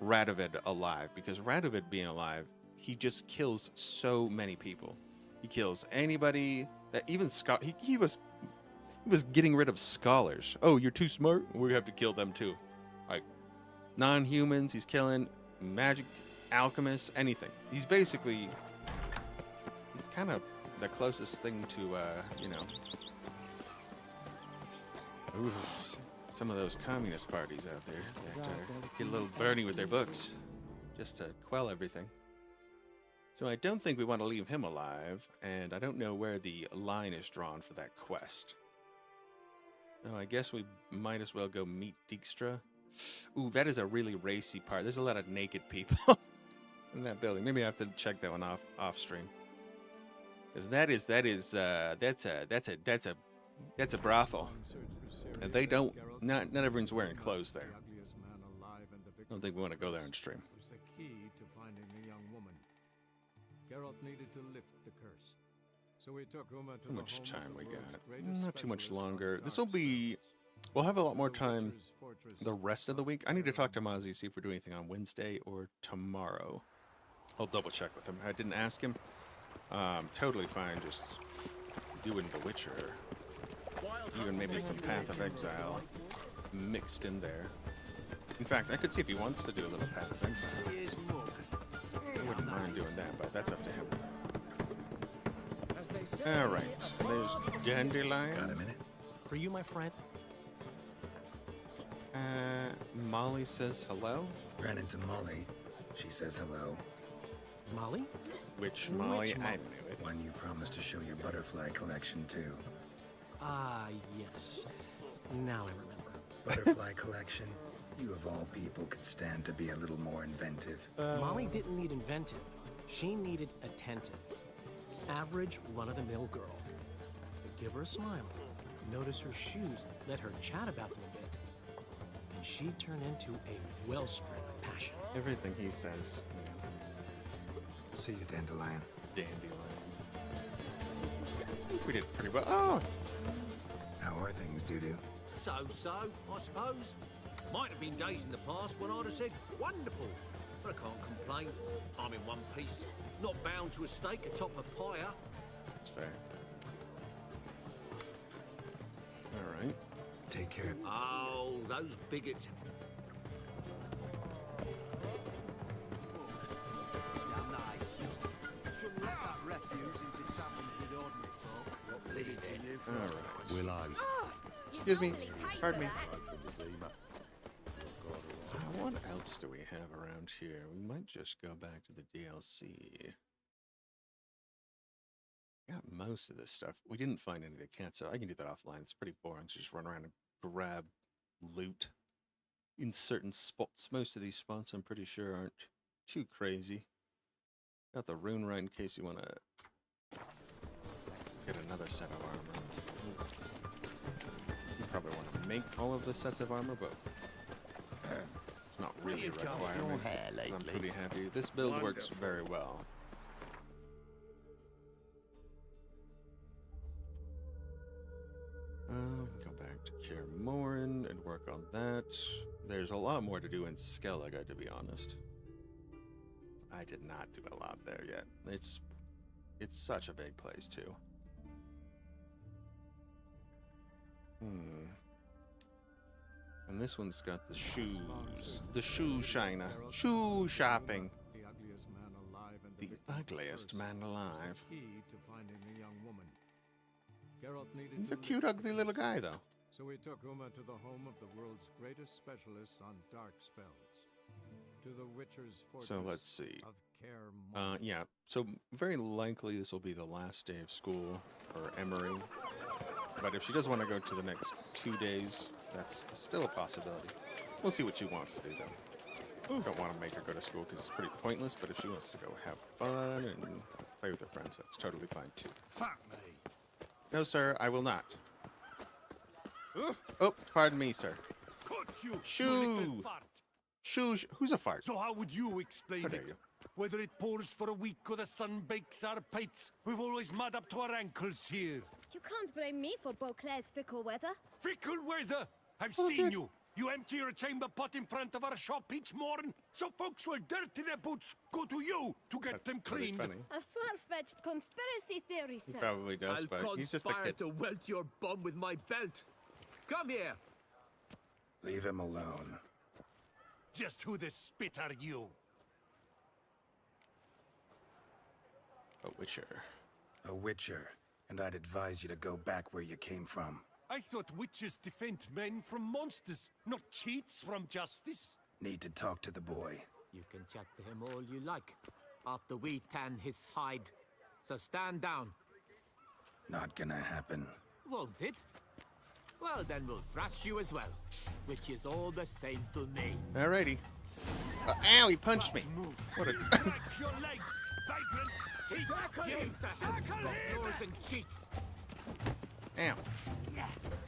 Radovid alive, because Radovid being alive, he just kills so many people. He kills anybody that even he was getting rid of scholars. Oh, you're too smart? We have to kill them too. Like non-humans, he's killing magic alchemists, anything. He's kind of the closest thing to ooh, some of those communist parties out there that get a little burny with their books just to quell everything. So I don't think we want to leave him alive, and I don't know where the line is drawn for that quest. So I guess we might as well go meet Dijkstra. Ooh, that is a really racy part. There's a lot of naked people in that building. Maybe I have to check that one off stream. Because that's a brothel. And they don't, not everyone's wearing clothes there. I don't think we want to go there on stream. Was the key to finding the young woman. Geralt needed to lift the curse. So we took Uma to How much time we got? greatest Not too much specialist on longer. dark This will be... We'll have a lot more time Witcher's fortress the rest of the week. I need to talk to Mozzie, see if we're doing anything on Wednesday or tomorrow. I'll double check with him. I didn't ask him. Totally fine just doing The Witcher. Even maybe some Path of Exile mixed in there. In fact, I could see if he wants to do a little Path of Exile. I wouldn't mind doing that, but that's up to him. Alright, there's Dandelion. Got a minute? For you, my friend? Molly says hello. Ran into Molly. She says hello. Molly? Which Molly? I Molly? knew it. One you promised to show your butterfly collection to. Ah, yes. Now I remember. Butterfly collection? You of all people could stand to be a little more inventive. Molly didn't need inventive. She needed attentive. Average, run-of-the-mill girl. Give her a smile. Notice her shoes. Let her chat about them a bit. And she'd turn into a wellspring of passion. Everything he says. See you, Dandelion. Dandelion. I think we did pretty well. Oh! How are things, Dudu? So, I suppose. Might have been days in the past when I'd have said, wonderful. But I can't complain. I'm in one piece. Not bound to a stake atop a pyre. That's fair. Alright. Take care. Oh, those bigots. Damn nice. Shouldn't let that refuse into taverns with ordinary folk. What did it to you for? Alright. Willows. Excuse me. Pardon me. What else do we have around here? We might just go back to the DLC. Got most of this stuff. We didn't find any of the cats, so I can do that offline. It's pretty boring to just run around and grab loot in certain spots. Most of these spots, I'm pretty sure, aren't too crazy. Got the rune right in case you want to get another set of armor. You probably want to make all of the sets of armor, but it's not really a requirement. I'm pretty happy. This build works very well. Go back to Kaer Morhen and work on that. There's a lot more to do in Skellige, to be honest. I did not do a lot there yet. It's such a big place too. And this one's got the shoes. The shoe shiner. Shoe shopping. The ugliest man alive and The ugliest man alive. key to finding the young woman. Geralt needed He's to a cute, lift ugly the little curse. guy, though. So we took Uma to the home of the world's greatest specialists on dark spells. To the Witcher's fortress So let's see. of Kaer Morhen. Yeah. So very likely this will be the last day of school for Emery. But if she does want to go to the next 2 days, that's still a possibility. We'll see what she wants to do, though. Don't want to make her go to school because it's pretty pointless, but if she wants to go have fun and play with her friends, that's totally fine, too. Fuck me. No, sir, I will not. Oh, pardon me, sir. Cut you, you Shoo! little fart. Shoo! Who's a fart? So how would you explain How dare it? you. Whether it pours for a week or the sun bakes our pates, we've always mud up to our ankles here. You can't blame me for Beauclair's fickle weather. Fickle weather! I've seen you! You empty your chamber pot in front of our shop each morning, so folks will dirty their boots, go to you to get them cleaned. A far-fetched conspiracy theory, He sir. probably does, but he's just a conspire kid. to welt your bum with my belt. Come here. Leave him alone. Just who the spit are you? A witcher. A witcher, and I'd advise you to go back where you came from. I thought witches defend men from monsters, not cheats from justice. Need to talk to the boy. You can chat to him all you like, after we tan his hide. So stand down. Not gonna happen. Won't it? Well, then we'll thrash you as well, which is all the same to me. Alrighty. Ow, he punched me. What a... Your legs, vagrant teeth. Nose and cheeks. Ow.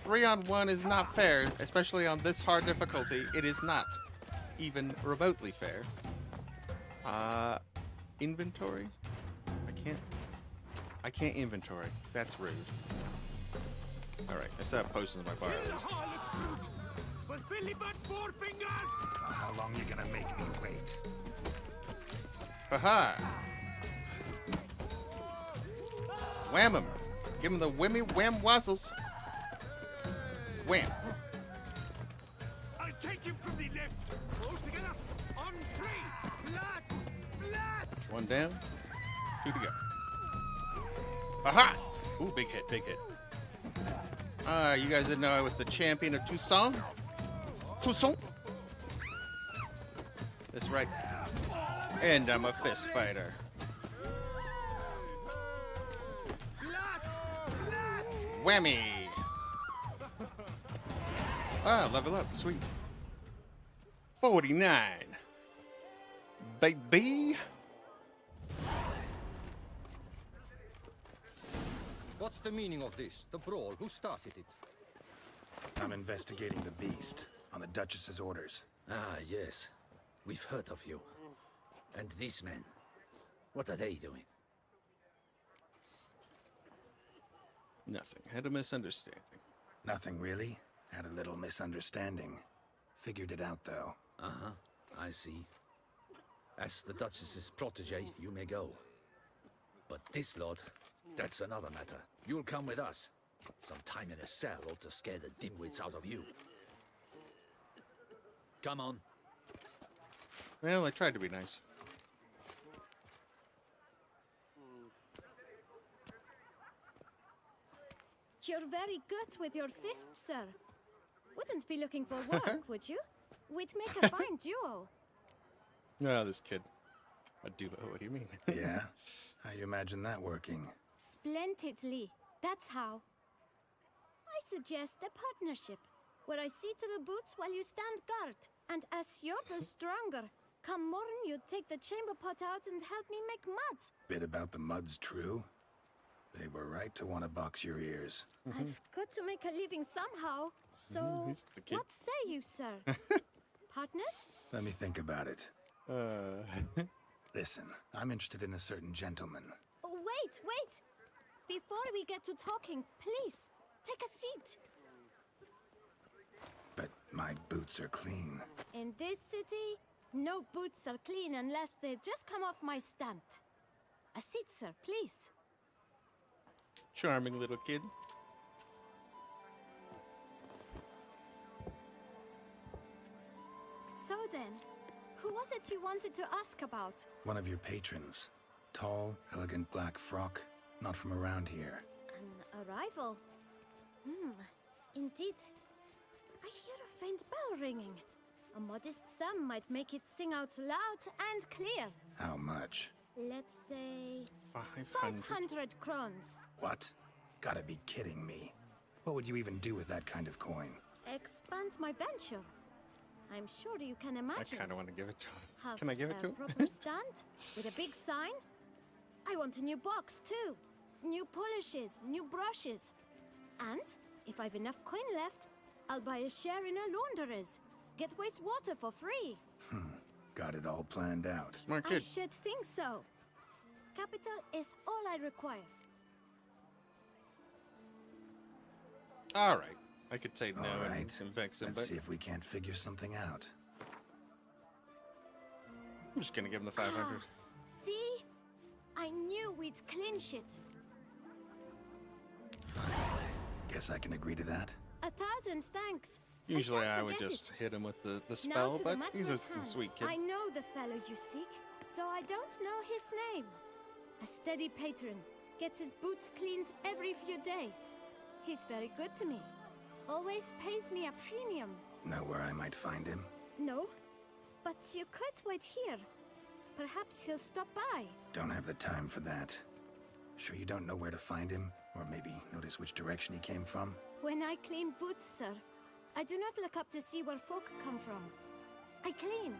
3-on-1 is not fair, especially on this hard difficulty. It is not even remotely fair. Inventory? I can't inventory. That's rude. Alright, I still have potions in my bar at least. But Philly but 4 fingers! How long you gonna make me wait? Haha! Wham him! Give him the whammy wham wazzles! Wham! I'll take him from the left. All together on 3. Blood! One down, 2 to go. Aha! Ooh, big hit, big hit. You guys didn't know I was the champion of Toussaint? Toussaint? That's right. And I'm a fist fighter. Whammy! Level up, sweet. 49. Baby! What's the meaning of this? The brawl? Who started it? I'm investigating the beast on the Duchess's orders. Ah, yes. We've heard of you. And these men, what are they doing? Nothing. Had a misunderstanding. Nothing really. Had a little misunderstanding. Figured it out, though. Uh-huh. I see. As the Duchess's protege, you may go. But this lot, that's another matter. You'll come with us. Some time in a cell ought to scare the dimwits out of you. Come on. Well, I tried to be nice. You're very good with your fists, sir. Wouldn't be looking for work, would you? We'd make a fine duo. No, this kid. A duo, what do you mean? Yeah? How you imagine that working? Splendidly. That's how. I suggest a partnership, where I see to the boots while you stand guard. And as you're the stronger, come morn you take the chamber pot out and help me make mud. Bit about the mud's true? They were right to want to box your ears. I've got to make a living somehow, so he's the kid. what say you, sir? Partners? Let me think about it. Listen, I'm interested in a certain gentleman. Oh, wait! Before we get to talking, please, take a seat. But my boots are clean. In this city, no boots are clean unless they just come off my stand. A seat, sir, please. Charming little kid. So then, who was it you wanted to ask about? One of your patrons. Tall, elegant black frock. Not from around here. An arrival? Indeed. I hear a faint bell ringing. A modest sum might make it sing out loud and clear. How much? Let's say 500. 500 crowns. What? Gotta be kidding me. What would you even do with that kind of coin? Expand my venture. I'm sure you can imagine. I kind of want to give it to him. Have Can I give it to a him? proper stand with a big sign. I want a new box too. New polishes, new brushes. And if I've enough coin left, I'll buy a share in a launderer's. Get wastewater for free. Got it all planned out. Smart I should think so. Capital is all I require. All right. I could say no All right. and vex him, Let's but see if we can't figure something out. I'm just gonna give him the 500. See? I knew we'd clinch it. Guess I can agree to that. 1,000 thanks. Usually shan't I would forget just hit him with the Now spell, to the but matter he's a at hand. sweet kid. I know the fellow you seek, though I don't know his name. A steady patron, gets his boots cleaned every few days. He's very good to me. Always pays me a premium. Know where I might find him? No, but you could wait here. Perhaps he'll stop by. Don't have the time for that. Sure you don't know where to find him? Or maybe notice which direction he came from? When I clean boots, sir, I do not look up to see where folk come from. I clean.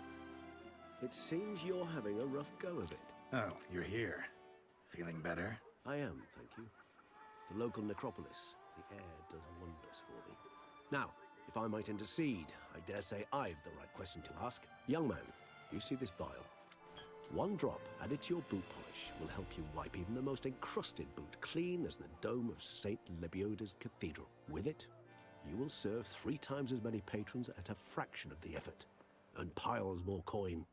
It seems you're having a rough go of it. Oh, you're here. Feeling better? I am, thank you. The local necropolis. The air does wonders for me. Now, if I might intercede, I dare say I've the right question to ask. Young man, you see this vial? One drop added to your boot polish will help you wipe even the most encrusted boot clean as the dome of St. Lebioda's Cathedral. With it, you will serve 3 times as many patrons at a fraction of the effort, and piles more coin.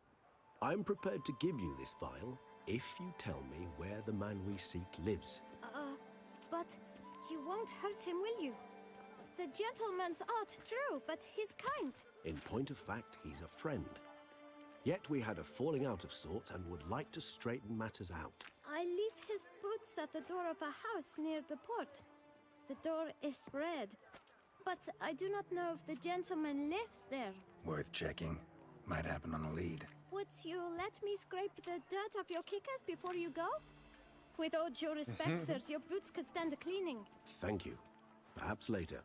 I'm prepared to give you this vial if you tell me where the man we seek lives. But you won't hurt him, will you? The gentleman's art, true, but he's kind. In point of fact, he's a friend. Yet we had a falling out of sorts and would like to straighten matters out. I leave his boots at the door of a house near the port. The door is red, but I do not know if the gentleman lives there. Worth checking. Might happen on a lead. Would you let me scrape the dirt off your kickers before you go? With all due respect, sirs, your boots could stand a cleaning. Thank you. Perhaps later.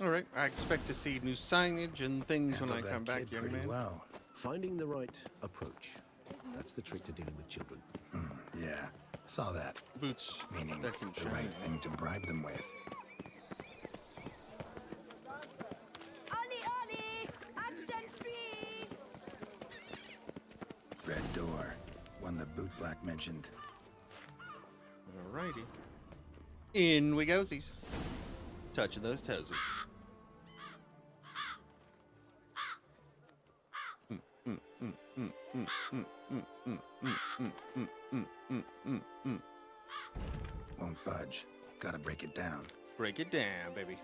All right, I expect to see new signage and things when I come back, young man. Well. Finding the right approach. That's the trick to dealing with children. Yeah, saw that. Boots. Meaning that can the shine. right thing to bribe them with. Ollie, Ollie! Accent free! Red door. One the boot black mentioned. Alrighty. In we goesies. Touching those toesies. Won't budge. Gotta break it down. Break it down, baby.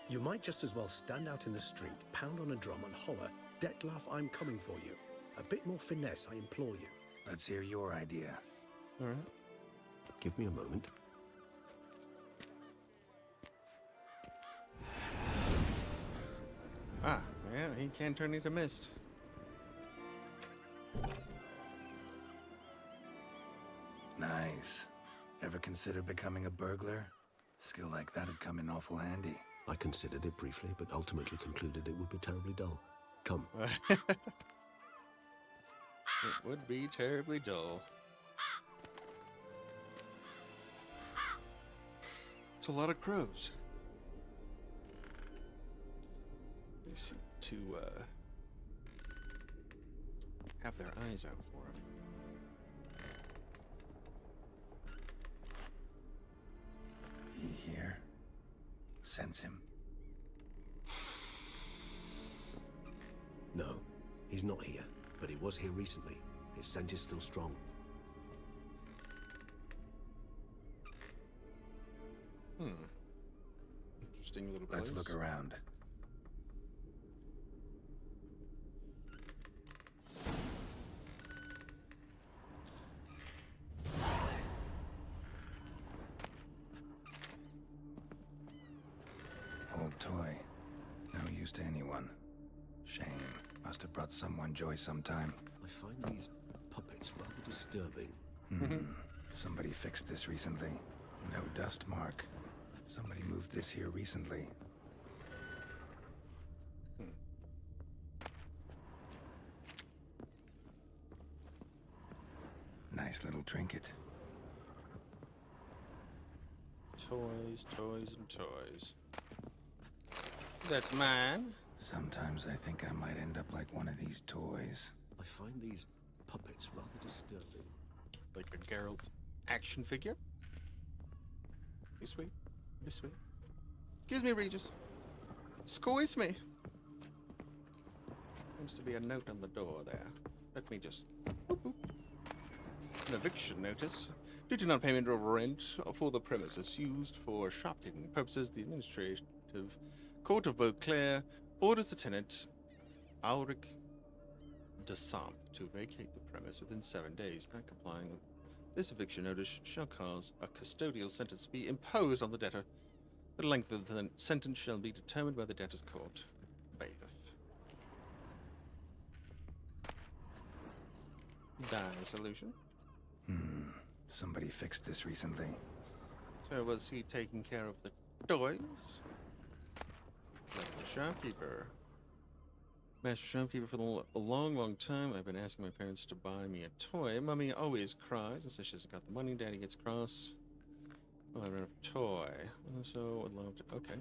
You might just as well stand out in the street, pound on a drum and holler, Detlef, I'm coming for you. A bit more finesse, I implore you. Let's hear your idea. All right. Give me a moment. Ah, yeah, he can turn into mist. Nice. Ever consider becoming a burglar? Skill like that'd come in awful handy. I considered it briefly, but ultimately concluded it would be terribly dull. Come. It would be terribly dull. It's a lot of crows. They seem to have their eyes out for him. He here? Sense him? No, he's not here, but he was here recently. His scent is still strong. Interesting little place. Let's look around. Old toy. No use to anyone. Shame. Must have brought someone joy sometime. I find these puppets rather disturbing. Somebody fixed this recently. No dust mark. Somebody moved this here recently. Nice little trinket. Toys, toys, and toys. That's mine. Sometimes I think I might end up like one of these toys. I find these puppet's rather disturbing. Like a Geralt action figure. Be sweet. Be sweet. Excuse me, Regis. Squeeze me. Seems to be a note on the door there. Let me just... Boop, boop. An eviction notice. Due to non-payment of rent for the premises used for shopkeeping purposes, the Administrative Court of Beauclair orders the tenant, Ulrich de Samp, to vacate the premise within 7 days. Not complying with this eviction notice shall cause a custodial sentence to be imposed on the debtor. The length of the sentence shall be determined by the debtor's court bailiff. Dissolution. Somebody fixed this recently. So was he taking care of the toys? Like the shopkeeper. Master shopkeeper, for a long, long time, I've been asking my parents to buy me a toy. Mummy always cries and says she hasn't got the money. Daddy gets cross. Well, I don't have a toy. So I'd love to... Okay.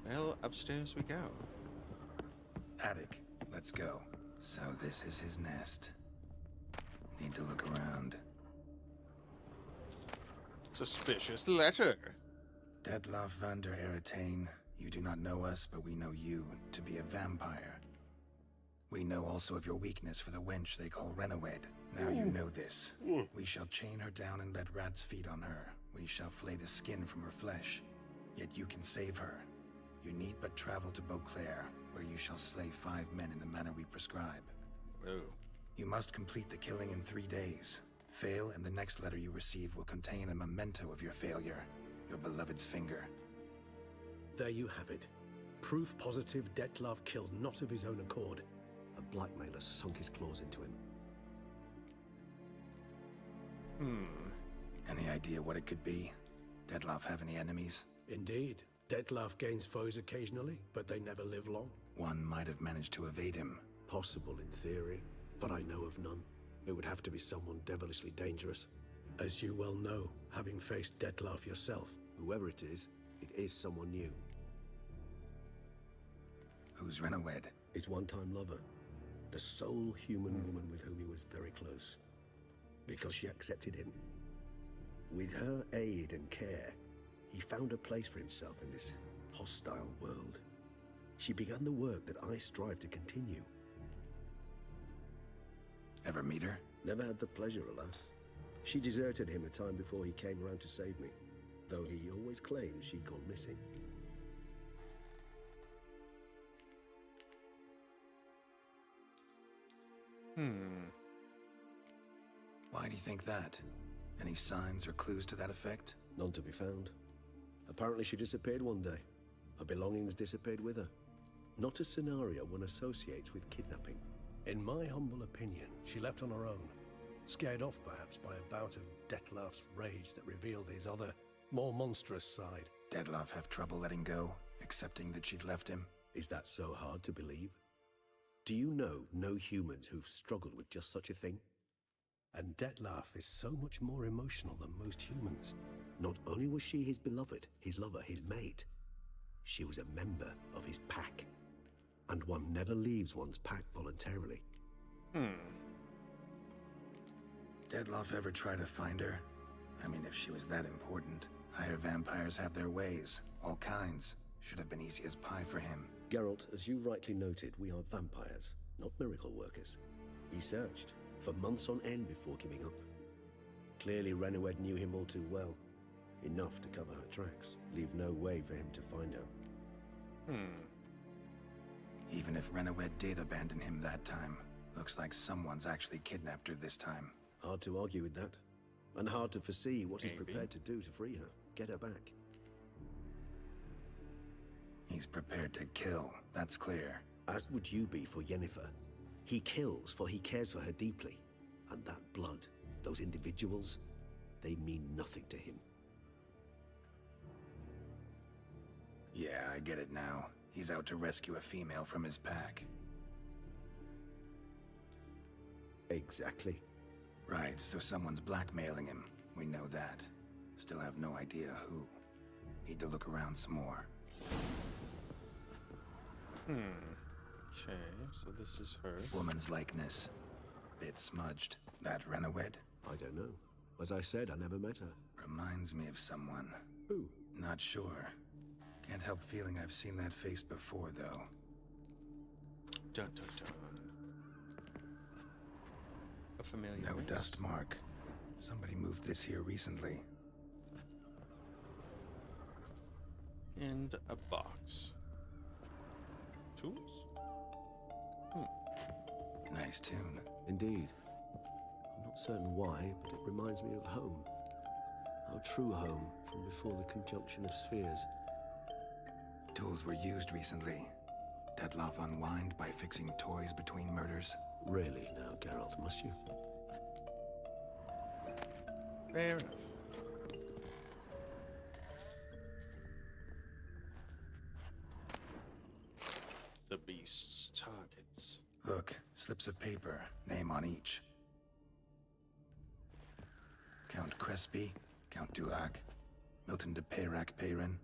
Well, upstairs we go. Attic. Let's go. So this is his nest. Need to look around. Suspicious letter. Detlaff van der Eretain, you do not know us, but we know you to be a vampire. We know also of your weakness for the wench they call Renawed. Now you know this. We shall chain her down and let rats feed on her. We shall flay the skin from her flesh. Yet you can save her. You need but travel to Beauclair, where you shall slay 5 men in the manner we prescribe. Oh. You must complete the killing in 3 days. Fail, and the next letter you receive will contain a memento of your failure. Your beloved's finger. There you have it. Proof positive Detlaff killed not of his own accord. A blackmailer sunk his claws into him. Any idea what it could be? Detlaff have any enemies? Indeed. Detlaff gains foes occasionally, but they never live long. One might have managed to evade him. Possible in theory, but I know of none. It would have to be someone devilishly dangerous. As you well know, having faced Detlaff yourself, whoever it is someone new. Who's Renawed? His one-time lover. The sole human woman with whom he was very close. Because she accepted him. With her aid and care, he found a place for himself in this hostile world. She began the work that I strive to continue. Ever meet her? Never had the pleasure, alas. She deserted him a time before he came around to save me, though he always claimed she'd gone missing. Why do you think that? Any signs or clues to that effect? None to be found. Apparently she disappeared one day. Her belongings disappeared with her. Not a scenario one associates with kidnapping. In my humble opinion, she left on her own. Scared off, perhaps, by a bout of Detlaff's rage that revealed his other, more monstrous side. Detlaff have trouble letting go, accepting that she'd left him? Is that so hard to believe? Do you know no humans who've struggled with just such a thing? And Detlaff is so much more emotional than most humans. Not only was she his beloved, his lover, his mate, she was a member of his pack. And one never leaves one's pack voluntarily. Detlaff ever try to find her? I mean, if she was that important. Higher vampires have their ways, all kinds. Should have been easy as pie for him. Geralt, as you rightly noted, we are vampires, not miracle workers. He searched for months on end before giving up. Clearly Renawed knew him all too well. Enough to cover her tracks, leave no way for him to find out. Even if Renawed did abandon him that time, looks like someone's actually kidnapped her this time. Hard to argue with that. And hard to foresee what he's prepared to do to free her, get her back. He's prepared to kill, that's clear. As would you be for Yennefer. He kills for he cares for her deeply. And that blood, those individuals, they mean nothing to him. Yeah, I get it now. He's out to rescue a female from his pack. Exactly. Right, so someone's blackmailing him. We know that. Still have no idea who. Need to look around some more. Okay, so this is her. Woman's likeness. Bit smudged. That Renowed? I don't know. As I said, I never met her. Reminds me of someone. Who? Not sure. Can't help feeling I've seen that face before, though. Dun dun dun. A familiar No face? dust mark. Somebody moved this here recently. And a box. Tools? Nice tune. Indeed. I'm not certain why, but it reminds me of home. Our true home from before the conjunction of spheres. Tools were used recently. Detloff unwind by fixing toys between murders. Really now, Geralt, must you? Fair enough. The beast's targets. Look, slips of paper, name on each. Count Crespi, Count Dulac, Milton de Peyrac-Peyrin,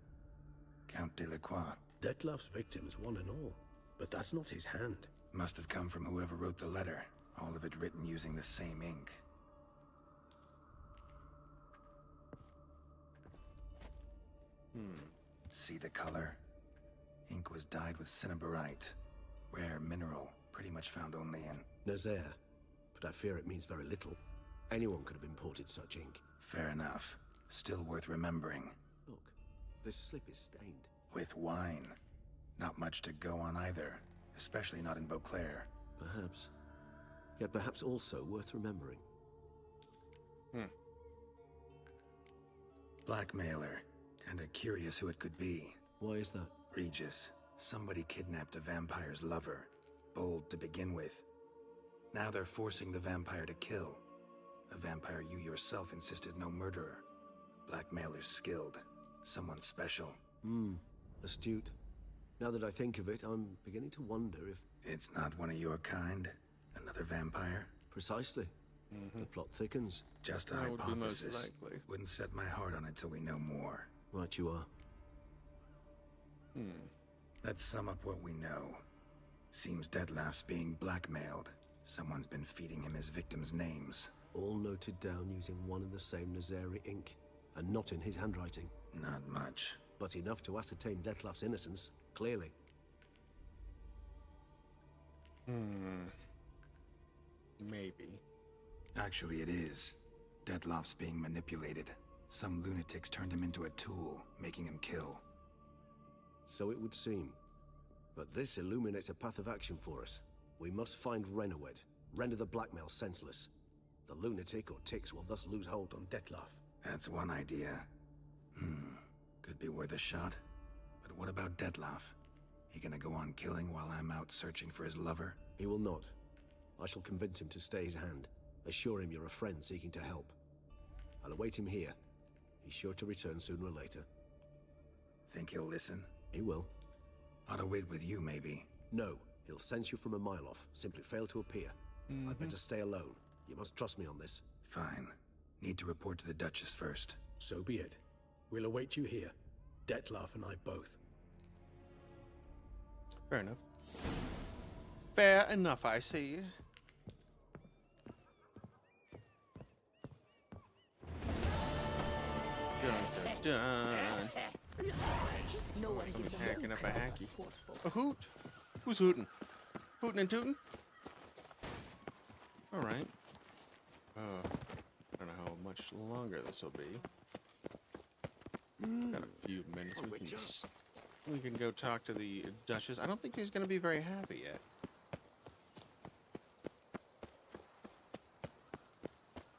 Count Delacroix. Detloff's victims, one and all. But that's not his hand. Must have come from whoever wrote the letter, all of it written using the same ink. See the color? Ink was dyed with cinnabarite. Rare mineral, pretty much found only in... Nazaire. But I fear it means very little. Anyone could have imported such ink. Fair enough. Still worth remembering. Look, this slip is stained. With wine. Not much to go on either. Especially not in Beauclair. Perhaps. Yet perhaps also worth remembering. Blackmailer. Kinda curious who it could be. Why is that? Regis. Somebody kidnapped a vampire's lover. Bold to begin with. Now they're forcing the vampire to kill. A vampire you yourself insisted no murderer. Blackmailer's skilled. Someone special. Astute. Now that I think of it, I'm beginning to wonder if... It's not one of your kind? Another vampire? Precisely. The plot thickens. Just a That would be most hypothesis. likely. Wouldn't set my heart on it till we know more. Right you are. Let's sum up what we know. Seems Detloff's being blackmailed. Someone's been feeding him his victims' names. All noted down using one and the same Nazari ink. And not in his handwriting. Not much. But enough to ascertain Detloff's innocence, clearly. Maybe. Actually, it is. Detloff's being manipulated. Some lunatics turned him into a tool, making him kill. So it would seem. But this illuminates a path of action for us. We must find Renowed, render the blackmail senseless. The lunatic or ticks will thus lose hold on Detloff. That's one idea. Could be worth a shot. But what about Detloff? He gonna go on killing while I'm out searching for his lover? He will not. I shall convince him to stay his hand. Assure him you're a friend seeking to help. I'll await him here. He's sure to return sooner or later. Think he'll listen? He will. Ought to wait with you, maybe. No, he'll sense you from a mile off. Simply fail to appear. I'd better stay alone. You must trust me on this. Fine. Need to report to the Duchess first. So be it. We'll await you here. Detloff and I both. Fair enough. Fair enough, I see. Dun, dun, dun. No one gives Someone's hacking up a hacky. poor folk. A hoot? Who's hooting? Hooting and tooting? Alright. I don't know how much longer this will be. Got a few minutes. We can go talk to the Duchess. I don't think he's going to be very happy yet.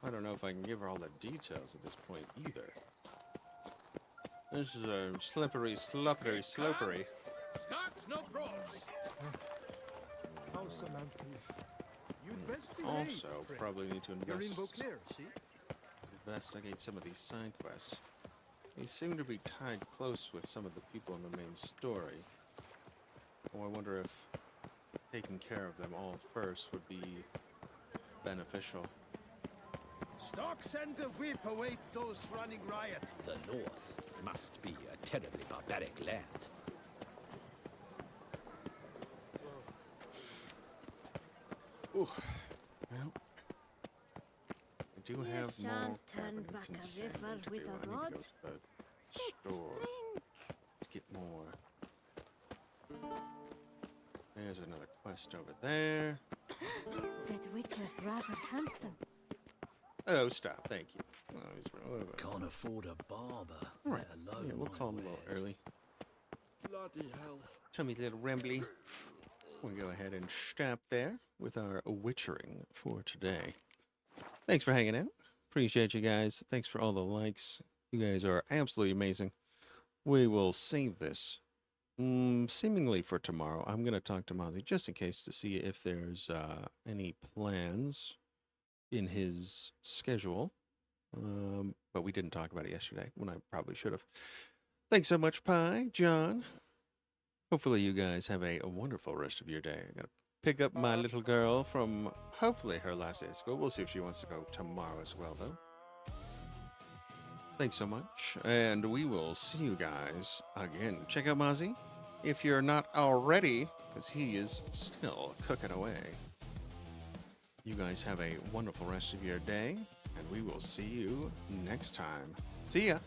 I don't know if I can give her all the details at this point either. This is a slippery. Start no brawls. How's a man can... You'd best be Also, friend. probably need to You're in Beauclair, see? investigate some of these side quests. They seem to be tied close with some of the people in the main story. Oh, I wonder if taking care of them all first would be beneficial. Stock send a whip await those running riot. The North must be a terribly barbaric land. Well, I do You have more shan't turn cabinets back and a sanding river to with do. a I need to go rod. to the Sit, store drink. to get more. There's another quest over there. That Witcher's rather handsome. Oh, stop. Thank you. Oh, Can't afford a barber. All right. Let alone Yeah, we'll my call him a little wares. early. Bloody hell. Tummy's little rambly. We'll go ahead and stop there with our witchering for today. Thanks for hanging out. Appreciate you guys. Thanks for all the likes. You guys are absolutely amazing. We will save this seemingly for tomorrow. I'm going to talk to Mozzie just in case to see if there's any plans in his schedule. But we didn't talk about it yesterday when I probably should have. Thanks so much, Pi, John. Hopefully you guys have a wonderful rest of your day. I got to pick up my little girl from hopefully her last day of school. We'll see if she wants to go tomorrow as well, though. Thanks so much, and we will see you guys again. Check out Mozzie if you're not already, because he is still cooking away. You guys have a wonderful rest of your day, and we will see you next time. See ya!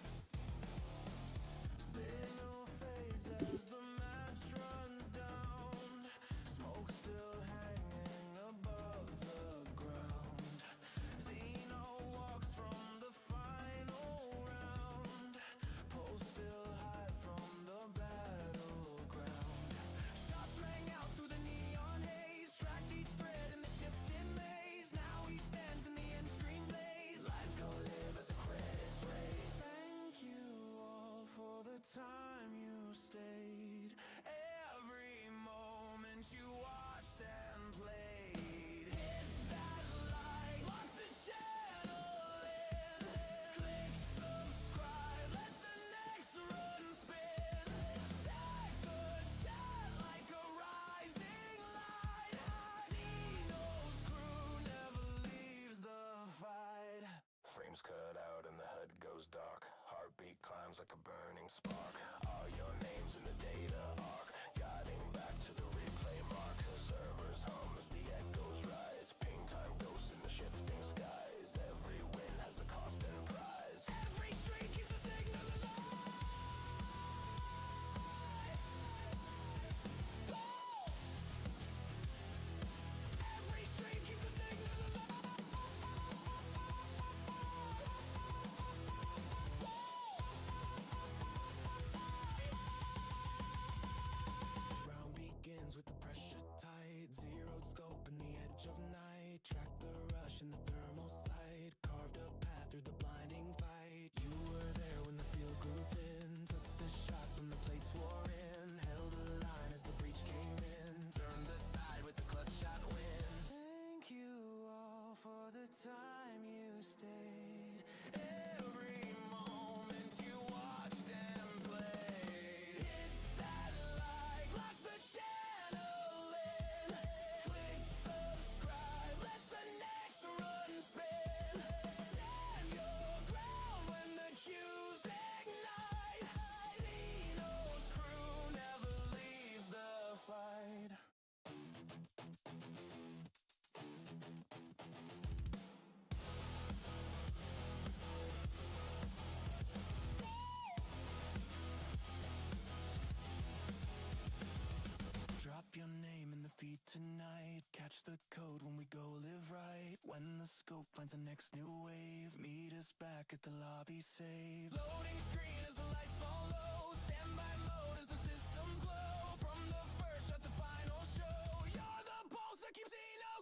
Time you stayed, every moment you watched and played. Hit that like, lock the channel in, click subscribe, let the next run spin. Stack the chat like a rising light. Zeno's crew never leaves the fight. Frames cut out and the HUD goes dark. Heartbeat climbs like a burning spark. All your names in the data arc, guiding back to the replay mark. Servers hum as the echoes rise. Ping time ghosts in the shifting skies. Every win has a cost and prize. Every street keeps the signal alive. Every street keeps the signal alive. Round begins with the pressure tight. Zeroed scope in the edge of night. Track the rush in the thermal sight. Carved a path through the blinding fight. You were there when the field grew thin. Took the shots when the plates wore in. Held the line as the breach came in. Turned the tide with the clutch shot win. Thank you all for the time you stayed. Every moment you watched and played. Hit that like, lock the channel in, click subscribe, let the next run spin. Stand your ground when the cues ignite. Zeno's crew never leaves the fight. Drop your name in the feed tonight. Catch the code when we go live right. When the scope finds the next new wave, meet us back at the lobby save. Loading screen as the lights fall low. Standby mode as the systems glow. From the first shot to final show, you're the pulse that keeps Eno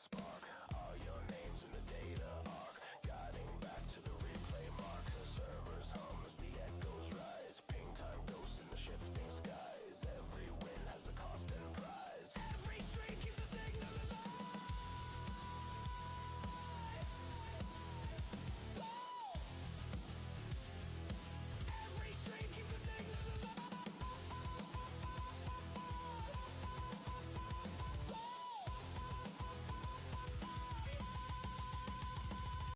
spark.